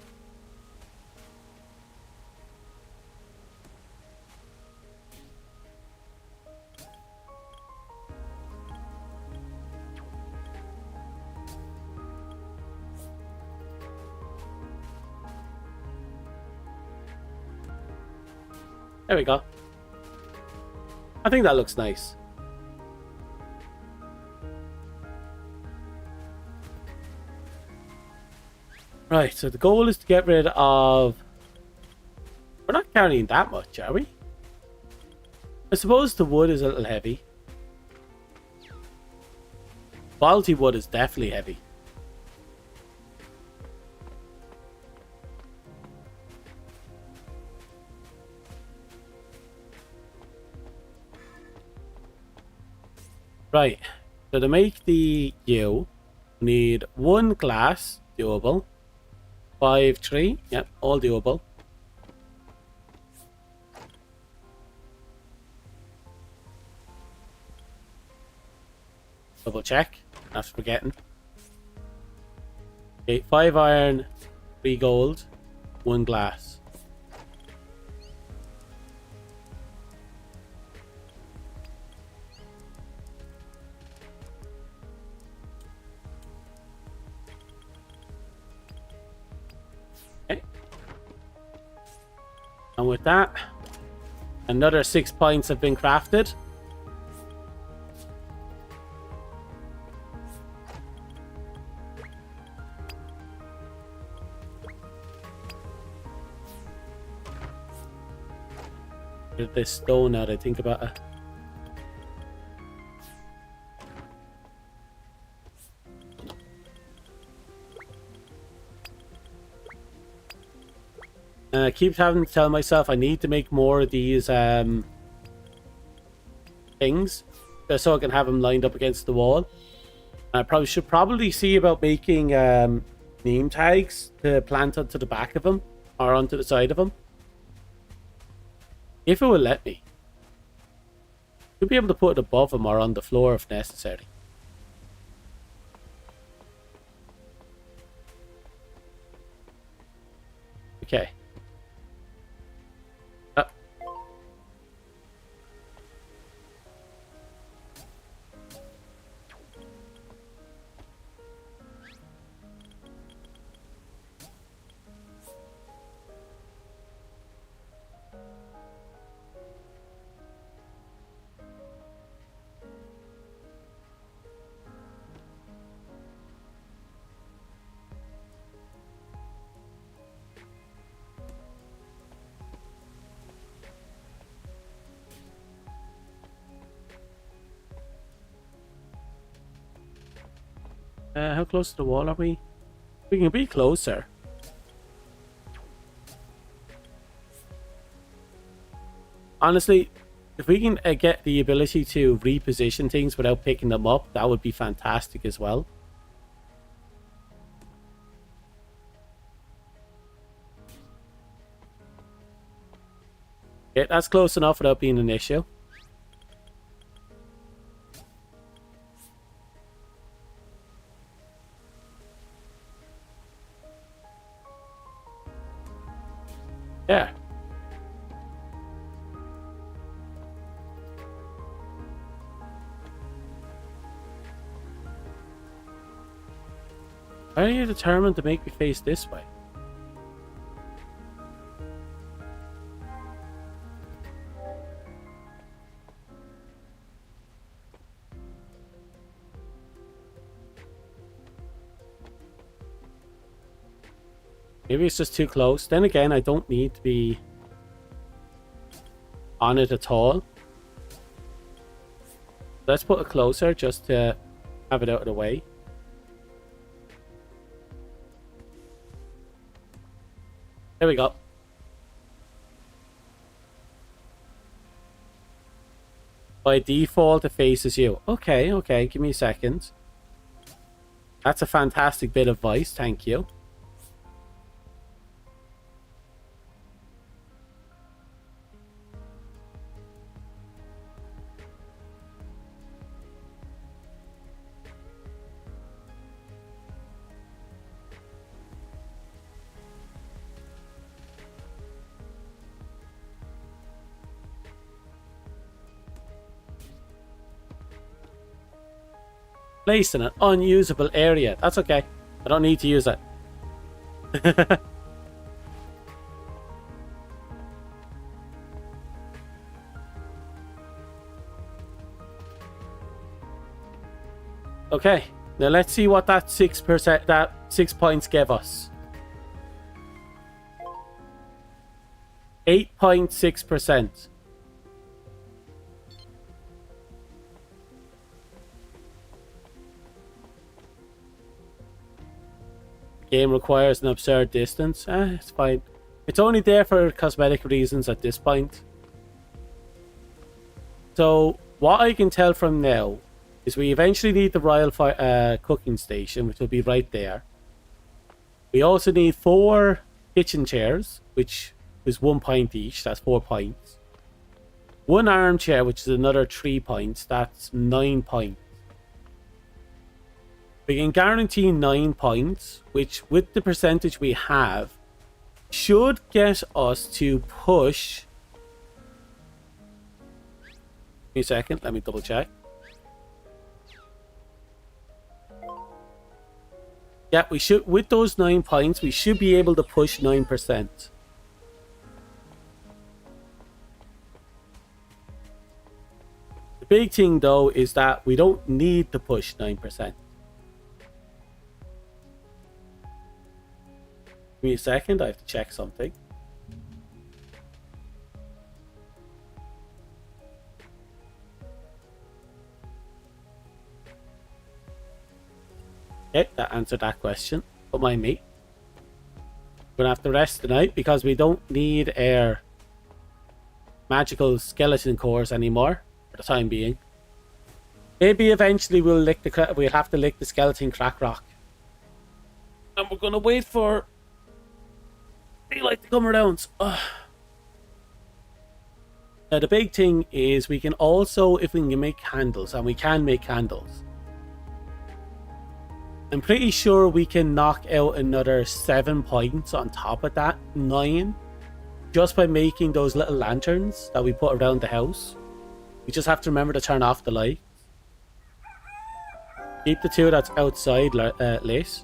There we go. I think that looks nice. Right, so the goal is to get rid of... We're not carrying that much, are we? I suppose the wood is a little heavy. Quality wood is definitely heavy. Right, so to make the U, we need 1 glass, doable. 5 tree, yep, all doable. Double check, not forgetting. Okay, 5 iron, 3 gold, 1 glass. Okay. And with that, another 6 points have been crafted. This stone now that I think about it. And I keep having to tell myself I need to make more of these things just so I can have them lined up against the wall. I should probably see about making name tags to plant onto the back of them or onto the side of them. If it will let me. You'll be able to put it above them or on the floor if necessary. Okay. How close to the wall are we? We can be closer. Honestly, if we can get the ability to reposition things without picking them up, that would be fantastic as well. Okay, that's close enough without being an issue. Yeah. Why are you determined to make me face this way? Maybe it's just too close. Then again, I don't need to be on it at all. Let's put it closer just to have it out of the way. There we go. By default, it faces you. Okay, okay, give me a second. That's a fantastic bit of advice, thank you. Placed in an unusable area. That's okay. I don't need to use it. Okay. Now let's see what that 6%, that 6 points gave us. 8.6%. Game requires an absurd distance. It's fine. It's only there for cosmetic reasons at this point. So, what I can tell from now is we eventually need the royal cooking station, which will be right there. We also need 4 kitchen chairs, which is 1 point each. That's 4 points. 1 armchair, which is another 3 points. That's 9 points. We can guarantee 9 points, which with the percentage we have should get us to push. Give me a second, let me double check. Yeah, we should, with those 9 points, we should be able to push 9%. The big thing though is that we don't need to push 9%. Give me a second, I have to check something. Okay, that answered that question. Don't mind me. We're gonna have to rest tonight because we don't need our magical skeleton cores anymore for the time being. Maybe eventually we'll have to lick the skeleton crack rock. And we're gonna wait for daylight to come around. Ugh. Now the big thing is we can also, if we can make candles, and we can make candles, I'm pretty sure we can knock out another 7 points on top of that 9 just by making those little lanterns that we put around the house. We just have to remember to turn off the lights. Keep the 2 that's outside lit.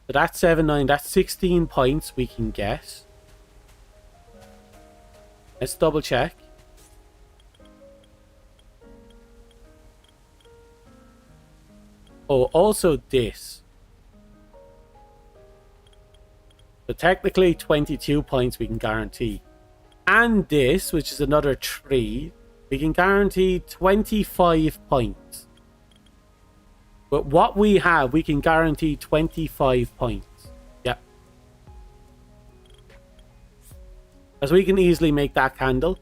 So that's 7, 9, that's 16 points we can get. Let's double check. Oh, also this. So technically 22 points we can guarantee. And this, which is another 3, we can guarantee 25 points. But what we have, we can guarantee 25 points. Yep. As we can easily make that candle,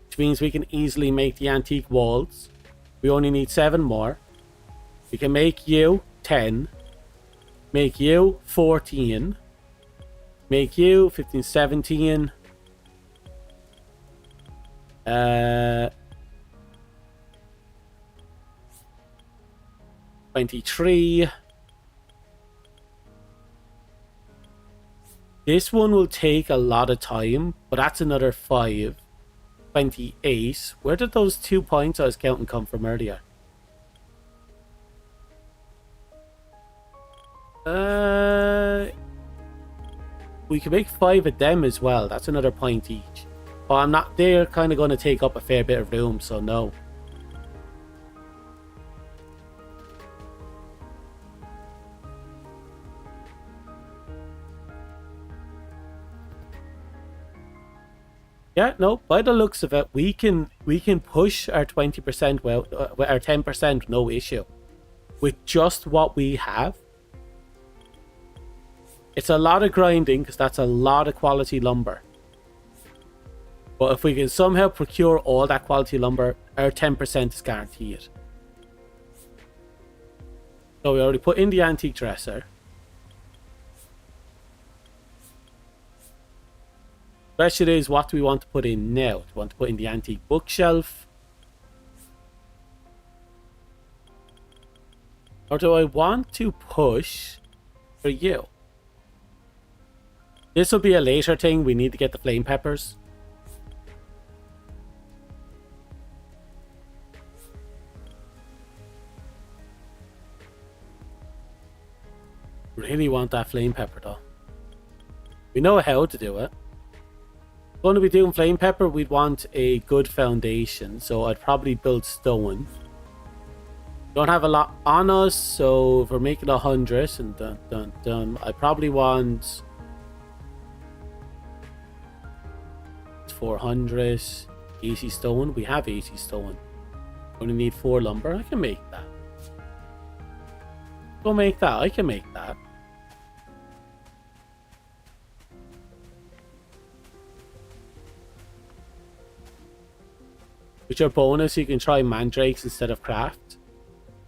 which means we can easily make the antique walls. We only need 7 more. We can make you 10, make you 14, make you 15, 17, 23. This one will take a lot of time, but that's another 5. 28. Where did those 2 points I was counting come from earlier? We can make 5 of them as well. That's another point each. But I'm not. They're kind of going to take up a fair bit of room, so no. Yeah, no. By the looks of it, we can push our 20%, well, our 10%, no issue, with just what we have. It's a lot of grinding because that's a lot of quality lumber. But if we can somehow procure all that quality lumber, our 10% is guaranteed. So we already put in the antique dresser. Question is, what do we want to put in now? Do we want to put in the antique bookshelf? Or do I want to push for you? This will be a later thing. We need to get the flame peppers. Really want that flame pepper though. We know how to do it. Going to be doing flame pepper, we'd want a good foundation. So I'd probably build stone. Don't have a lot on us, so if we're making 100 and I probably want 400 AC stone. We have AC stone. Only need 4 lumber. I can make that. Go make that. I can make that. With your bonus, you can try mandrakes instead of craft.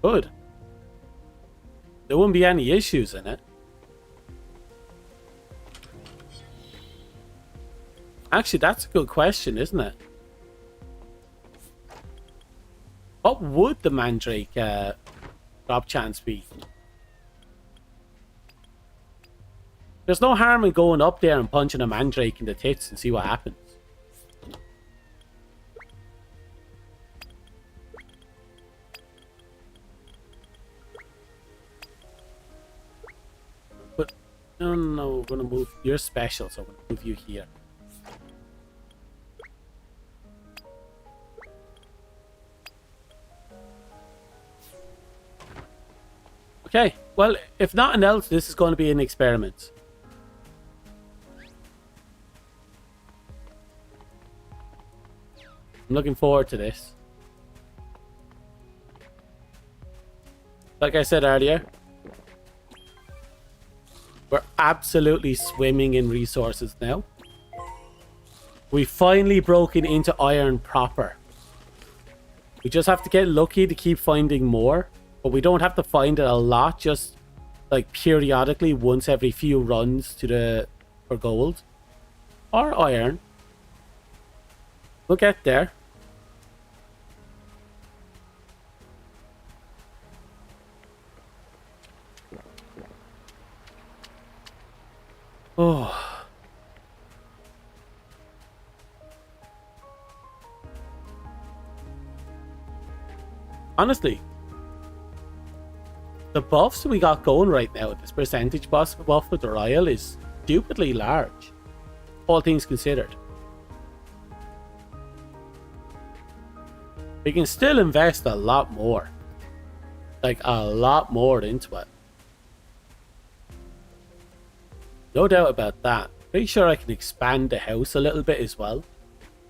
Good. There wouldn't be any issues in it. Actually, that's a good question, isn't it? What would the mandrake drop chance be? There's no harm in going up there and punching a mandrake in the tits and see what happens. But no, we're gonna move. You're special, so I'm gonna move you here. Okay, well, if nothing else, this is going to be an experiment. I'm looking forward to this. Like I said earlier, we're absolutely swimming in resources now. We've finally broken into iron proper. We just have to get lucky to keep finding more. But we don't have to find it a lot, just like periodically once every few runs for gold. Or iron. We'll get there. Oh. Honestly, the buffs we got going right now, this percentage buff with the Royal is stupidly large, all things considered. We can still invest a lot more. Like, a lot more into it. No doubt about that. Pretty sure I can expand the house a little bit as well.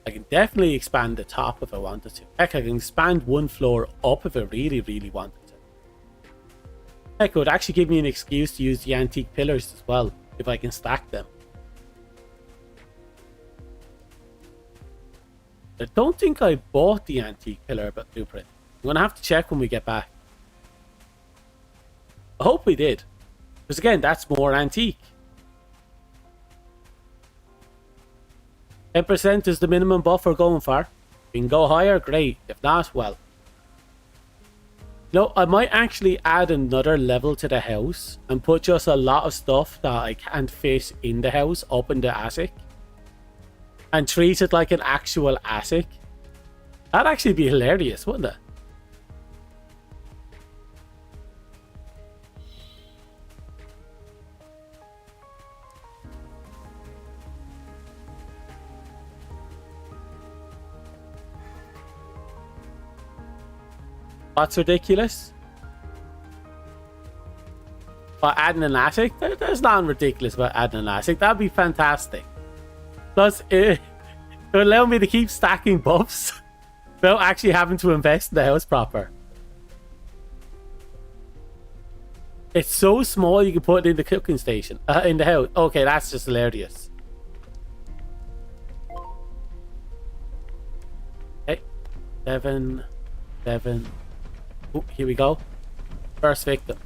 I can definitely expand the top if I wanted to. Heck, I can expand one floor up if I really, really wanted to. Heck, it would actually give me an excuse to use the antique pillars as well, if I can stack them. I don't think I bought the antique pillar blueprint. I'm going to have to check when we get back. I hope we did. Because again, that's more antique. 10% is the minimum buff we're going for. If we can go higher, great. If not, well. No, I might actually add another level to the house and put just a lot of stuff that I can't fit in the house up in the attic. And treat it like an actual attic. That'd actually be hilarious, wouldn't it? What's ridiculous? About adding an attic? There's nothing ridiculous about adding an attic. That'd be fantastic. Plus, it would allow me to keep stacking buffs without actually having to invest in the house proper. It's so small you can put it in the cooking station. In the house. Okay, that's just hilarious. Okay. 7. Oh, here we go. First victim.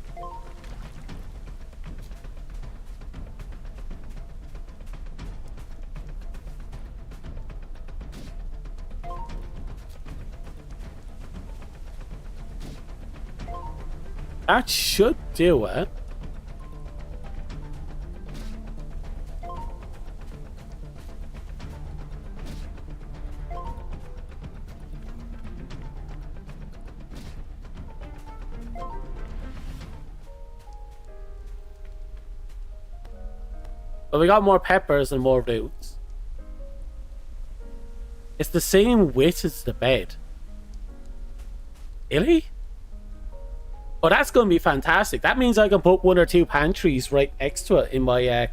That should do it. But we got more peppers and more roots. It's the same width as the bed. Really? Oh, that's going to be fantastic. That means I can put 1 or 2 pantries right next to it in my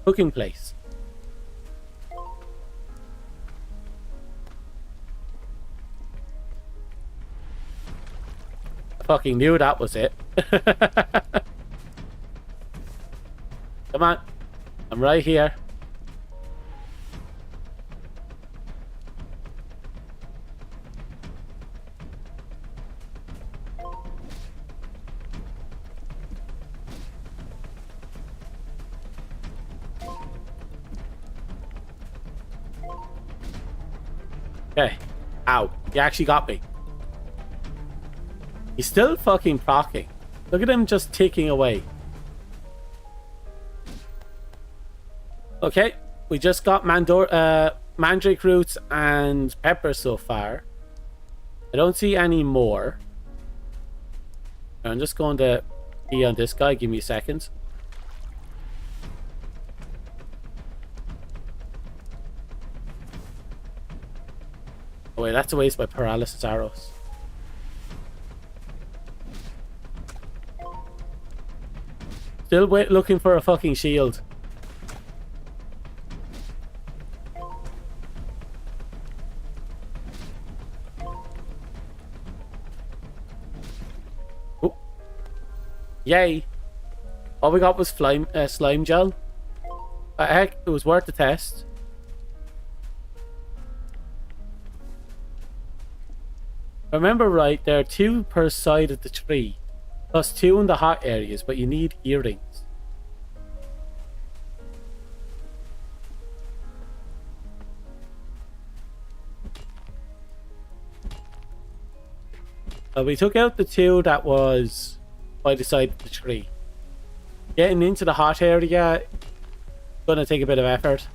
cooking place. I fucking knew that was it. Come on. I'm right here. Okay. Ow. You actually got me. He's still fucking procking. Look at him just ticking away. Okay, we just got mandrake roots and pepper so far. I don't see any more. I'm just going to be on this guy. Give me a second. Oh wait, that's a waste of my paralysis arrows. Still looking for a fucking shield. Oh. Yay. All we got was slime gel. Heck, it was worth the test. Remember right, there are 2 per side of the tree. Plus 2 in the hot areas, but you need earrings. We took out the 2 that was by the side of the tree. Getting into the hot area gonna take a bit of effort.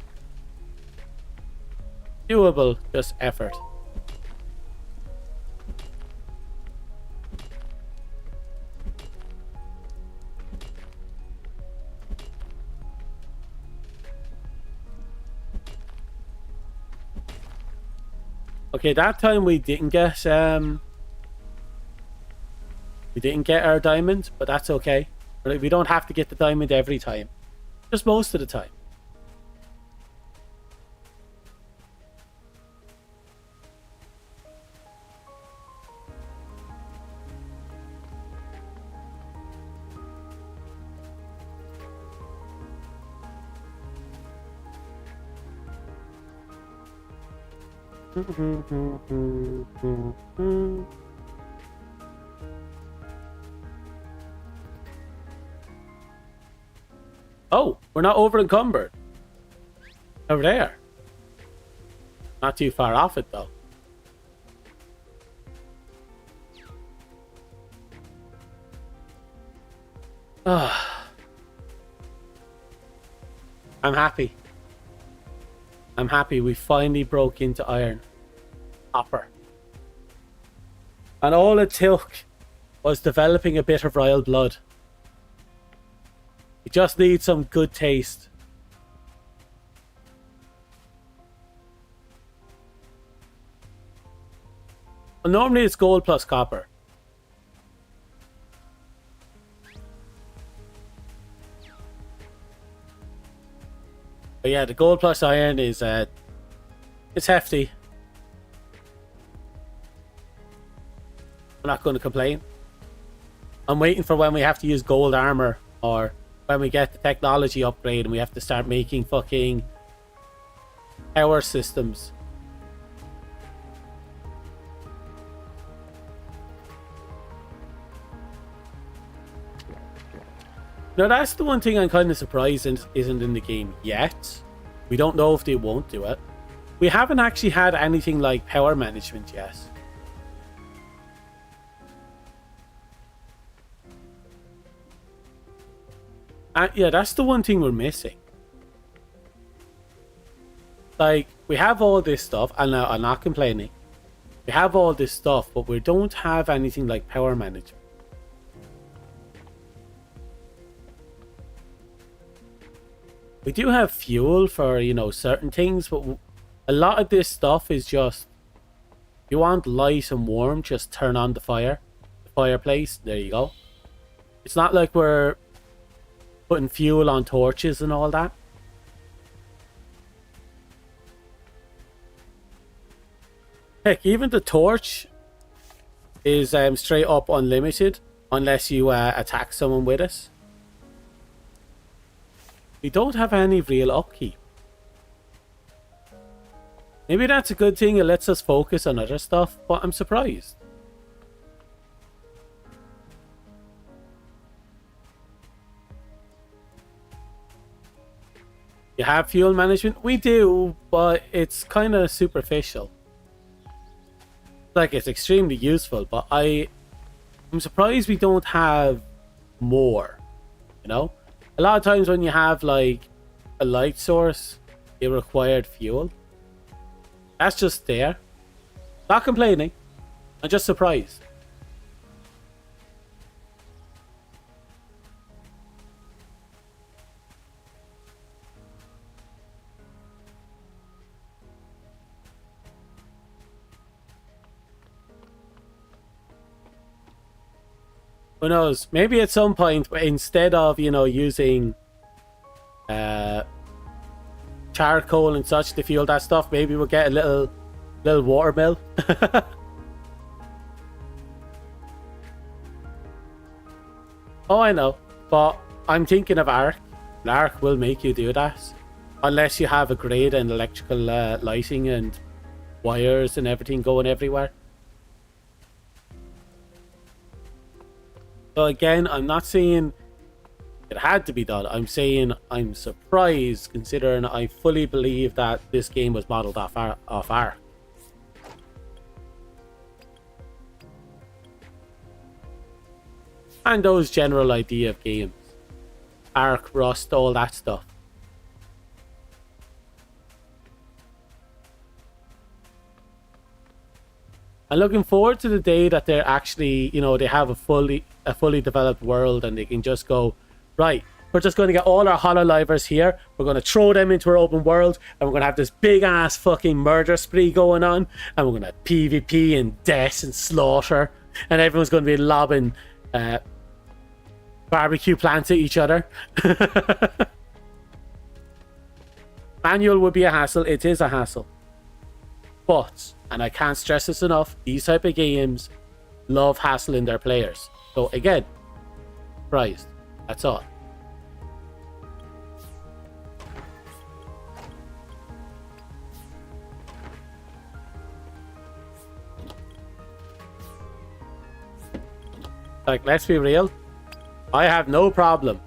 Doable, just effort. Okay, that time we didn't get our diamond, but that's okay. We don't have to get the diamond every time. Just most of the time. Oh, we're not over encumbered. Over there. Not too far off it though. I'm happy. I'm happy we finally broke into iron. Copper. And all it took was developing a bit of royal blood. We just need some good taste. Well, normally it's gold plus copper. But yeah, the gold plus iron is it's hefty. I'm not going to complain. I'm waiting for when we have to use gold armor, or when we get the technology upgrade and we have to start making fucking power systems. Now that's the one thing I'm kind of surprised isn't in the game yet. We don't know if they won't do it. We haven't actually had anything like power management yet. Yeah, that's the one thing we're missing. Like, we have all this stuff, and I'm not complaining. We have all this stuff, but we don't have anything like power management. We do have fuel for, you know, certain things, but a lot of this stuff is just, you want light and warm, just turn on the fireplace, there you go. It's not like we're putting fuel on torches and all that. Heck, even the torch is straight up unlimited unless you attack someone with it. We don't have any real upkeep. Maybe that's a good thing, it lets us focus on other stuff, but I'm surprised. You have fuel management? We do, but it's kind of superficial. Like, it's extremely useful, but I'm surprised we don't have more, you know? A lot of times when you have like a light source, it required fuel. That's just there. Not complaining. I'm just surprised. Who knows? Maybe at some point, instead of, you know, using charcoal and such to fuel that stuff, maybe we'll get a little water mill. Oh, I know, but I'm thinking of Arc. And Arc will make you do that, unless you have a grid and electrical lighting and wires and everything going everywhere. So again, I'm not saying it had to be done. I'm saying I'm surprised, considering I fully believe that this game was modeled off Arc. And those general idea of games. Arc, Rust, all that stuff. I'm looking forward to the day that they're actually, you know, they have a fully developed world and they can just go, right, we're just going to get all our Hololivers here, we're going to throw them into our open world, and we're going to have this big ass fucking murder spree going on, and we're going to PvP and death and slaughter, and everyone's going to be lobbing barbecue plants at each other. Manual would be a hassle. It is a hassle. But, and I can't stress this enough, these type of games love hassling their players. So again, surprised. That's all. Like, let's be real. I have no problem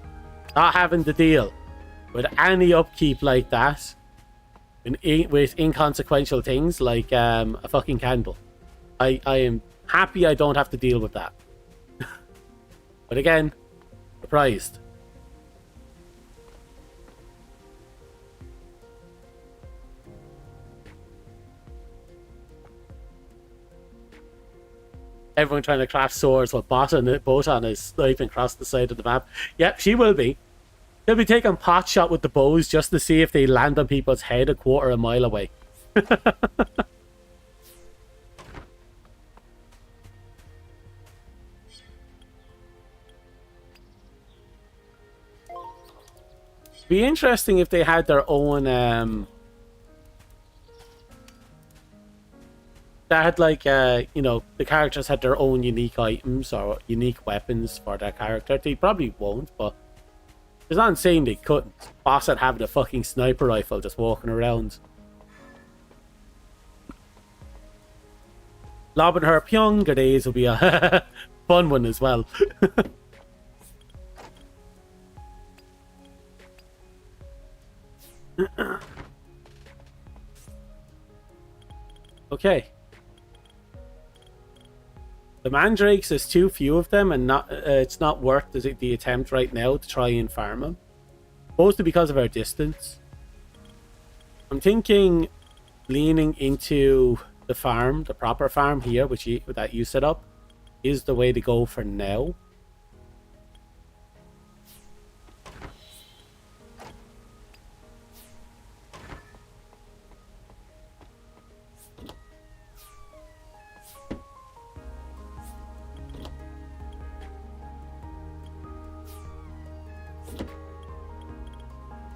not having to deal with any upkeep like that with inconsequential things like a fucking candle. I am happy I don't have to deal with that. But again, surprised. Everyone trying to craft swords while Botan is sniping across the side of the map. Yep, she will be. They'll be taking pot shot with the bows just to see if they land on people's head a quarter of a mile away. Be interesting if they had their own that had like you know, the characters had their own unique items or unique weapons for their character. They probably won't, but it's not saying they couldn't. Bossat having a fucking sniper rifle just walking around. Lobbing her pyong grenades will be a fun one as well. Okay. The mandrakes, there's too few of them, and it's not worth the attempt right now to try and farm them. Mostly because of our distance. I'm thinking leaning into the farm, the proper farm here, that you set up, is the way to go for now.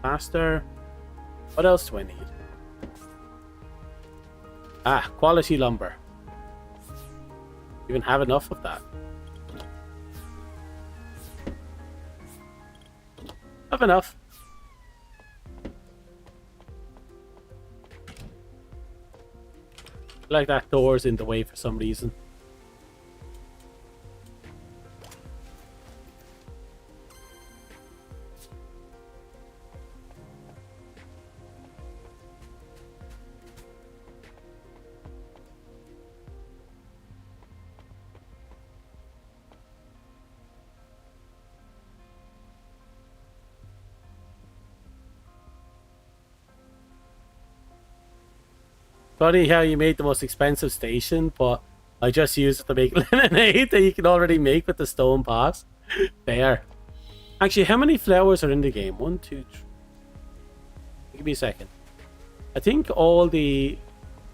Faster. What else do I need? Ah, quality lumber. Even have enough of that. Have enough. Like that door's in the way for some reason. Funny how you made the most expensive station, but I just used it to make lemonade that you can already make with the stone pots. There. Actually, how many flowers are in the game? 1, 2, 3. Give me a second. I think all the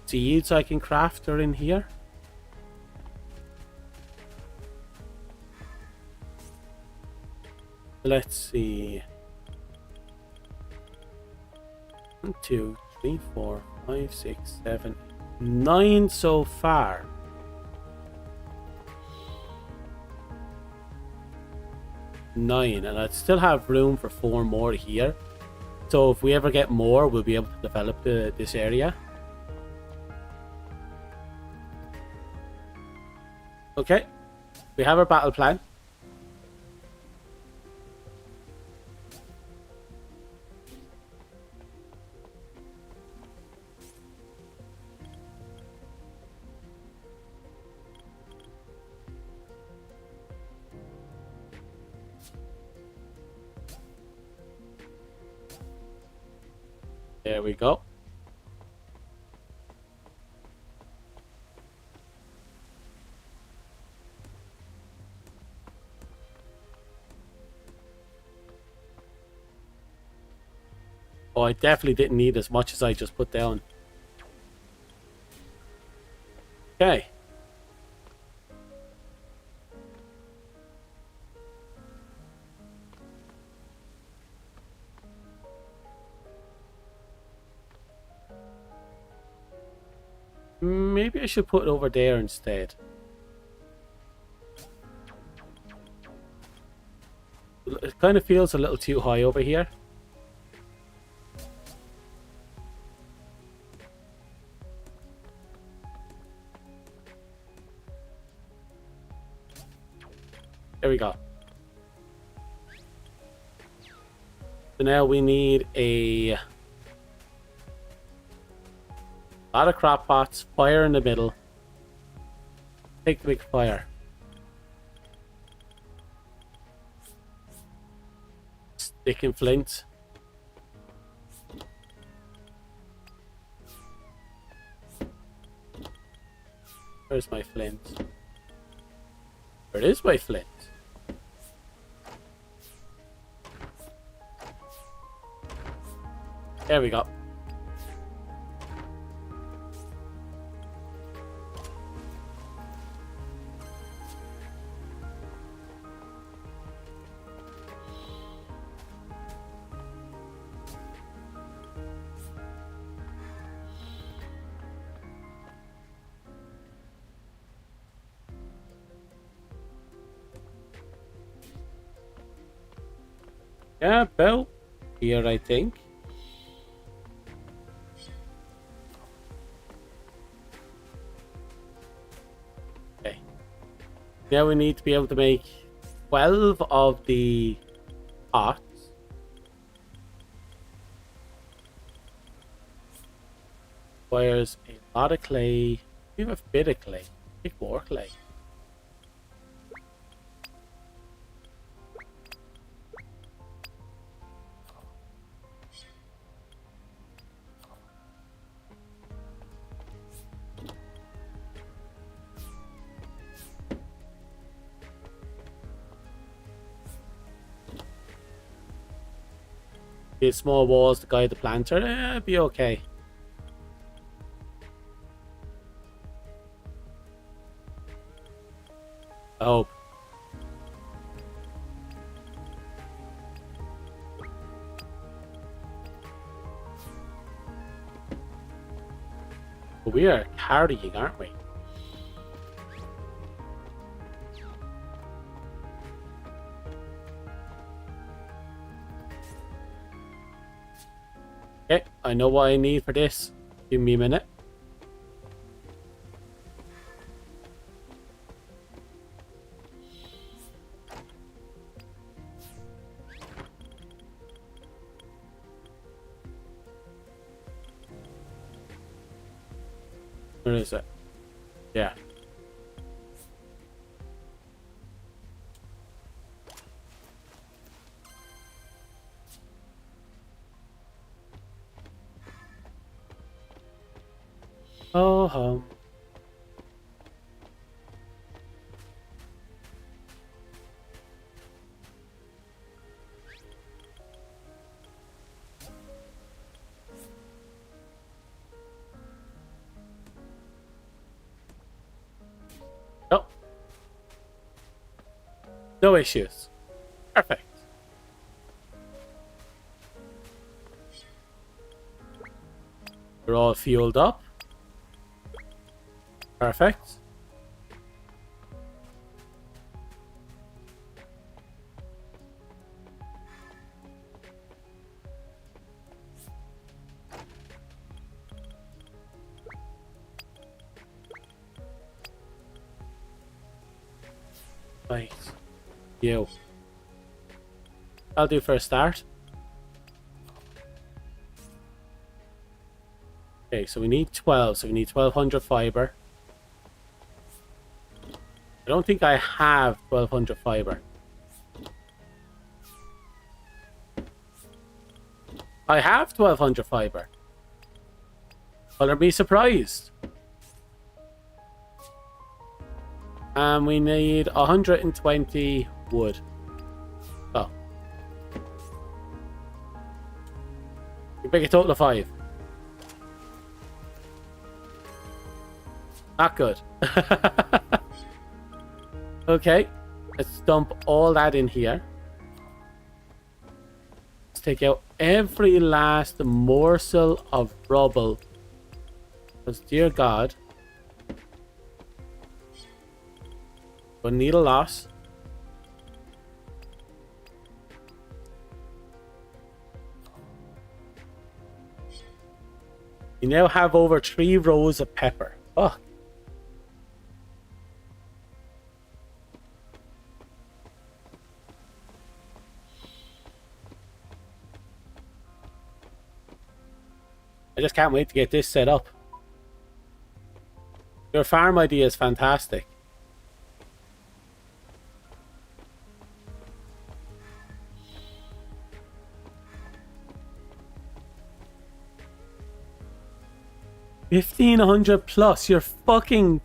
seeds I can craft are in here. Let's see. 1, 2, 3, 4, 5, 6, 7, 9 so far. Nine, and I'd still have room for 4 more here. So if we ever get more, we'll be able to develop this area. Okay, we have our battle plan. There we go. Oh, I definitely didn't need as much as I just put down. Okay. Maybe I should put it over there instead. It kind of feels a little too high over here. There we go. So now we need a lot of crop pots, fire in the middle. Take the big fire. Stick and flint. Where's my flint? Where is my flint? There we go. Yeah, about here, I think. Okay. Now we need to be able to make 12 of the pots. Requires a lot of clay. We have a bit of clay. Big more clay. These small walls to guide the planter, it'd be okay. I hope. But we are carrying, aren't we? Okay, I know what I need for this. Give me a minute. Where is it? Yeah. Oh, home. Oh. No issues. Perfect. We're all fueled up. Perfect. Right. You. I'll do for a start. Okay, so we need 12. So we need 1200 fiber. I don't think I have 1200 fiber. I have 1200 fiber. Will I be surprised? And we need 120 wood. Oh. You pick a total of 5. Not good. Okay. Let's dump all that in here. Let's take out every last morsel of rubble. Because, dear God, we'll need a lot. You now have over 3 rows of pepper. Fuck. I just can't wait to get this set up. Your farm idea is fantastic. $1,500 plus. You're fucking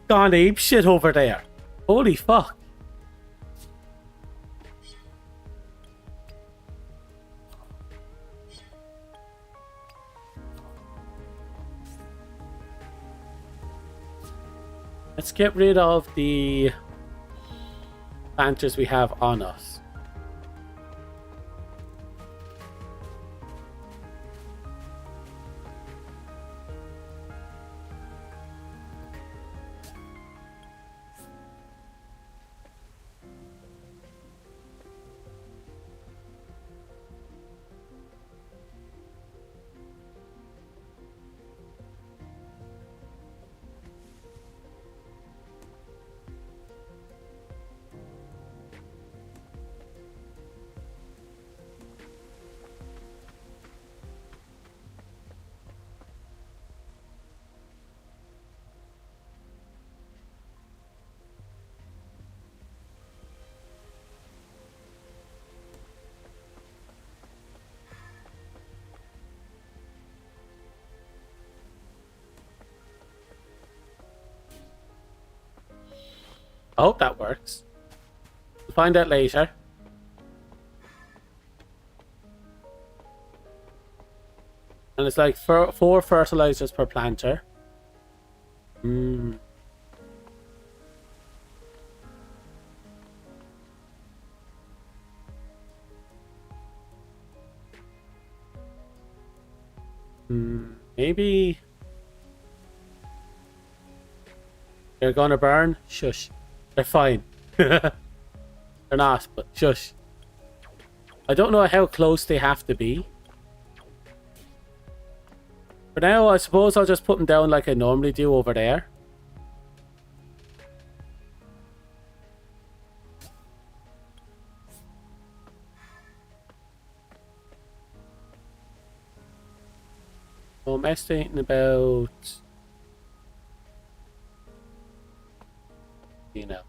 gone apeshit over there. Holy fuck. Let's get rid of the planters we have on us. I hope that works. We'll find out later. And it's like 4 fertilizers per planter. Maybe they're gonna burn. Shush. They're fine. They're not, but shush. I don't know how close they have to be. For now, I suppose I'll just put them down like I normally do over there. So I'm estimating about... You know,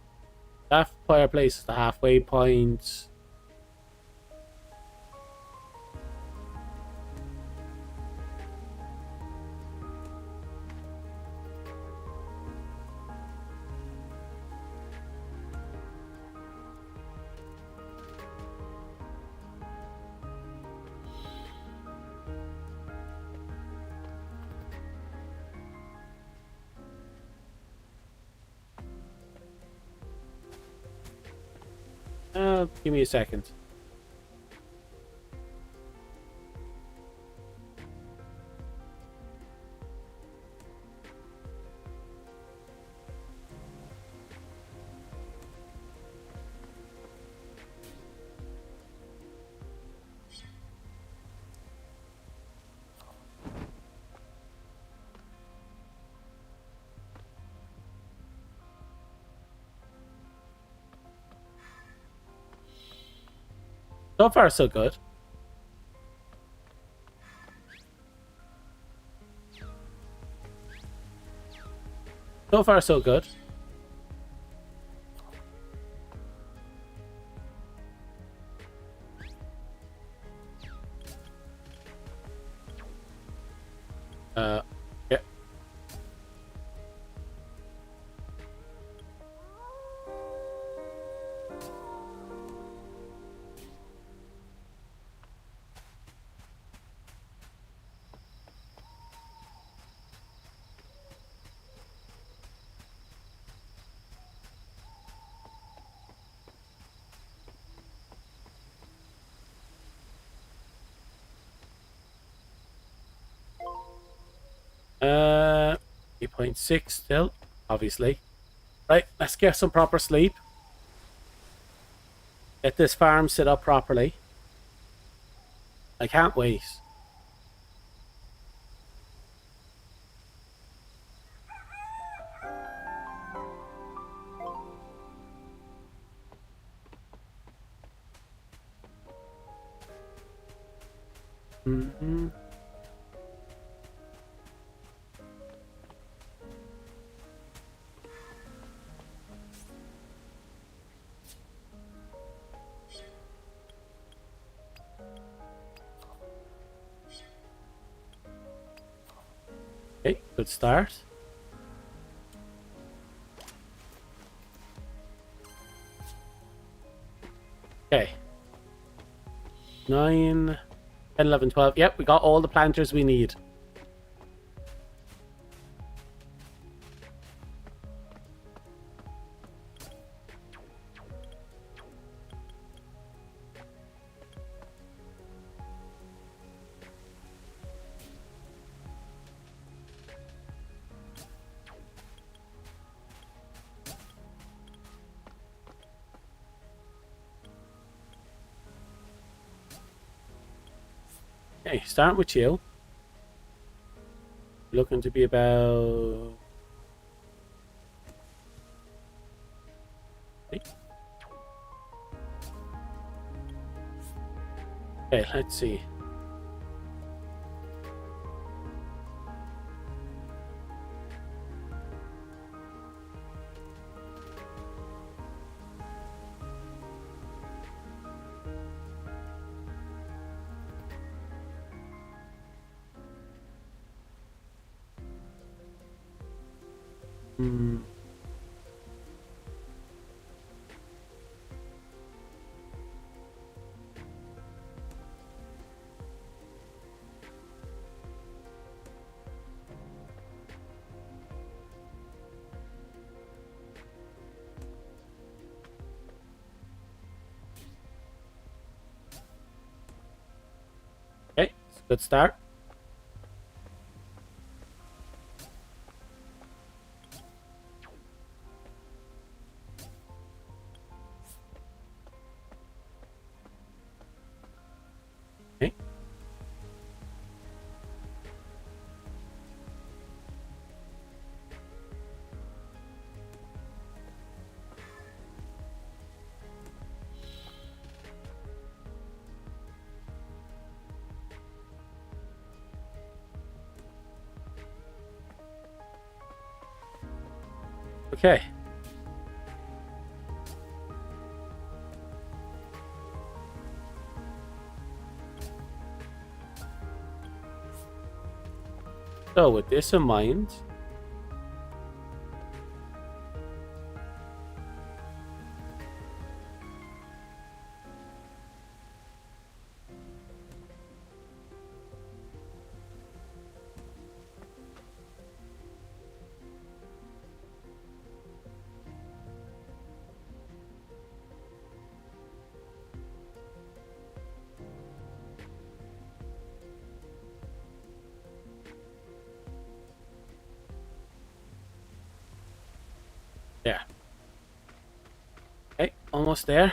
that fireplace is the halfway point. Give me a second. So far, so good. So far, so good. Yeah. Uh, 8.6 still, obviously. Right, let's get some proper sleep. Get this farm set up properly. I can't wait. Mm-hmm. Okay, good start. Okay. 9, 10, 11, 12. Yep, we got all the planters we need. Okay, start with you. Looking to be about... Okay, let's see. Hmm. Okay, it's a good start. Okay. Okay. So with this in mind, almost there.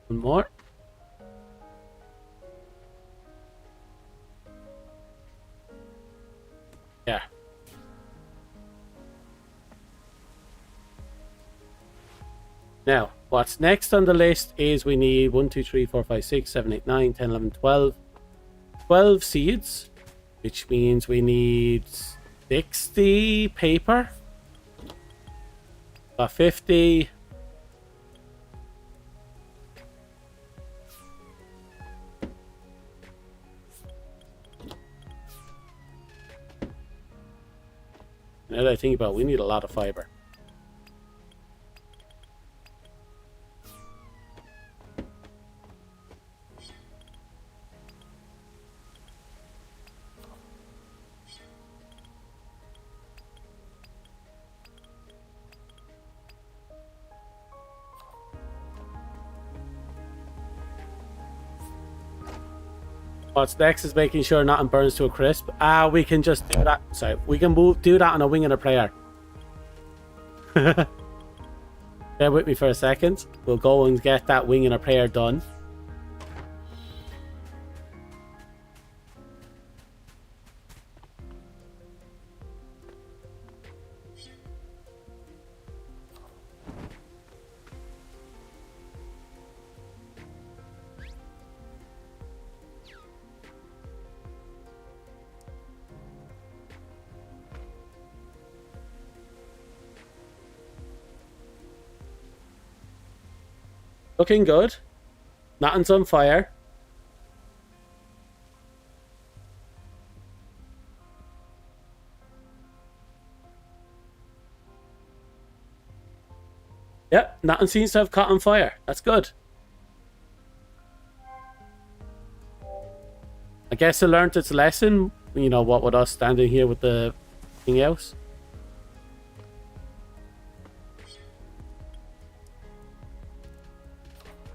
One more. Yeah. Now, what's next on the list is we need 1, 2, 3, 4, 5, 6, 7, 8, 9, 10, 11, 12. 12 seeds, which means we need 60 paper. Got 50. Now that I think about it, we need a lot of fiber. What's next is making sure nothing burns to a crisp. We can just do that. Sorry, we can do that on a wing and a prayer. Bear with me for a second. We'll go and get that wing and a prayer done. Looking good. Nothing's on fire. Yep, nothing seems to have caught on fire. That's good. I guess it learned its lesson. You know, what with us standing here with the thing else.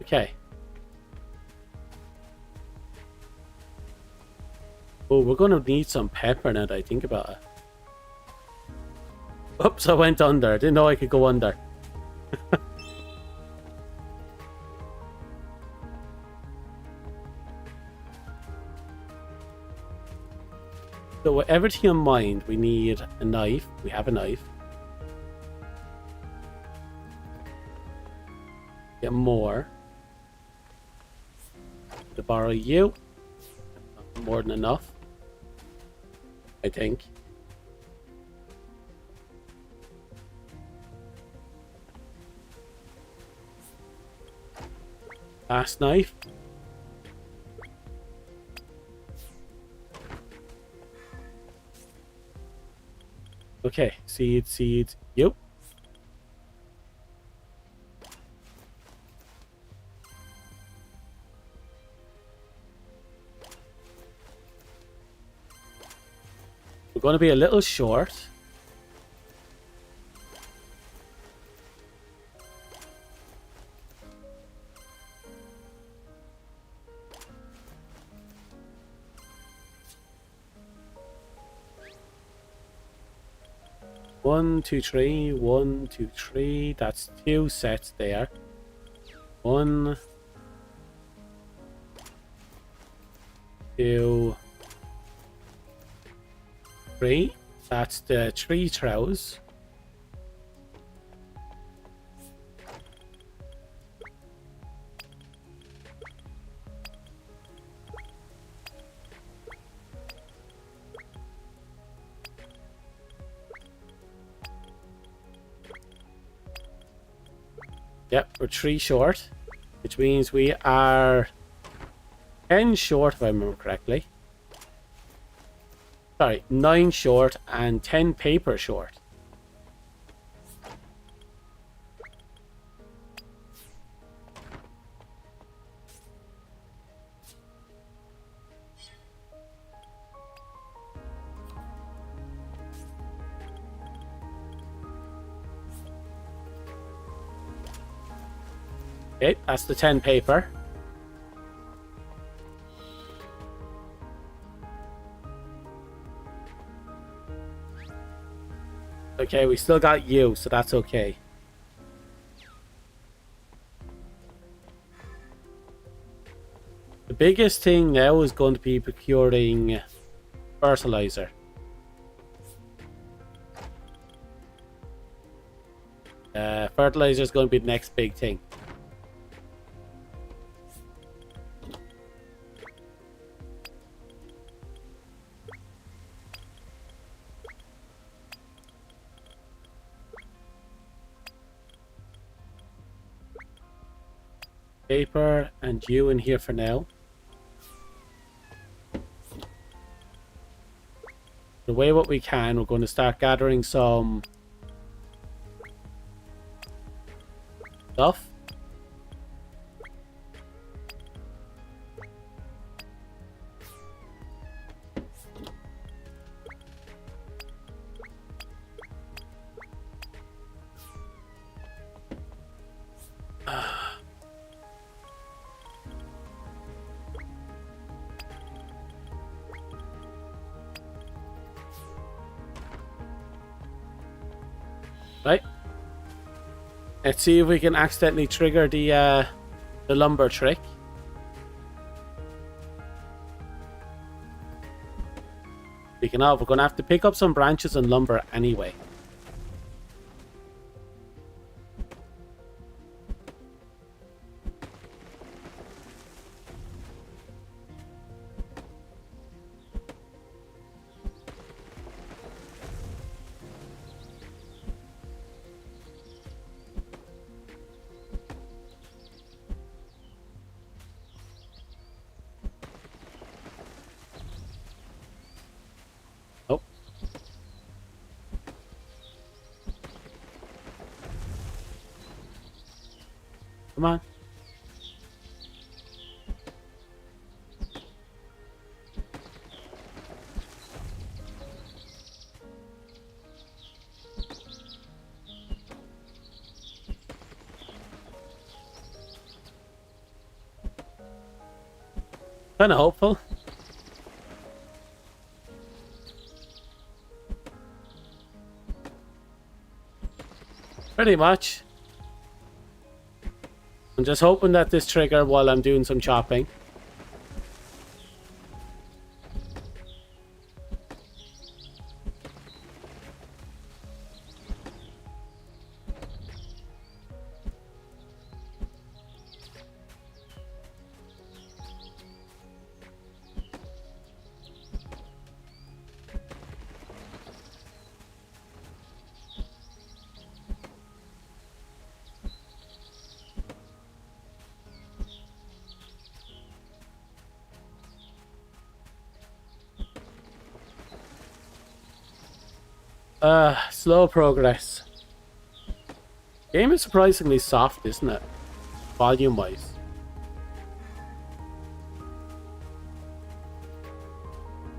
Okay. Oh, we're going to need some pepper now that I think about it. Oops, I went under. I didn't know I could go under. So with everything in mind, we need a knife. We have a knife. Get more. To borrow you. More than enough, I think. Last knife. Okay, seeds. Yep. We're going to be a little short. One, two, three. 1, 2, 3. That's 2 sets there. 1, 2, 3. That's the 3 troughs. Yep, we're 3 short, which means we are 10 short if I remember correctly. Sorry, 9 short and 10 paper short. Okay, that's the 10 paper. Okay, we still got you, so that's okay. The biggest thing now is going to be procuring fertilizer. Fertilizer is going to be the next big thing. Paper and you in here for now. The way what we can, we're going to start gathering some stuff. Right. Let's see if we can accidentally trigger the lumber trick. Speaking of, we're going to have to pick up some branches and lumber anyway. Oh. Come on. Kind of hopeful. Pretty much. I'm just hoping that this trigger while I'm doing some chopping. Slow progress. Game is surprisingly soft, isn't it? Volume wise.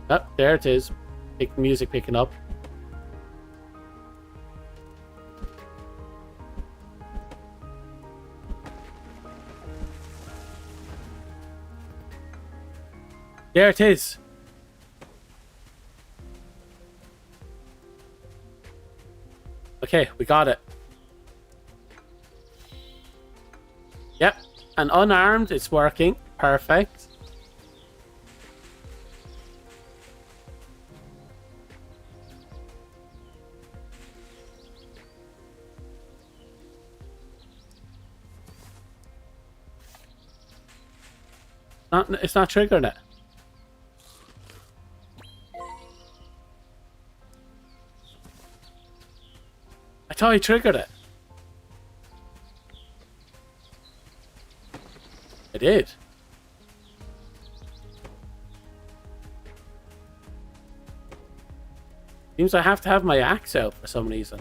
Oh, there it is. Music picking up. There it is. Okay, we got it. Yep, and unarmed, it's working. Perfect. It's not triggering it. I thought he triggered it. I did. Seems I have to have my axe out for some reason.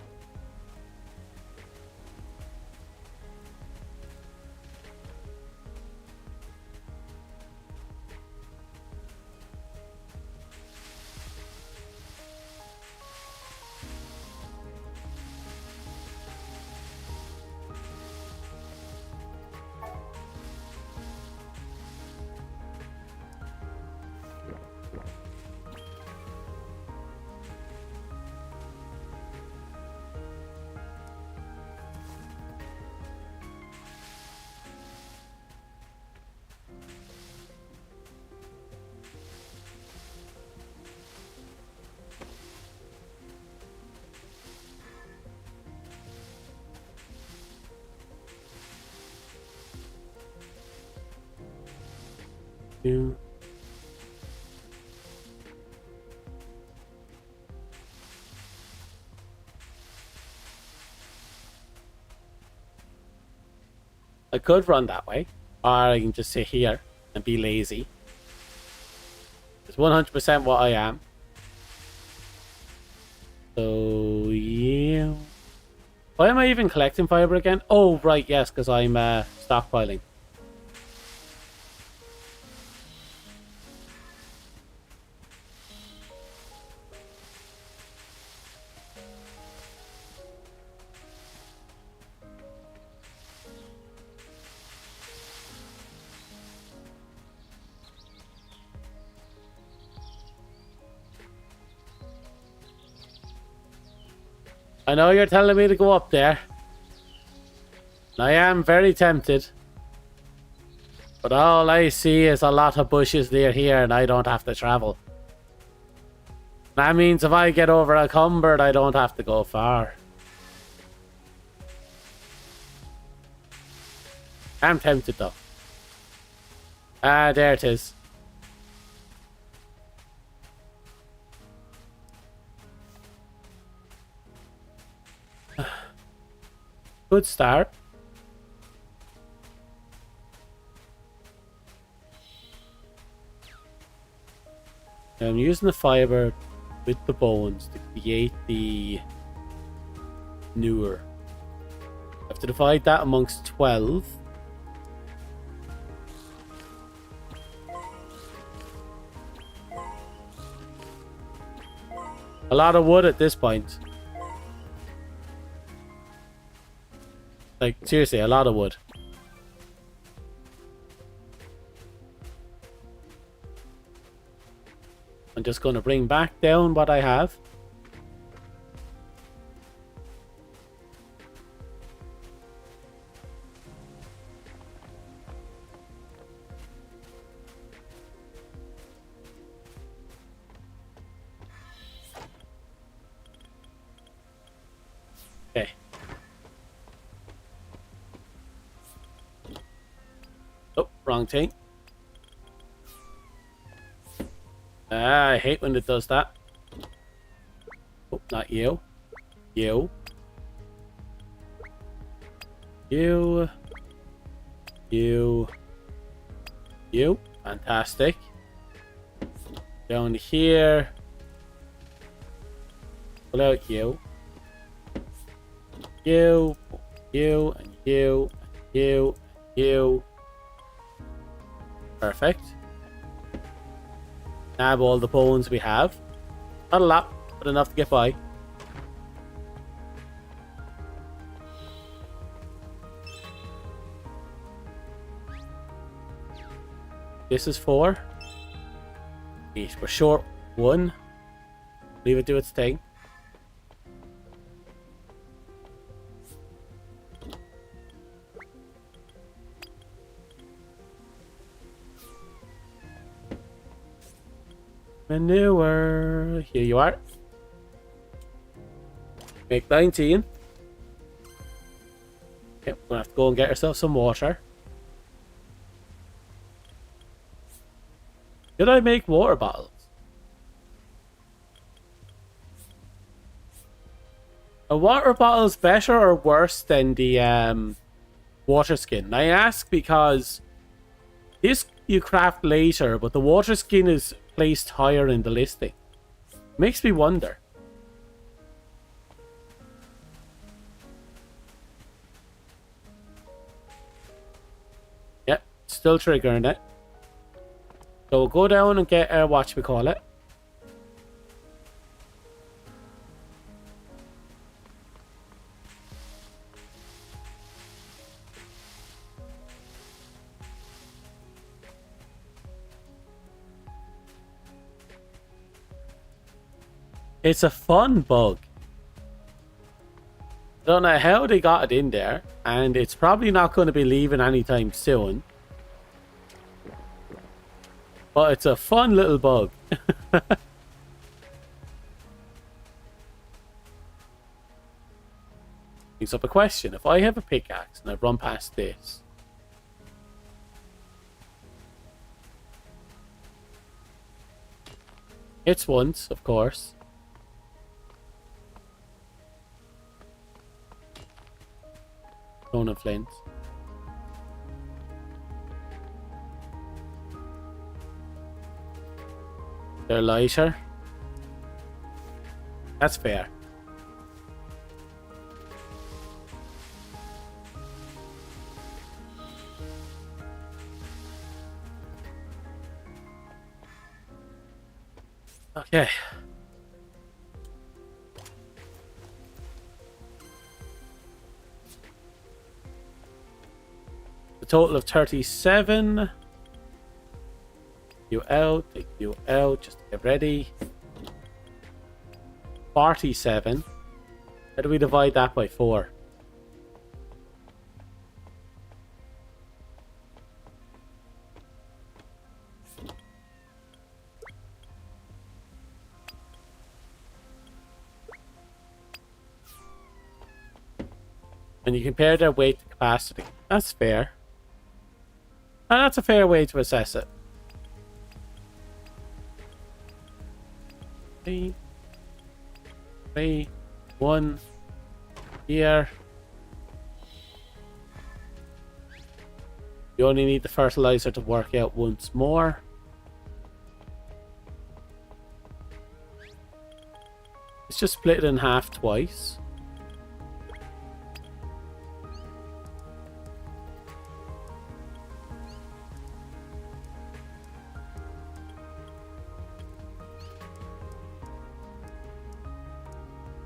2. I could run that way, or I can just sit here and be lazy. It's 100% what I am. So, yeah. Why am I even collecting fiber again? Oh, right, yes, because I'm stockpiling. I know you're telling me to go up there. I am very tempted. But all I see is a lot of bushes near here and I don't have to travel. That means if I get over encumbered, I don't have to go far. I'm tempted though. Ah, there it is. Good start. I'm using the fiber with the bones to create the newer. I have to divide that amongst 12. A lot of wood at this point. Like, seriously, a lot of wood. I'm just going to bring back down what I have. Okay. Oh, wrong thing. I hate when it does that. Oh, not you. You. You. You. You. Fantastic. Down here. Pull out you. You. You. And you. And you. And you. Perfect. Nab all the bones we have. Not a lot, but enough to get by. This is 4. Eesh, we're short 1. Leave it do its thing. Manure. Here you are. Make 19. Yep, we're gonna have to go and get ourselves some water. Did I make water bottles? A water bottle is better or worse than the water skin? I ask because this you craft later, but the water skin is placed higher in the listing. Makes me wonder. Yep, still triggering it. So we'll go down and get our whatchamacallit. It's a fun bug. Don't know how they got it in there, and it's probably not going to be leaving anytime soon. But it's a fun little bug. Brings up a question. If I have a pickaxe and I run past this, Hits once, of course. Stone and flint. They're lighter. That's fair. Okay. A total of 37. Take you out, just to get ready. 47. How do we divide that by 4? And you compare their weight to capacity. That's fair. And that's a fair way to assess it. 3, 1 here. You only need the fertilizer to work out once more. Let's just split it in half twice.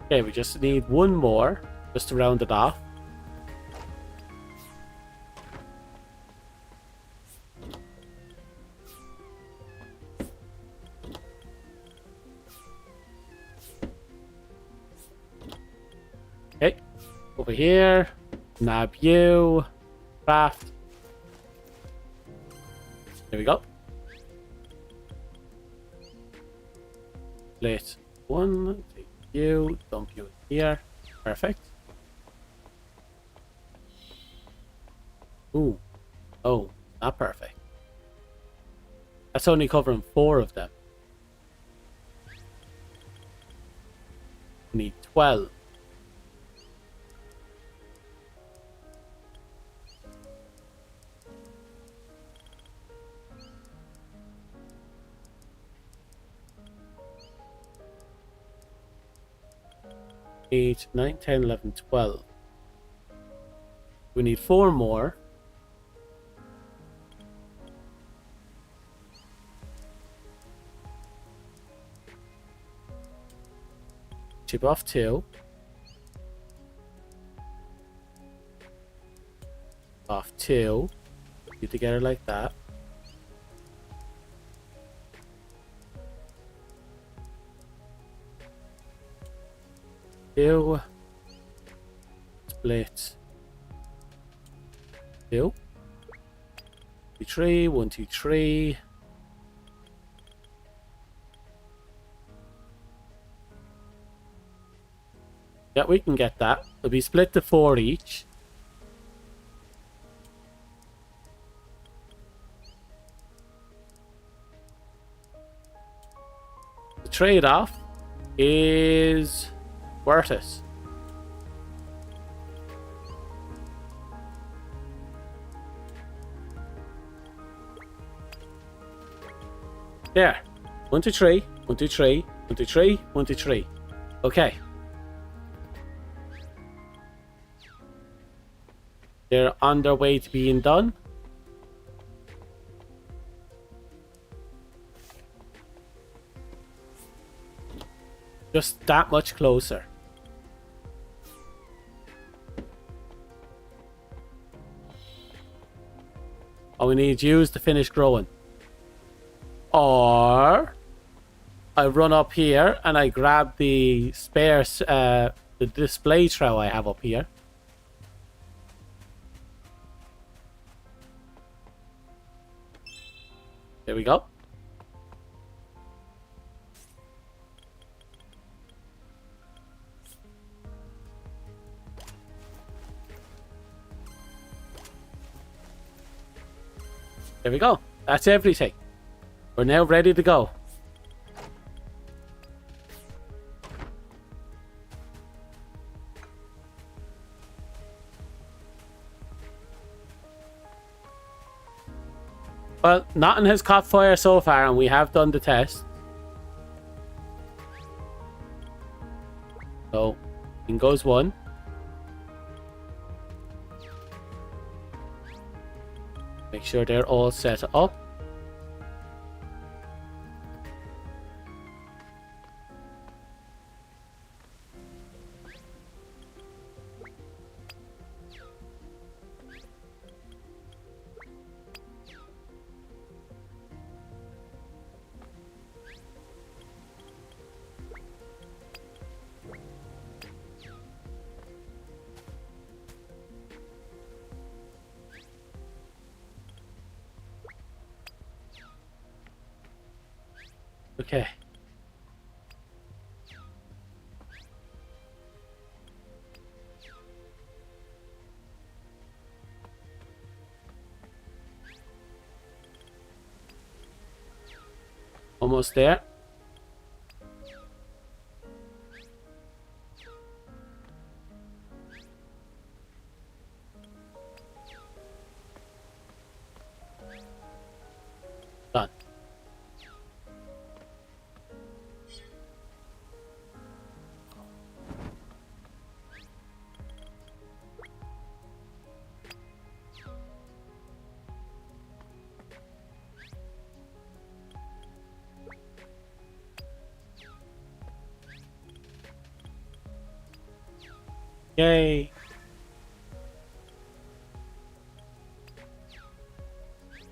Okay, we just need one more, just to round it off. Okay, over here, nab you, craft. There we go. Split one. You dump you here. Perfect. Ooh. Oh, not perfect. That's only covering 4 of them. We need 12. Eight, 9, 10, 11, 12. We need 4 more. Chip off 2. Off 2. Put together like that. Two. Split. 2. 2, 3. 1, 2, 3. Yeah, we can get that. It'll be split to 4 each. The trade-off is worth it. There. 1, 2, 3. 1, 2, 3. 1, 2, 3. 1, 2, 3. Okay. They're on their way to being done. Just that much closer. All we need to use to finish growing. Or I run up here and I grab the spare the display trough I have up here. There we go. There we go. That's everything. We're now ready to go. Well, nothing has caught fire so far, and we have done the test. So, in goes one. Make sure they're all set up. Okay. Almost there. Done. Yay.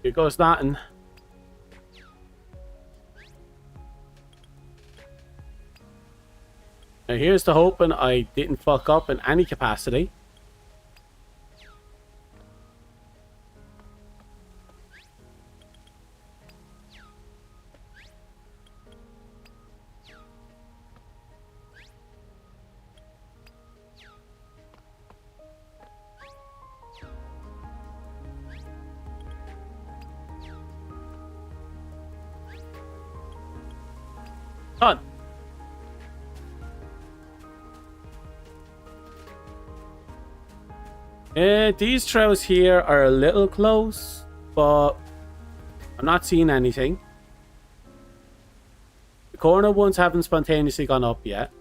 Here goes nothing. Now here's the hoping I didn't fuck up in any capacity. Done. These trails here are a little close, but I'm not seeing anything. The corner ones haven't spontaneously gone up yet.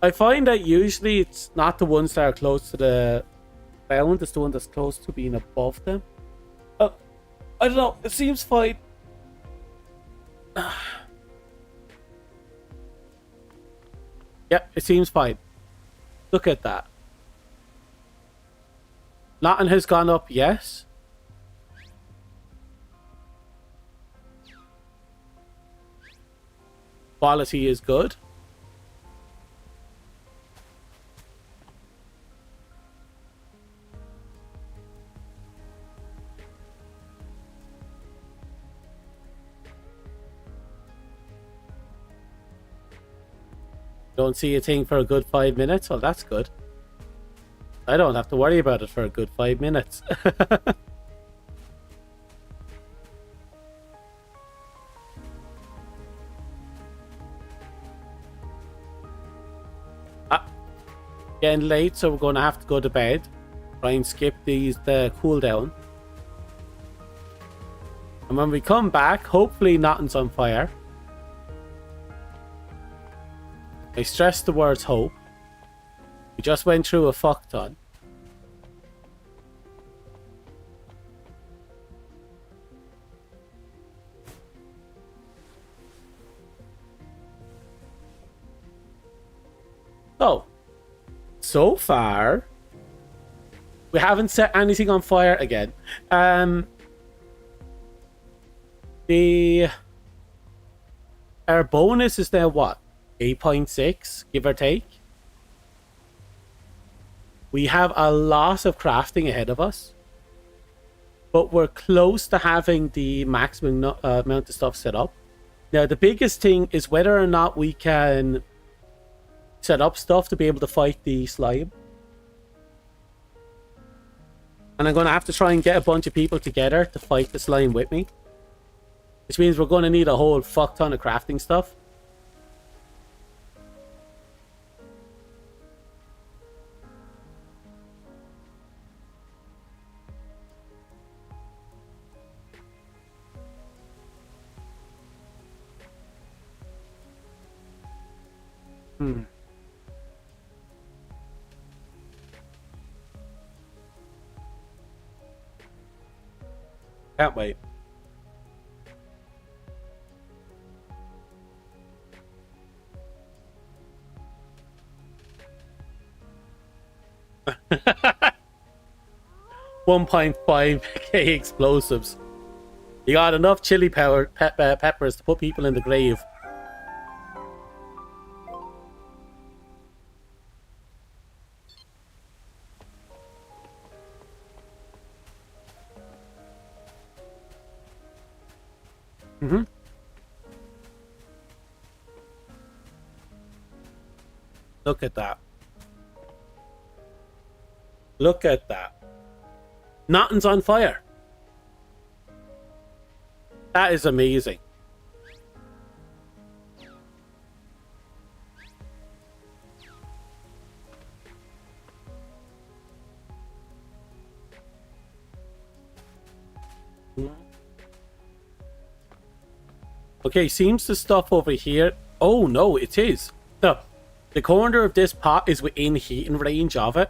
I find that usually it's not the ones that are close to the ground, it's the one that's close to being above them. I don't know, it seems fine. Yep, it seems fine. Look at that. Nothing has gone up yet. Quality is good. Don't see a thing for a good 5 minutes. Well, that's good. I don't have to worry about it for a good 5 minutes. Getting late, so we're going to have to go to bed. Try and skip the cooldown. And when we come back, hopefully nothing's on fire. I stress the words hope. We just went through a fuck ton. So far, we haven't set anything on fire again. Our bonus is now what? 8.6, give or take. We have a lot of crafting ahead of us, but we're close to having the maximum amount of stuff set up. Now, the biggest thing is whether or not we can set up stuff to be able to fight the slime. And I'm going to have to try and get a bunch of people together to fight the slime with me, which means we're going to need a whole fuck ton of crafting stuff. Hmm. Can't wait. $1.5k explosives. You got enough chili peppers to put people in the grave. Mm-hmm. Look at that. Look at that. Nothing's on fire. That is amazing. Okay, seems the stuff over here. Oh no, it is. No, the corner of this pot is within heating range of it.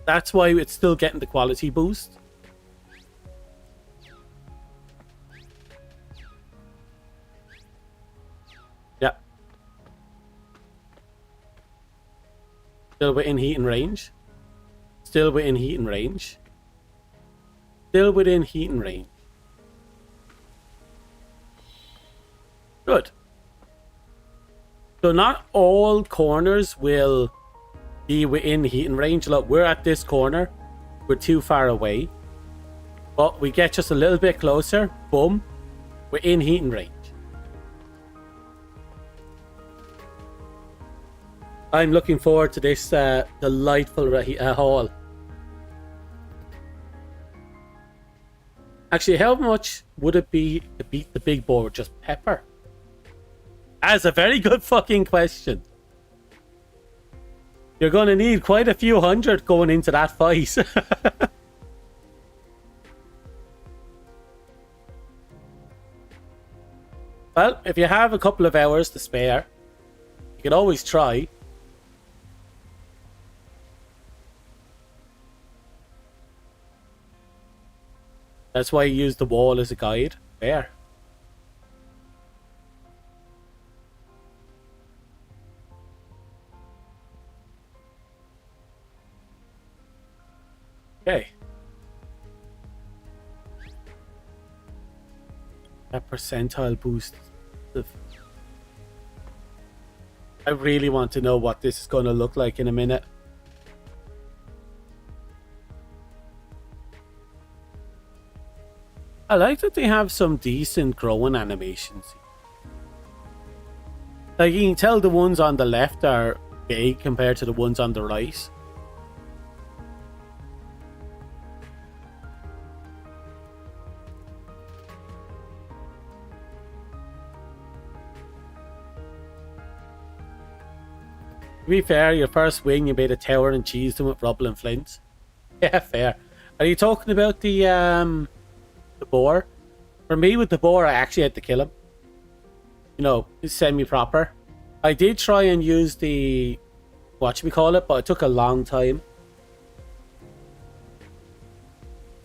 That's why it's still getting the quality boost. Yeah. Still within heating range. Still within heating range. Still within heating range. Good. So not all corners will be within heating range. Look, we're at this corner. We're too far away. But we get just a little bit closer. Boom. We're in heating range. I'm looking forward to this delightful haul. Actually, how much would it be to beat the big boy with just pepper? That's a very good fucking question. You're going to need quite a few hundred going into that fight. Well, if you have a couple of hours to spare, you can always try. That's why you use the wall as a guide. Fair. Okay. That percentile boost. I really want to know what this is going to look like in a minute. I like that they have some decent growing animations. Like, you can tell the ones on the left are big compared to the ones on the right. To be fair, your first wing, you made a tower and cheesed them with rubble and flint. Yeah, fair. Are you talking about the boar? For me, with the boar, I actually had to kill him. You know, it's semi-proper. I did try and use the whatchamacallit, but it took a long time.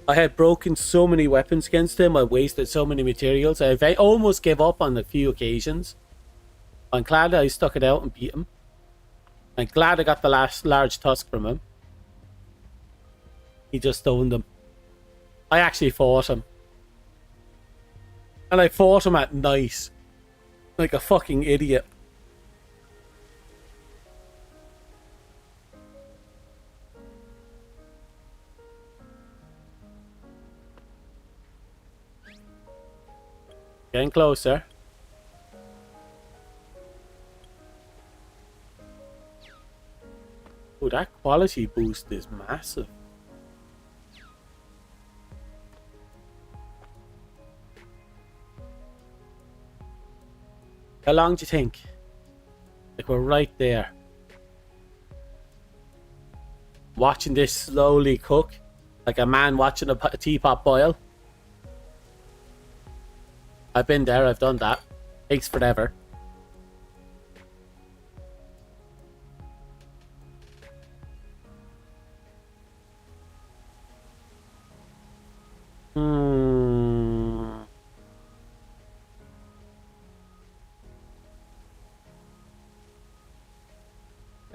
I had broken so many weapons against him, I wasted so many materials. I almost gave up on a few occasions. I'm glad I stuck it out and beat him. I'm glad I got the last large tusk from him. He just owned him. I actually fought him. And I fought him at night. Like a fucking idiot. Getting closer. Oh, that quality boost is massive. How long do you think? Like, we're right there. Watching this slowly cook. Like a man watching a teapot boil. I've been there, I've done that. Takes forever.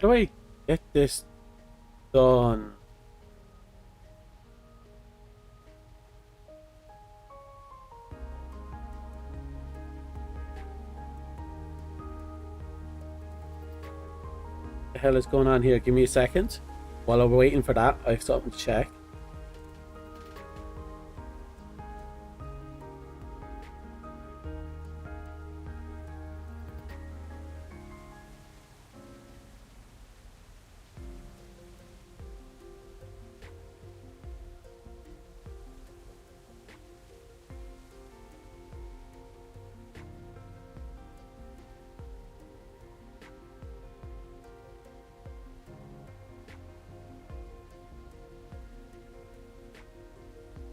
How do I get this done? What the hell is going on here? Give me a second. While I'm waiting for that, I have something to check.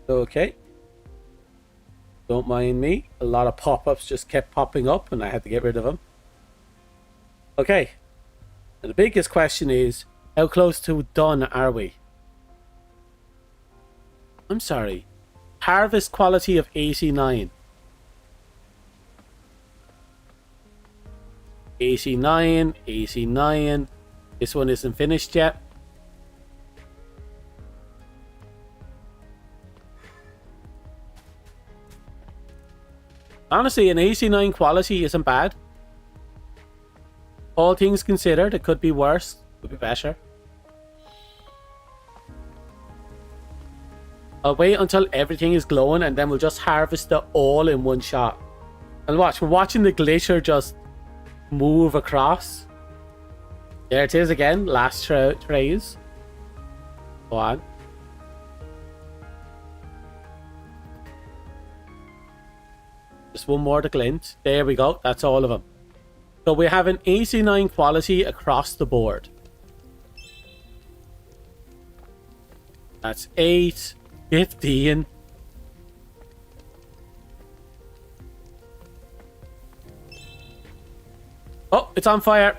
Okay. Don't mind me. A lot of pop-ups just kept popping up and I had to get rid of them. Okay. And the biggest question is, how close to done are we? I'm sorry. Harvest quality of 89. 89, 89. This one isn't finished yet. Honestly, an 89 quality isn't bad. All things considered, it could be worse, could be better. I'll wait until everything is glowing and then we'll just harvest it all in one shot. And watch, we're watching the glacier just move across. There it is again, last trays. Go on. Just one more to glint. There we go. That's all of them. So we have an 89 quality across the board. That's 8, 15. Oh, it's on fire.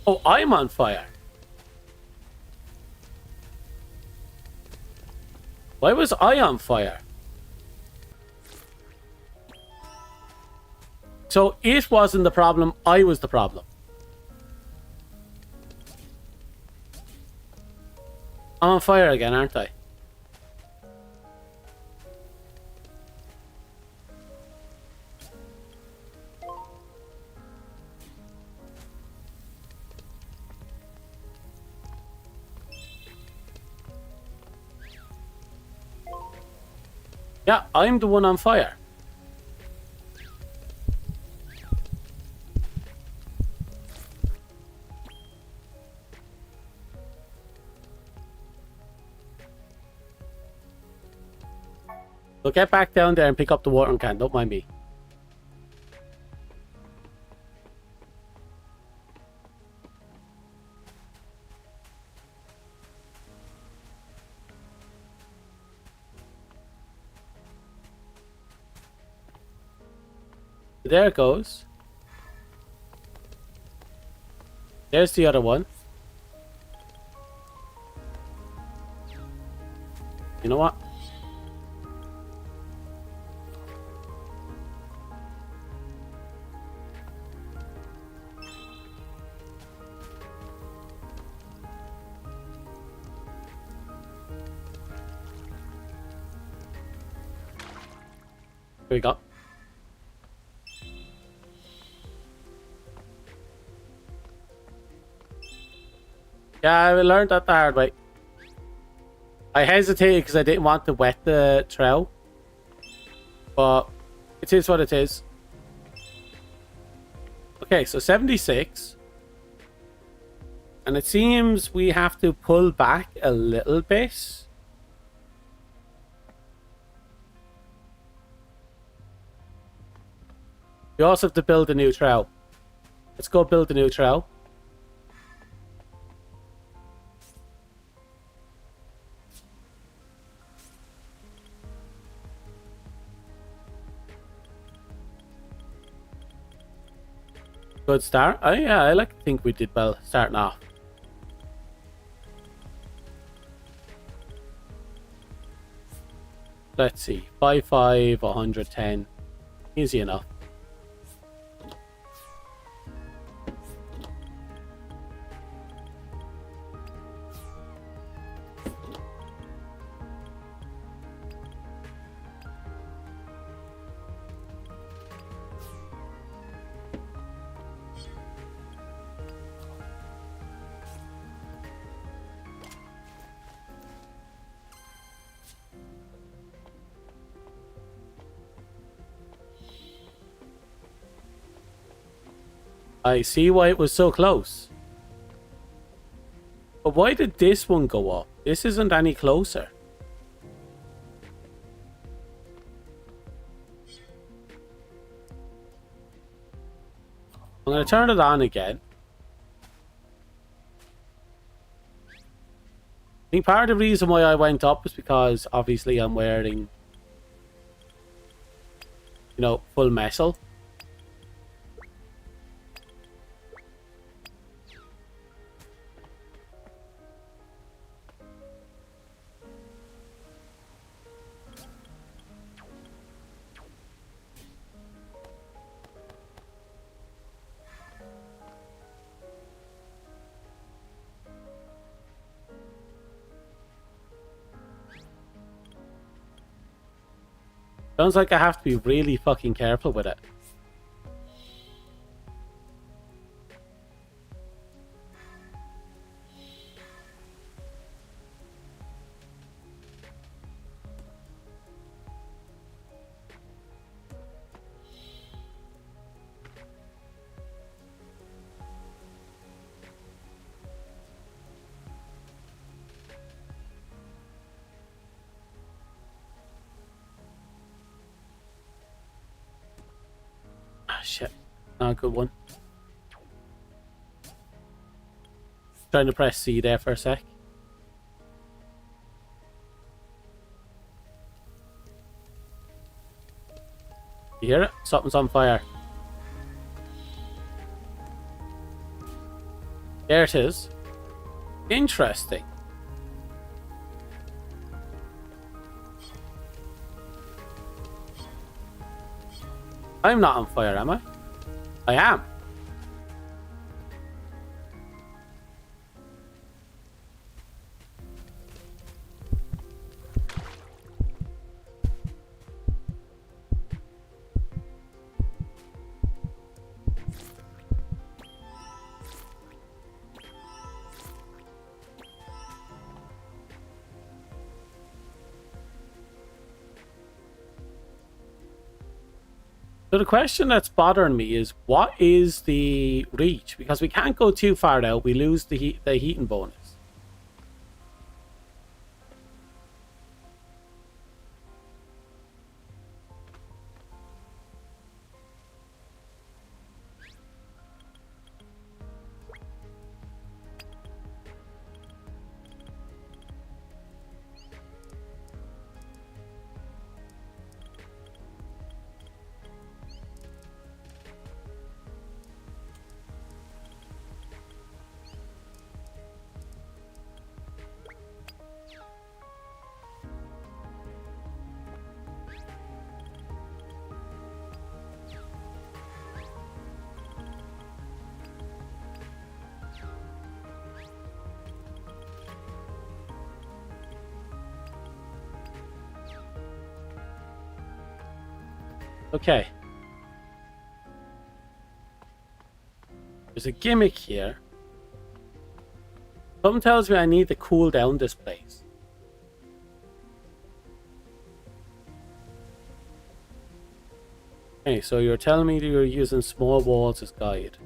Oh, I'm on fire. Why was I on fire? So it wasn't the problem, I was the problem. I'm on fire again, aren't I? Yeah, I'm the one on fire. So get back down there and pick up the watering can, don't mind me. There it goes. There's the other one. You know what? Here we go. Yeah, I learned that the hard way. I hesitated because I didn't want to wet the trowel. But it is what it is. Okay, so 76. And it seems we have to pull back a little bit. We also have to build a new trowel. Let's go build a new trowel. Good start. Oh yeah, I like to think we did well starting off. let's see. 5, 110. Easy enough. I see why it was so close. But why did this one go up? This isn't any closer. I'm going to turn it on again. I think part of the reason why I went up is because obviously I'm wearing, you know, full metal. Sounds like I have to be really fucking careful with it. Shit. Not a good one. Trying to press C there for a sec. You hear it? Something's on fire. There it is. Interesting. I'm not on fire, am I? I am. So the question that's bothering me is, what is the reach? Because we can't go too far out. We lose the heating bonus. Okay. There's a gimmick here. Something tells me I need to cool down this place. Okay, so you're telling me that you're using small walls as guide.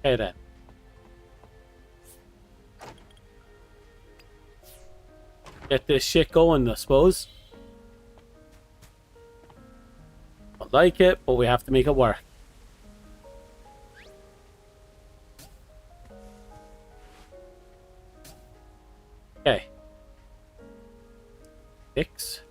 Okay then. Get this shit going, I suppose. I like it, but we have to make it work. Okay. 6.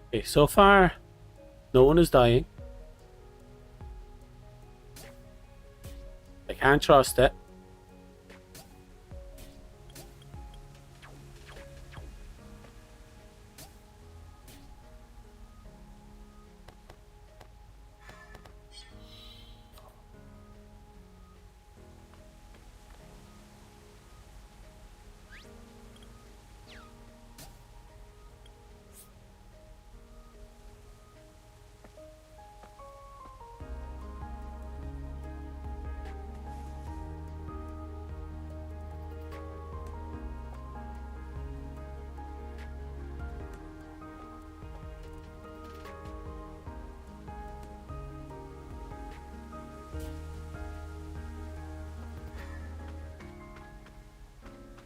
Okay, so far, no one is dying. I can't trust it.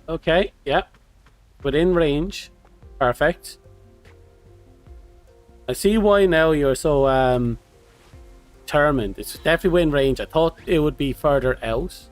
Okay, yeah. Within range. Perfect. I see why now you're so determined. It's definitely within range. I thought it would be further out.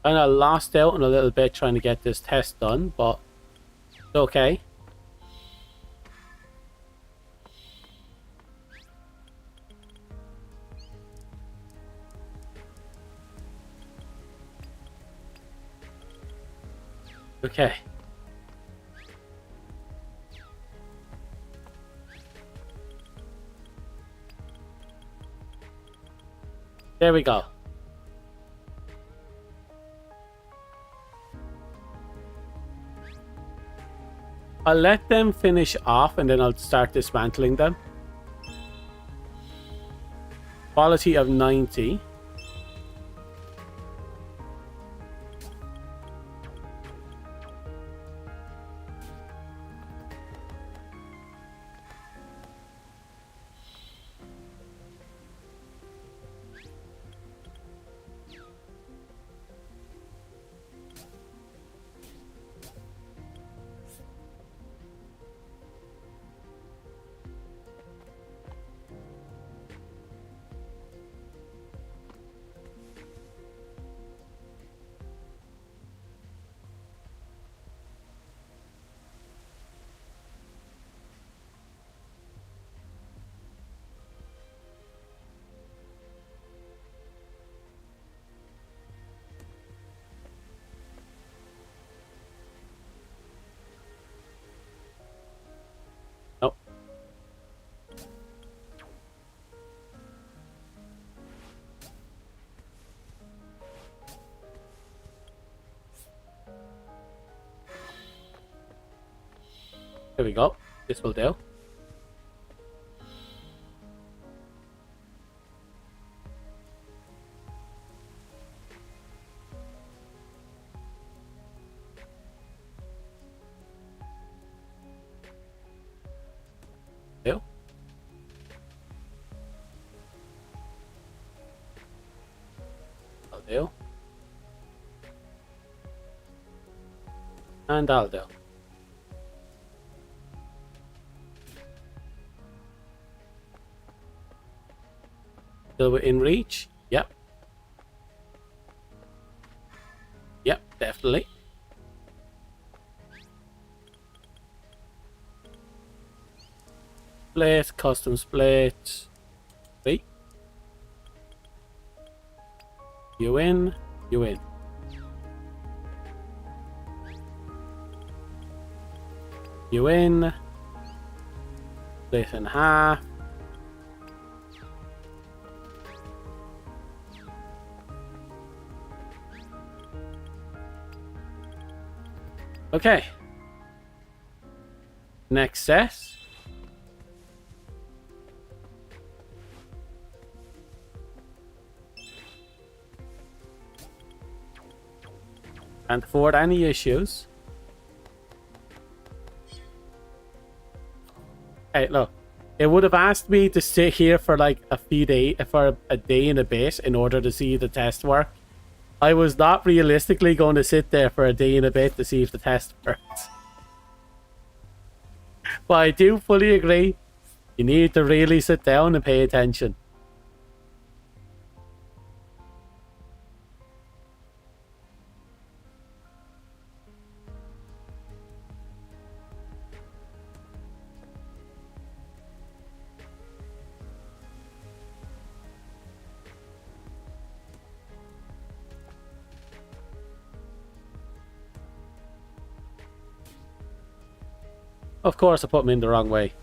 And I lost out on a little bit trying to get this test done, but it's okay. Okay. There we go. I'll let them finish off and then I'll start dismantling them. Quality of 90. Nope. There we go. This will do. Do. I'll do. And I'll do. Still within reach? Yep. Yep, definitely. Split, custom split. Wait. You in, you in. You in. Split in half. Okay. Next set. Can't afford any issues. Hey, look. It would have asked me to sit here for like for a day and a bit in order to see the test work. I was not realistically going to sit there for a day and a bit to see if the test works. But I do fully agree. You need to really sit down and pay attention. Of course, I put him in the wrong way.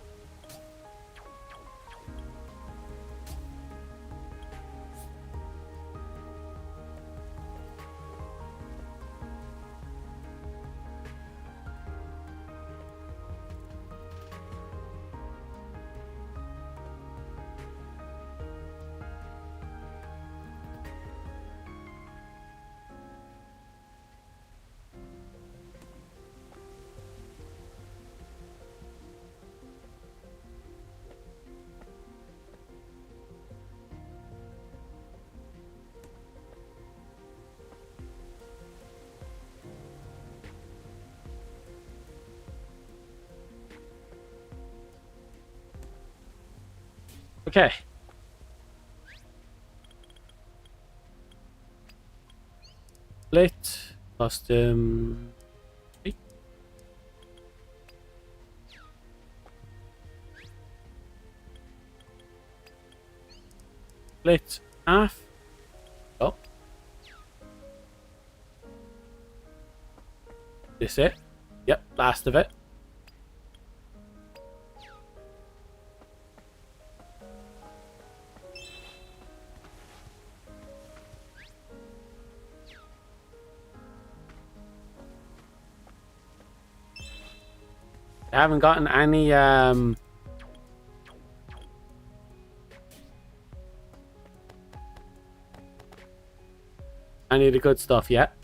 Okay. Split. Custom. Split half. Oh. This it? Yep, last of it. I haven't gotten any of the good stuff yet.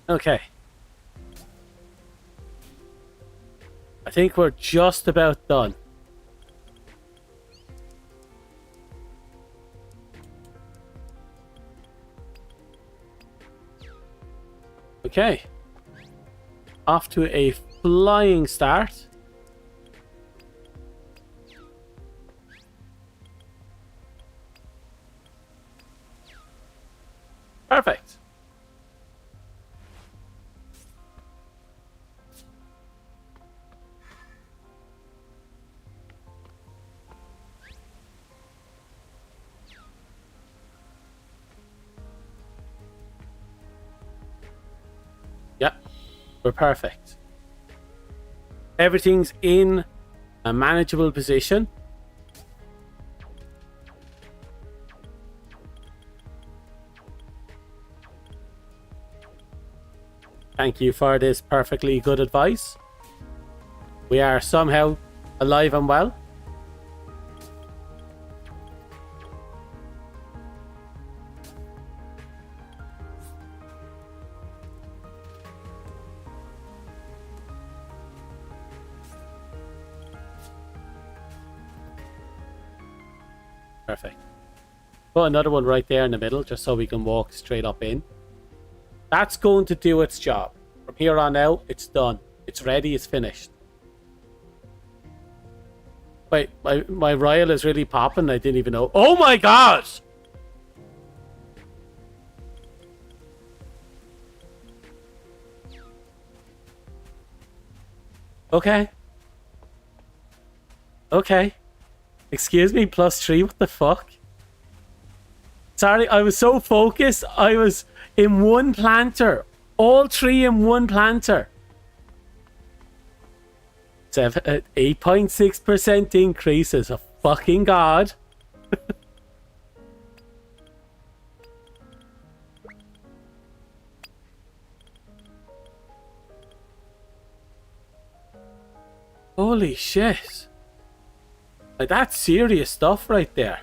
Okay. I think we're just about done. Okay. Off to a flying start. Perfect. Yep, we're perfect. Everything's in a manageable position. Thank you for this perfectly good advice. We are somehow alive and well. Perfect. Put another one right there in the middle just so we can walk straight up in. That's going to do its job. From here on out, it's done. It's ready, it's finished. Wait, my Royal is really popping. I didn't even know. Oh my god! Okay. Okay. Excuse me, +3, what the fuck? Sorry, I was so focused. I was in one planter. All 3 in one planter. 8.6% increase is a fucking god. Holy shit. Like, that's serious stuff right there.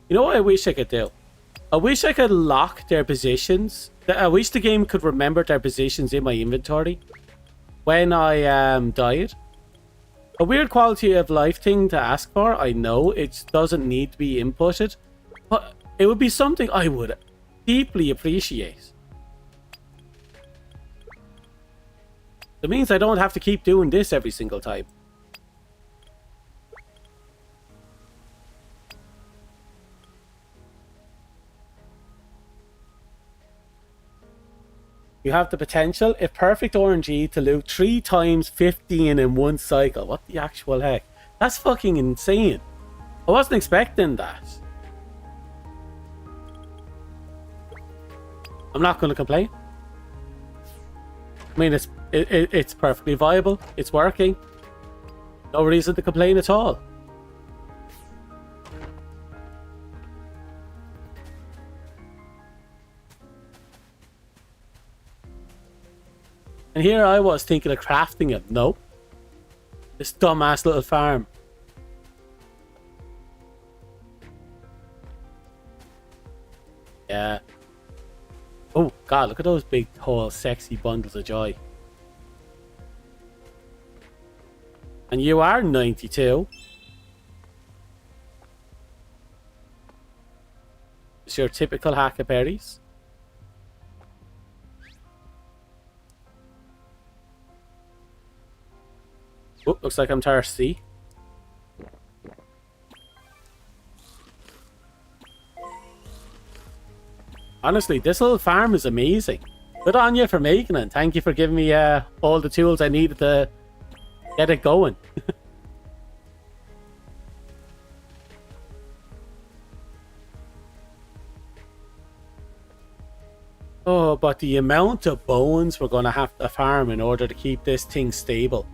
You know what I wish I could do? I wish I could lock their positions. I wish the game could remember their positions in my inventory when I died. A weird quality of life thing to ask for. I know it doesn't need to be inputted, but it would be something I would deeply appreciate. It means I don't have to keep doing this every single time. You have the potential, if perfect RNG, to loot 3 times 15 in one cycle. What the actual heck? That's fucking insane. I wasn't expecting that. I'm not going to complain. I mean, it's perfectly viable. It's working. No reason to complain at all. And here I was thinking of crafting it. Nope. This dumbass little farm. Yeah. Oh god, look at those big, tall, sexy bundles of joy. And you are 92. It's your typical hackberries. Oh, looks like I'm thirsty. Honestly, this little farm is amazing. Good on you for making it. Thank you for giving me all the tools I needed to get it going. Oh, but the amount of bones we're going to have to farm in order to keep this thing stable.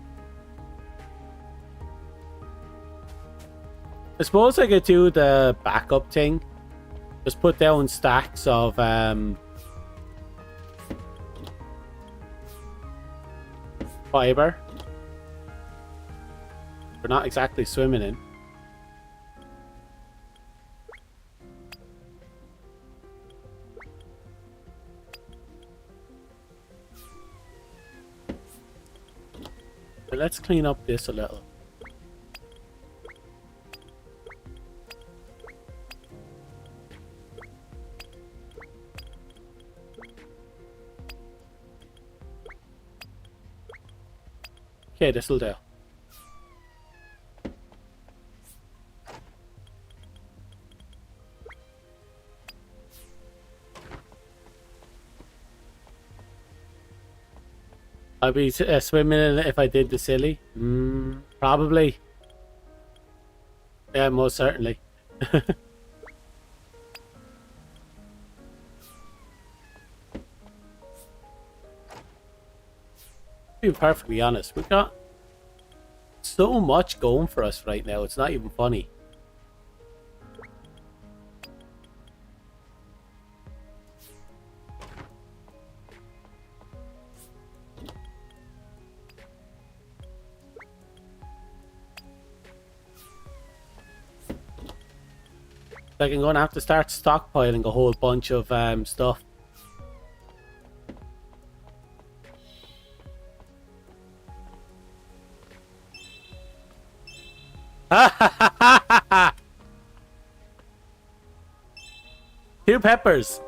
I suppose I could do the backup thing. Just put down stacks of fiber. We're not exactly swimming in. But let's clean up this a little. Okay, this'll do. I'd be swimming in it if I did the silly. Probably. Yeah, most certainly. To be perfectly honest, we've got so much going for us right now, it's not even funny. Like, I'm gonna have to start stockpiling a whole bunch of stuff. 2 peppers.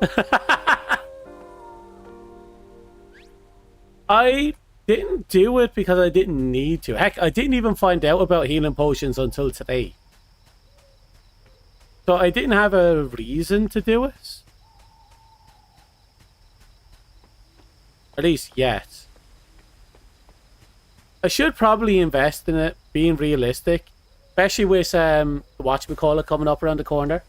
I didn't do it because I didn't need to. Heck, I didn't even find out about healing potions until today. So I didn't have a reason to do it. At least yet. I should probably invest in it, being realistic. Especially with whatchamacallit coming up around the corner.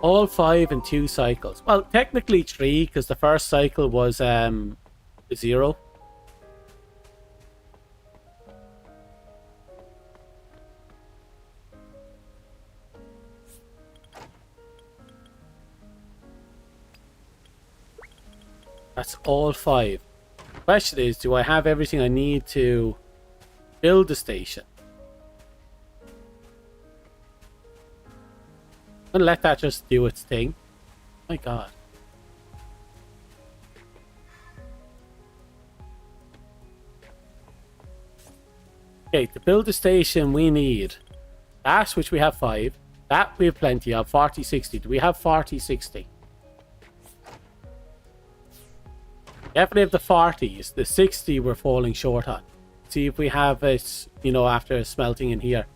All 5 in 2 cycles. Well, technically 3, because the first cycle was 0. That's all 5. The question is, do I have everything I need to build the station? I'm gonna let that just do its thing. My god. Okay, to build the station we need that, which we have 5. That we have plenty of. 40, 60. Do we have 40, 60? Definitely have the 40s. The 60 we're falling short on. See if we have it, you know, after smelting in here.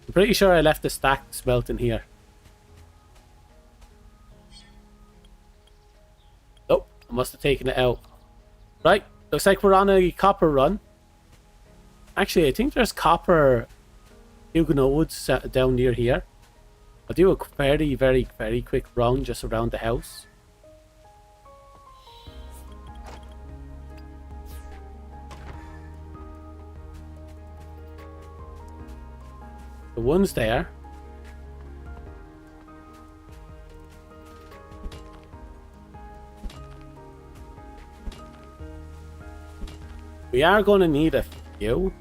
I'm pretty sure I left the stack smelt in here. Oh, I must have taken it out. Right, looks like we're on a copper run. Actually, I think there's copper Huguenots down near here. I'll do a very, very, very quick run just around the house. The one's there. We are going to need a few.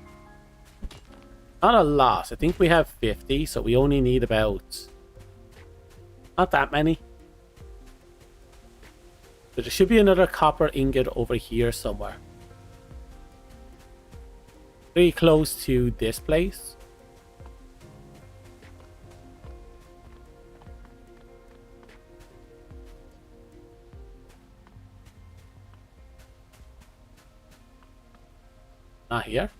Not a lot. I think we have 50, so we only need about... not that many. But there should be another copper ingot over here somewhere. Pretty close to this place. Not here.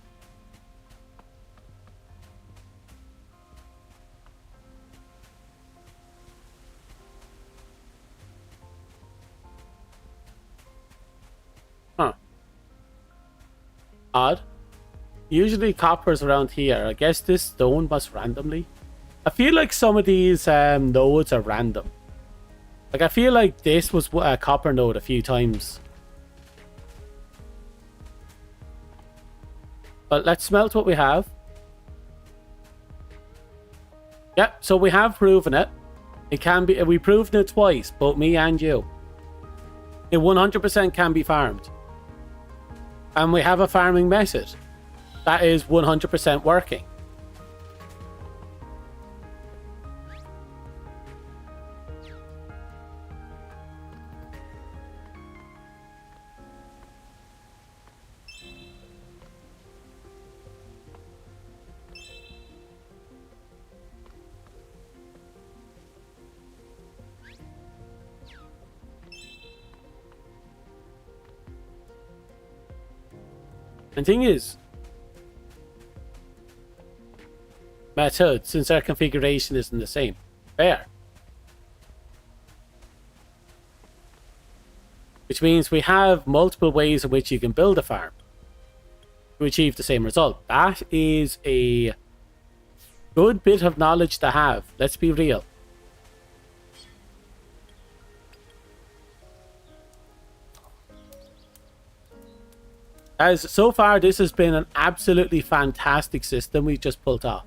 Huh. Odd. Usually copper's around here. I guess this stone was randomly. I feel like some of these nodes are random. Like I feel like this was a copper node a few times. But let's smelt what we have. Yep, so we have proven it. It can be, we proved it twice, both me and you. It 100% can be farmed. And we have a farming method that is 100% working. And thing is, method, since our configuration isn't the same. Fair. Which means we have multiple ways in which you can build a farm to achieve the same result. That is a good bit of knowledge to have. Let's be real. As so far, this has been an absolutely fantastic system we've just pulled off.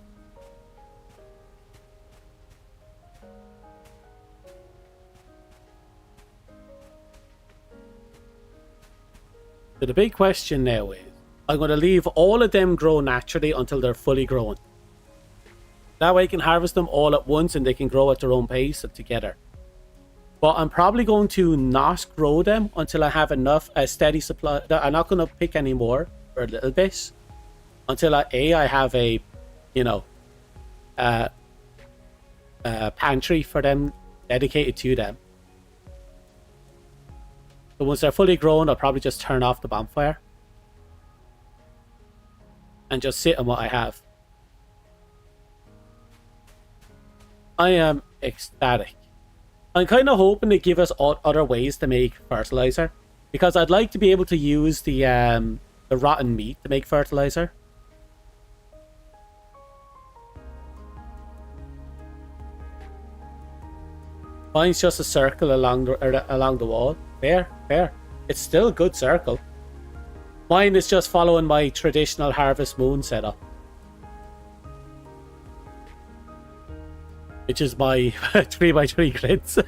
So the big question now is, I'm going to leave all of them grow naturally until they're fully grown. That way I can harvest them all at once and they can grow at their own pace together. but I'm probably going to not grow them until I have enough a steady supply. I'm not going to pick any more for a little bit until I have a, you know, pantry for them dedicated to them. So once they're fully grown, I'll probably just turn off the bonfire and just sit on what I have. I am ecstatic. I'm kind of hoping to give us other ways to make fertilizer, because I'd like to be able to use the rotten meat to make fertilizer. Mine's just a circle along the wall. Fair. It's still a good circle. Mine is just following my traditional Harvest Moon setup, which is my 3x3 grids.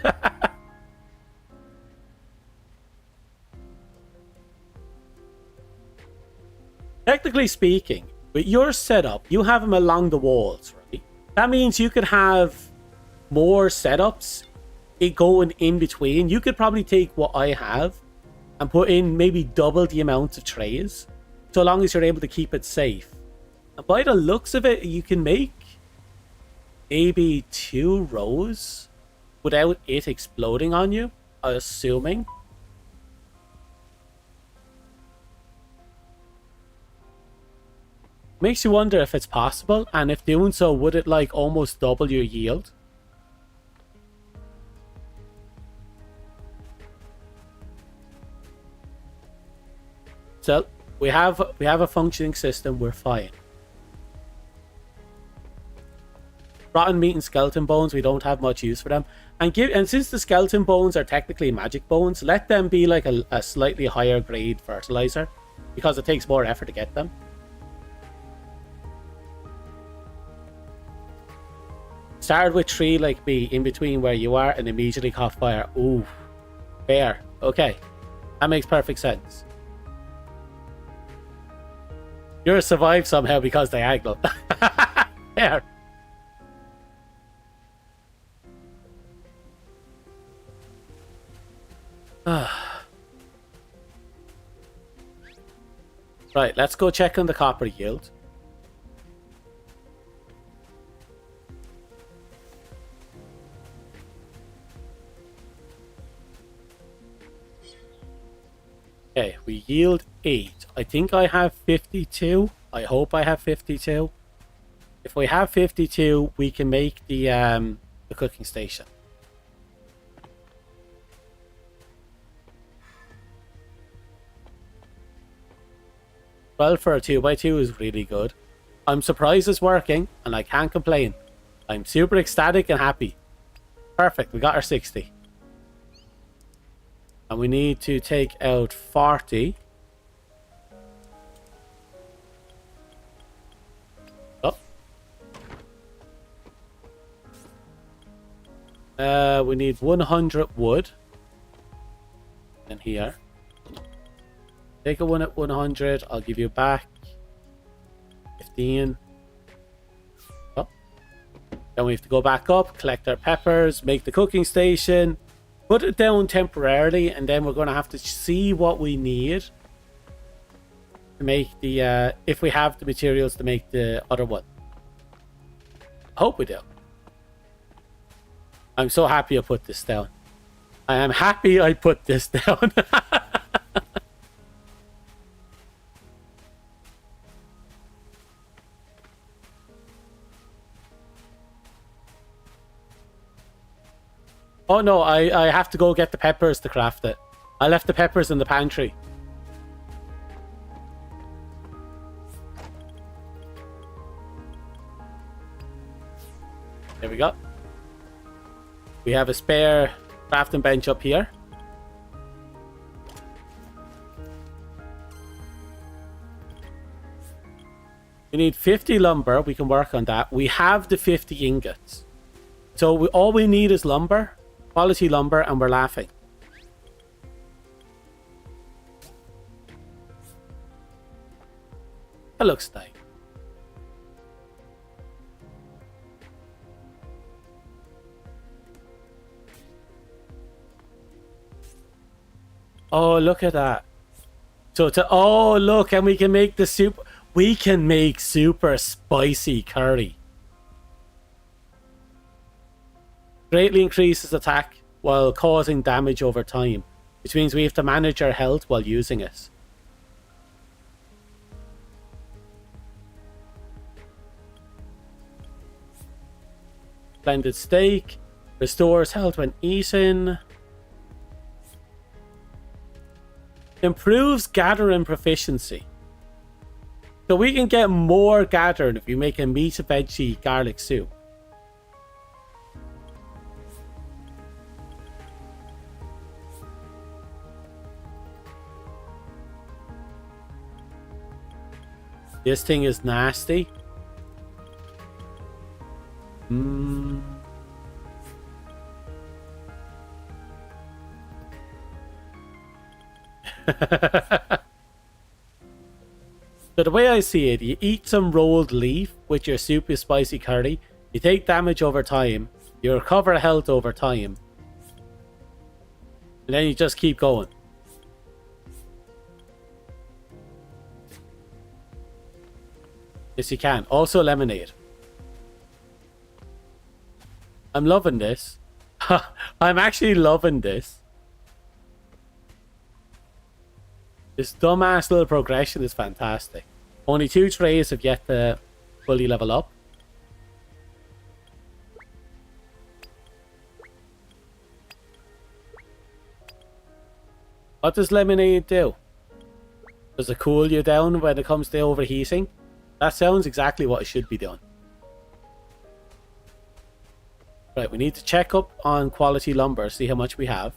Technically speaking, with your setup, you have them along the walls, right? That means you could have more setups going in between. You could probably take what I have and put in maybe double the amount of trays, so long as you're able to keep it safe. And by the looks of it, you can make maybe 2 rows without it exploding on you, assuming. Makes you wonder if it's possible, and if doing so, would it like almost double your yield? So we have a functioning system. We're fine. Rotten meat and skeleton bones, we don't have much use for them. And since the skeleton bones are technically magic bones, let them be like a slightly higher grade fertilizer, because it takes more effort to get them. Started with 3 like me in between where you are and immediately caught fire. Ooh, fair. Okay, that makes perfect sense. You're survived somehow because diagonal. Fair. Right, let's go check on the copper yield. Okay, we yield 8. I think I have 52. I hope I have 52. If we have 52, we can make the cooking station. Well, for a 2x2 is really good. I'm surprised it's working, and I can't complain. I'm super ecstatic and happy. Perfect, we got our 60. And we need to take out 40. Oh. We need 100 wood. In here. Take a one at 100. I'll give you back 15. Oh. Then we have to go back up, collect our peppers, make the cooking station. Put it down temporarily, and then we're going to have to see what we need to make the, if we have the materials to make the other one. I hope we do. I'm so happy I put this down. I am happy I put this down. Oh no, I have to go get the peppers to craft it. I left the peppers in the pantry. There we go. We have a spare crafting bench up here. We need 50 lumber. We can work on that. We have the 50 ingots. So all we need is lumber. Quality lumber, and we're laughing. That looks nice. Oh, look at that. So oh, look, and we can make the soup. We can make super spicy curry. Greatly increases attack while causing damage over time, which means we have to manage our health while using it. Blended steak restores health when eaten. Improves gathering proficiency. So we can get more gathering if you make a meat veggie garlic soup. This thing is nasty. So the way I see it, you eat some rolled leaf with your super spicy curry, you take damage over time, you recover health over time, and then you just keep going. Yes, you can. Also lemonade. I'm loving this. I'm actually loving this. This dumbass little progression is fantastic. Only 2 trays have yet to fully level up. What does lemonade do? Does it cool you down when it comes to overheating? That sounds exactly what it should be doing. Right, we need to check up on quality lumber, see how much we have.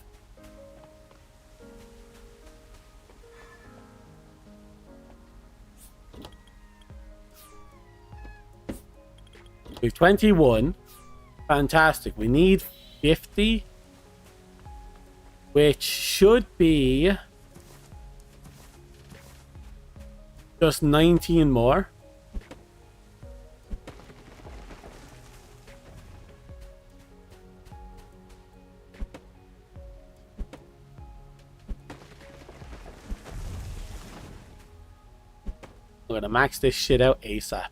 We've 21. Fantastic. We need 50. Which should be just 19 more. I'm gonna max this shit out ASAP.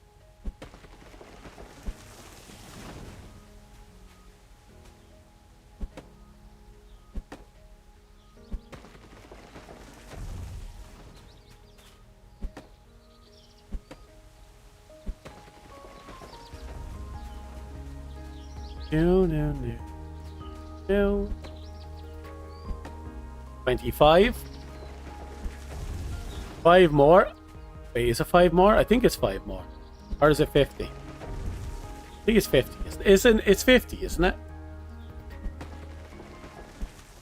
No. 25. 5 more. Wait, is it 5 more? I think it's 5 more. Or is it 50? I think it's 50. It's 50, isn't it?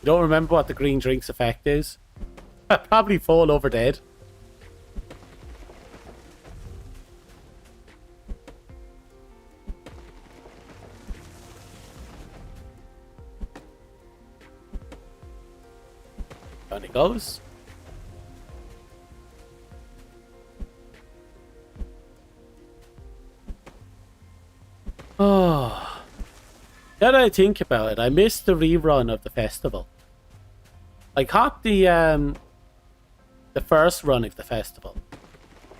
You don't remember what the green drink's effect is? I probably fall over dead. Down it goes. Oh, now that I think about it, I missed the rerun of the festival. I caught the first run of the festival,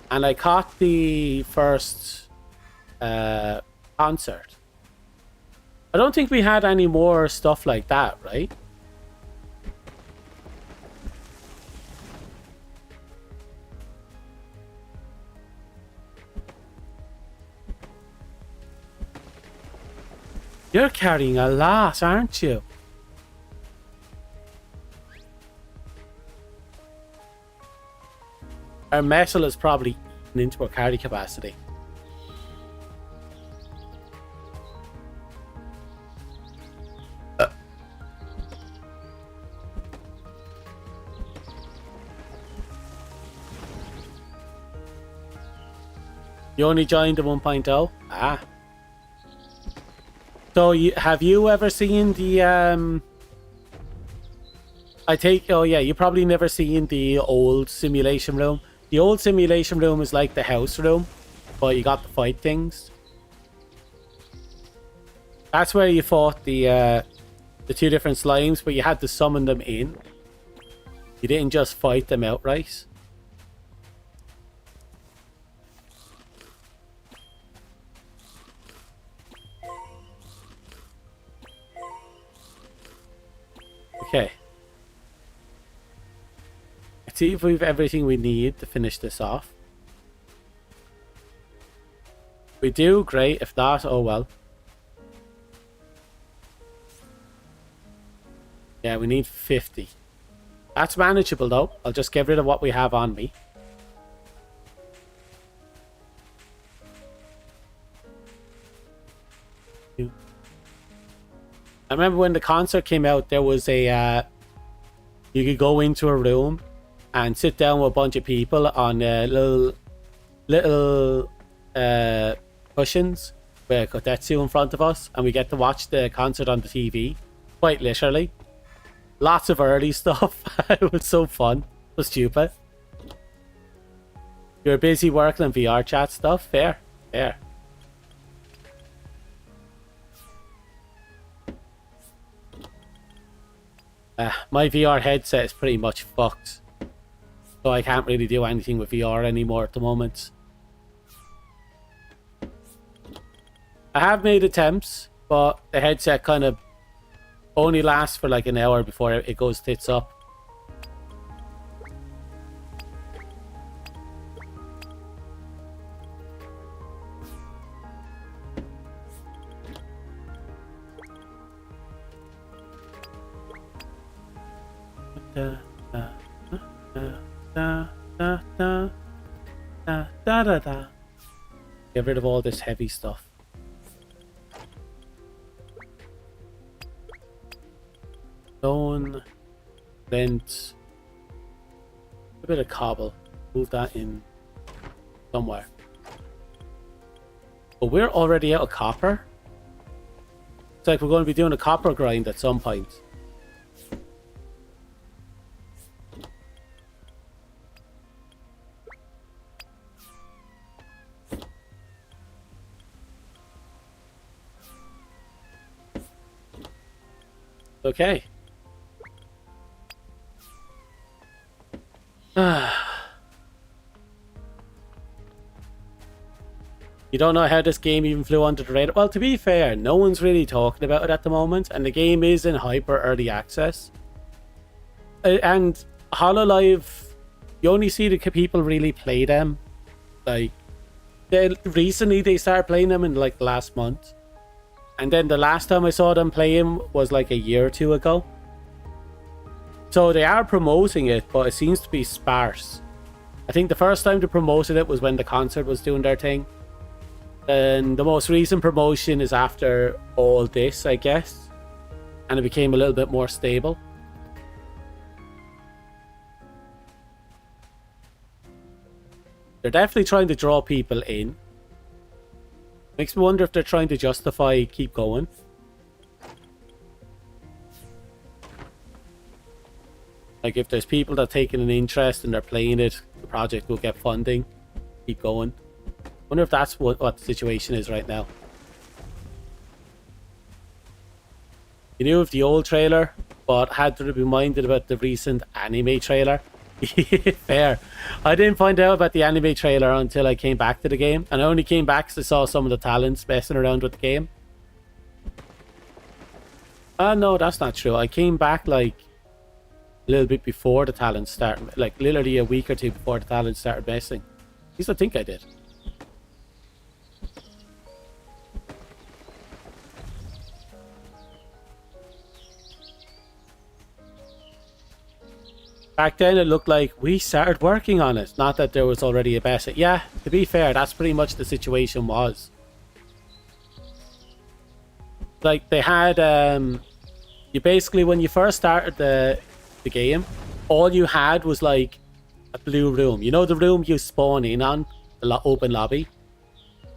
and I caught the first concert. I don't think we had any more stuff like that, right? You're carrying a lot, aren't you? Our metal is probably eaten into our carry capacity. You only joined the 1.0? Ah. So, have you ever seen the, oh yeah, you probably never seen the old simulation room. The old simulation room is like the house room, but you got to fight things. That's where you fought the 2 different slimes, but you had to summon them in. You didn't just fight them outright. Okay. Let's see if we've everything we need to finish this off. We do, great. If not, oh well. Yeah, we need 50. That's manageable though. I'll just get rid of what we have on me. I remember when the concert came out, there was a you could go into a room and sit down with a bunch of people on little cushions with kotetsu in front of us, and we get to watch the concert on the TV, quite literally. Lots of early stuff. It was so fun. It was stupid. You're busy working on VR chat stuff. Fair. My VR headset is pretty much fucked, so I can't really do anything with VR anymore at the moment. I have made attempts, but the headset kind of only lasts for like an hour before it goes tits up. Get rid of all this heavy stuff. Stone, lint, a bit of cobble. Move that in somewhere. But we're already out of copper. It's like we're going to be doing a copper grind at some point. Okay. You don't know how this game even flew under the radar. Well, to be fair, no one's really talking about it at the moment, and the game is in hyper early access. And Hololive, you only see the people really play them. Like, recently they started playing them in like the last month. And then the last time I saw them play him was like a year or two ago. So they are promoting it, but it seems to be sparse. I think the first time they promoted it was when the concert was doing their thing. And the most recent promotion is after all this, I guess. And it became a little bit more stable. They're definitely trying to draw people in. Makes me wonder if they're trying to justify keep going. Like if there's people that are taking an interest and they're playing it, the project will get funding. Keep going. Wonder if that's what the situation is right now. You knew of the old trailer, but had to be reminded about the recent anime trailer. Fair. I didn't find out about the anime trailer until I came back to the game, and I only came back because I saw some of the talents messing around with the game. No, that's not true. I came back like a little bit before the talents started, like literally a week or two before the talents started messing. At least I think I did. Back then, it looked like we started working on it. Not that there was already a beta. Yeah, to be fair, that's pretty much the situation was. Like, they had, you basically, when you first started the game, all you had was, like, a blue room. You know the room you spawn in on? The open lobby?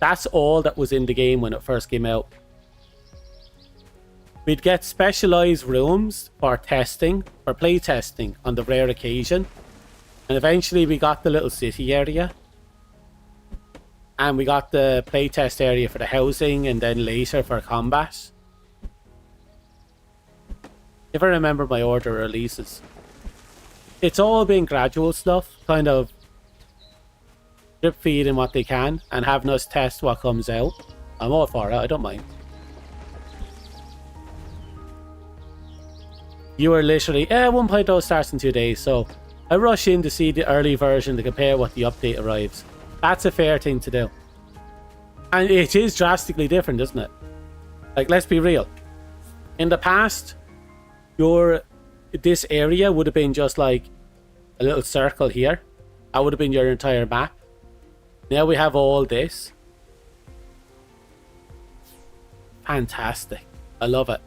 That's all that was in the game when it first came out. We'd get specialized rooms for testing, for play testing on the rare occasion. And eventually we got the little city area. And we got the playtest area for the housing, and then later for combat. If I remember my order of releases. it's all been gradual stuff, kind of drip feeding what they can and having us test what comes out. I'm all for it, I don't mind. You are literally 1.0 starts in 2 days, so I rush in to see the early version to compare what the update arrives. That's a fair thing to do. And it is drastically different, isn't it? Like, let's be real. In the past, this area would have been just like a little circle here. That would have been your entire map. Now we have all this. Fantastic. I love it.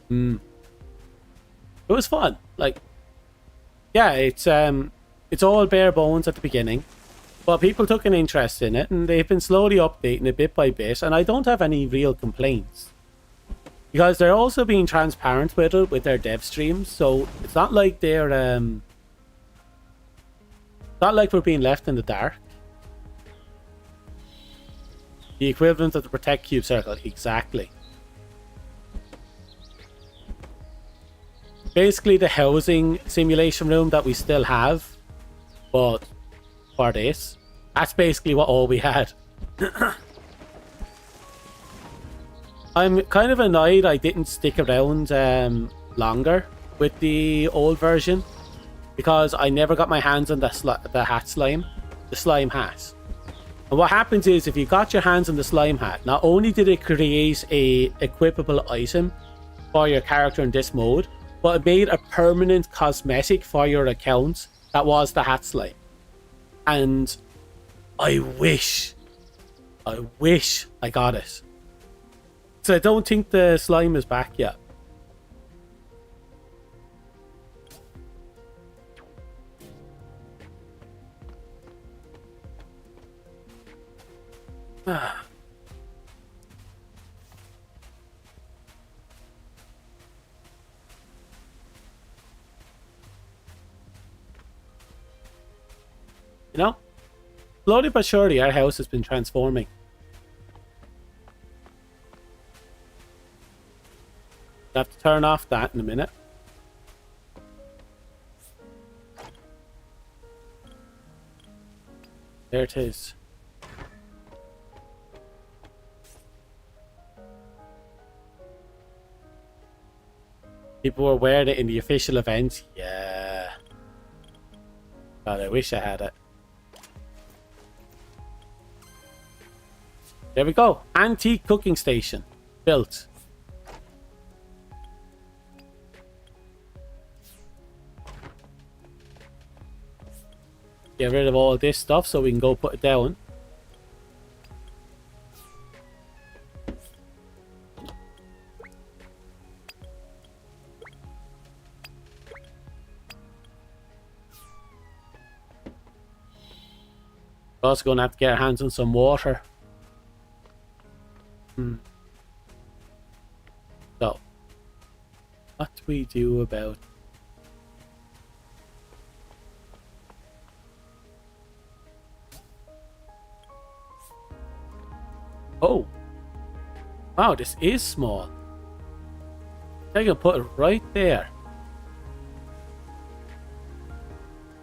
It was fun. Like, yeah, it's all bare bones at the beginning, but people took an interest in it, and they've been slowly updating it bit by bit, and I don't have any real complaints because they're also being transparent with it with their dev streams. So it's not like they're not like we're being left in the dark. The equivalent of the Protect Cube circle, exactly. Basically the housing simulation room that we still have, but for this, that's basically what all we had. I'm kind of annoyed I didn't stick around longer with the old version, because I never got my hands on the hat slime, the slime hat. And what happens is, if you got your hands on the slime hat, not only did it create a equipable item for your character in this mode, but it made a permanent cosmetic for your account that was the hat slime. And I wish I got it. So I don't think the slime is back yet. You know, slowly but surely our house has been transforming. I have to turn off that in a minute. There it is. People were wearing it in the official event. Yeah. God, I wish I had it. There we go. Antique cooking station. Built. Get rid of all this stuff so we can go put it down. We're also going to have to get our hands on some water. So, what do we do about... Oh! Wow, this is small. I can put it right there.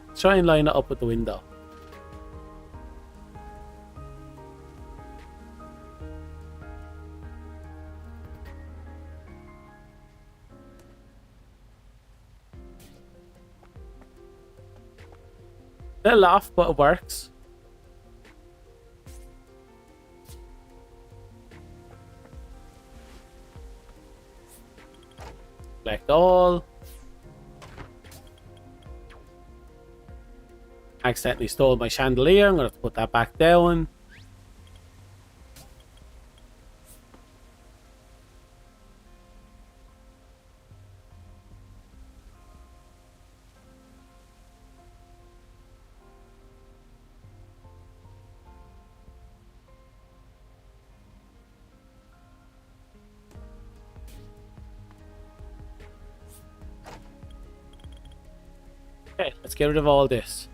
Let's try and line it up with the window. Little off, but it works. Select all. Accidentally stole my chandelier. I'm going to have to put that back down. Okay, let's get rid of all this.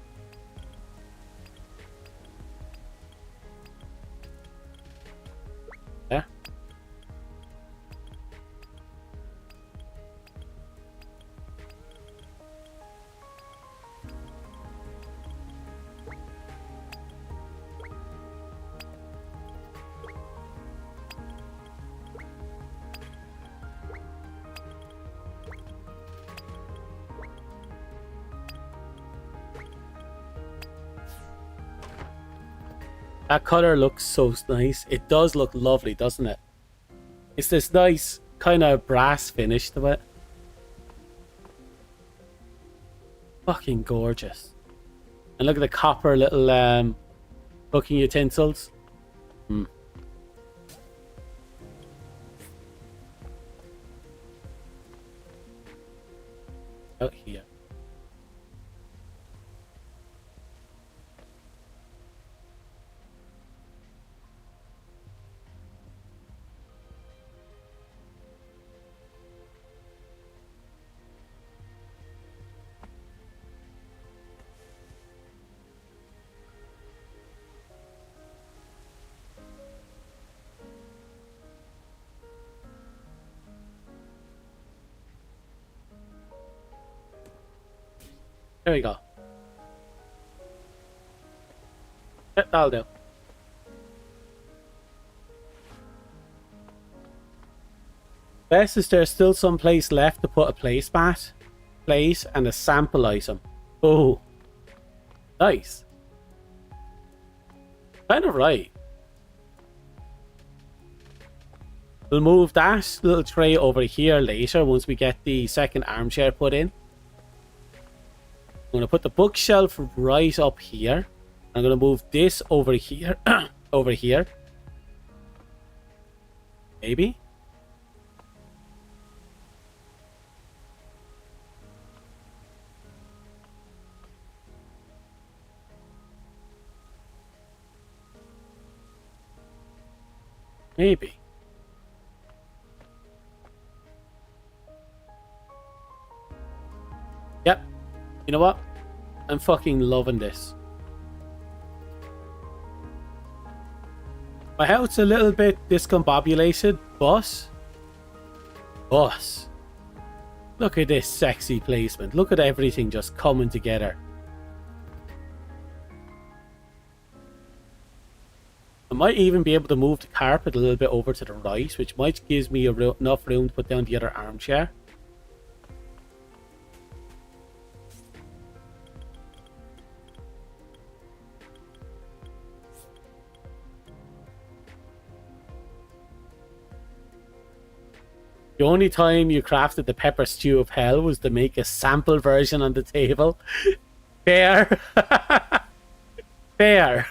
That color looks so nice. It does look lovely, doesn't it? It's this nice kind of brass finish to it. Fucking gorgeous. And look at the copper little cooking utensils. Out here. There we go. Yep, that'll do. Best is there's still some place left to put a placemat, place, and a sample item. Oh, nice. Kind of right. We'll move that little tray over here later once we get the second armchair put in. I'm going to put the bookshelf right up here. I'm going to move this over here. Over here. Maybe? Maybe. Yep. You know what? I'm fucking loving this. My house is a little bit discombobulated, but look at this sexy placement. Look at everything just coming together. I might even be able to move the carpet a little bit over to the right, which might give me enough room to put down the other armchair. The only time you crafted the pepper stew of hell was to make a sample version on the table. Fair. Fair.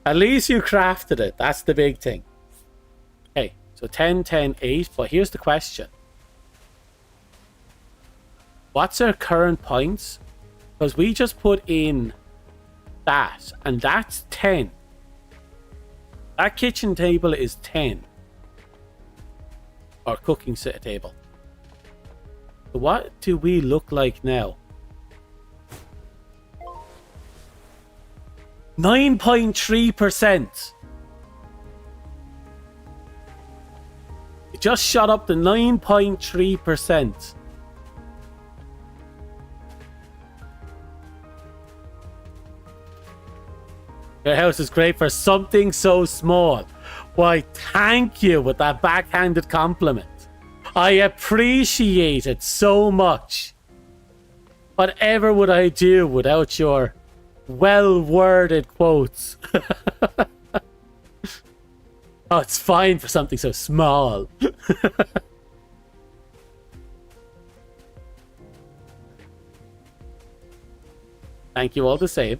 At least you crafted it. That's the big thing. Okay, so 10, 10, 8. But here's the question. What's our current points? Because we just put in that, and that's 10. That kitchen table is 10. Or cooking set table. So what do we look like now? 9.3%. It just shot up to 9.3%. Your house is great for something so small. Why, thank you with that backhanded compliment. I appreciate it so much. Whatever would I do without your well-worded quotes? Oh, it's fine for something so small. Thank you all the same.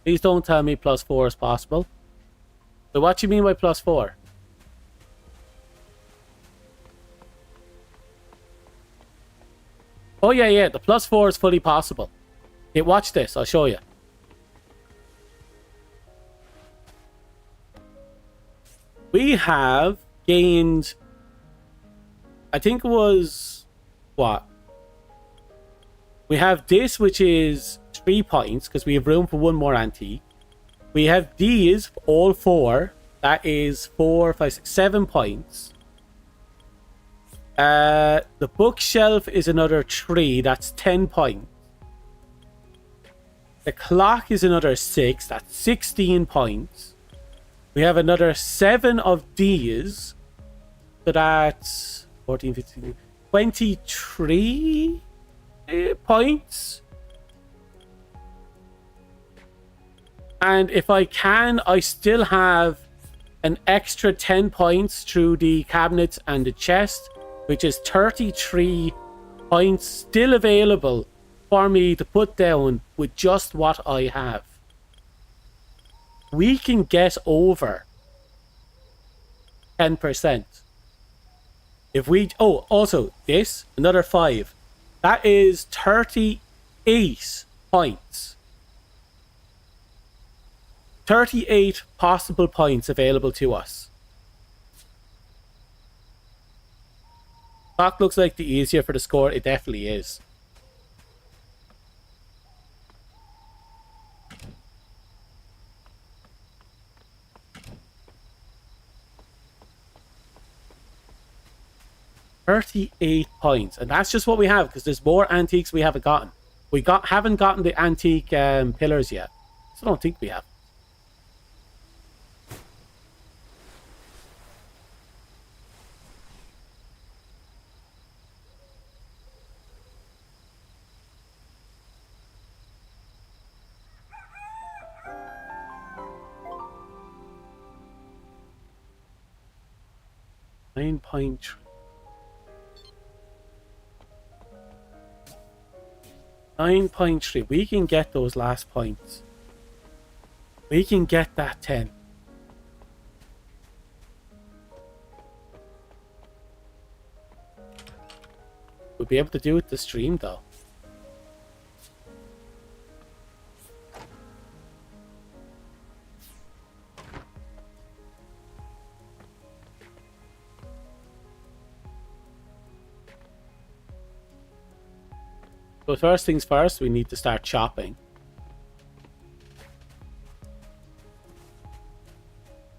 Please don't tell me +4 is possible. So what do you mean by +4? Oh yeah, the +4 is fully possible. Hey, watch this, I'll show you. We have gained, I think it was, what? We have this, which is 3 points, because we have room for one more antique. We have these, all 4. That is 4, 5, 6, 7 points. The bookshelf is another 3. That's 10 points. The clock is another 6. That's 16 points. We have another 7 of these. So that's 14, 15, 23 points. And if I can, I still have an extra 10 points through the cabinets and the chest, which is 33 points still available for me to put down with just what I have. We can get over 10%. If we... Oh, also, this, another 5. That is 38 points. 38 possible points available to us. Clock looks like the easier for the score. It definitely is. $38 points, and that's just what we have because there's more antiques we haven't gotten. Haven't gotten the antique pillars yet, so I don't think we have. $9.3. 9.3. We can get those last points. We can get that 10. We'll be able to do it to stream though. So first things first, we need to start shopping.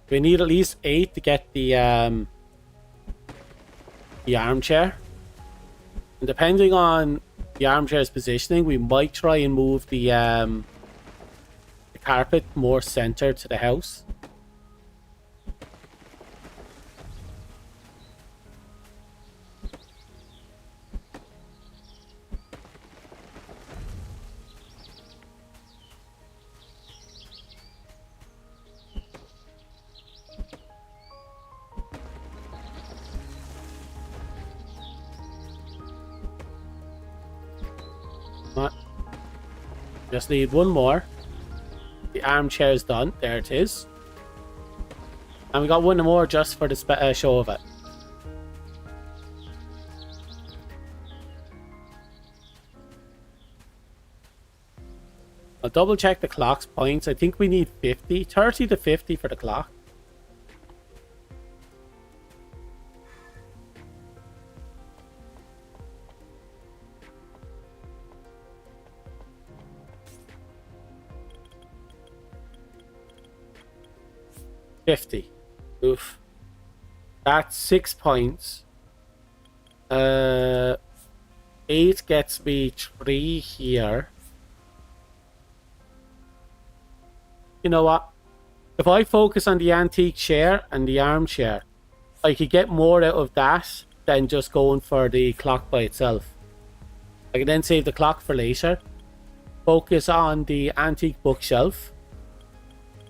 We need at least 8 to get the armchair. And depending on the armchair's positioning, we might try and move the carpet more center to the house. Just need one more. The armchair is done. There it is. And we got one more just for the show of it. I'll double check the clock's points. I think we need 50. 30 to 50 for the clock. Oof. That's 6 points. 8 gets me 3 here. You know what? If I focus on the antique chair and the armchair, I could get more out of that than just going for the clock by itself. I can then save the clock for later. Focus on the antique bookshelf.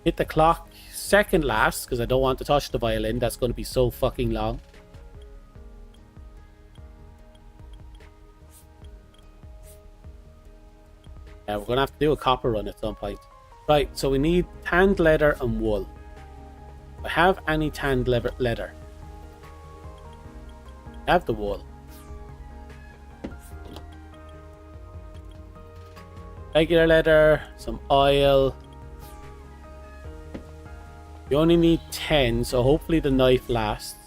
Hit the clock second last because I don't want to touch the violin. That's going to be so fucking long. Yeah, we're going to have to do a copper run at some point. Right, so we need tanned leather and wool. Do I have any tanned leather? I have the wool. Regular leather, some oil. You only need 10, so hopefully the knife lasts.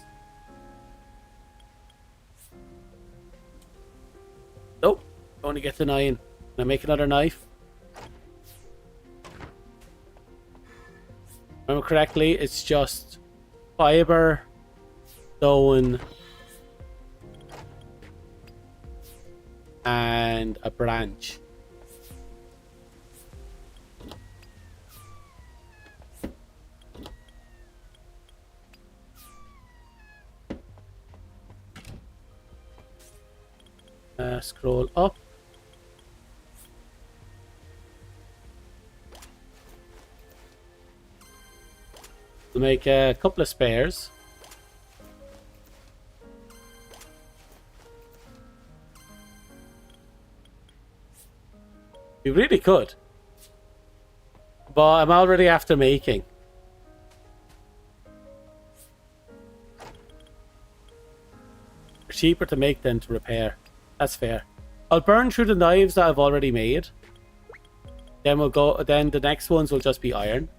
Nope, only get the 9. Can I make another knife? Remember correctly, it's just fiber, stone, and a branch. Scroll up. We'll make a couple of spares. We really could. But I'm already after making. They're cheaper to make than to repair. That's fair. I'll burn through the knives that I've already made. Then we'll go. Then the next ones will just be iron.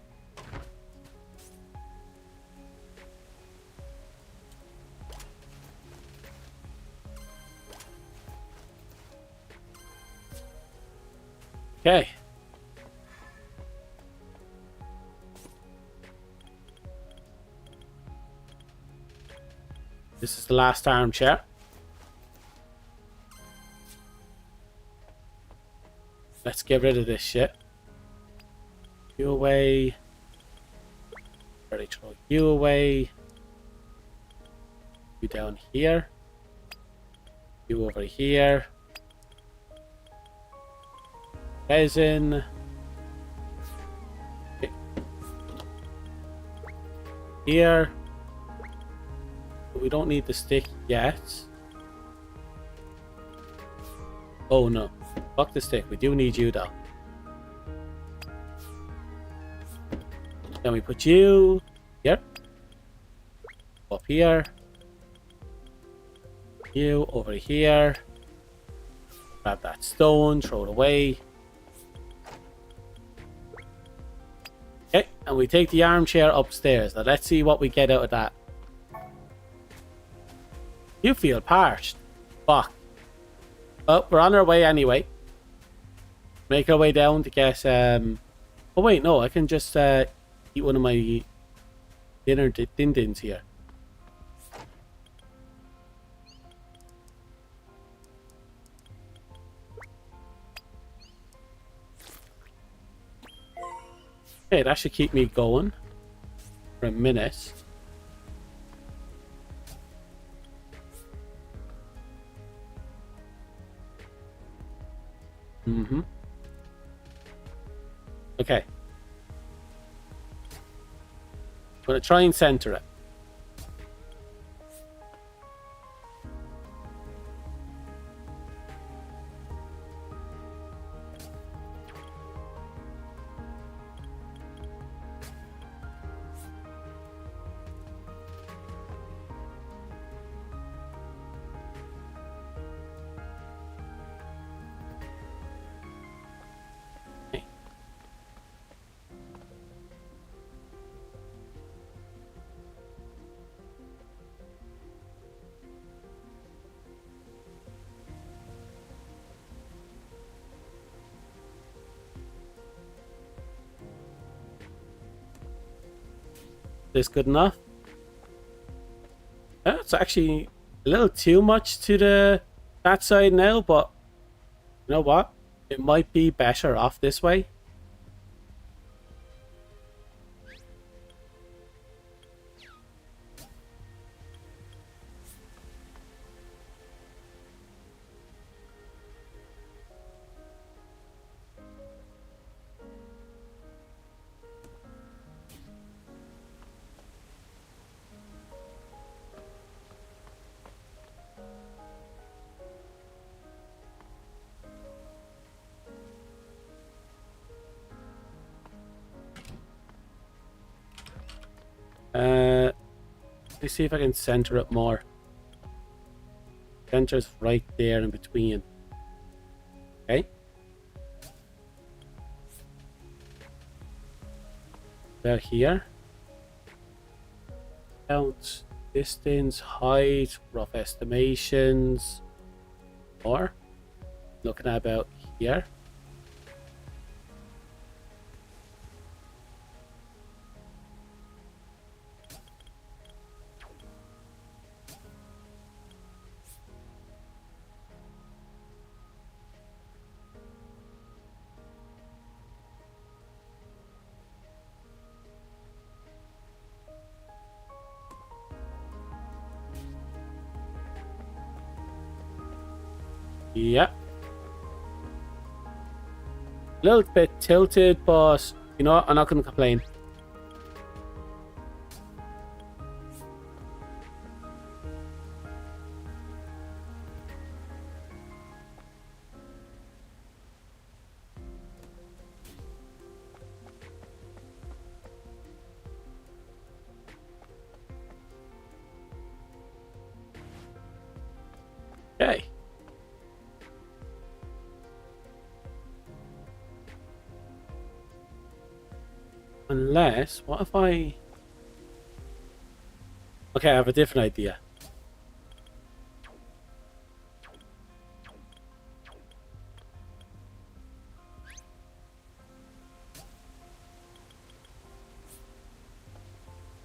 Okay. This is the last armchair. Let's get rid of this shit. You away. Already throw you away. You down here. You over here. Resin. Okay. Here. We don't need the stick yet. Oh no. Fuck the stick. We do need you though. Then we put you here. Up here. You over here. Grab that stone. Throw it away. Okay. And we take the armchair upstairs. Now let's see what we get out of that. You feel parched. Fuck. Oh, we're on our way anyway. Make our way down to get oh wait, no, I can just eat one of my dinner din-dins here. Okay, that should keep me going for a minute. Mm-hmm. Okay. I'm going to try and center it. This good enough? Yeah, it's actually a little too much to that side now, but you know what? It might be better off this way. Let's see if I can center it more. Center's right there in between. Okay. About here. Count, distance, height, rough estimations. Or looking at about here. Yeah. A little bit tilted, but you know what? I'm not going to complain. Okay. Unless, what if I... Okay, I have a different idea.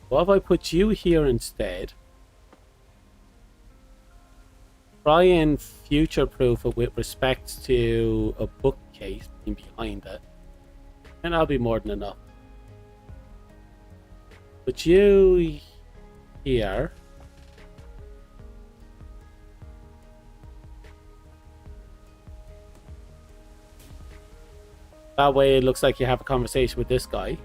What if I put you here instead? Try and future-proof it with respect to a bookcase being behind it. And that'll be more than enough. Put you here. That way it looks like you have a conversation with this guy.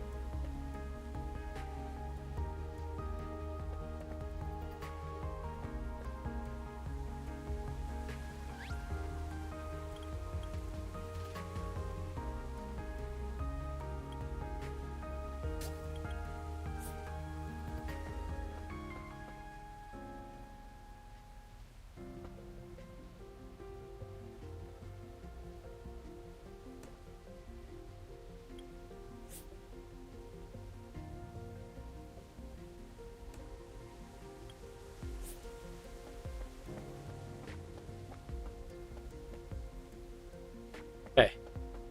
Okay,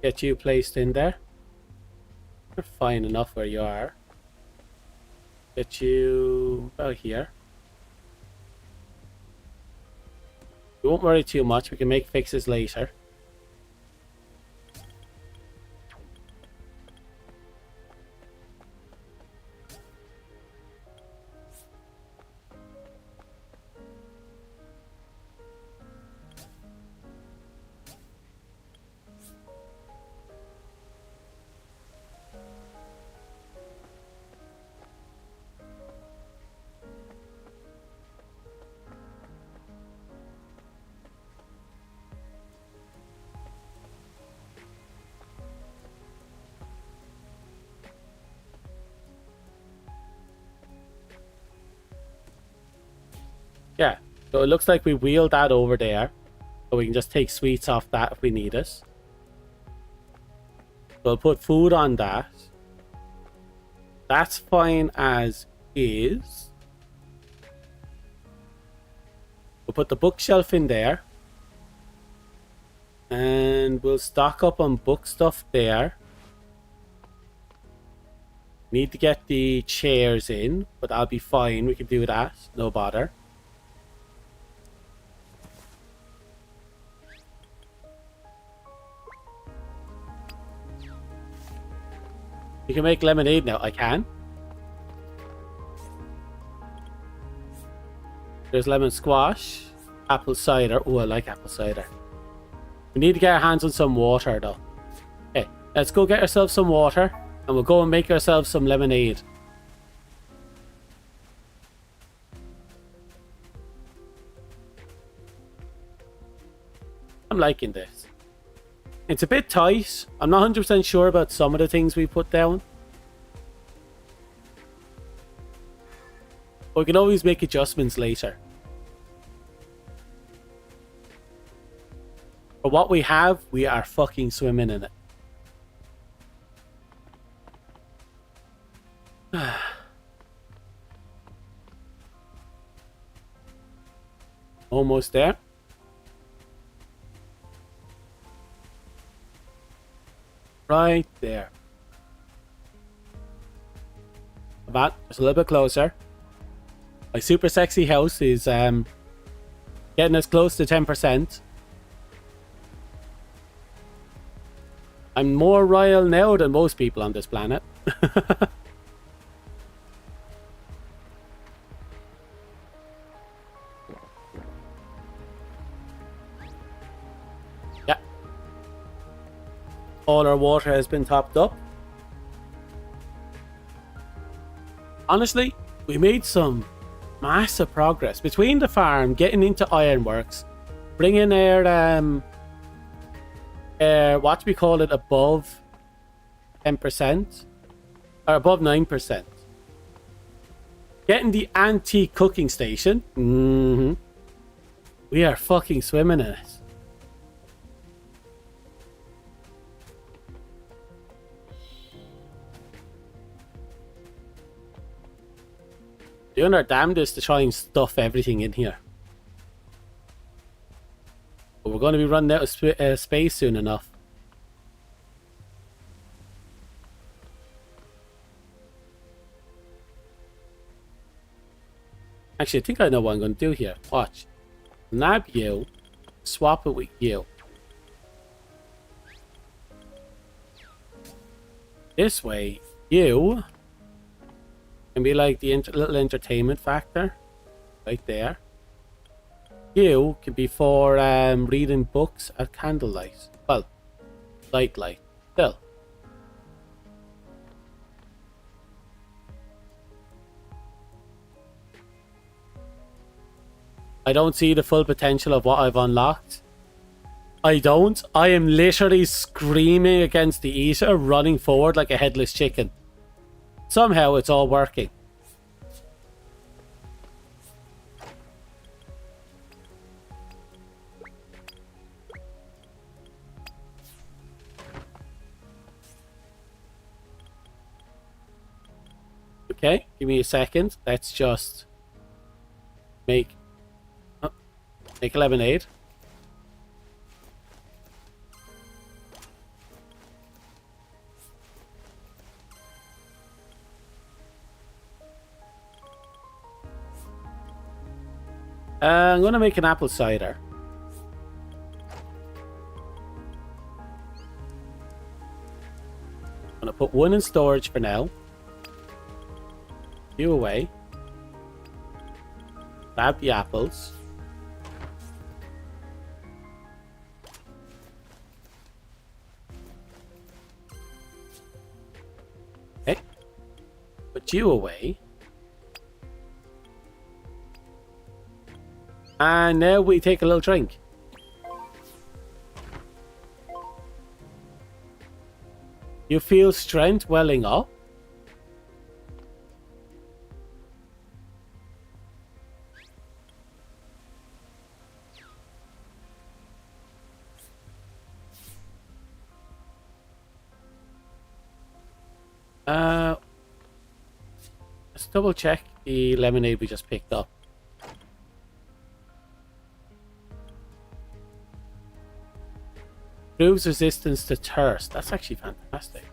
get you placed in there. You're fine enough where you are. Get you about here. You won't worry too much, we can make fixes later. Yeah, so it looks like we wheeled that over there. So we can just take sweets off that if we need it. So I'll put food on that. That's fine as is. We'll put the bookshelf in there. And we'll stock up on book stuff there. Need to get the chairs in, but that'll be fine. We can do that. No bother. You can make lemonade now. I can. There's lemon squash. Apple cider. Oh, I like apple cider. We need to get our hands on some water though. Okay, let's go get ourselves some water. And we'll go and make ourselves some lemonade. I'm liking this. It's a bit tight. I'm not 100% sure about some of the things we put down. But we can always make adjustments later. For what we have, we are fucking swimming in it. Almost there. Right there. About just a little bit closer. My super sexy house is getting us close to 10%. I'm more royal now than most people on this planet. All our water has been topped up. Honestly, we made some massive progress between the farm, getting into ironworks, bringing our what do we call it, above 10% or above 9%. Getting the antique cooking station. We are fucking swimming in it. Doing our damnedest to try and stuff everything in here. But we're going to be running out of space soon enough. Actually, I think I know what I'm going to do here. Watch. Nab you. Swap it with you. This way, you can be like the little entertainment factor. Right there. You can be for reading books at candlelight. Well, light. Still. I don't see the full potential of what I've unlocked. I don't. I am literally screaming against the eater, running forward like a headless chicken. Somehow it's all working. Okay, give me a second. Let's just make lemonade. I'm gonna make an apple cider. I'm gonna put one in storage for now. You away. Grab the apples. Okay. Put you away. And now we take a little drink. You feel strength welling up? Let's double check the lemonade we just picked up. Improves resistance to thirst. That's actually fantastic.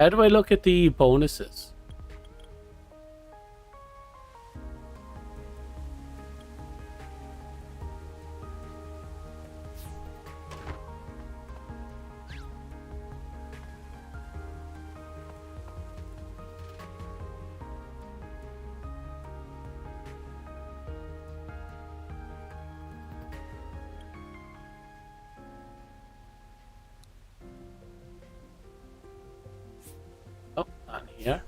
How do I look at the bonuses? Oh, on here.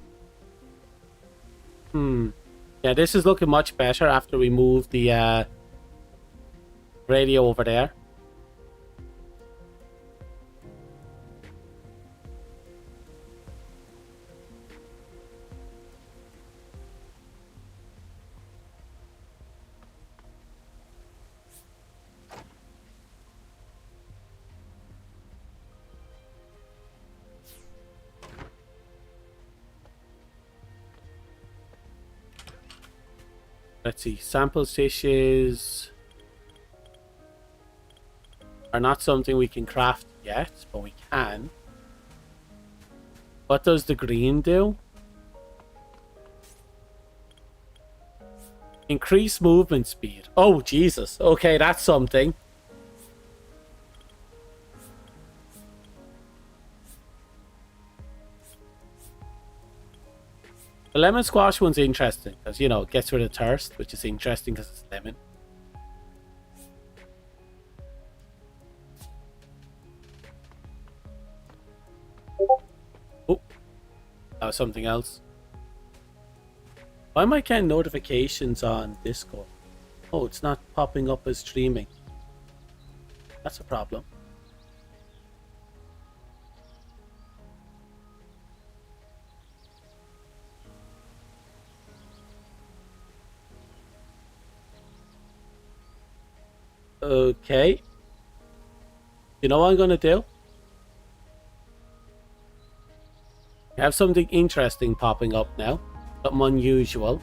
Yeah, this is looking much better after we move the radio over there. Let's see, sample dishes are not something we can craft yet, but we can. What does the green do? Increase movement speed. Oh, Jesus. Okay, that's something. The lemon squash one's interesting because, you know, it gets rid of thirst, which is interesting because it's lemon. Oh, that was something else. Why am I getting notifications on Discord? Oh, it's not popping up as streaming. That's a problem. Okay. You know what I'm going to do? I have something interesting popping up now. Something unusual.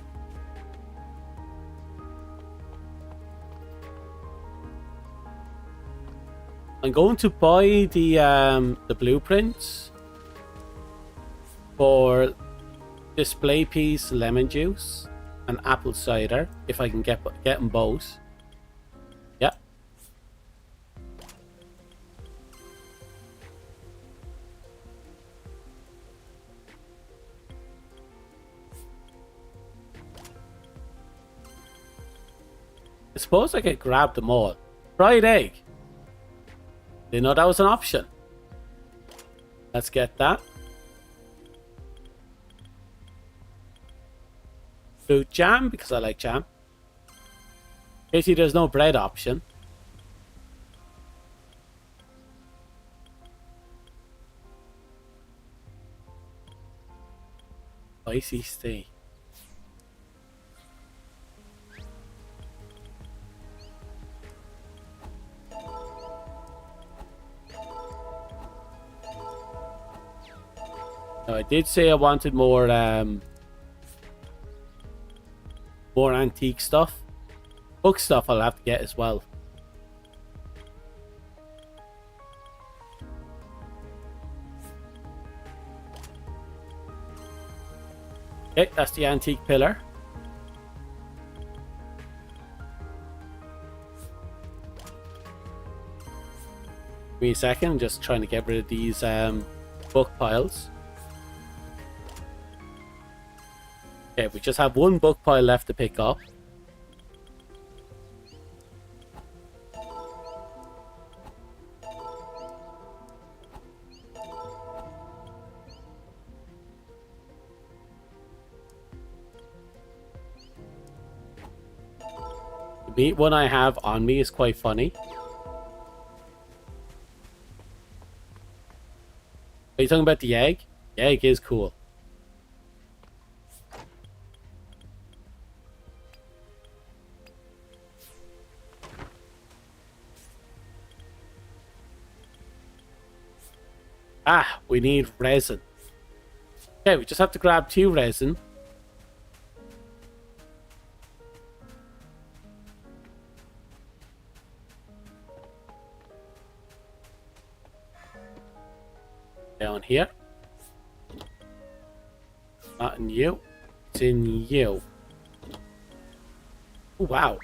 I'm going to buy the blueprints for display piece, lemon juice, and apple cider if I can get them both. Yeah. I suppose I could grab them all. Fried egg. Didn't know that was an option. Let's get that. Fruit jam, because I like jam. Basically, there's no bread option. Spicy steak. Now, I did say I wanted more antique stuff. Book stuff I'll have to get as well. Okay, that's the antique pillar. Give me a second, I'm just trying to get rid of these book piles. Okay, we just have one book pile left to pick up. The meat one I have on me is quite funny. Are you talking about the egg? The egg is cool. Ah, we need resin. Okay, we just have to grab 2 resin. Down here. Not in you. It's in you. Oh, wow.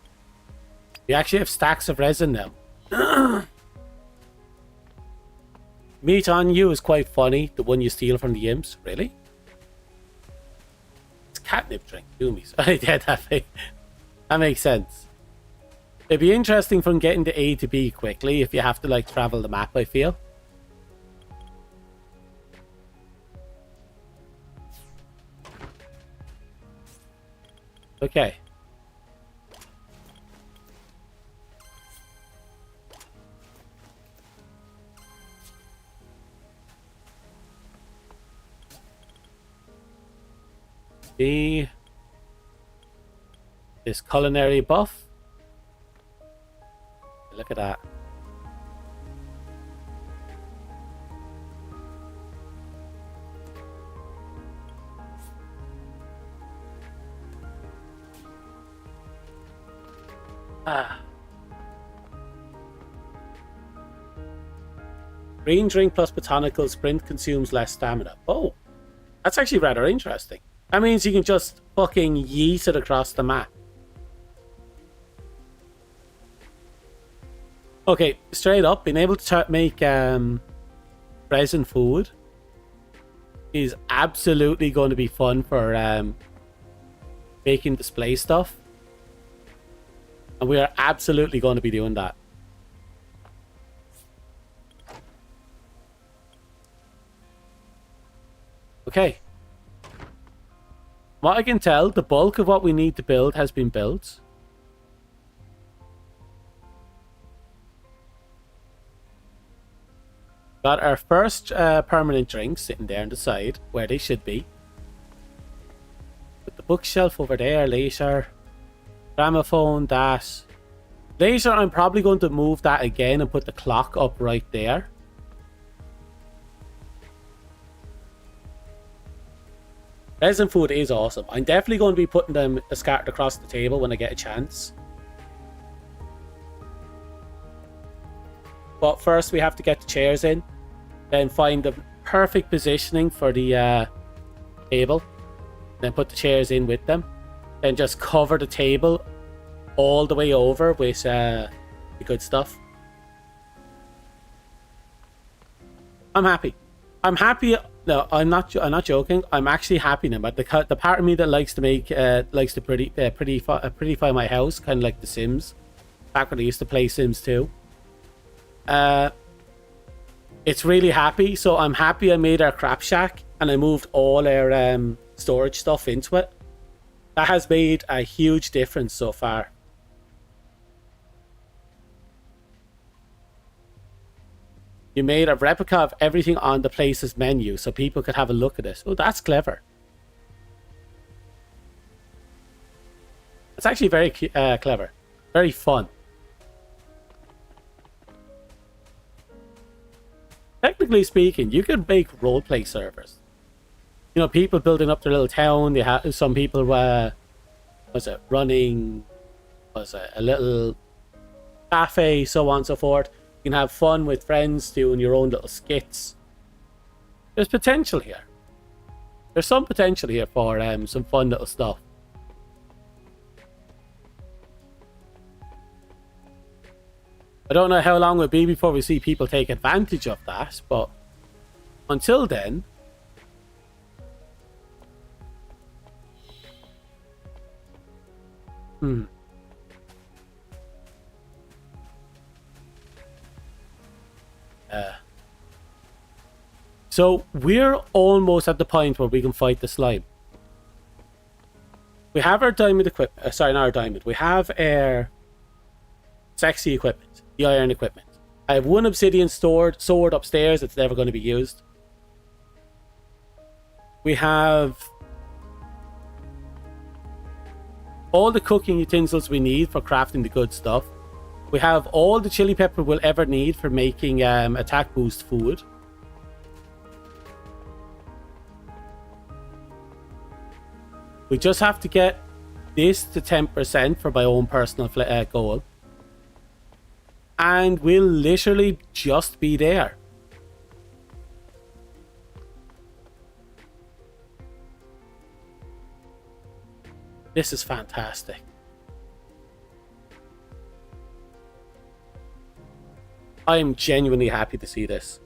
We actually have stacks of resin now. Meat on you is quite funny. The one you steal from the imps. Really? It's catnip drink. Do me. Yeah, that makes sense. It'd be interesting from getting to A to B quickly if you have to like travel the map, I feel. Okay. This culinary buff. Look at that. Ah. Green drink plus botanical sprint consumes less stamina. Oh, that's actually rather interesting. That means you can just fucking yeet it across the map. Okay, straight up, being able to make resin food is absolutely going to be fun for making display stuff. And we are absolutely going to be doing that. Okay. What I can tell, the bulk of what we need to build has been built. Got our first permanent drinks sitting there on the side, where they should be. Put the bookshelf over there, later. Gramophone, that. Later, I'm probably going to move that again and put the clock up right there. Resin food is awesome. I'm definitely going to be putting them scattered across the table when I get a chance. But first we have to get the chairs in. Then find the perfect positioning for the table. Then put the chairs in with them. Then just cover the table all the way over with the good stuff. I'm happy. I'm happy. No, I'm not joking. I'm actually happy now. But the part of me that likes to make likes to prettify my house, kind of like The Sims, back when I used to play Sims 2. It's really happy. So I'm happy I made our crap shack and I moved all our storage stuff into it. That has made a huge difference so far. You made a replica of everything on the place's menu so people could have a look at it. Oh, that's clever. It's actually very clever. Very fun. Technically speaking, you could make roleplay servers. You know, people building up their little town. They have some people running a little cafe, so on and so forth. You can have fun with friends doing your own little skits. There's potential here. There's some potential here for some fun little stuff. I don't know how long it'll be before we see people take advantage of that, but until then, so we're almost at the point where we can fight the slime. We have our diamond equipment. Sorry, not our diamond. We have our sexy equipment, the iron equipment. I have one obsidian sword upstairs that's never going to be used. We have all the cooking utensils we need for crafting the good stuff. We have all the chili pepper we'll ever need for making attack boost food. We just have to get this to 10% for my own personal goal. And we'll literally just be there. This is fantastic. I am genuinely happy to see this.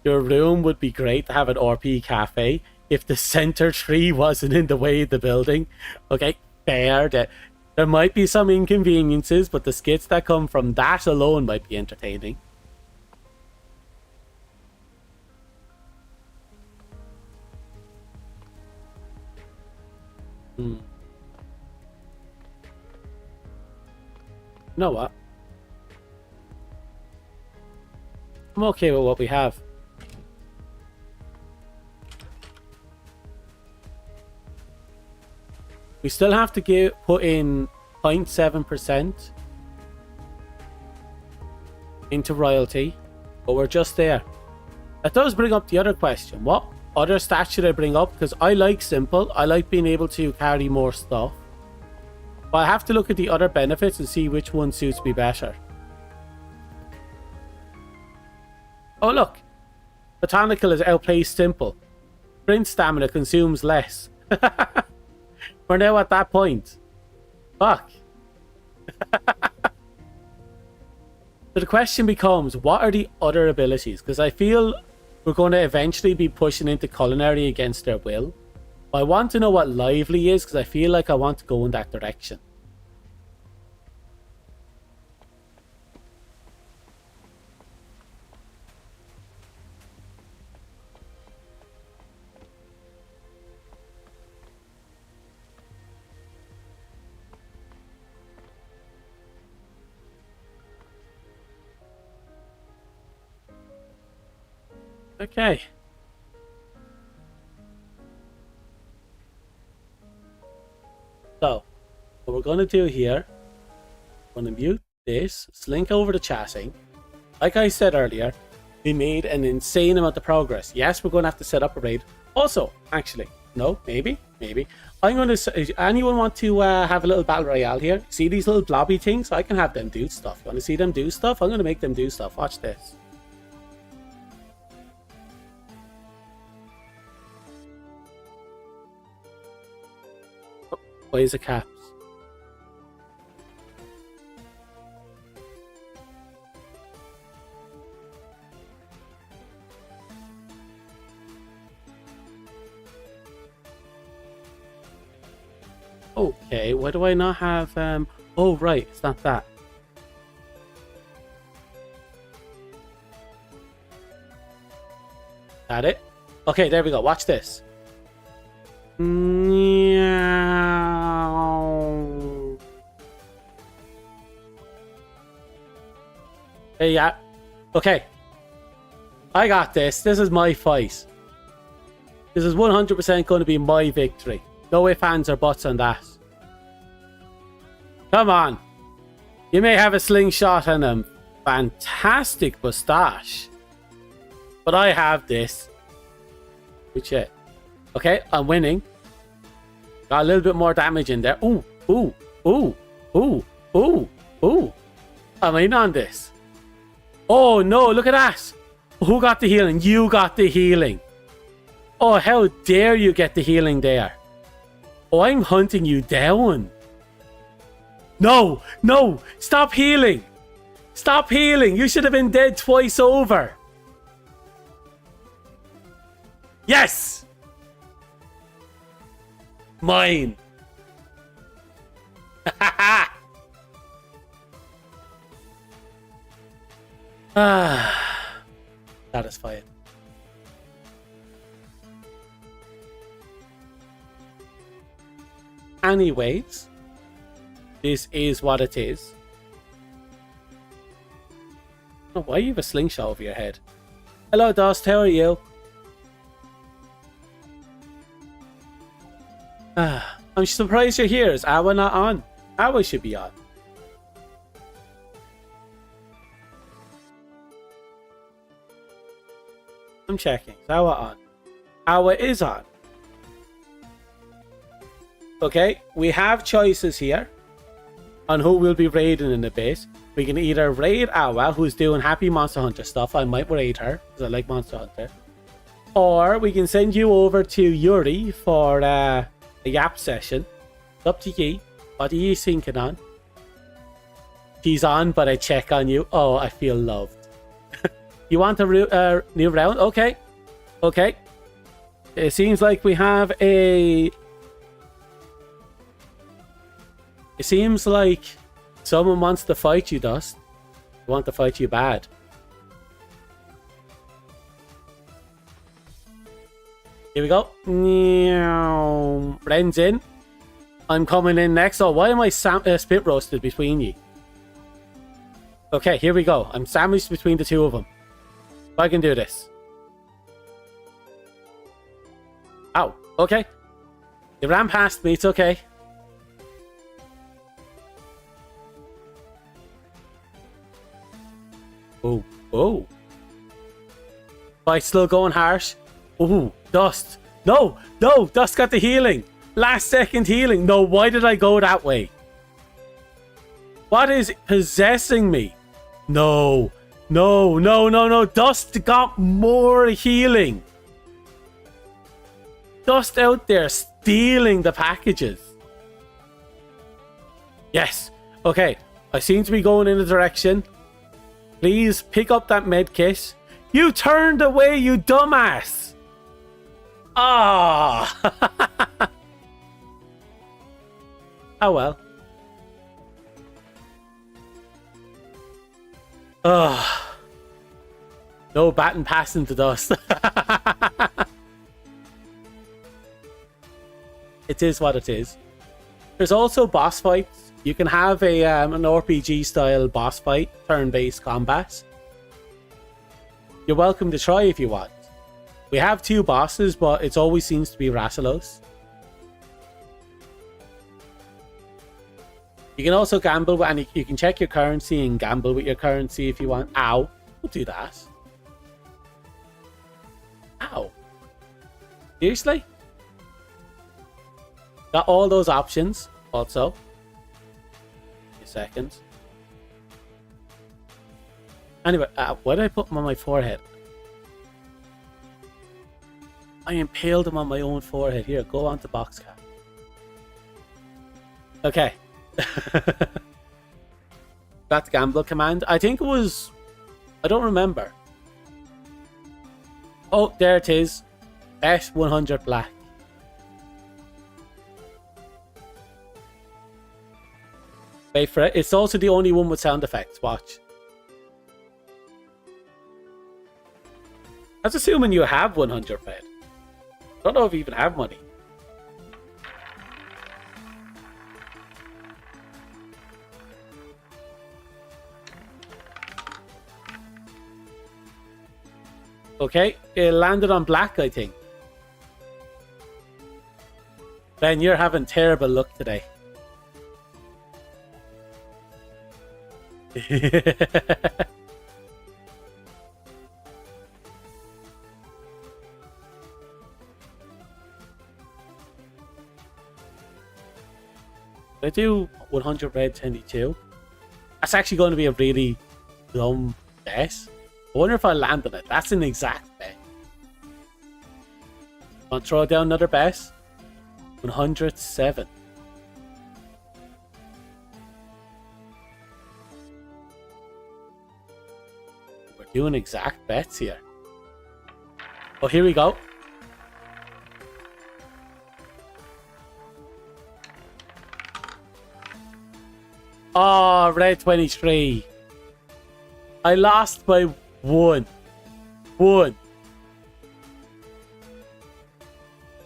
Your room would be great to have an RP cafe if the center tree wasn't in the way of the building. Okay, fair. There might be some inconveniences, but the skits that come from that alone might be entertaining. You know what? I'm okay with what we have. We still have to put in 0.7% into royalty, but we're just there. That does bring up the other question. What other stats should I bring up? Because I like simple. I like being able to carry more stuff. But I have to look at the other benefits and see which one suits me better. Oh look. Botanical is outplays simple. Sprint stamina consumes less. We're now at that point. Fuck. the question becomes, what are the other abilities? Because I feel we're going to eventually be pushing into culinary against their will. But I want to know what lively is, because I feel like I want to go in that direction. Okay. So, what we're going to do here, we're going to mute this, slink over the chatting. Like I said earlier, we made an insane amount of progress. Yes, we're going to have to set up a raid. Also, actually, no, maybe. I'm going to, anyone want to have a little battle royale here? See these little blobby things? I can have them do stuff. You want to see them do stuff? I'm going to make them do stuff. Watch this. Why is it caps? Okay, why do I not have oh right, it's not that. Got it? Okay, there we go. Watch this. Hey, yeah. Okay. I got this. This is my fight. This is 100% going to be my victory. No ifs, ands, or buts on that. Come on. You may have a slingshot and a fantastic mustache, but I have this. Good shit. Okay, I'm winning. Got a little bit more damage in there. Ooh, ooh, ooh, ooh, ooh, ooh. I'm in on this. Oh no, look at that. Who got the healing? You got the healing. Oh, how dare you get the healing there. Oh, I'm hunting you down. No, no, stop healing. Stop healing. You should have been dead twice over. Yes. Mine. Satisfying. Anyways, this is what it is. Oh, why do you have a slingshot over your head? Hello, Dust. How are you? I'm surprised you're here. Is Awa not on? Awa should be on. I'm checking. Is Awa on? Awa is on. Okay, we have choices here on who we'll be raiding in the base. We can either raid Awa, who's doing Happy Monster Hunter stuff. I might raid her, because I like Monster Hunter. Or we can send you over to Yuri for a yap session. It's up to ye. What are you thinking on? She's on, but I check on you. Oh, I feel loved. You want a new round? Okay. Okay. It seems like we have a... It seems like someone wants to fight you, Dust. They want to fight you bad. Here we go. Ren's in. I'm coming in next. Oh, why am I spit roasted between you? Okay, here we go. I'm sandwiched between the two of them. I can do this. Ow. Okay. They ran past me. It's okay. Oh. Oh. Fight still going harsh. Ooh. Dust. No. No. Dust got the healing. Last second healing. No. Why did I go that way? What is possessing me? No. No. No. No. No. Dust got more healing. Dust out there stealing the packages. Yes. Okay. I seem to be going in a direction. Please pick up that med kit. You turned away, you dumbass. Ah. Oh well. Ugh. No batting pass into dust. It is what it is. There's also boss fights. You can have a an RPG style boss fight, turn-based combat. You're welcome to try if you want. We have 2 bosses, but it always seems to be Rassilus. You can also gamble, and you can check your currency and gamble with your currency if you want. Ow. Don't do that. Ow. Seriously? Got all those options also. A second. Anyway, why did I put them on my forehead? I impaled them on my own forehead. Here, go on to Boxcat. Okay. That's gamble command. I think it was... I don't remember. Oh, there it is. Bet 100 black. Wait for it. It's also the only one with sound effects. Watch. That's assuming you have 100 red. Don't know if you even have money. Okay, it landed on black, I think. Ben, you're having terrible luck today. I do 100 red 22. That's actually going to be a really dumb bet. I wonder if I land on it. That's an exact bet. Want to throw down another bet? 107. We're doing exact bets here. Oh, here we go. Oh, red 23. I lost by 1.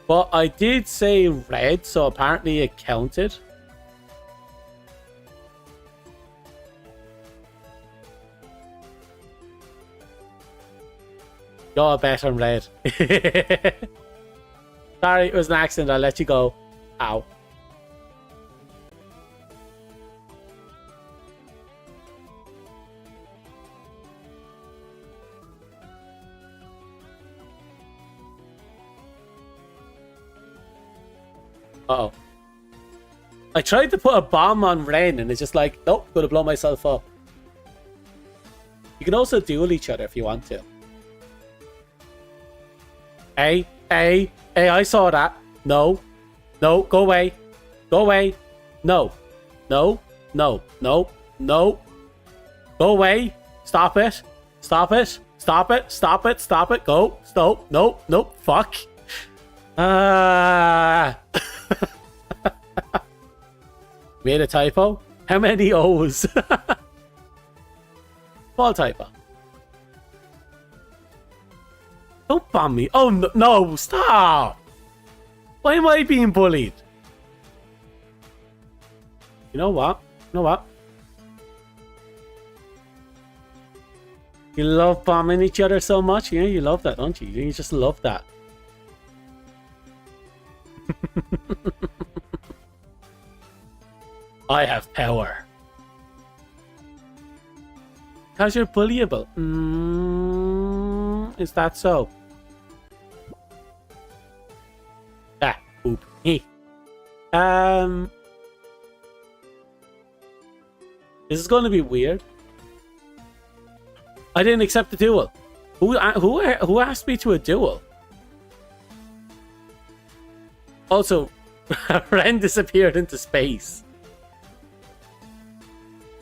But I did say red, so apparently it counted. Go bet on red. Sorry, it was an accident. I'll let you go. Ow. Uh-oh. I tried to put a bomb on Ren and it's just like, nope, gonna blow myself up. You can also duel each other if you want to. Hey, I saw that. No, go away. Go away. No. Go away. Stop it. Go. Stop. Nope. Fuck. Made a typo? How many O's? Small typo. Don't bomb me. Oh, no, stop. Why am I being bullied? You know what? You love bombing each other so much? Yeah, you love that, don't you? You just love that. I have power. Because you're bullyable. Is that so? Ah, oop. This is going to be weird. I didn't accept the duel. Who asked me to a duel? Also, Ren disappeared into space.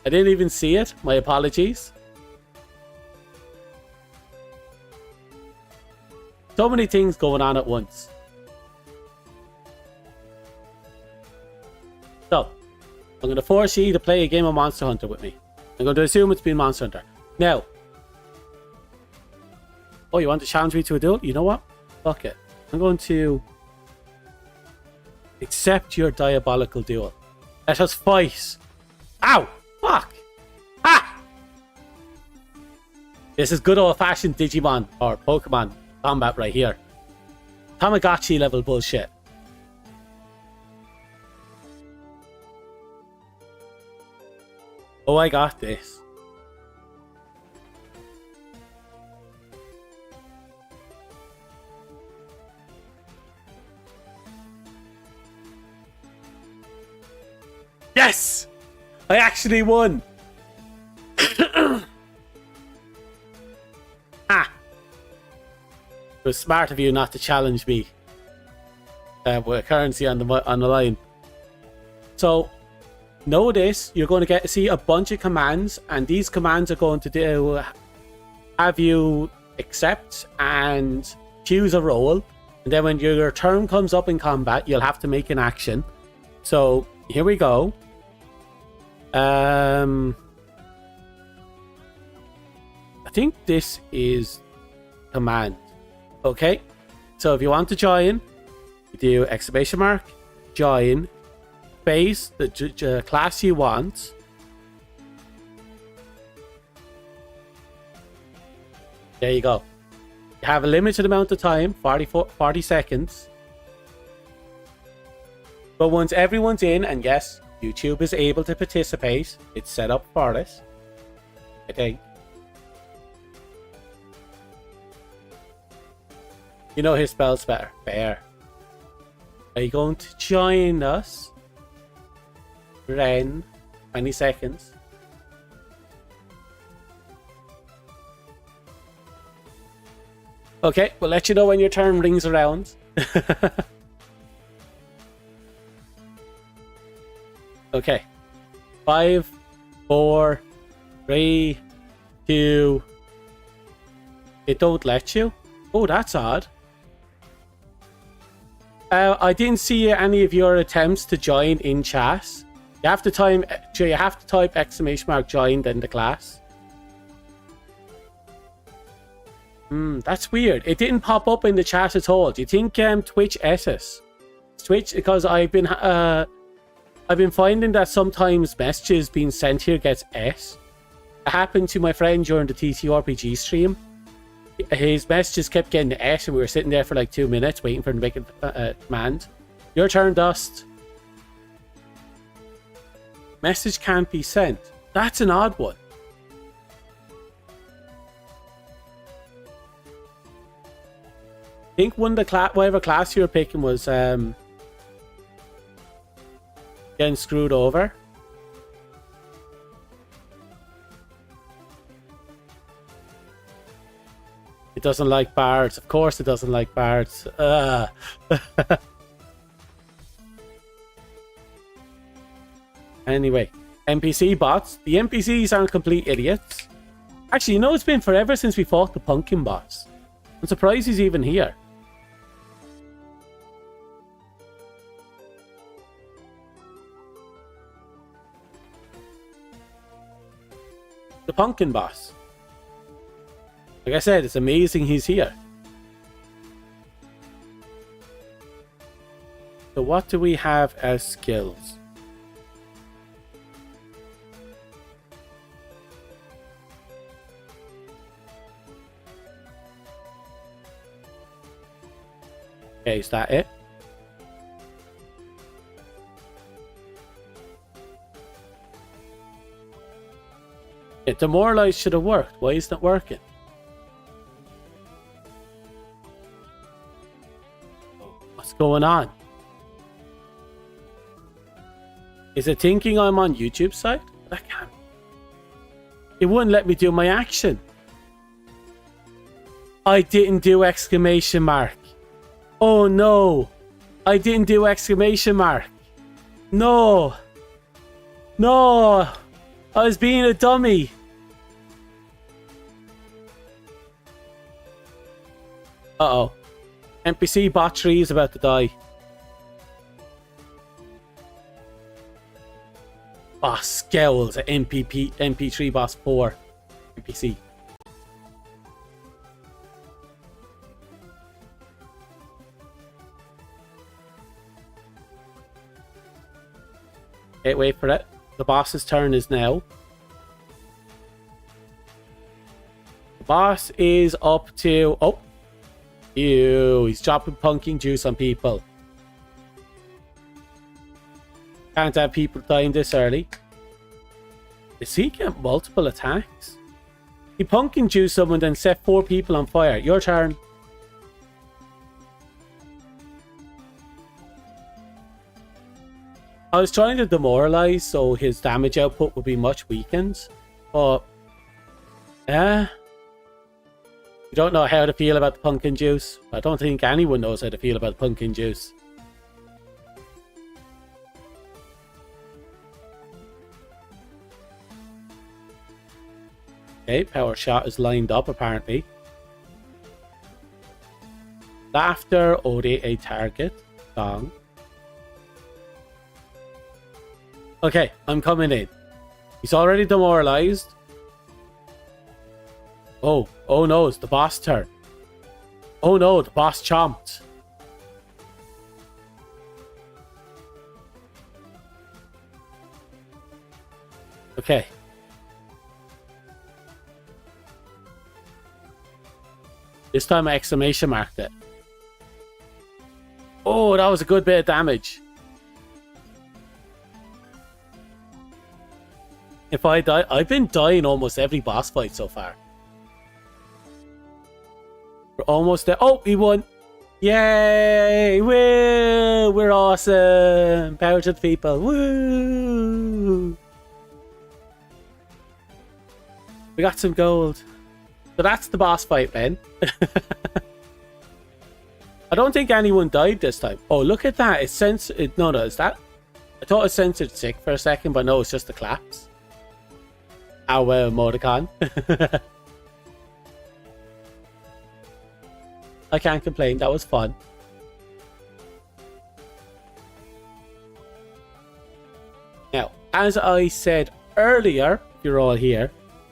I didn't even see it. My apologies. So many things going on at once. So, I'm going to force you to play a game of Monster Hunter with me. I'm going to assume it's been Monster Hunter. Now. Oh, you want to challenge me to a duel? You know what? Fuck it. I'm going to accept your diabolical duel. Let us fight. Ow! Fuck! Ah! This is good old-fashioned Digimon or Pokemon combat right here. Tamagotchi level bullshit. Oh, I got this. Yes! I actually won! Ah! It was smart of you not to challenge me with currency on the line. So, notice you're going to get to see a bunch of commands, and these commands are going to have you accept and choose a role, and then when your turn comes up in combat, you'll have to make an action. So, here we go. I think this is command. Okay, so if you want to join, you do exclamation mark, join, space, the class you want. There you go. You have a limited amount of time, 40 seconds. But once everyone's in, and yes, YouTube is able to participate, it's set up for this, I think. You know his spells better. Bear. Are you going to join us? Ren. 20 seconds. Okay, we'll let you know when your turn rings around. Okay. 5, 4, 3, 2. It don't let you? Oh, that's odd. I didn't see any of your attempts to join in chat. You have to type exclamation mark join then the class. That's weird. It didn't pop up in the chat at all. Do you think Twitch SS? Twitch, because I've been finding that sometimes messages being sent here gets S. It happened to my friend during the TTRPG stream. His messages kept getting S, and we were sitting there for like 2 minutes waiting for him to make a command. Your turn, Dust. Message can't be sent. That's an odd one. I think one of the whatever class you were picking was getting screwed over. It doesn't like bards. Of course it doesn't like bards. Anyway, NPC bots. The NPCs aren't complete idiots. Actually, you know, it's been forever since we fought the pumpkin boss. I'm surprised he's even here. The pumpkin boss. Like I said, it's amazing he's here. So what do we have as skills? Okay, is that it? Yeah, demoralize should have worked. Why isn't it working? What's going on? Is it thinking I'm on YouTube side? I can't. It wouldn't let me do my action. I didn't do exclamation mark. Oh no. I didn't do exclamation mark. No. No. I was being a dummy. Uh-oh. NPC bot 3 is about to die. Boss scowls at MP3 boss 4. NPC. Okay, wait for it. The boss's turn is now. The boss is up to... Oh! Ew, he's dropping pumpkin juice on people. Can't have people dying this early. Does he get multiple attacks? He pumpkin juice someone, then set 4 people on fire. Your turn. I was trying to demoralize so his damage output would be much weakened. But... you don't know how to feel about the pumpkin juice. I don't think anyone knows how to feel about pumpkin juice. Okay, power shot is lined up apparently. Laughter, Ode, a target. Song. Okay, I'm coming in. He's already demoralized. Oh no, it's the boss turn. Oh no, the boss chomped. Okay. This time I exclamation marked it. Oh, that was a good bit of damage. If I die, I've been dying almost every boss fight so far. We're almost there. Oh, he won. Yay! Woo! We're awesome. Power to the people. Woo! We got some gold. So that's the boss fight, man. I don't think anyone died this time. Oh, look at that. It's censored. No, is that? I thought it censored sick for a second, but no, it's just the claps. Our emoticon. I can't complain. That was fun. Now, as I said earlier, if you're all here,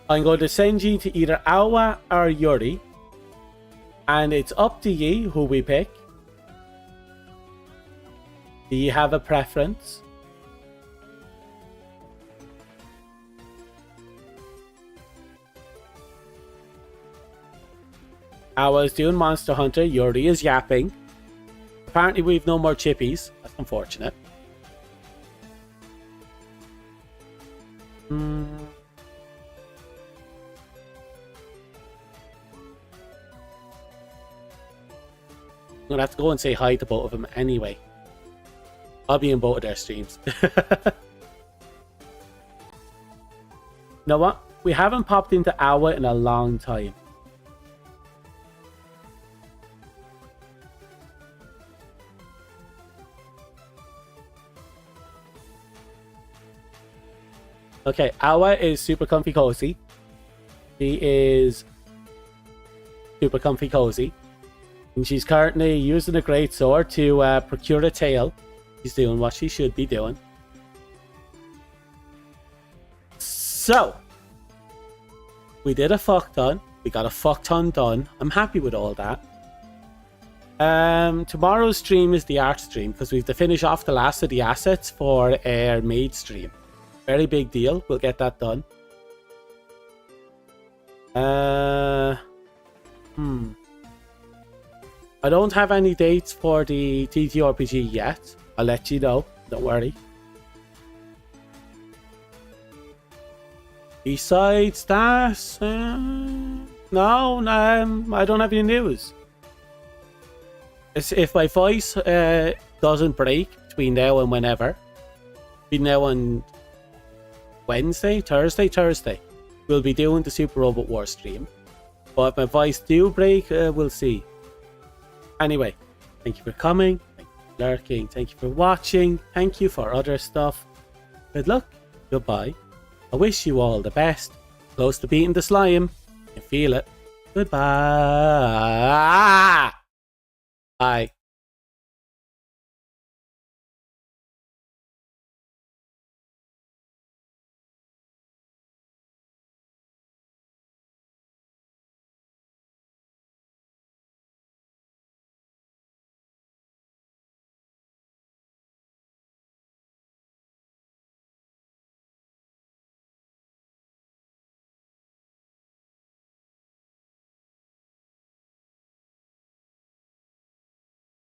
I'm going to send you to either Awa or Yuri. And it's up to you who we pick. Do you have a preference? Awa is doing Monster Hunter. Yuri is yapping. Apparently we've no more chippies. That's unfortunate. I'm gonna have to go and say hi to both of them anyway. I'll be in both of their streams. You know what? We haven't popped into Awa in a long time. Okay, Awa is super comfy cozy. She is super comfy cozy. And she's currently using a great sword to procure a tail. She's doing what she should be doing. So, we did a fuck ton. We got a fuck ton done. I'm happy with all that. Tomorrow's stream is the art stream because we have to finish off the last of the assets for our maid stream. Very big deal. We'll get that done. I don't have any dates for the TTRPG yet. I'll let you know. Don't worry. Besides that, no, I don't have any news. If my voice doesn't break between now and whenever, between now and Thursday, we'll be doing the Super Robot War stream. But if my voice do break, we'll see. Anyway, thank you for coming, thank you for lurking, thank you for watching, thank you for other stuff. Good luck, goodbye. I wish you all the best. Close to beating the slime. You feel it. Goodbye. Bye.